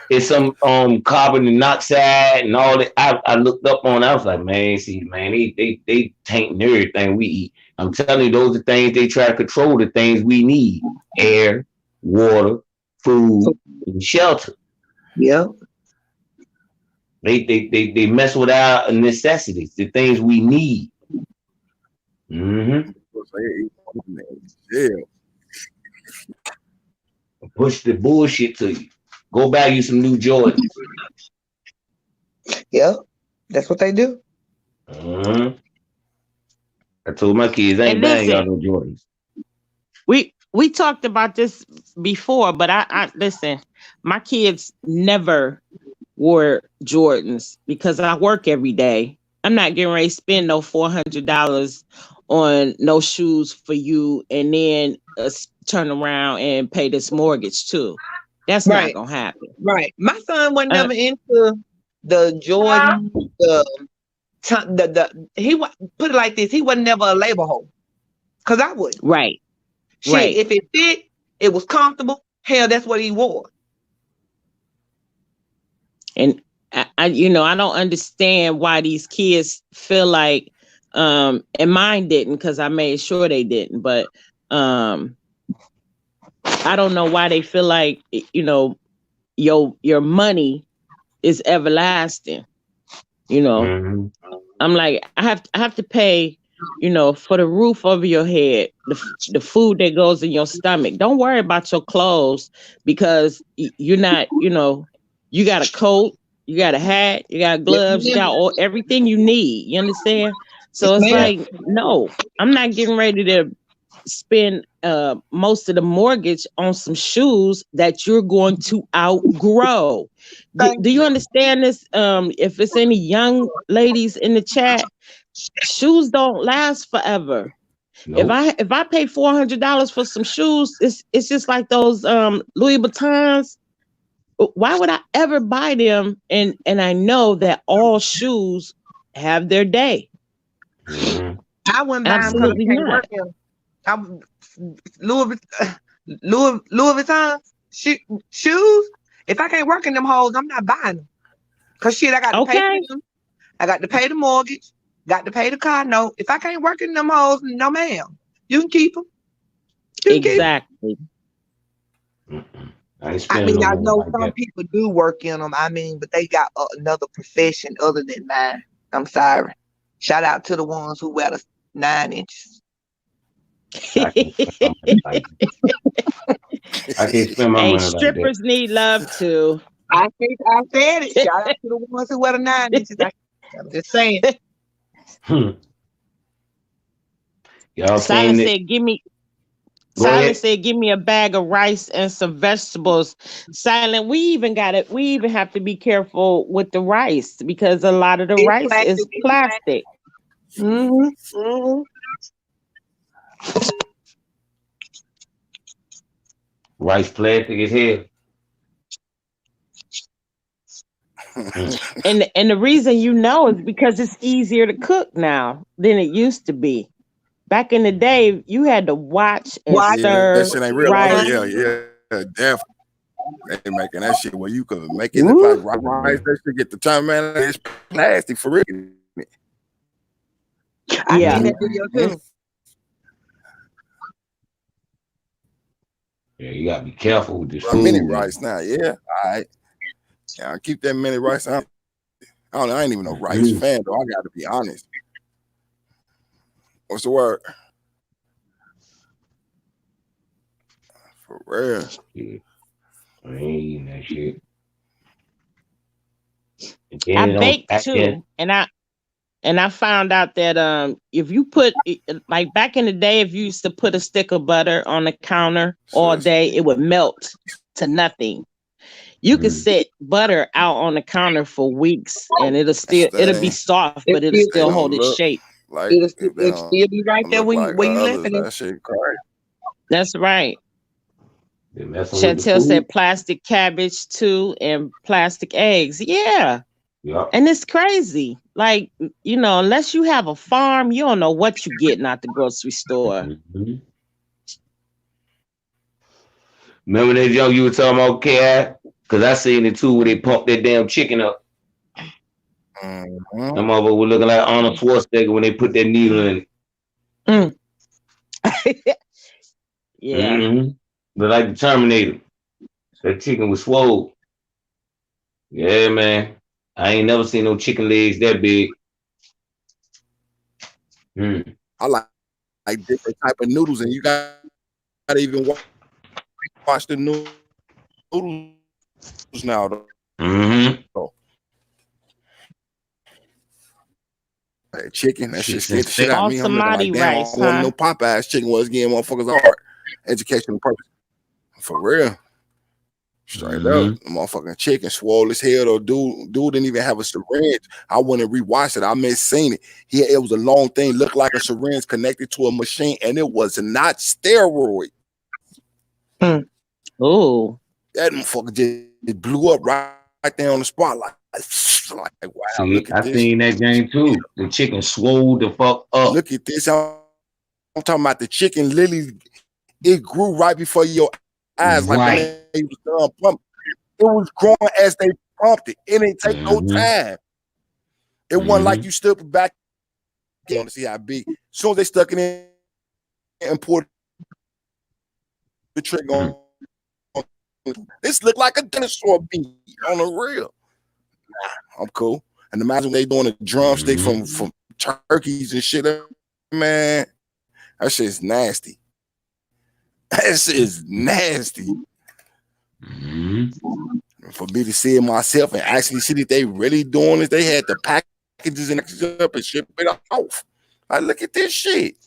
It's some carbon monoxide and all that. I looked up on. I was like, man, they tainting everything we eat. I'm telling you, those are things they try to control. The things we need: air, water, food, and shelter. Yeah. They mess with our necessities, the things we need. Push the bullshit to you. Go buy you some new Jordans. Yeah, that's what they do. I told my kids I ain't buying y'all no Jordans. We talked about this before, but I listen. My kids never wore Jordans because I work every day. I'm not getting ready to spend no $400 on no shoes for you and then turn around and pay this mortgage too. That's not gonna happen. Right. My son wasn't never into the Jordan. He put it like this. He wasn't never a label hole. Cause I would. Right. Shit, right. If it fit, it was comfortable. Hell, that's what he wore. And I don't understand why these kids feel like, and mine didn't, because I made sure they didn't. But I don't know why they feel like, your money is everlasting. I'm like, I have to pay, for the roof over your head, the food that goes in your stomach. Don't worry about your clothes, because you're not, you got a coat, you got a hat, you got gloves, you got everything you need. You understand? So it's like, no, I'm not getting ready to spend most of the mortgage on some shoes that you're going to outgrow. Do you understand this? If it's any young ladies in the chat, shoes don't last forever. Nope. If I pay $400 for some shoes, it's just like those Louis Vuittons. Why would I ever buy them? And I know that all shoes have their day. I wouldn't buy them because I can't work them. Louis Vuitton shoes. If I can't work in them hoes, I'm not buying them. Cause shit, I got to pay for them. I got to pay the mortgage. Got to pay the car note. If I can't work in them hoes, no ma'am. You can keep them. Exactly. I know some people do work in them. But they got another profession other than mine. I'm sorry. Shout out to the ones who wear the 9 inches. I can't spend my money strippers like need love too. I said it. Shout out to the ones who wear the 9 inches. I'm just saying. Y'all Silent said, give me a bag of rice and some vegetables. Silent, we even have to be careful with the rice because a lot of the rice is plastic. Rice plastic is here. And the reason is because it's easier to cook now than it used to be. Back in the day, you had to watch and stir. That shit ain't real. Rice. Yeah, definitely. They making that shit where you could make it look like rice. That shit get the time, man. It's plastic for real. I seen that video too. Yeah, you gotta be careful with this food. Mini rice now, yeah. All right. Yeah, I keep that mini rice. I ain't even no rice fan, though. I gotta be honest. What's the word? For real. Yeah. I ain't eating that shit. I baked too, and I found out that if you put like back in the day, if you used to put a stick of butter on the counter all day, it would melt to nothing. You can set butter out on the counter for weeks and it'll be soft, but it'll They still hold don't its look shape. like It'll, if they it'll don't still be right there look like where you others. left it. That shit crazy. That's right. They messing with the Chantel food. said plastic cabbage too and plastic eggs. Yeah. Yeah. And it's crazy. Like, unless you have a farm, you don't know what you're getting at the grocery store. Mhm. Remember that young you were talking about, Cat? Because I seen it too where they pumped that damn chicken up. Mhm. That motherfucker was looking like Arnold Schwarzenegger when they put that needle in it. Yeah. Mm-hmm. But like the Terminator. That chicken was swole. Yeah, man. I ain't never seen no chicken legs that big. I like different type of noodles, and you got to even watch the noodles now. Mm-hmm. That chicken, that shit Shit's scared the shit out of me. I'm looking Basmati like, damn, I rice, don't want huh? no Popeyes chicken was getting motherfuckers hard. Educational purpose. For real. Straight up. The motherfucking chicken swole as hell though. Dude didn't even have a syringe. I went and rewatched it. I seen it. It was a long thing, looked like a syringe connected to a machine, and it was not steroid. Oh. That motherfucker just blew up right there on the spot. Like wow, See, look at I this. seen that game too. The chicken swole the fuck up. Look at this. I'm talking about the chicken literally, it grew right before your eyes. Like when they was done pumping. It was growing as they pumped it. It didn't take no time. It wasn't like you stood back to see how big. As soon as they stuck it in and poured the trigger on, this looked like a dinosaur beat on the real. Nah, I'm cool. And imagine they doing a drumstick from turkeys and shit. Man, that shit's nasty. That shit is nasty. For me to see it myself and actually see that they really doing it, they had the packages and up and ship it off. I look at this shit.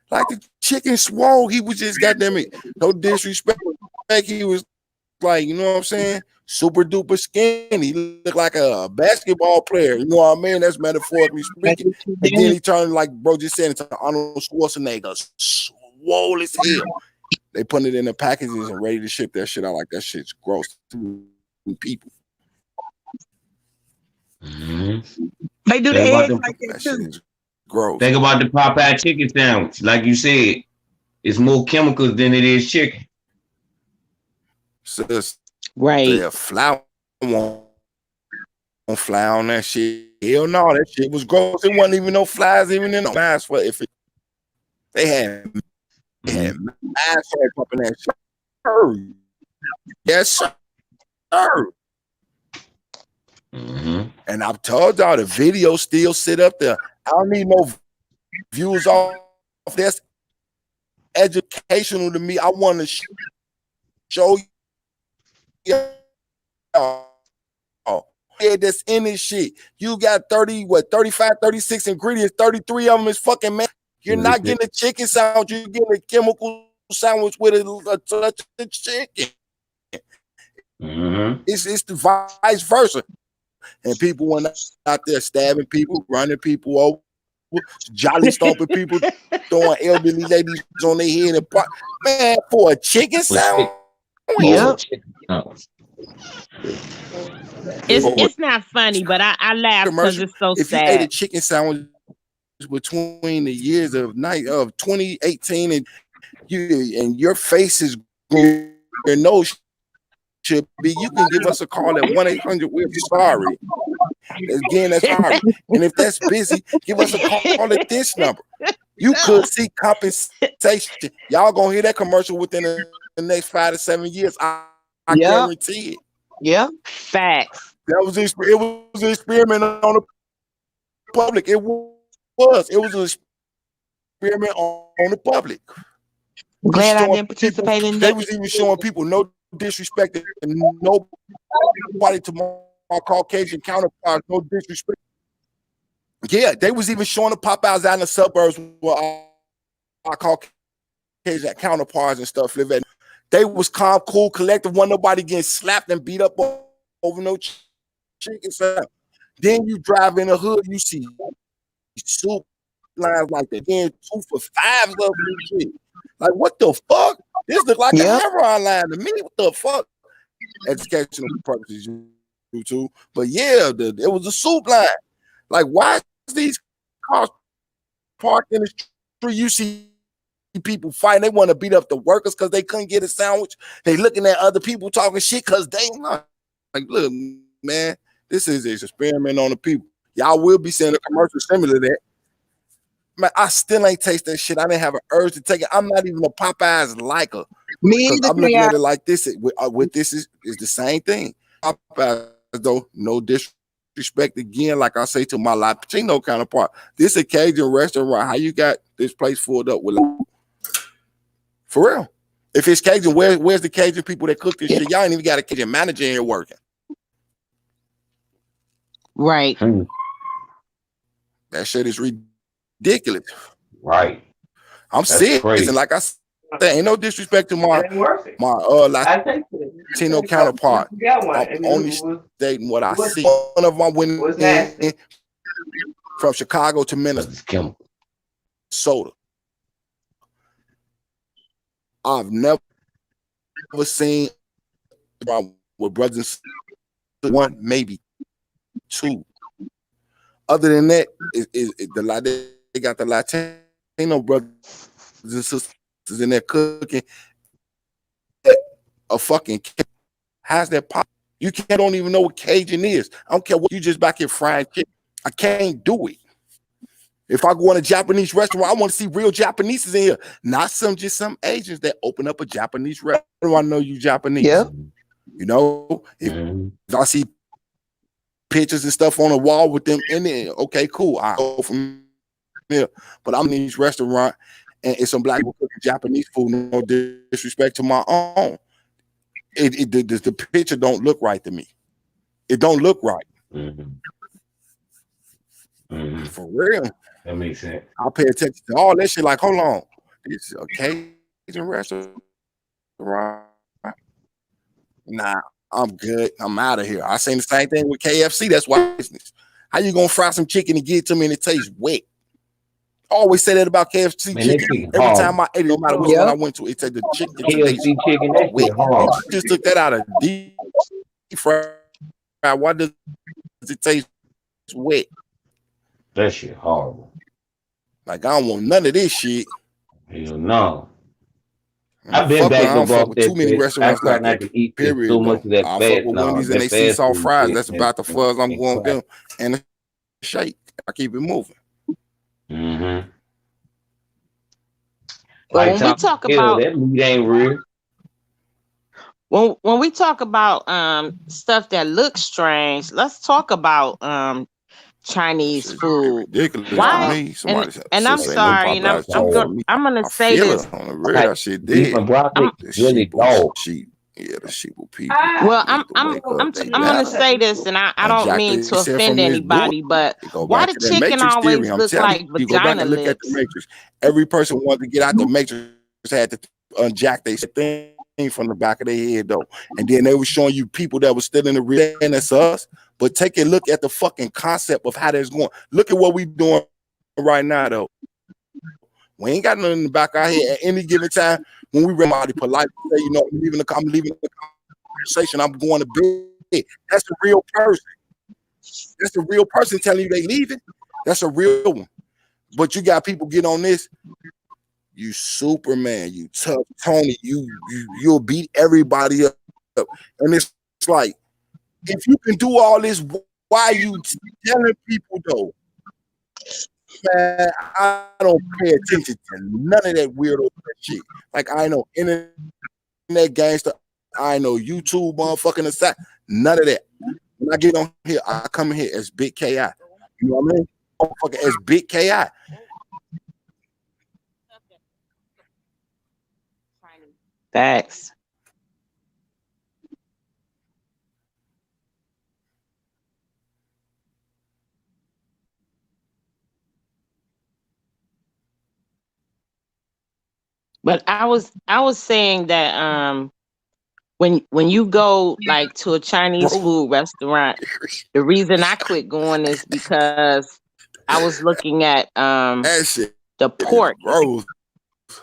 Like the chicken swole, he was just goddamn it. No disrespect. He was like, you know what I'm saying? Super duper skinny. He looked like a basketball player. You know what I mean? That's metaphorically speaking. And then he turned, like bro just said, into Arnold Schwarzenegger, swole as hell. They putting it in the packages and ready to ship that shit out. Like that shit's gross to people. They do the eggs like that too. Gross. Think about the Popeye chicken sandwich. Like you said, it's more chemicals than it is chicken. Sis, right. The flour won't fly on that shit. Hell no, that shit was gross. It wasn't even no flies even in the mask for if they had mass pumping that shit. Yes, sir. And I've told y'all the video still sit up there. I don't need no views off. That's educational to me. I want to show you that's in this shit. You got 35, 36 ingredients, 33 of them is fucking man. You're not getting a chicken sandwich, you're getting a chemical sandwich with a touch of chicken. It's the vice versa. And people went out there stabbing people, running people over, jolly stomping people, throwing elderly ladies on their head. And man, for a chicken sandwich? Yep. It's not funny, but I laugh because it's so if sad. You ate a chicken sandwich between the years of 2018 and your face is growing, your nose should be, you can give us a call at 1-800 we're sorry. Again, that's sorry. And if that's busy, give us a call at this number. You could see compensation. Y'all gonna hear that commercial within the next 5 to 7 years. I guarantee it. Yeah. Facts. It was an experiment on the public. It was an experiment on the public. Glad I didn't participate in that. They was even showing people no disrespect and nobody to my Caucasian counterparts, no disrespect. Yeah, they was even showing the Popeyes out in the suburbs where our Caucasian counterparts and stuff live at. They was calm, cool, collective. Wasn't nobody getting slapped and beat up over no chicken salad. Then you drive in the hood, you see soup lines like that. Then 2 for $5 of them shit. Like, what the fuck? This look like a heroin line to me. What the fuck? Educational purposes, YouTube. But yeah, it was a soup line. Like, why is these cars parked in the street? You see people fighting. They want to beat up the workers because they couldn't get a sandwich. They looking at other people talking shit because they not. Like, look, man, this is an experiment on the people. Y'all will be seeing a commercial similar to that. Man, I still ain't taste that shit. I didn't have an urge to take it. I'm not even a Popeyes liker. Me Because either. I'm looking at it like this. With this is the same thing. Popeyes, though, no disrespect again, like I say to my Latino counterpart. This a Cajun restaurant. How you got this place filled up with for real? If it's Cajun, where's the Cajun people that cook this shit? Y'all ain't even got a Cajun manager in here working. Right. That shit is ridiculous. Right. I'm serious. crazy. And like I said, ain't no disrespect to my Latino counterpart. I'm only stating what I see. One of them went in from Chicago to Minnesota. I've never seen with brothers and sisters, one, maybe two. Other than that, they got the Latino brothers and sisters in there cooking a fucking. How's that pop? You don't even know what Cajun is. I don't care what you just back here frying chicken. I can't do it. If I go in a Japanese restaurant, I want to see real Japanese in here, not some Asians that open up a Japanese restaurant. I know you Japanese. Yep. You know, if I see pictures and stuff on the wall with them in there, okay, cool. I go from there. But I'm in these restaurant and it's some black people cooking Japanese food. No disrespect to my own. The picture don't look right to me. It don't look right. For real. That makes sense. I pay attention to all that shit. Like, hold on, it's a Cajun restaurant. Nah, I'm good. I'm out of here. I seen the same thing with KFC. That's why business. How you gonna fry some chicken and give it to me and it tastes wet? I always say that about KFC chicken. Every time I ate it, no matter which one I went to, it said the chicken. KFC chicken, that shit hard. You just took that out of deep fry. Why does it taste wet? That shit horrible. Like, I don't want none of this shit. Hell no. I've been back to fuck with too many restaurants like that. Period. So much of that I fat. fuck with Wendy's and they see soft fries. That's about the fuzz I'm going to them and a shake. I keep it moving. When we talk about that meat ain't real. When we talk about stuff that looks strange, let's talk about Chinese food. Ridiculous. Why? And I'm sorry, and I'm gonna say this. On the real, that shit did. Really dog. Yeah, the sheeple people. Well, I'm gonna say this, and I don't mean to offend anybody, but why the chicken always look like vagina look at lips? the Matrix. Every person wanted to get out the Matrix had to unjack their thing from the back of their head though, and then they were showing you people that were still in the real, and that's us. But take a look at the fucking concept of how that's going. Look at what we doing right now though. We ain't got nothing in the back of our head at any given time. When we remember polite, say, you know, I'm leaving the conversation, I'm going to bed. That's a real person. That's a real person telling you they leaving. That's a real one. But you got people get on this. You Superman, you tough Tony, you'll beat everybody up. And it's like, if you can do all this, why are you telling people though? Man, I don't pay attention to none of that weirdo shit. Like, I know internet gangster, I know YouTube motherfucking aside, none of that. When I get on here, I come in here as Big KI. You know what I mean? Motherfucker as Big KI. Facts. But I was saying that when you go like to a Chinese Bro, food restaurant, the reason I quit going is because I was looking at that shit the is pork. gross.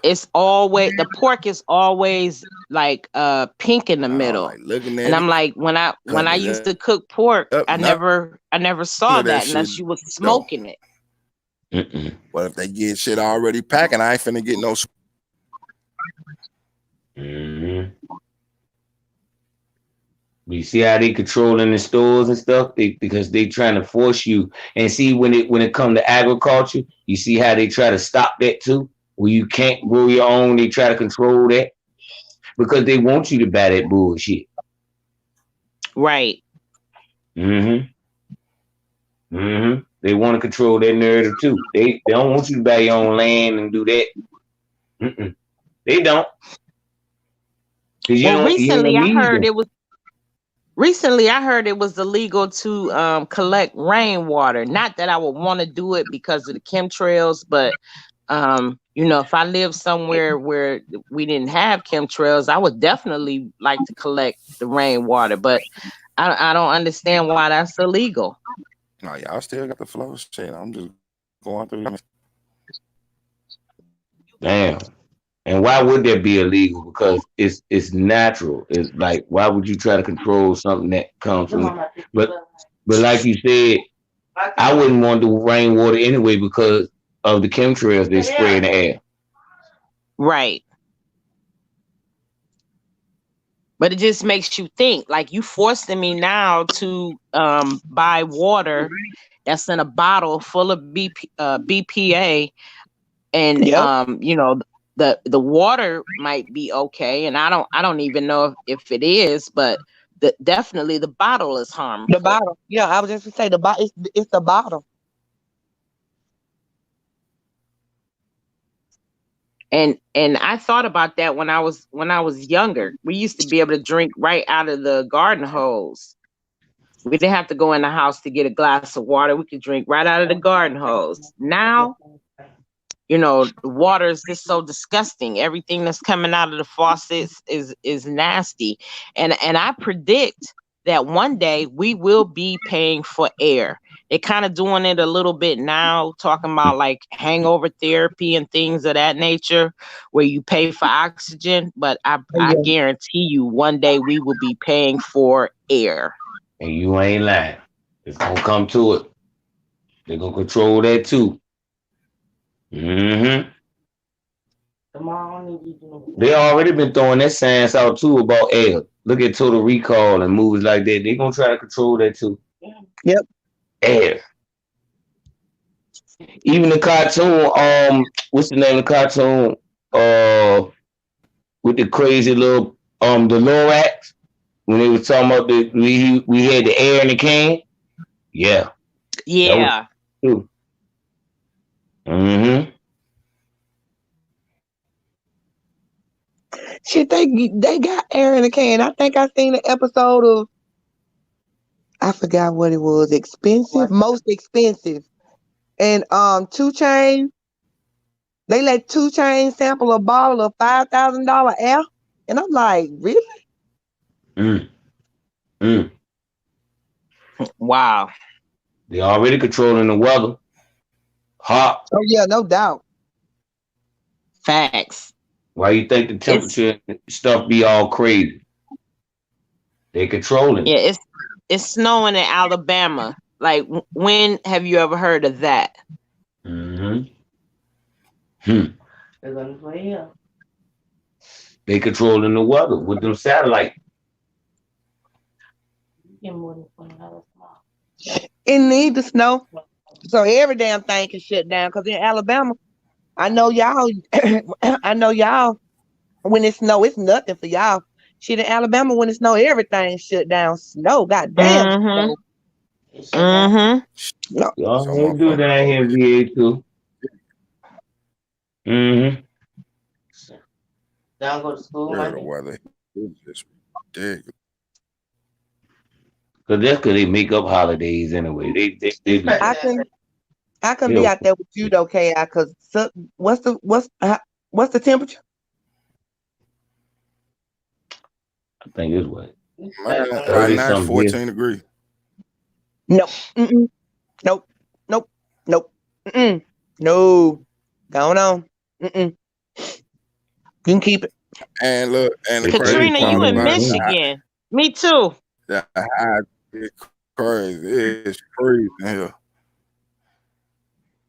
The pork is always like pink in the I don't middle. like looking And at I'm it, like, when I cutting it used to cook pork, up. I None never saw of that that shit unless you was though. smoking it. Mm-mm. But if they get shit already packing, I ain't finna get no. Mm-hmm. You see how they controlling the stores and stuff, because they trying to force you. And see, when it come to agriculture, you see how they try to stop that too. Where you can't grow your own, they try to control that because they want you to buy that bullshit. Right. Mm-hmm. Mm-hmm. They want to control that narrative too. They don't want you to buy your own land and do that. Mm-mm. They don't. Cause you Well, don't recently I need heard them. it was illegal to collect rainwater. Not that I would want to do it because of the chemtrails, but if I lived somewhere where we didn't have chemtrails, I would definitely like to collect the rainwater. But I don't understand why that's illegal. No, y'all still got the flow shit. I'm just going through. Damn. And why would that be illegal? Because it's natural. It's like, why would you try to control something that comes from? But like you said, I wouldn't want the rainwater anyway because of the chemtrails they spray in the air. Right. But it just makes you think, like, you forcing me now to buy water that's in a bottle full of BPA, and Yep. the water might be okay, and I don't even know if it is, but definitely the bottle is The harmful. bottle. Yeah, I was just to say the bottle. It's the bottle. And I thought about that when I was younger. We used to be able to drink right out of the garden hose. We didn't have to go in the house to get a glass of water. We could drink right out of the garden hose. Now, the water is just so disgusting. Everything that's coming out of the faucets is nasty. And I predict that one day we will be paying for air. They're kind of doing it a little bit now, talking about like hangover therapy and things of that nature, where you pay for oxygen. But I guarantee you one day we will be paying for air. And you ain't lying. It's gonna come to it. They're gonna control that too. Mm-hmm. They already been throwing that science out too about air. Look at Total Recall and movies like that. They gonna try to control that too. Yep. Air. Even the cartoon, what's the name of the cartoon? With the crazy little the Lorax, when they was talking about we had the air in the can. Yeah. Yeah. True. Mm-hmm. Shit, they got air in the can. I think I seen an episode of. I forgot what it was. Most expensive, and 2 Chainz. They let 2 Chainz sample a bottle of $5,000 air, and I'm like, really? Wow. They already controlling the weather. Hot. Oh yeah, no doubt. Facts. Why you think the temperature and stuff be all crazy? They controlling. Yeah, it's snowing in Alabama. Like, when have you ever heard of that? Mm-hmm. They controlling the weather with them satellites. It need to snow, so every damn thing can shut down. Cause in Alabama, I know y'all. When it snow, it's nothing for y'all. Shit in Alabama, when it snow, everything shut down. Snow, goddamn. Mm-hmm. No. Y'all do that here in VA too. Mm-hmm. Y'all go to school, The weather is just ridiculous. Cause that's cause they make up holidays anyway. They I can be out there with you though, K.I. Cause what's the temperature? I think it's what Man, right 30 now it's something here. 14 degrees. Nope. Mm-mm. Nope. Nope. Nope. Mm-mm. No. Going on. Mm-mm. You can keep it. And look, and the It's crazy 30 Katrina, part you something in about in here. Michigan. Me too. the high is crazy. It's freezing here.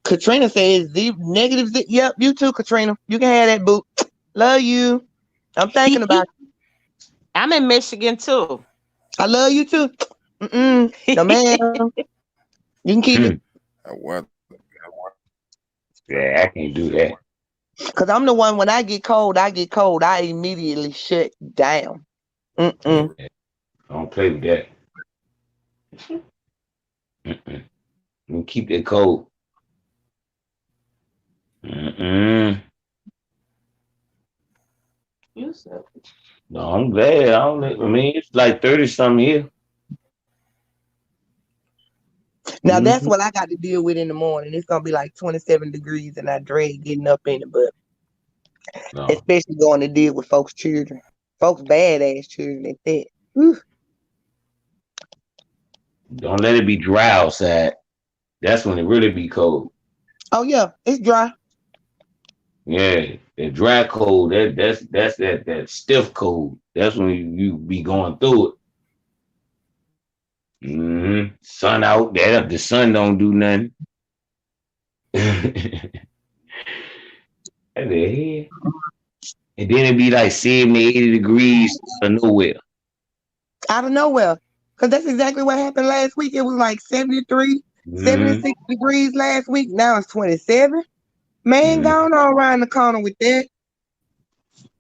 Katrina says negative. Yep, you too, Katrina. You can have that boot. Love you. I'm thinking about it. I'm in Michigan too. I love you too. Mm-mm. No, man. You can keep it. That weather. Yeah, I can't do that. Because I'm the one, when I get cold, I immediately shut down. Mm-mm. I don't play with that. You keep it cold. No, I'm glad. I mean, it's like 30 something here. Now, that's what I got to deal with in the morning. It's going to be like 27 degrees and I dread getting up in it, but No. especially going to deal with folks' children. Folks' badass children at that. Whew. Don't let it be dry outside. That's when it really be cold. Oh, yeah, it's dry. Yeah, the dry cold. That's that stiff cold. That's when you be going through it. Sun out. The sun don't do nothing. And then it be like 70, 80 degrees out of nowhere. Out of nowhere. Because that's exactly what happened last week. It was like 73, 76 degrees last week. Now it's 27. Man, going on around the corner with that.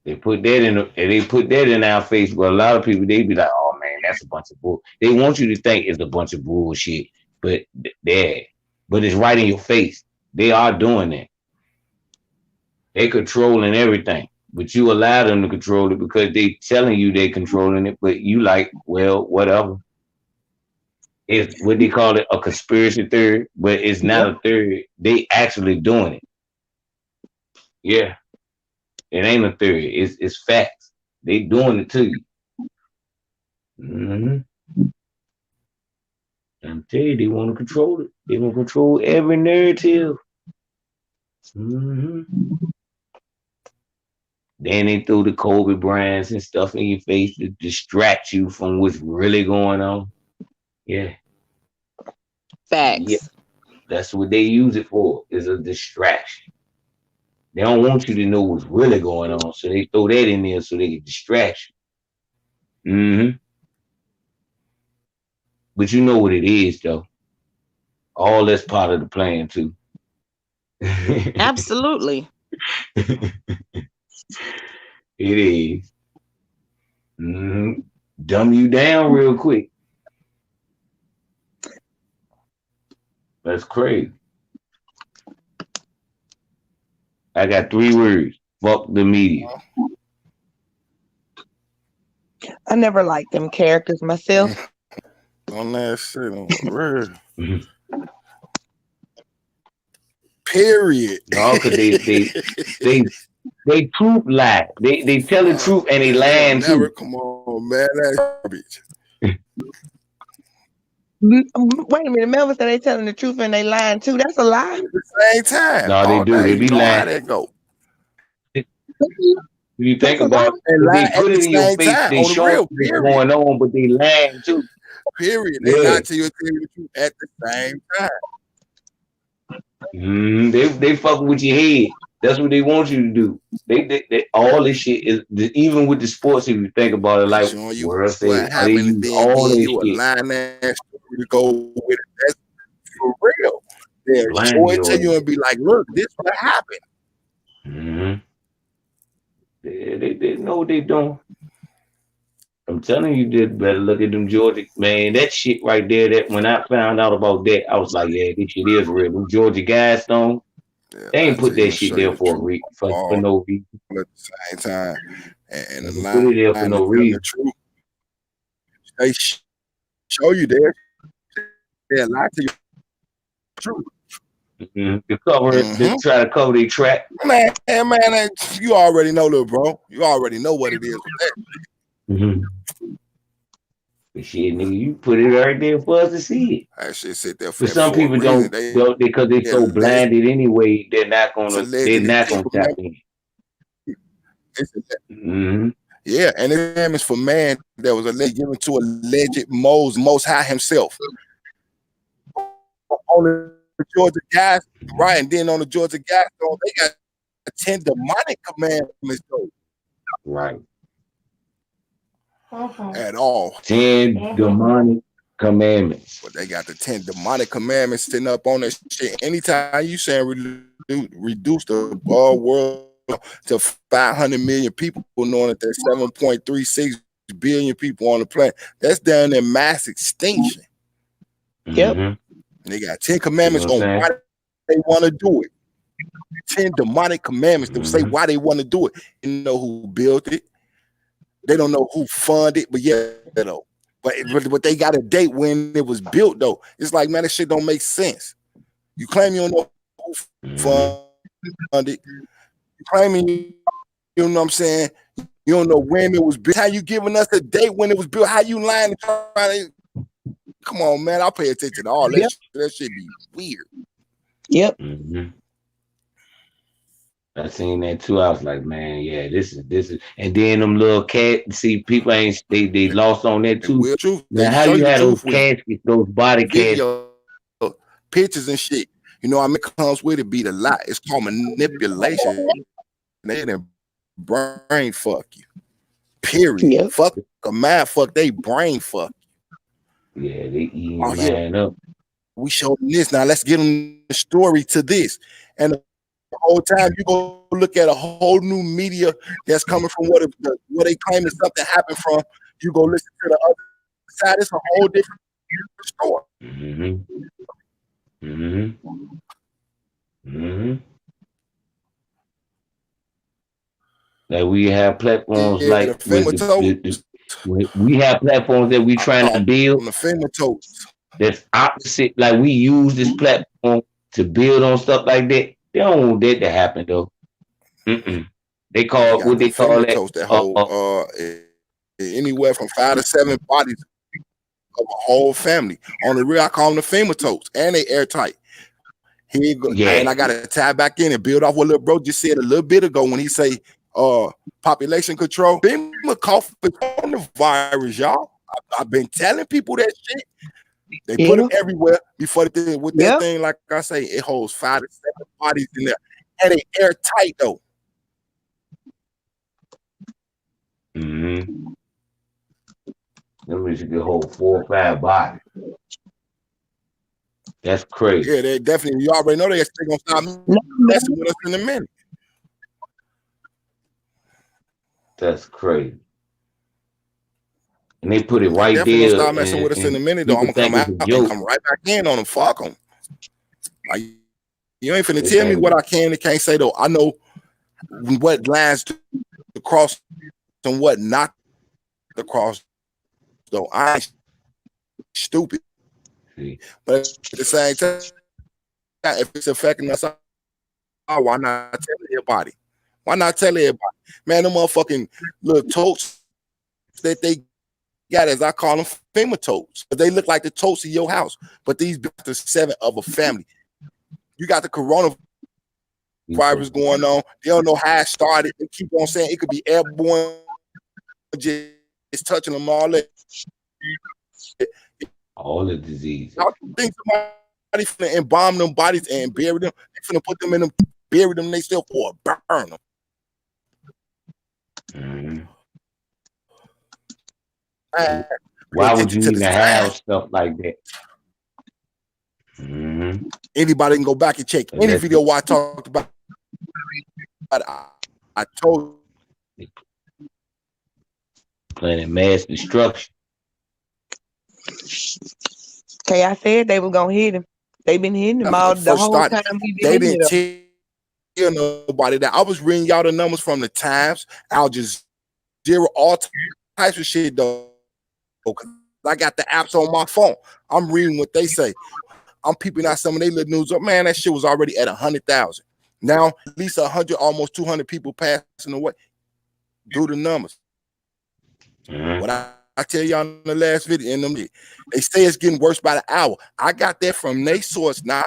They put that in our face, but a lot of people, they be like, "Oh man, that's a bunch of bull." They want you to think it's a bunch of bullshit, but it's right in your face. They are doing that. They controlling everything, but you allow them to control it because they telling you they controlling it, but you like, well, whatever. It's what they call it, a conspiracy theory, but it's not a theory. They actually doing it. Yeah. It ain't a theory. It's facts. They doing it to you. I'm telling you, they want to control it. They want to control every narrative. Then they throw the Kobe Bryants and stuff in your face to distract you from what's really going on. Yeah. Facts. Yeah. That's what they use it for, is a distraction. They don't want you to know what's really going on, so they throw that in there so they can distract you. But you know what it is, though. All that's part of the plan, too. Absolutely. It is. Dumb you down real quick. That's crazy. I got 3 words. Fuck the media. I never liked them characters myself. On that shit, on the real. Period. No, because they truth lie. They tell the truth and they lying too. Come on, man. That's garbage. Wait a minute, Melvin said they telling the truth and they lying too. That's a lie. At the same time. No, they do. They be lying. How that go? If you think about it, they put it in your face, they show what's going on, but they lying too. Period. They lie to you and tell you the truth at the same time. They fucking with your head. That's what they want you to do. They all this shit is, even with the sports. If you think about it, like World Series, they use all this shit. Line that story to go with it. That's for real. They'll show it to you and be like, "Look, this what happened." They know what they doing. I'm telling you, you better look at them Georgia, man. That shit right there. That when I found out about that, I was like, yeah, this shit is real. Them Georgia guys, don't. They ain't put that shit there for no reason. At the same time, and the line, put it there for no reason. They show you there. They lie to you. Truth. To cover it, they try to cover their track. Man, you already know, little bro. You already know what it is. But shit, nigga, you put it right there for us to see it. That shit sit there But some for a people reason. don't because they're so blinded anyway. They're not It's gonna alleged tap in. Mm-hmm. Yeah, and it is for man that was alleged given to alleged Most High himself. On the Georgia Guys, right, and then on the Georgia Guys, they got 10 demonic commandments though. Right. At all. 10 demonic commandments. But they got the 10 demonic commandments sitting up on that shit. Anytime you saying reduce the world to 500 million people, knowing that there's 7.36 billion people on the planet, that's down in mass extinction. Yep. Mm-hmm. They got 10 commandments on why they want to do it. 10 demonic commandments that say why they want to do it. You know who built it. They don't know who funded, but yeah, though. But they got a date when it was built, though. It's like, man, this shit don't make sense. You claim you don't know who funded. You claiming you know what I'm saying? You don't know when it was built. How you giving us a date when it was built? How you lying and trying to... Come on, man. I'll pay attention to all that. Yep. That shit be weird. Yep. Mm-hmm. I seen that too. I was like, man, yeah, this is, and then them little see, people ain't they lost on that too. Now, how you had those caskets, those body caskets, pictures and shit. You know, I mean, it comes with it beat a lot. It's called manipulation. They didn't brain fuck you. Period. Yep. Fuck a mad fuck. They brain fuck. Yeah, they eating man up. We showed them this. Now let's get them the story to this. And the whole time you go look at a whole new media that's coming from what they claim is something happened from. You go listen to the other side. It's a whole different story. Mm-hmm. Mm-hmm. Mm-hmm. Like we have platforms like we have platforms that we trying to build. That's opposite. Like we use this platform to build on stuff like that. They don't want that to happen though. They call what they call that. Anywhere from 5 to 7 bodies of a whole family. On the real, I call them the FEMA totes, and they airtight. Here you go. Yeah. And I gotta tie back in and build off what little bro just said a little bit ago when he say population control. FEMA cough on the virus, y'all. I've been telling people that shit. They put them everywhere before they did with that thing. Like I say, it holds 5 to 7 bodies in there, and they airtight though. Mm-hmm. That means you can hold 4 or 5 bodies. That's crazy. Yeah, they definitely. You already know they're gonna stop messing with us in a minute. That's crazy. And they put it right there. Start messing with us in a minute, though. I'm gonna come out and come right back in on them. Fuck them. Like, you ain't finna tell me what I can and can't say though. I know what lines to cross and what not to cross. Though I ain't stupid. But at the same time, if it's affecting us, why not tell everybody? Why not tell everybody? Man, them motherfucking little totes that they got, as I call them, FEMA totes. They look like the totes of your house, but these the 7 of a family. You got the coronavirus going on. They don't know how it started. They keep on saying it could be airborne. It's touching them all. All the diseases. I think somebody finna embalm them bodies and bury them. They finna put them in them, bury them themselves, or burn them. Mm-hmm. Why would you even have stuff like that? Mm-hmm. Anybody can go back and check any video where I talked about. I told you. Planning mass destruction. Okay, I said they were gonna hit him. They've been hitting him all the whole time. They didn't tell nobody that. I was reading y'all the numbers from the Times, Al Jazeera, all types of shit though. I got the apps on my phone. I'm reading what they say. I'm peeping out some of their little news. Man, that shit was already at 100,000. Now at least 100, almost 200 people passing away. Do the numbers. Mm-hmm. What I I tell y'all in the last video, in them, they say it's getting worse by the hour. I got that from their source now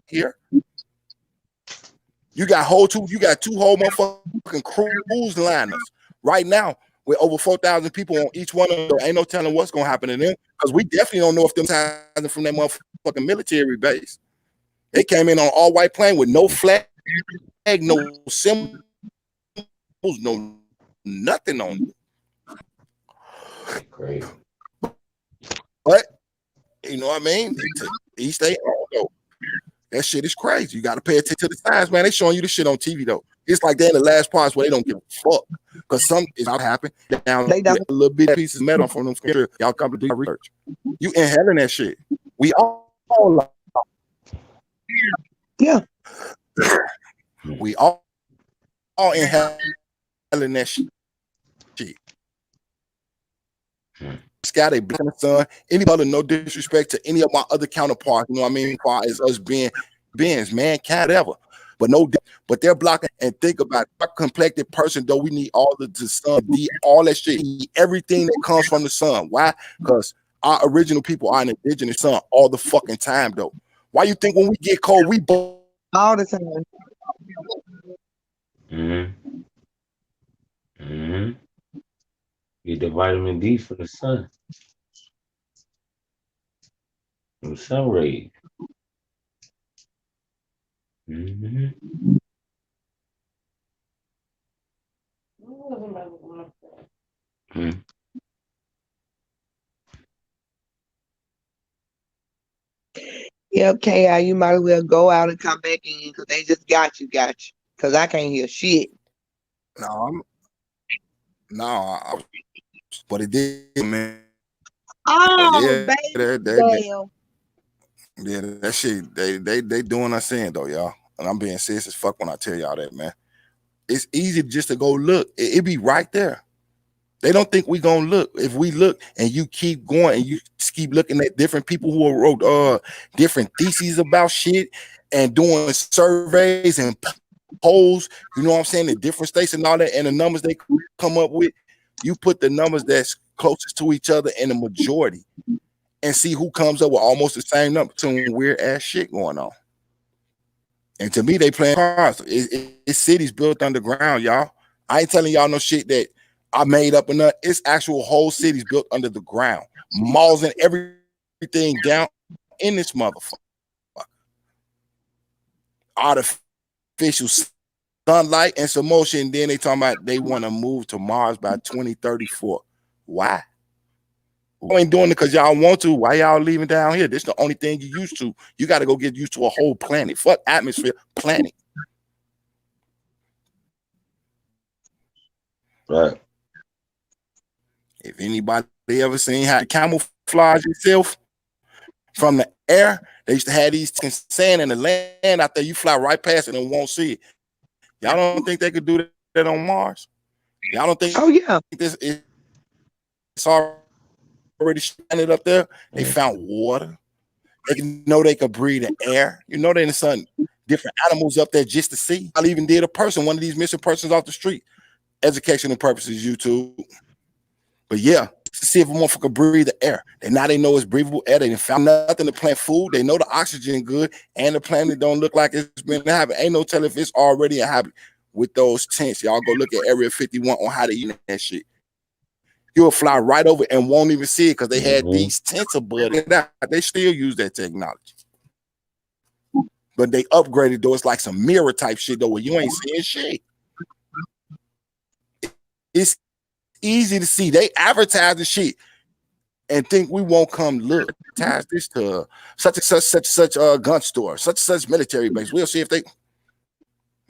here. You got two whole motherfucking cruise liners right now with over 4,000 people on each one of them. Ain't no telling what's gonna happen to them because we definitely don't know if them guys from that motherfucking military base. They came in on all white plane with no flag, no symbols, no nothing on it. Great. But you know what I mean? Each day, that shit is crazy. You got to pay attention to the signs, man. They showing you the shit on TV though. It's like they're in the last parts where they don't give a fuck because some is not happening. Now They don't. a little bit pieces of metal from them. Y'all come to do your research. You inhaling that shit. We all Yeah. we all inhaling that shit. Sky, they blame the sun. Anybody, no disrespect to any of my other counterparts, you know what I mean? As far as us beings, mankind, ever. But but they're blocking and think about a complected person, though we need all the sun, all that shit, everything that comes from the sun. Why? Because our original people are an indigenous sun all the fucking time, though. Why you think when we get cold, we both All the time. Mm-hmm. Mm-hmm. Get the vitamin D for the sun. From sun rays. Mm-hmm. Mm. Yep, K.I., you might as well go out and come back in because they just got you. Because I can't hear shit. but it did, man. Oh, Yeah, baby. yeah, that shit, they doing us in though, y'all. And I'm being serious as fuck when I tell y'all that, man. It's easy just to go look. It be right there. They don't think we gonna look. If we look and you keep going and you just keep looking at different people who wrote different theses about shit and doing surveys and polls, you know what I'm saying, in different states and all that, and the numbers they come up with, you put the numbers that's closest to each other in the majority and see who comes up with almost the same number. Some weird ass shit going on. And to me, they playing cards. It's cities built underground, y'all. I ain't telling y'all no shit that I made up enough. It's actual whole cities built under the ground. Malls and everything down in this motherfucker. Artificial sunlight and some motion. And then they talking about they want to move to Mars by 2034. Why? You ain't doing it because y'all want to. Why y'all leaving down here? This is the only thing you used to. You got to go get used to a whole planet. Fuck atmosphere, planet. Right. If anybody ever seen how to camouflage yourself from the air, they used to have these sand in the land out there. You fly right past it and won't see it. Y'all don't think they could do that on Mars? Y'all don't think? Oh, yeah. It's already standing up there. They found water. They know they could breathe the air. You know they in the sun. Different animals up there just to see. I even did a person, one of these missing persons off the street. Educational purposes, YouTube. But yeah, to see if a motherfucker could breathe the air. They know it's breathable air. They didn't found nothing to plant food. They know the oxygen good, and the planet don't look like it's been inhabited. Ain't no telling if it's already inhabited. With those tents, y'all go look at Area 51 on how to use that shit. You'll fly right over and won't even see it because they had these tents above it. They still use that technology. But they upgraded though. It's like some mirror type shit though where you ain't seeing shit. It's easy to see. They advertise the shit and think we won't come look. Advertise this to such and such a gun store, such and such military base. We'll see if they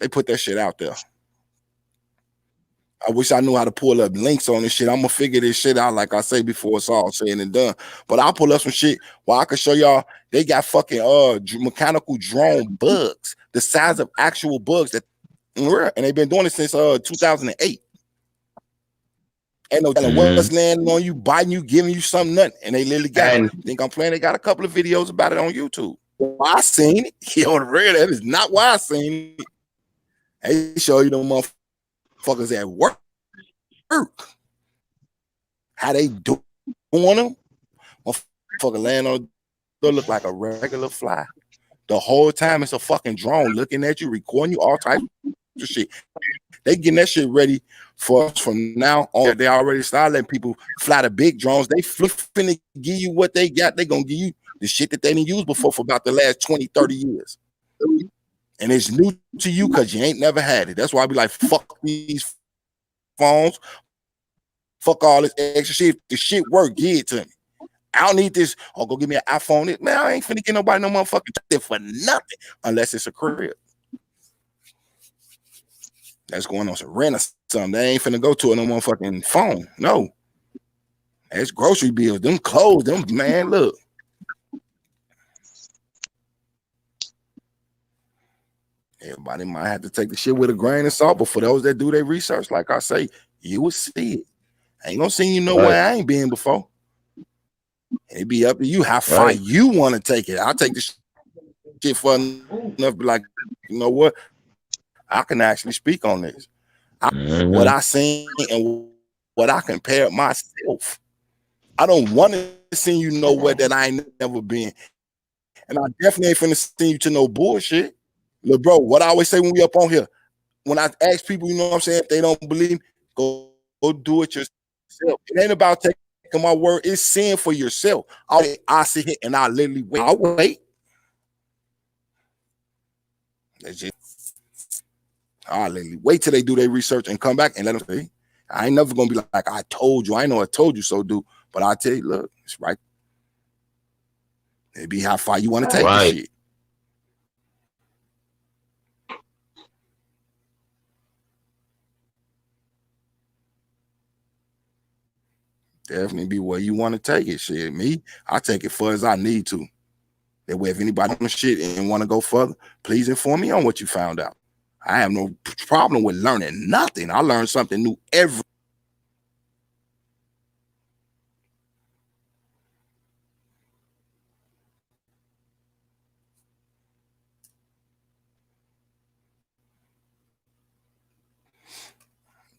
put that shit out there. I wish I knew how to pull up links on this shit. I'm gonna figure this shit out, like I say before it's all said and done. But I'll pull up some shit where I can show y'all they got fucking mechanical drone bugs, the size of actual bugs that, and they've been doing it since 2008. Ain't no telling what's landing on you, biting you, giving you something, nothing. And they literally got it. Think I'm playing? They got a couple of videos about it on YouTube. Why I seen it? Yo, the real that is not why I seen it. They show you them motherfuckers at work. How they do on them, motherfucker land on the door look like a regular fly. The whole time it's a fucking drone looking at you, recording you, all types of shit. They getting that shit ready for us from now on. They already started letting people fly the big drones. They finna give you what they got. They gonna give you the shit that they didn't use before for about the last 20, 30 years. And it's new to you because you ain't never had it. That's why I be like, fuck these phones. Fuck all this extra shit. If the shit work, give it to me. I don't need this. Oh, go give me an iPhone. Man, I ain't finna get nobody no motherfucking shit for nothing unless it's a crib. That's going on some rent or something. They ain't finna go to it no motherfucking phone. No. That's grocery bills. Them clothes, them, man, look. Everybody might have to take the shit with a grain of salt, but for those that do their research, like I say, you will see it. I ain't gonna send you nowhere I ain't been before. It be up to you how far you want to take it. I'll take the shit for enough, be like, you know what? I can actually speak on this. What I seen and what I compared myself. I don't want to send you nowhere that I ain't never been. And I definitely ain't finna send you to no bullshit. Look, bro, what I always say when we up on here, when I ask people, you know what I'm saying, if they don't believe me, go do it yourself. It ain't about taking my word, it's seeing for yourself. I sit here and I literally wait. I'll wait. That's just, I'll literally wait till they do their research and come back and let them say, I ain't never gonna be like, I told you. I know I told you so, dude. But I tell you, look, it's right. It be how far you want to take the shit. Definitely be where you want to take it. Shit, me, I take it far as I need to. That way, if anybody on shit and want to go further, please inform me on what you found out. I have no problem with learning nothing. I learn something new every.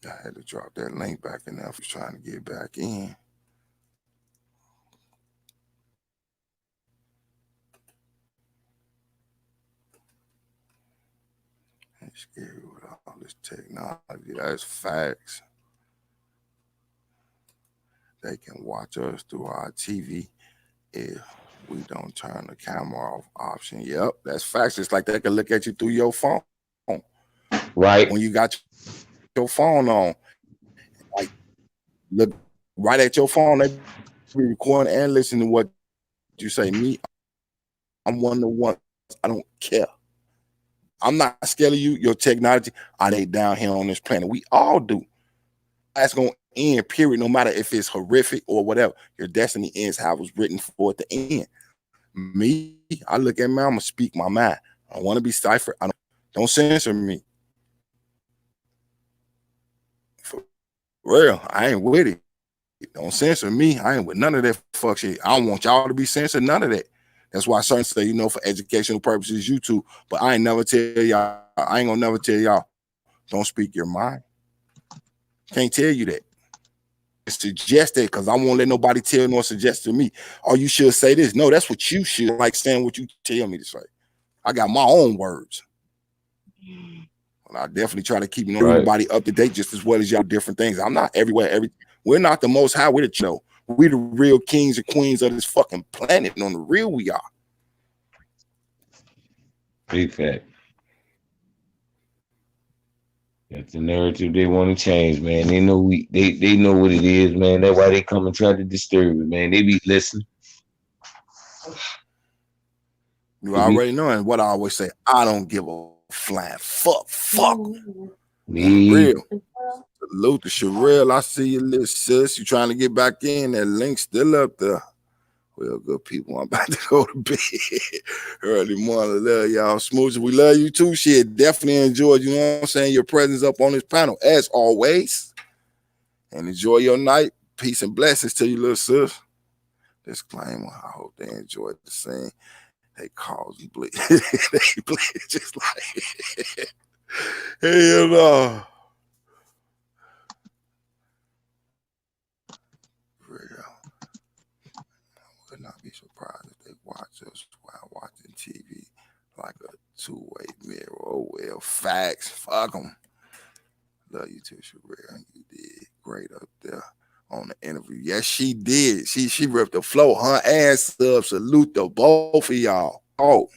I had to drop that link back in there for trying to get back in. Scary with all this technology. That's facts. They can watch us through our TV if we don't turn the camera off option. Yep, that's facts. It's like they can look at you through your phone. Right. When you got your phone on, like look right at your phone, they be recording and listening to what you say. Me, I'm one of the ones. I don't care. I'm not scared of you. Your technology, are they down here on this planet? We all do. That's going to end, period, no matter if it's horrific or whatever. Your destiny ends how it was written for it to end. Me, I look at me, I'm going to speak my mind. I want to be ciphered. Don't censor me. For real, I ain't with it. Don't censor me. I ain't with none of that fuck shit. I don't want y'all to be censored, none of that. That's why certain say, you know, for educational purposes, YouTube. But I ain't never tell y'all, I ain't gonna never tell y'all, don't speak your mind. Can't tell you that. Suggest that because I won't let nobody tell nor suggest to me, oh, you should say this. No, that's what you should like saying what you tell me to say. I got my own words. And I definitely try to keep everybody up to date just as well as y'all different things. I'm not everywhere. We're not the most high. We're the we're the real kings and queens of this fucking planet. And on the real, we are. Big fact. That's the narrative they want to change, man. They know they know what it is, man. That's why they come and try to disturb it, man. They be listening. You already know, and what I always say, I don't give a flying fuck. Me. Real. Salute to Sherelle. I see you, little sis. You trying to get back in? That link still up there. Well, good people. I'm about to go to bed early morning. Love y'all. Smooches, we love you too. Shit, definitely enjoyed, you know what I'm saying, your presence up on this panel as always. And enjoy your night. Peace and blessings to you, little sis. Disclaimer, I hope they enjoyed the scene. They cause you bleed. They bleed just like hell no. Real. would not be surprised if they watch us while watching TV like a two-way mirror. Oh, well, facts. Fuck them. Love you too, Sherelle. You did great up there on the interview. Yes, she did. She ripped the flow. Her ass up. Salute to both of y'all. Oh,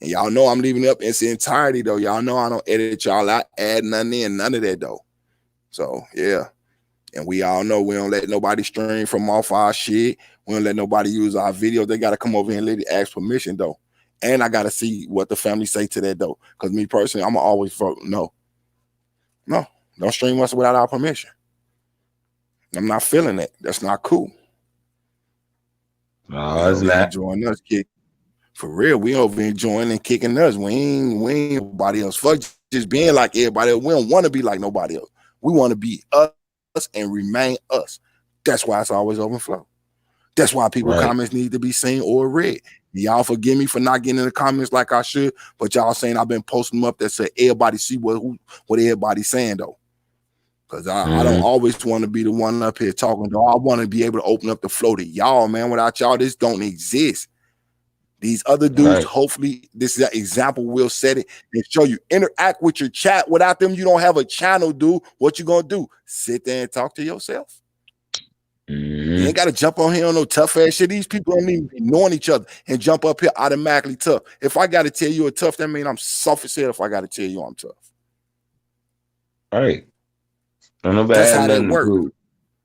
and y'all know I'm leaving up in its entirety, though. Y'all know I don't edit y'all out, add nothing in, none of that, though. So, yeah. And we all know we don't let nobody stream from off our shit. We don't let nobody use our videos. They got to come over here and let it ask permission, though. And I got to see what the family say to that, though. Because me personally, I'm going to always vote no. No, don't stream us without our permission. I'm not feeling that. That's not cool. No, it's not. Enjoying us kick. For real, we over enjoying and kicking us. We ain't nobody else. Fuck just being like everybody else. We don't want to be like nobody else. We want to be us and remain us. That's why it's always overflow. That's why people's comments need to be seen or read. Y'all forgive me for not getting in the comments like I should, but y'all saying I've been posting them up that say everybody see what everybody's saying, though. Because I don't always want to be the one up here talking, though. I want to be able to open up the flow to y'all, man. Without y'all, this don't exist. These other dudes, hopefully, this is an example will set it and show you. Interact with your chat. Without them, you don't have a channel, dude. What you gonna do? Sit there and talk to yourself. You ain't got to jump on here on no tough ass shit. These people don't even be knowing each other and jump up here automatically tough. If I got to tell you a tough, that means I'm soft as hell if I got to tell you I'm tough. All right. That's how that works.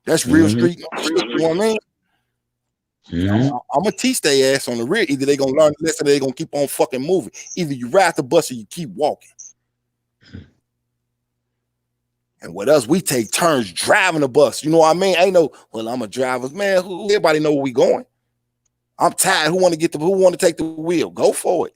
That's real street shit, you know what I mean? I'm gonna teach their ass on the real. Either they gonna learn the lesson or they gonna keep on fucking moving. Either you ride the bus or you keep walking. And with us, we take turns driving the bus. You know what I mean? Ain't no, well, I'm a driver. Man, everybody know where we going. I'm tired. Who want to take the wheel? Go for it.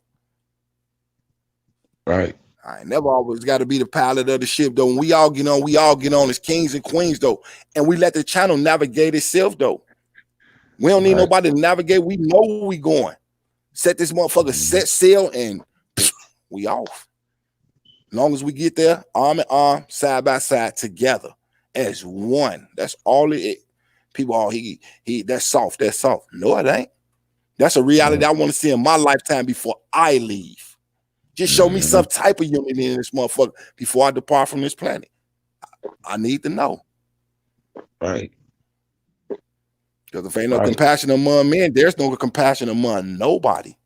Right. I ain't never always got to be the pilot of the ship, though. When we all get on as kings and queens, though. And we let the channel navigate itself, though. We don't need nobody to navigate. We know where we going. Set this motherfucker, set sail, and we off. As long as we get there, arm in arm, side by side, together as one. That's all it is. People, that's soft. That's soft. No, it ain't. That's a reality I want to see in my lifetime before I leave. Just show me some type of unity in this motherfucker before I depart from this planet. I need to know. Right. Because if ain't no compassion among men, there's no compassion among nobody.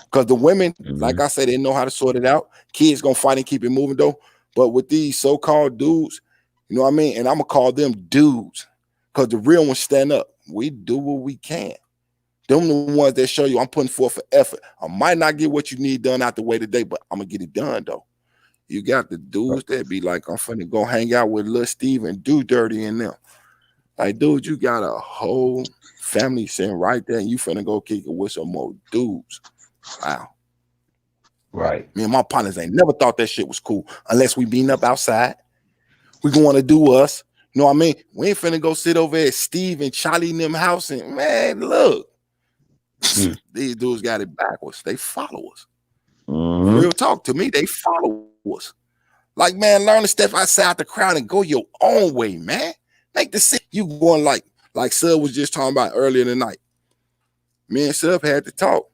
Because the women, like I said, they know how to sort it out. Kids gonna fight and keep it moving, though. But with these so-called dudes, you know what I mean? And I'm gonna call them dudes. Because the real ones stand up. We do what we can. Them the ones that show you I'm putting forth an effort. I might not get what you need done out the way today, but I'm gonna get it done, though. You got the dudes that be like, I'm finna go hang out with Lil Steve and do dirty in them. Like, dude, you got a whole family sitting right there, and you finna go kick it with some more dudes. Wow. Right. Me and my partners ain't never thought that shit was cool unless we beating up outside. We going to do us. You know what I mean? We ain't finna go sit over at Steve and Charlie in them house and, man, look. These dudes got it backwards. They follow us. Real talk to me, they follow us. Like, man, learn to step outside the crowd and go your own way, man. Make the shit you going like Sub was just talking about earlier tonight. Me and Sub had to talk.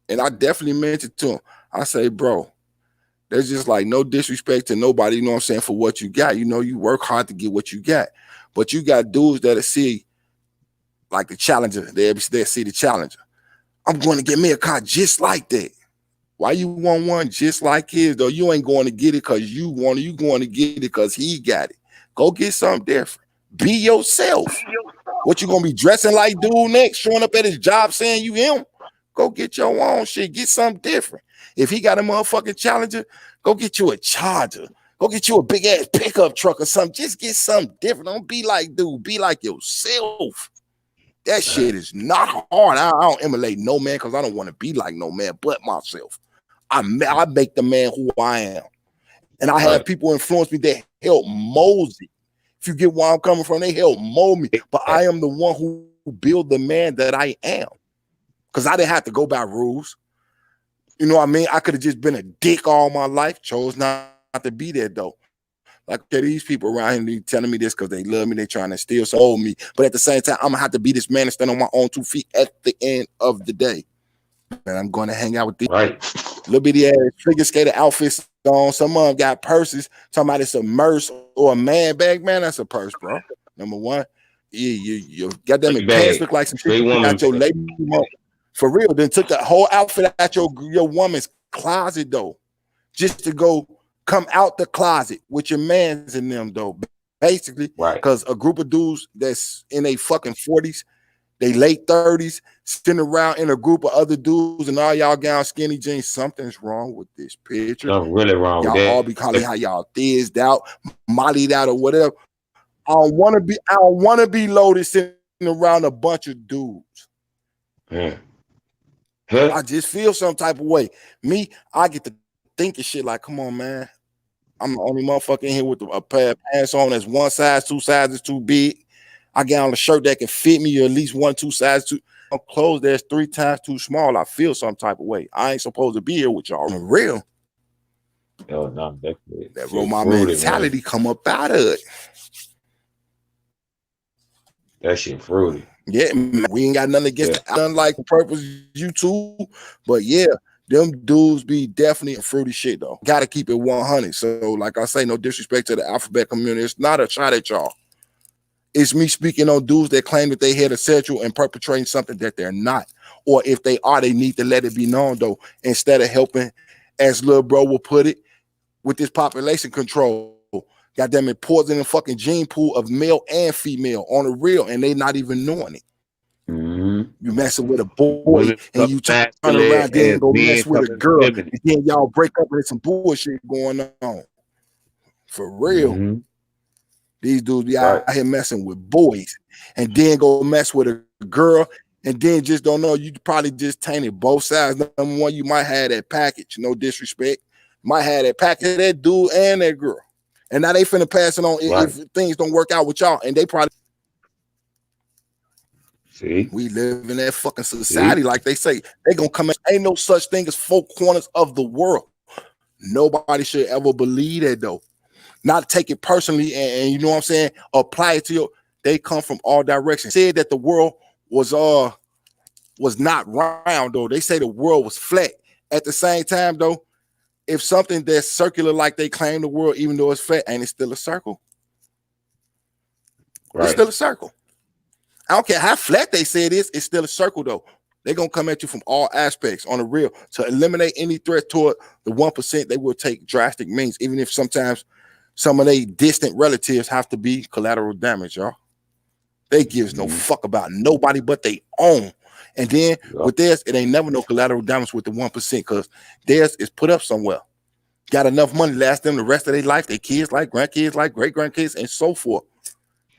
And I definitely mentioned to him, I say, bro, there's just like no disrespect to nobody, you know what I'm saying, for what you got. You know, you work hard to get what you got. But you got dudes that'll see like the challenger. They see the challenger. I'm going to get me a car just like that. Why you want one just like his, though? You ain't going to get it because you want it. You going to get it because he got it. Go get something different. Be yourself. What you going to be dressing like dude next, showing up at his job saying you him? Go get your own shit. Get something different. If he got a motherfucking Challenger, go get you a Charger. Go get you a big ass pickup truck or something. Just get something different. Don't be like dude. Be like yourself. That shit is not hard. I don't emulate no man because I don't want to be like no man but myself. I make the man who I am. And I have people influence me that help mold it. If you get where I'm coming from, they help mold me. But I am the one who build the man that I am. Because I didn't have to go by rules. You know what I mean? I could have just been a dick all my life. Chose not to be there, though. Like, okay, these people around here they telling me this because they love me, they trying to steal, so owe me. But at the same time, I'm gonna have to be this man and stand on my own 2 feet at the end of the day. And I'm going to hang out with these little bitty ass figure skater outfits on. Some of them got purses. Talking about it's a merce or a man bag. Man, that's a purse, bro. Number one, you goddamn it, pants look like some shit you got your lady for real. Then took the whole outfit out your woman's closet though, just to go come out the closet with your mans in them though. Basically, because a group of dudes that's in their fucking 40s, they late 30s, sitting around in a group of other dudes, and all y'all got skinny jeans. Something's wrong with this picture. Something really wrong. Y'all all be calling how y'all thizzed out, mollied out, or whatever. I don't want to be loaded sitting around a bunch of dudes. I just feel some type of way. Me, I get to thinking shit like, come on, man. I'm the only motherfucker in here with a pair of pants on that's one size, 2 sizes too big. I got on a shirt that can fit me, or at least 1, 2 sizes too. Clothes that's 3 times too small. I feel some type of way. I ain't supposed to be here with y'all. For real. Oh, no, that Roma mentality come up out of it. That shit fruity. Yeah, we ain't got nothing against it. Unlike the purpose YouTube, but yeah, them dudes be definitely a fruity shit though. Got to keep it 100. So, like I say, no disrespect to the alphabet community. It's not a shot at y'all. It's me speaking on dudes that claim that they heterosexual and perpetrating something that they're not. Or if they are, they need to let it be known though, instead of helping, as little bro will put it, with this population control. Goddamn it, poison the fucking gene pool of male and female on the real, and they not even knowing it. You messing with a boy, and you turn around there and go mess with a girl, and then y'all break up and there's some bullshit going on. For real. These dudes be out here messing with boys, and then go mess with a girl, and then just don't know. You probably just tainted both sides. Number one, you might have that package, no disrespect. Might have that package, that dude and that girl. And now they finna pass it on if things don't work out with y'all. And they probably we live in that fucking society, like they say. They gonna come in. Ain't no such thing as 4 corners of the world. Nobody should ever believe that though. Not take it personally and you know what I'm saying, apply it to your. They come from all directions. Said that the world was not round though. They say the world was flat. At the same time though, if something that's circular like they claim the world, even though it's flat, ain't it still a circle? It's still a circle. I don't care how flat they say it is, it's still a circle though. They're gonna come at you from all aspects on the real. To eliminate any threat toward the 1%, they will take drastic means, even if sometimes some of their distant relatives have to be collateral damage, y'all. They gives no fuck about nobody but they own. And then with theirs, it ain't never no collateral damage with the 1% because theirs is put up somewhere. Got enough money to last them the rest of their life. Their kids, like grandkids, like great-grandkids, and so forth.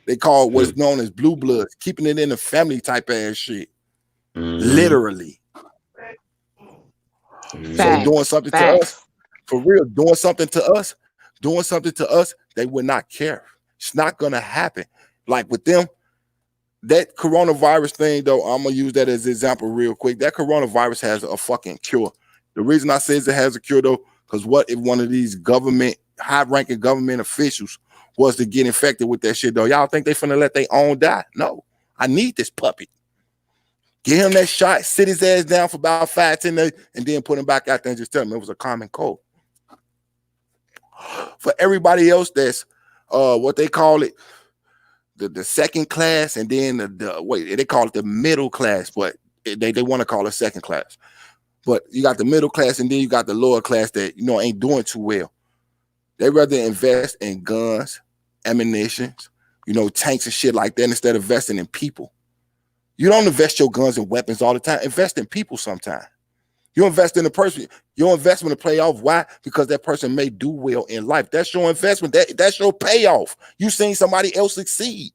They call what's known as blue bloods, keeping it in the family type ass shit. Literally. So doing something to us, for real, doing something to us, they would not care. It's not gonna happen. Like with them, that coronavirus thing, though, I'm gonna use that as an example real quick. That coronavirus has a fucking cure. The reason I say it has a cure, though, because what if one of these high-ranking government officials was to get infected with that shit, though? Y'all think they finna let their own die? No. I need this puppy. Get him that shot, sit his ass down for about 5-10 days, and then put him back out there and just tell him it was a common cold. For everybody else that's what they call it, the second class, and then they call it the middle class, but they want to call it second class. But you got the middle class, and then you got the lower class that ain't doing too well. They rather invest in guns, ammunitions, tanks and shit like that instead of investing in people. You don't invest your guns and weapons all the time. Invest in people sometime. You invest in a person. Your investment to play off. Why? Because that person may do well in life. That's your investment. That's your payoff. You seen somebody else succeed.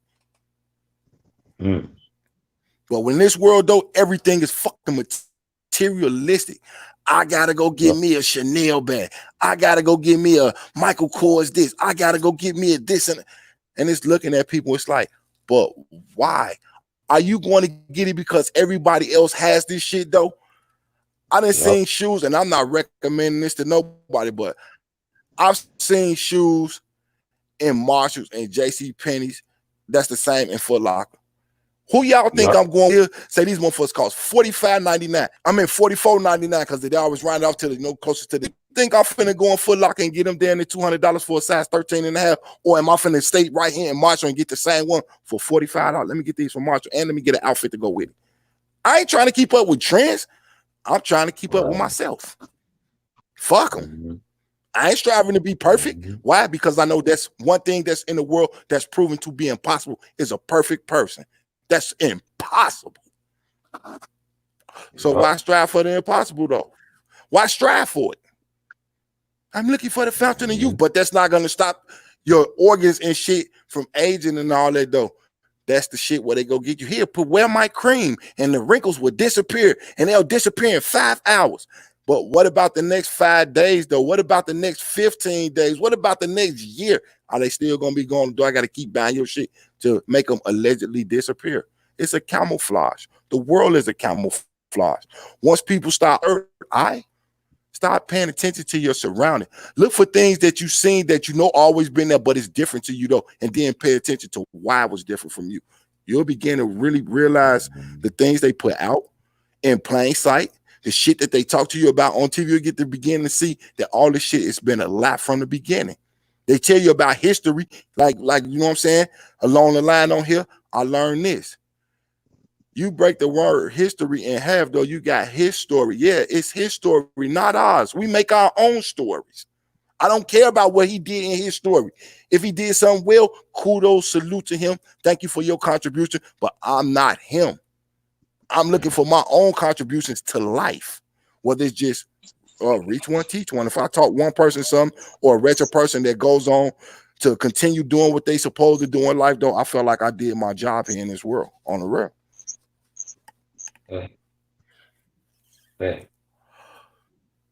But when this world, though, everything is fucking materialistic. I gotta go get me a Chanel bag. I gotta go get me a Michael Kors this. I gotta go get me a this. And it's looking at people. It's like, but why? Are you going to get it because everybody else has this shit, though? I done seen shoes, and I'm not recommending this to nobody, but I've seen shoes in Marshalls and JC Penney's, that's the same in Foot Locker. Who y'all think I'm going here? Say these motherfuckers cost $45.99. I'm in $44.99 because they always round off to the closer to the. Think I'm finna go in Foot Locker and get them down to $200 for a size 13.5, or am I finna stay right here in Marshall and get the same one for $45? Let me get these from Marshall and let me get an outfit to go with it. I ain't trying to keep up with trends. I'm trying to keep up with myself. Fuck them. I ain't striving to be perfect. Why? Because I know that's one thing that's in the world that's proven to be impossible is a perfect person. That's impossible. So why strive for the impossible though? Why strive for it? I'm looking for the fountain of youth, but that's not going to stop your organs and shit from aging and all that though. That's the shit where they go get you here. Wear my cream and the wrinkles will disappear and they'll disappear in 5 hours. But what about the next 5 days though? What about the next 15 days? What about the next year? Are they still going to be going, do I got to keep buying your shit to make them allegedly disappear? It's a camouflage. The world is a camouflage. Once people start start paying attention to your surrounding. Look for things that you've seen that you know always been there, but it's different to you though, and then pay attention to why it was different from you. You'll begin to really realize the things they put out in plain sight, the shit that they talk to you about on TV. You get to begin to see that all this shit has been a lie from the beginning. They tell you about history, like you know what I'm saying? Along the line on here, I learned this. You break the word history in half, though, you got his story. Yeah, it's his story, not ours. We make our own stories. I don't care about what he did in his story. If he did something well, kudos, salute to him. Thank you for your contribution, but I'm not him. I'm looking for my own contributions to life, whether it's just reach one, teach one. If I taught one person something or a wretched person that goes on to continue doing what they supposed to do in life, though, I felt like I did my job here in this world on the real. That's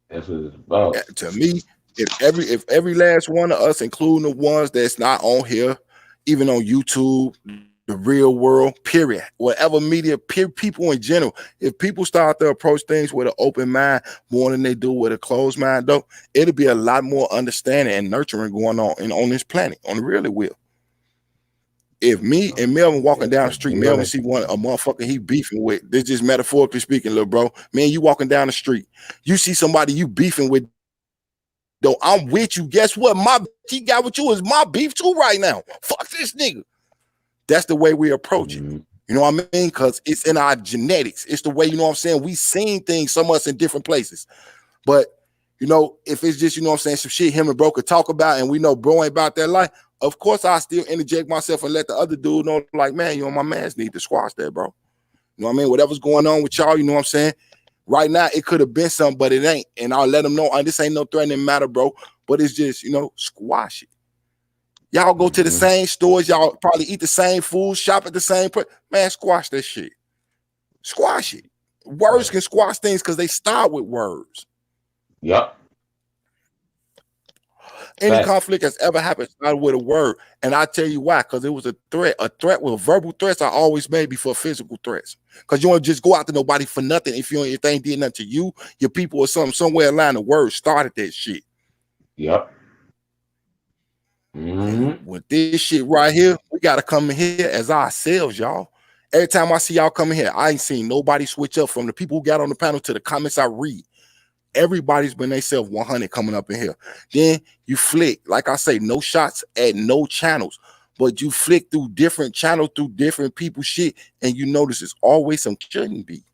what it's about. To me, if every last one of us, including the ones that's not on here, even on YouTube, the real world, period, whatever media, people in general, if people start to approach things with an open mind more than they do with a closed mind, though, it'll be a lot more understanding and nurturing going on this planet, on the really will. If me and Melvin walking down the street, Melvin see a motherfucker he beefing with, this just metaphorically speaking, little bro, man, you walking down the street, you see somebody you beefing with, though, I'm with you. Guess what? He got with you is my beef too right now. Fuck this nigga. That's the way we approach it. You know what I mean? Because it's in our genetics. It's the way, you know what I'm saying? We seen things so much in different places. But, you know, if it's just, you know what I'm saying, some shit him and bro could talk about and we know bro ain't about that life, of course I still interject myself and let the other dude know, like, man, you know, my mans need to squash that, bro. You know what I mean? Whatever's going on with y'all, you know what I'm saying? Right now, it could have been something, but it ain't. And I'll let them know, this ain't no threatening matter, bro. But it's just, you know, squash it. Y'all go to the same stores. Y'all probably eat the same food, shop at the same place. Man, squash that shit. Squash it. Words can squash things because they start with words. Yep. Any conflict that's ever happened started with a word. And I tell you why, because it was a threat. A threat with verbal threats are always made before physical threats. Because you don't just go out to nobody for nothing if they ain't did nothing to you, your people, or something. Somewhere along the word started that shit. Yep. With this shit right here, we got to come in here as ourselves, y'all. Every time I see y'all come in here, I ain't seen nobody switch up from the people who got on the panel to the comments I read. Everybody's been themselves 100 coming up in here. Then you flick, like I say, no shots at no channels, but you flick through different channels, through different people's shit, and you notice it's always some shouldn't be.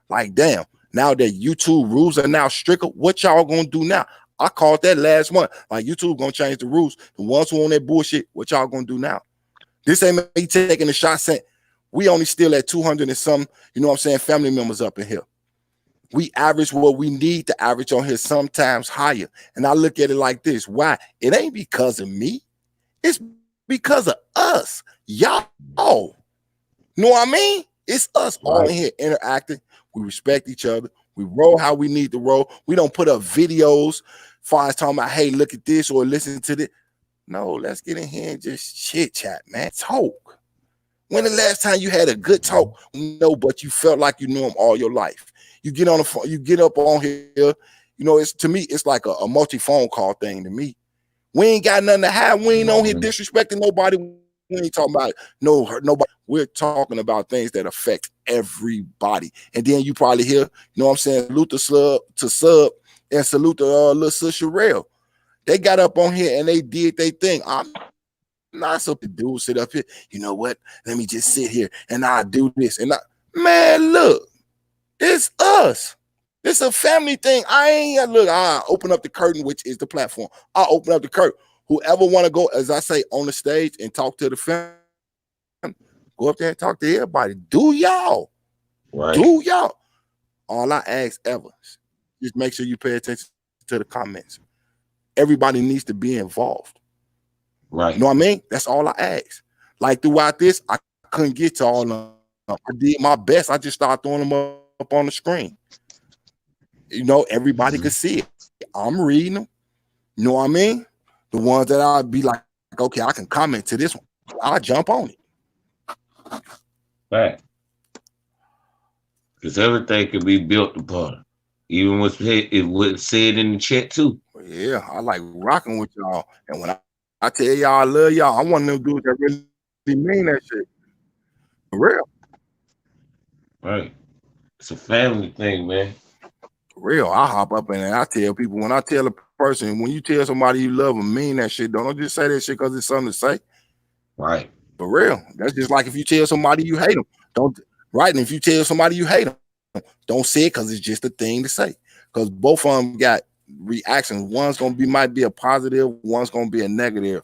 Like, damn, now that YouTube rules are now stricter, what y'all gonna do now? I called that last month. Like, YouTube gonna change the rules. The ones who on that bullshit, what y'all gonna do now? This ain't me taking a shot saying we only still at 200 and some, you know what I'm saying, family members up in here. We average what we need to average on here, sometimes higher. And I look at it like this. Why? It ain't because of me. It's because of us. Y'all. You know what I mean? It's us all in here interacting. We respect each other. We roll how we need to roll. We don't put up videos far as talking about, hey, look at this or listen to this. No, let's get in here and just chit chat, man. Talk. When the last time you had a good talk? No, but you felt like you knew them all your life. You get on the phone, you get up on here, you know, it's to me, it's like a multi-phone call thing to me. We ain't got nothing to hide. We ain't on here disrespecting nobody. We ain't talking about nobody. We're talking about things that affect everybody. And then you probably hear, you know what I'm saying, salute the sub and salute the little sister Sherelle. They got up on here and they did their thing. I'm not something to do, sit up here. You know what? Let me just sit here and I do this. And man, look, it's us. It's a family thing. I open up the curtain, which is the platform. I'll open up the curtain. Whoever want to go, as I say, on the stage and talk to the family, go up there and talk to everybody. Do y'all. Right. Do y'all. All I ask ever, just make sure you pay attention to the comments. Everybody needs to be involved. Right. You know what I mean? That's all I ask. Like throughout this, I couldn't get to all of them. I did my best. I just started throwing them up on the screen. You know, everybody could see it. I'm reading them. You know what I mean? The ones that I'd be like, okay, I can comment to this one. I'll jump on it. Right. Because everything can be built upon. Even what's said in the chat too. Yeah, I like rocking with y'all. And when I tell y'all I love y'all, I'm one of them dudes that really mean that shit. For real. Right. It's a family thing, man. For real. I hop up and I tell people, when I tell a person, when you tell somebody you love them, mean that shit. Don't just say that shit because it's something to say. Right. For real. That's just like if you tell somebody you hate them. Don't. Right. And if you tell somebody you hate them, don't say it because it's just a thing to say. Because both of them got reactions. One's gonna be might be a positive, one's gonna be a negative.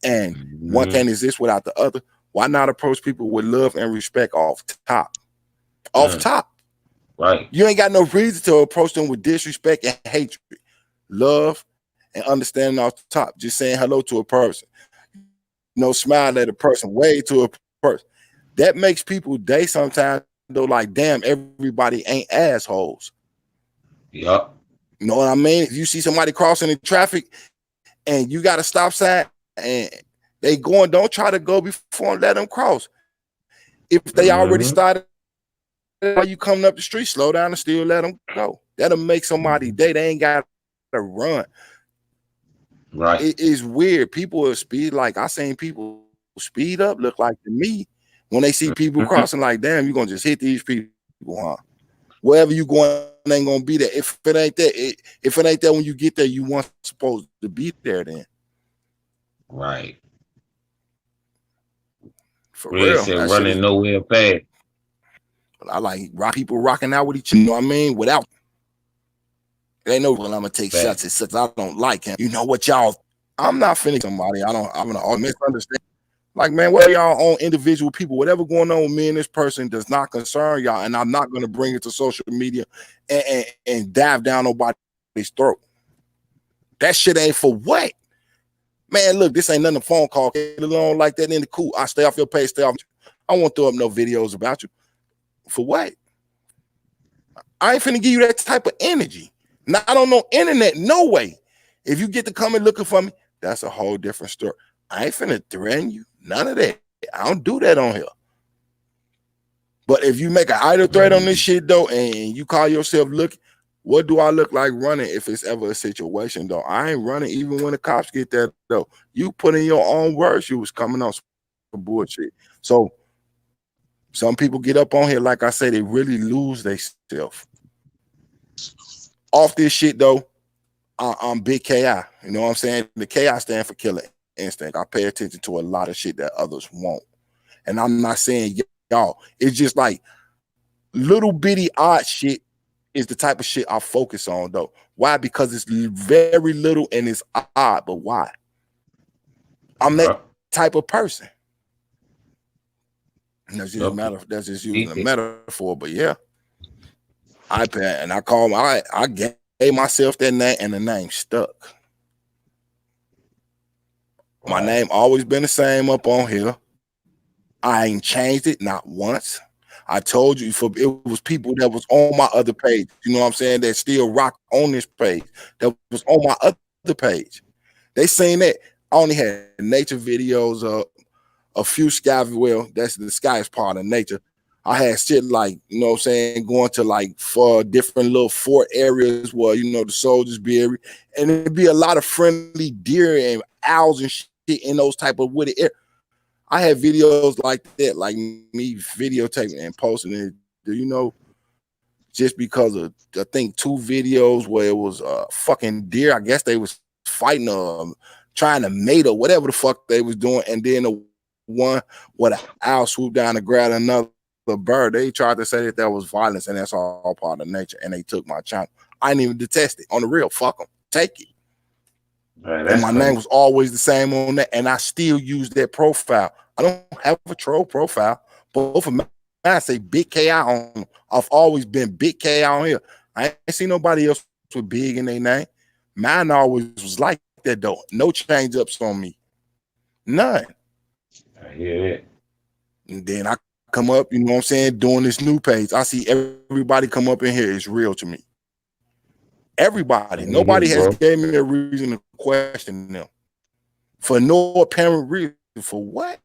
And one can't exist without the other. Why not approach people with love and respect off top? Off top. Right. You ain't got no reason to approach them with disrespect and hatred. Love and understanding off the top. Just saying hello to a person. Smile at a person, wave to a person. That makes people day sometimes though like, damn, everybody ain't assholes. Yep. You know what I mean? If you see somebody crossing in traffic and you got a stop sign and they going, don't try to go before and let them cross. If they already started, while you coming up the street, slow down and still let them go. That'll make somebody day. They ain't got to run. Right. It is weird. People will speed. Like I seen people speed up, look like to me when they see people crossing, like, damn, you're gonna just hit these people, huh? Wherever you going ain't gonna be there. If it ain't there, if it ain't there when you get there, you weren't supposed to be there then. Right. For real. Said running nowhere fast. I like people rocking out with each other, you know what I mean? Without they know when I'm gonna take shots at such I don't like him. You know what, y'all? I'm not finna somebody. I'm gonna misunderstand. Like, man, what are y'all own individual people? Whatever going on with me and this person does not concern y'all, and I'm not gonna bring it to social media and dive down nobody's throat. That shit ain't for what? Man, look, this ain't nothing a phone call. Get along like that in the cool. I stay off your page, stay off. I won't throw up no videos about you. For what? I ain't finna give you that type of energy. Not on no internet, no way. If you get to come and looking for me, that's a whole different story. I ain't finna threaten you. None of that. I don't do that on here. But if you make an idle threat on this shit though, and you call yourself looking, what do I look like running if it's ever a situation though? I ain't running even when the cops get there though. You put in your own words, you was coming on some bullshit. So some people get up on here, like I say, they really lose themselves. Off this shit though, I'm big KI. You know what I'm saying? The KI stand for killer instinct. I pay attention to a lot of shit that others won't. And I'm not saying y'all. It's just like little bitty odd shit is the type of shit I focus on though. Why? Because it's very little and it's odd, but why? I'm that type of person. And that's just that's just using a metaphor, but yeah. I gave myself that name and the name stuck. My name always been the same up on here. I ain't changed it, not once. I told you it was people that was on my other page, you know what I'm saying, that still rock on this page, that was on my other page. They seen that. I only had nature videos, a few sky, well, that's the sky is part of nature. I had shit like, you know what I'm saying, going to like for different little fort areas where, you know, the soldiers be and it'd be a lot of friendly deer and owls and shit in those type of wooded areas. I had videos like that, like me videotaping and posting it, you know, just because of, I think 2 videos where it was fucking deer. I guess they was fighting trying to mate or whatever the fuck they was doing. And then the one where the owl swooped down and grabbed another bird. They tried to say that was violence, and that's all part of nature. And they took my channel. I didn't even detest it. On the real, fuck them. Take it. Right, And my name was always the same on that. And I still use that profile. I don't have a troll profile. Both of mine, I say Big KI on them. I've always been Big KI on here. I ain't seen nobody else with big in their name. Mine always was like that though. No change ups on me. None. I hear it. And then I come up, you know what I'm saying, doing this new page. I see everybody come up in here. It's real to me. Everybody. Nobody has gave me a reason to question them. For no apparent reason. For what?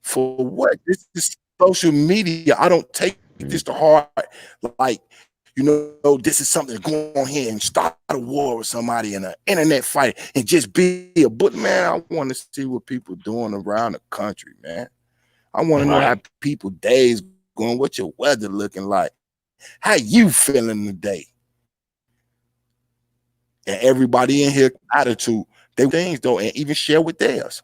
For what? This is social media. I don't take this to heart. Like, you know, this is something to go on here and start a war with somebody in an internet fight and just be a but man, I want to see what people doing around the country, man. I want to know how people days going, what your weather looking like, how you feeling today. And everybody in here attitude, they things though, and even share with theirs.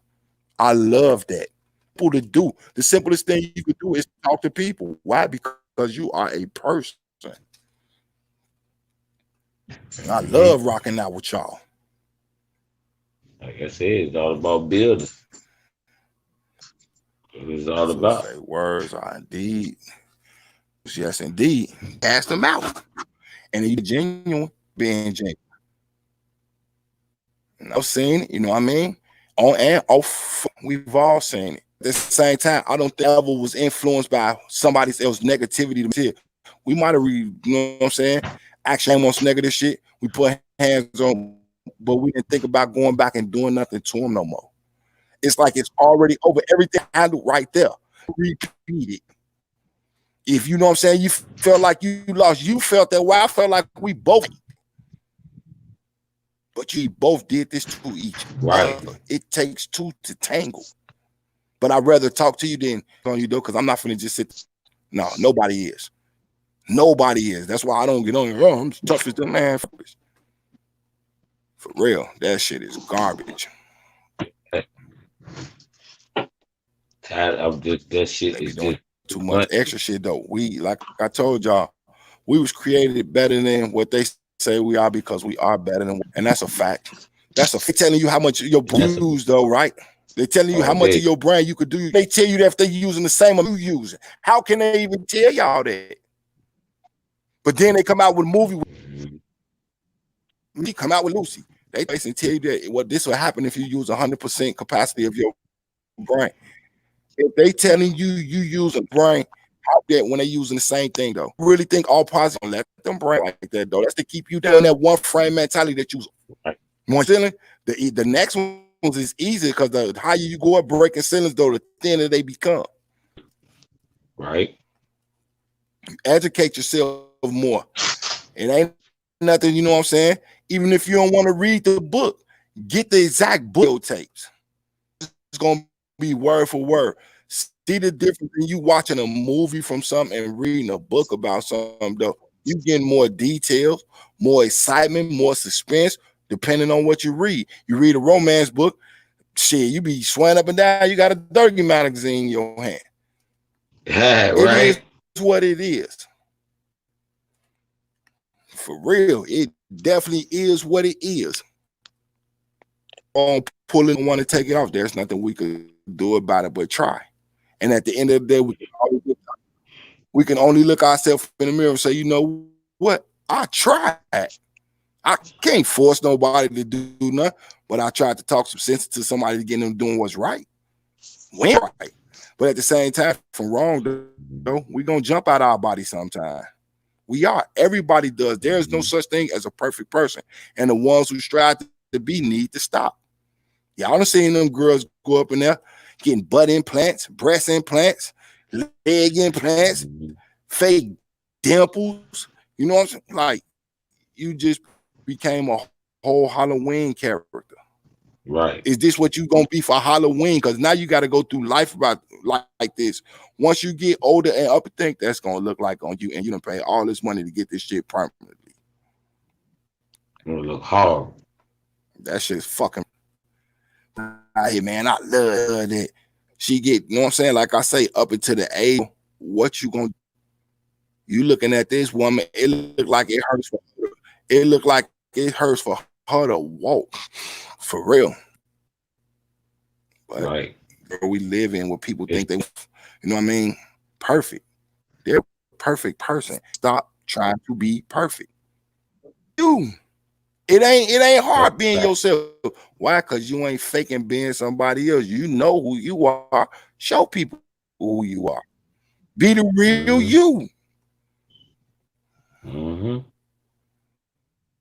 I love that. People to do the simplest thing you could do is talk to people. Why? Because you are a person. And I love rocking out with y'all. Like I said, it's all about building. It's all about. Say words are indeed. Yes, indeed. Cast them out. And you genuine, being genuine. And I've seen it, you know what I mean? On and off, we've all seen it. At the same time, I don't think I ever was influenced by somebody else's negativity. We might have, you know what I'm saying? Actually, on some negative shit. We put hands on, but we didn't think about going back and doing nothing to them no more. It's like it's already over. Everything handled right there. Repeat it. If you know what I'm saying, you felt like you lost. You felt that way. I felt like we both. But you both did this to each other. It takes 2 to tangle. But I'd rather talk to you than on you though, because I'm not finna just sit. No, nobody is. Nobody is. That's why I don't get on your own. I'm tough as the man. For real, that shit is garbage. Tired of that shit is just too much extra shit though. We, like I told y'all, we was created better than what they say we are because we are better than, and that's a fact. That's a fact. Telling you how much your brain use though, right? They're telling you how much of your brain you could do. They tell you that if they're using the same amount you using. How can they even tell y'all that? But then they come out with a movie. We come out with Lucy. They basically tell you that what this will happen if you use 100% capacity of your brain. If they telling you use a brain, how that when they using the same thing though? Really think all positive? Let them brain like that though. That's to keep you down that one frame mentality that you want. The next one is easy because the higher you go up breaking ceilings though, the thinner they become. Right. You educate yourself more. It ain't nothing, you know what I'm saying? Even if you don't want to read the book, get the exact book tapes. It's gonna be word for word. See the difference in you watching a movie from something and reading a book about something though. You getting more details, more excitement, more suspense, depending on what you read. You read a romance book, shit, you be swaying up and down. You got a dirty magazine in your hand. Right. It is what it is. For real, it definitely is what it is. On pulling, want to take it off. There's nothing we could do about it but try. And at the end of the day, we can only look ourselves in the mirror and say, you know what? I tried. I can't force nobody to do nothing, but I tried to talk some sense to somebody to get them doing what's right. When right. But at the same time, from wrong, though, we're going to jump out our body sometime. We are. Everybody does. There is no such thing as a perfect person. And the ones who strive to be need to stop. Y'all done seen them girls go up in there getting butt implants, breast implants, leg implants, Mhm. fake dimples. You know what I'm saying? Like, you just became a whole Halloween character. Right. Is this what you gonna be for Halloween? Because now you got to go through life about like this. Once you get older and up, think that's gonna look like on you, and you don't pay all this money to get this shit permanently. Gonna look horrible. That shit's fucking. Hey man, I love that. She get, you know what I'm saying? Like I say, up into the age, what you gonna? You looking at this woman? It look like it hurts for her. It look like it hurts for her to walk, for real. But Right. we live in where people think they, you know what I mean? Perfect. They're a perfect person. Stop trying to be perfect. It ain't hard being yourself. Why? Because you ain't faking being somebody else. You know who you are. Show people who you are. Be the real you. Mm-hmm.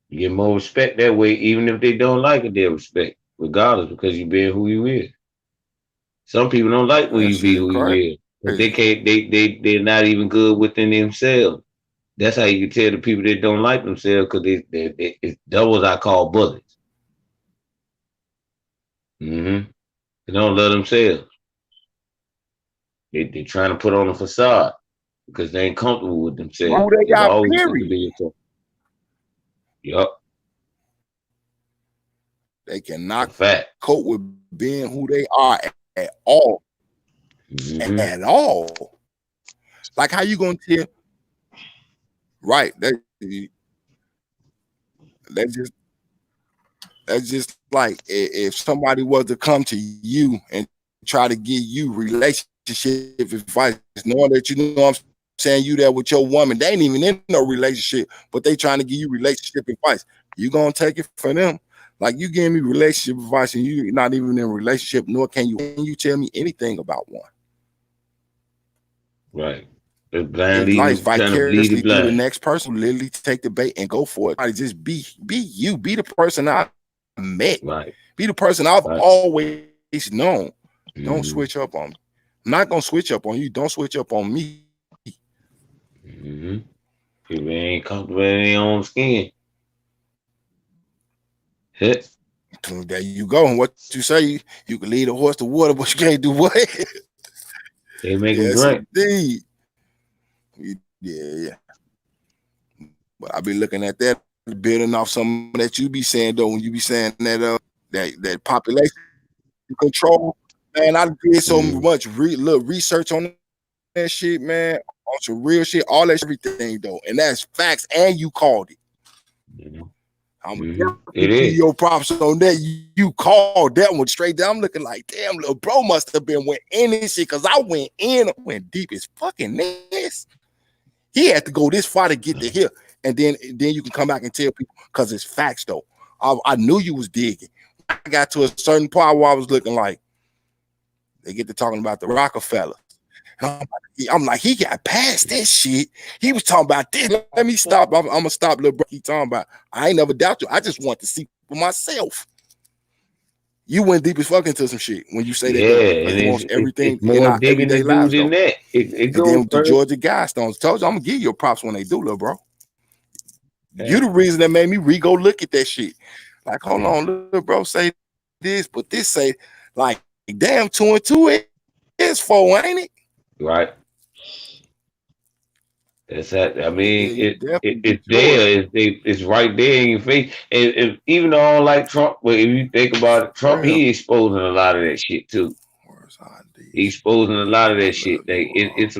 You get more respect that way, even if they don't like it, they'll respect, regardless, because you being who you is. Some people don't like when you be who you is. But they can't, they're not even good within themselves. That's how you can tell the people that don't like themselves, because it's doubles I call bullets. Mm-hmm. They don't love themselves. They're trying to put on a facade because they ain't comfortable with themselves. Who they got, always period. be yourself. Yup. They cannot fact. cope with being who they are at all. Mm-hmm. At all. Like, how you gonna tell? Right. That's just like if somebody was to come to you and try to give you relationship advice, knowing that you know what I'm saying, you there with your woman, they ain't even in no relationship, but they trying to give you relationship advice. You gonna take it for them? Like, you giving me relationship advice and you're not even in a relationship, nor can you tell me anything about one. Right. It's vicariously through the next person, literally take the bait and go for it. Like, just be you, be the person I met, right? Be the person I've always known. Mm-hmm. Don't switch up on me. I'm not gonna switch up on you. Don't switch up on me. Mm-hmm. People ain't comfortable in their own skin. Hit. There you go. And what you say, you can lead a horse to water, but you can't do what? They make them drink. Indeed. Yeah. But I be looking at that, building off some that you be saying though, when you be saying that that population control. Man, I did so much research on that shit, man. On some real shit, all that everything though, and that's facts. And you called it. I'm gonna give your props on that. You called that one straight down. I'm looking like, damn, little bro must have been went in this shit, because I went deep as fucking this. He had to go this far to get to here, and then you can come back and tell people, because it's facts though. I knew you was digging. I got to a certain part where I was looking like they get to talking about the Rockefellers. And I'm like, he got past this shit. He was talking about this. Let me stop. I'm gonna stop, little bro. He talking about. I ain't never doubt you. I just want to see for myself. You went deep as fuck into some shit when you say that. Yeah, and wants everything it's more in our digging everyday lives. Than that. And then with the Georgia Guidestones, told you I'm gonna give you props when they do, little bro. Yeah. You the reason that made me go look at that shit. Like, hold on, little bro, say this, but this say like, damn, 2 and 2 is 4, ain't it? Right. That's that. I mean, it's there. It's right there in your face. And even though I don't like Trump, but if you think about it, Trump, he exposing a lot of that shit too. He's exposing a lot of that shit. It's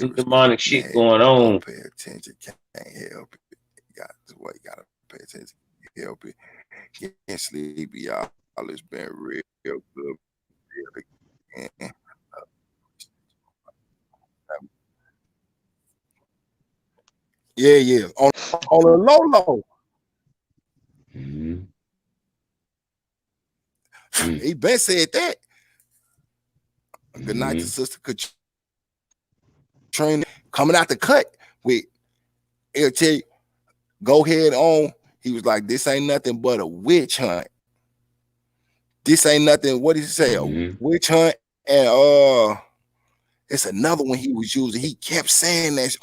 some demonic shit going on. Pay attention, can't help it. You gotta pay attention, can't help it. Can't sleep, y'all. It's been real good. Yeah. On a low. Mm-hmm. He been said that. Good night to Sister Katrina coming out the cut with it'll tell you, go ahead on. He was like, this ain't nothing but a witch hunt. This ain't nothing. What did he say? A witch hunt, and It's another one he was using. He kept saying that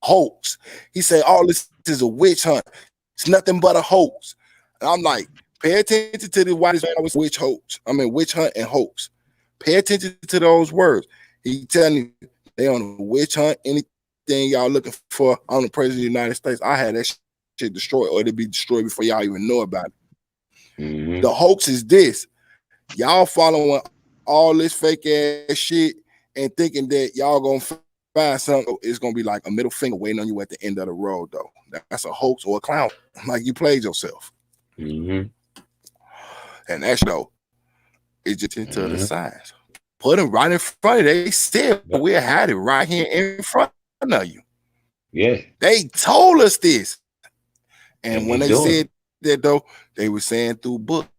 hoax. He said, "All this is a witch hunt. It's nothing but a hoax." And I'm like, pay attention to the why this man was witch hunt and hoax. Pay attention to those words. He telling you they on a witch hunt. Anything y'all looking for on the president of the United States, I had that shit destroyed, or it'll be destroyed before y'all even know about it. Mm-hmm. The hoax is this. Y'all following all this fake ass shit and thinking that y'all gonna find something. It's gonna be like a middle finger waiting on you at the end of the road, though. That's a hoax or a clown. Like you played yourself. Mm-hmm. And that's though, it's just into the signs. Put them right in front of you. They said we'll have it right here in front of you. Yeah. They told us this. And when they doing said that though, they were saying through books.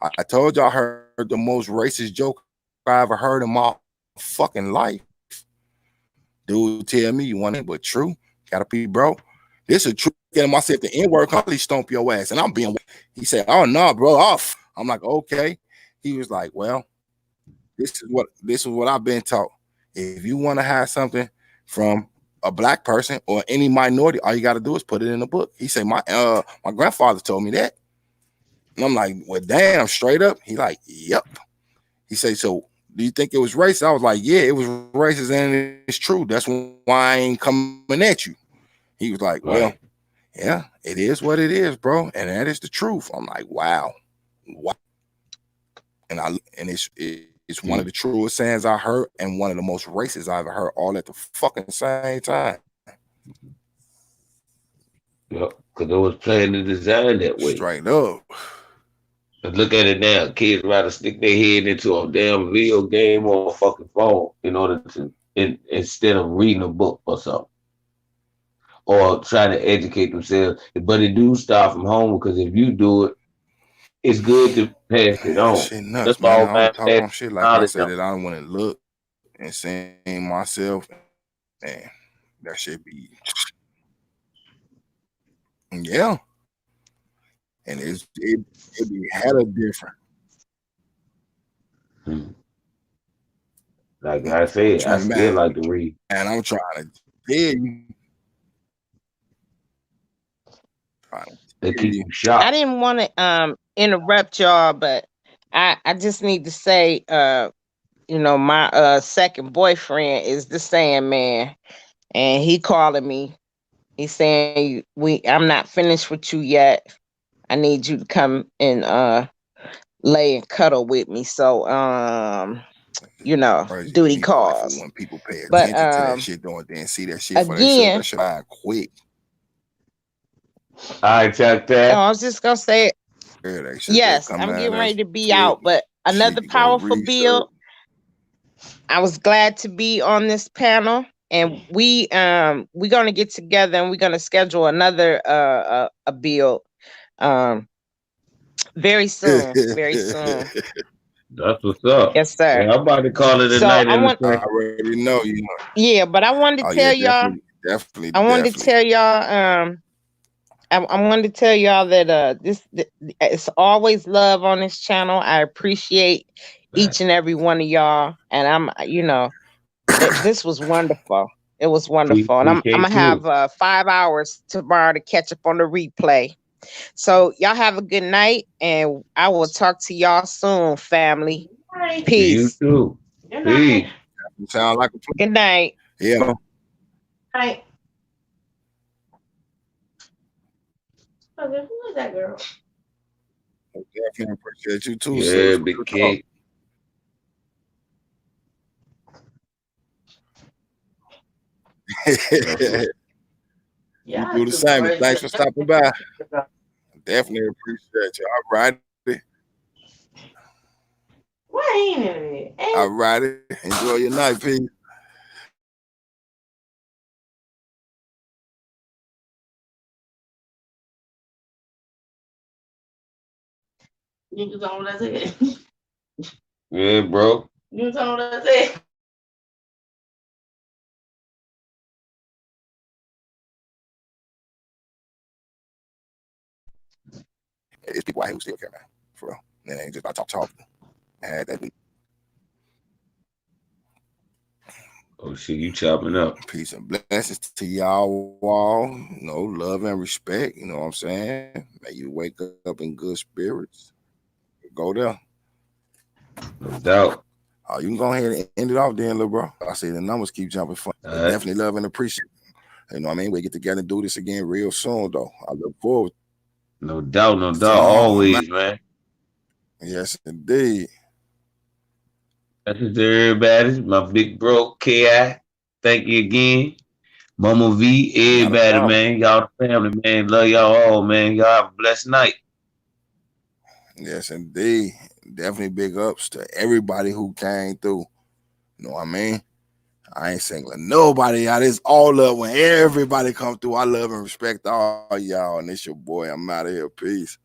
I told y'all I heard the most racist joke I ever heard in my fucking life. Dude tell me you want it, but true. Gotta be bro. This is true. Get him. I said the N-word completely stomp your ass. And I'm being, he said, "Oh no, bro, off." I'm like, okay. He was like, well, this is what I've been taught. If you want to have something from a black person or any minority, all you got to do is put it in a book. He said, my grandfather told me that. And I'm like, well, damn, straight up. He like, yep. He said, so do you think it was racist? I was like, yeah, it was racist and it's true. That's why I ain't coming at you. He was like, well, yeah, it is what it is, bro. And that is the truth. I'm like, wow. And it's one of the truest sayings I heard and one of the most racist I've ever heard all at the fucking same time. Yep, because it was planned and designed that way. Straight up. But look at it now. Kids rather stick their head into a damn video game or a fucking phone in order to, instead of reading a book or something. Or trying to educate themselves. But it do start from home, because if you do it, it's good to pass it on. Shit nuts, that's man. all I don't talk on shit like I knowledge said on. that I don't want to look and seeing myself, and that shit be, yeah. And it be hella different. Like I said, I still like to read. And I'm trying to tell you. They keep you sharp. I didn't want to interrupt y'all, but I just need to say, my second boyfriend is the Sandman, and he calling me. He's saying I'm not finished with you yet. I need you to come and lay and cuddle with me. So duty calls. When people pay attention to that shit, don't then see that shit for again, that shit quick. I check that. I was just gonna say, yes, I'm getting ready to be out, but another powerful bill. I was glad to be on this panel, and we're gonna get together and we're gonna schedule another a bill very soon. Very soon. That's what's up. Yes, sir. Yeah, I'm about to call it a night. I already know you. Yeah, but I wanted to tell y'all. Definitely. I wanted to tell y'all. I wanted to tell y'all that it's always love on this channel. I appreciate each and every one of y'all, and this was wonderful. It was wonderful, and I'm gonna have 5 hours tomorrow to catch up on the replay. So y'all have a good night, and I will talk to y'all soon, family. Peace. You too. Peace. Sound like a good night. Yeah. Night. Who is that girl? I definitely appreciate you too. Yeah, big cake. You do the same. Thanks for stopping by. Definitely appreciate you. All right. Why ain't it? All righty. Enjoy your night, peace. You told me that's it. Yeah, bro. You told me that's it. It's people out here who still care, man. For real. It ain't just about talking. And that Oh shit, you chopping up. Peace and blessings to y'all all. You know, love and respect. You know what I'm saying? May you wake up in good spirits. Go there. No doubt. Oh, you can go ahead and end it off then, little bro. I see the numbers keep jumping fun. All right. Definitely love and appreciate. You know what I mean? We get together and do this again real soon, though. I look forward. No doubt, no doubt. So, Always, man. Yes, indeed. That's it to everybody. My big bro, K.I. Thank you again. Mama V, everybody, problem. man. Y'all the family, man. Love y'all all, man. Y'all have a blessed night. Yes, indeed. Definitely big ups to everybody who came through. You know what I mean? I ain't singling nobody out. It's all love when everybody come through. I love and respect all y'all. And it's your boy. I'm out of here. Peace.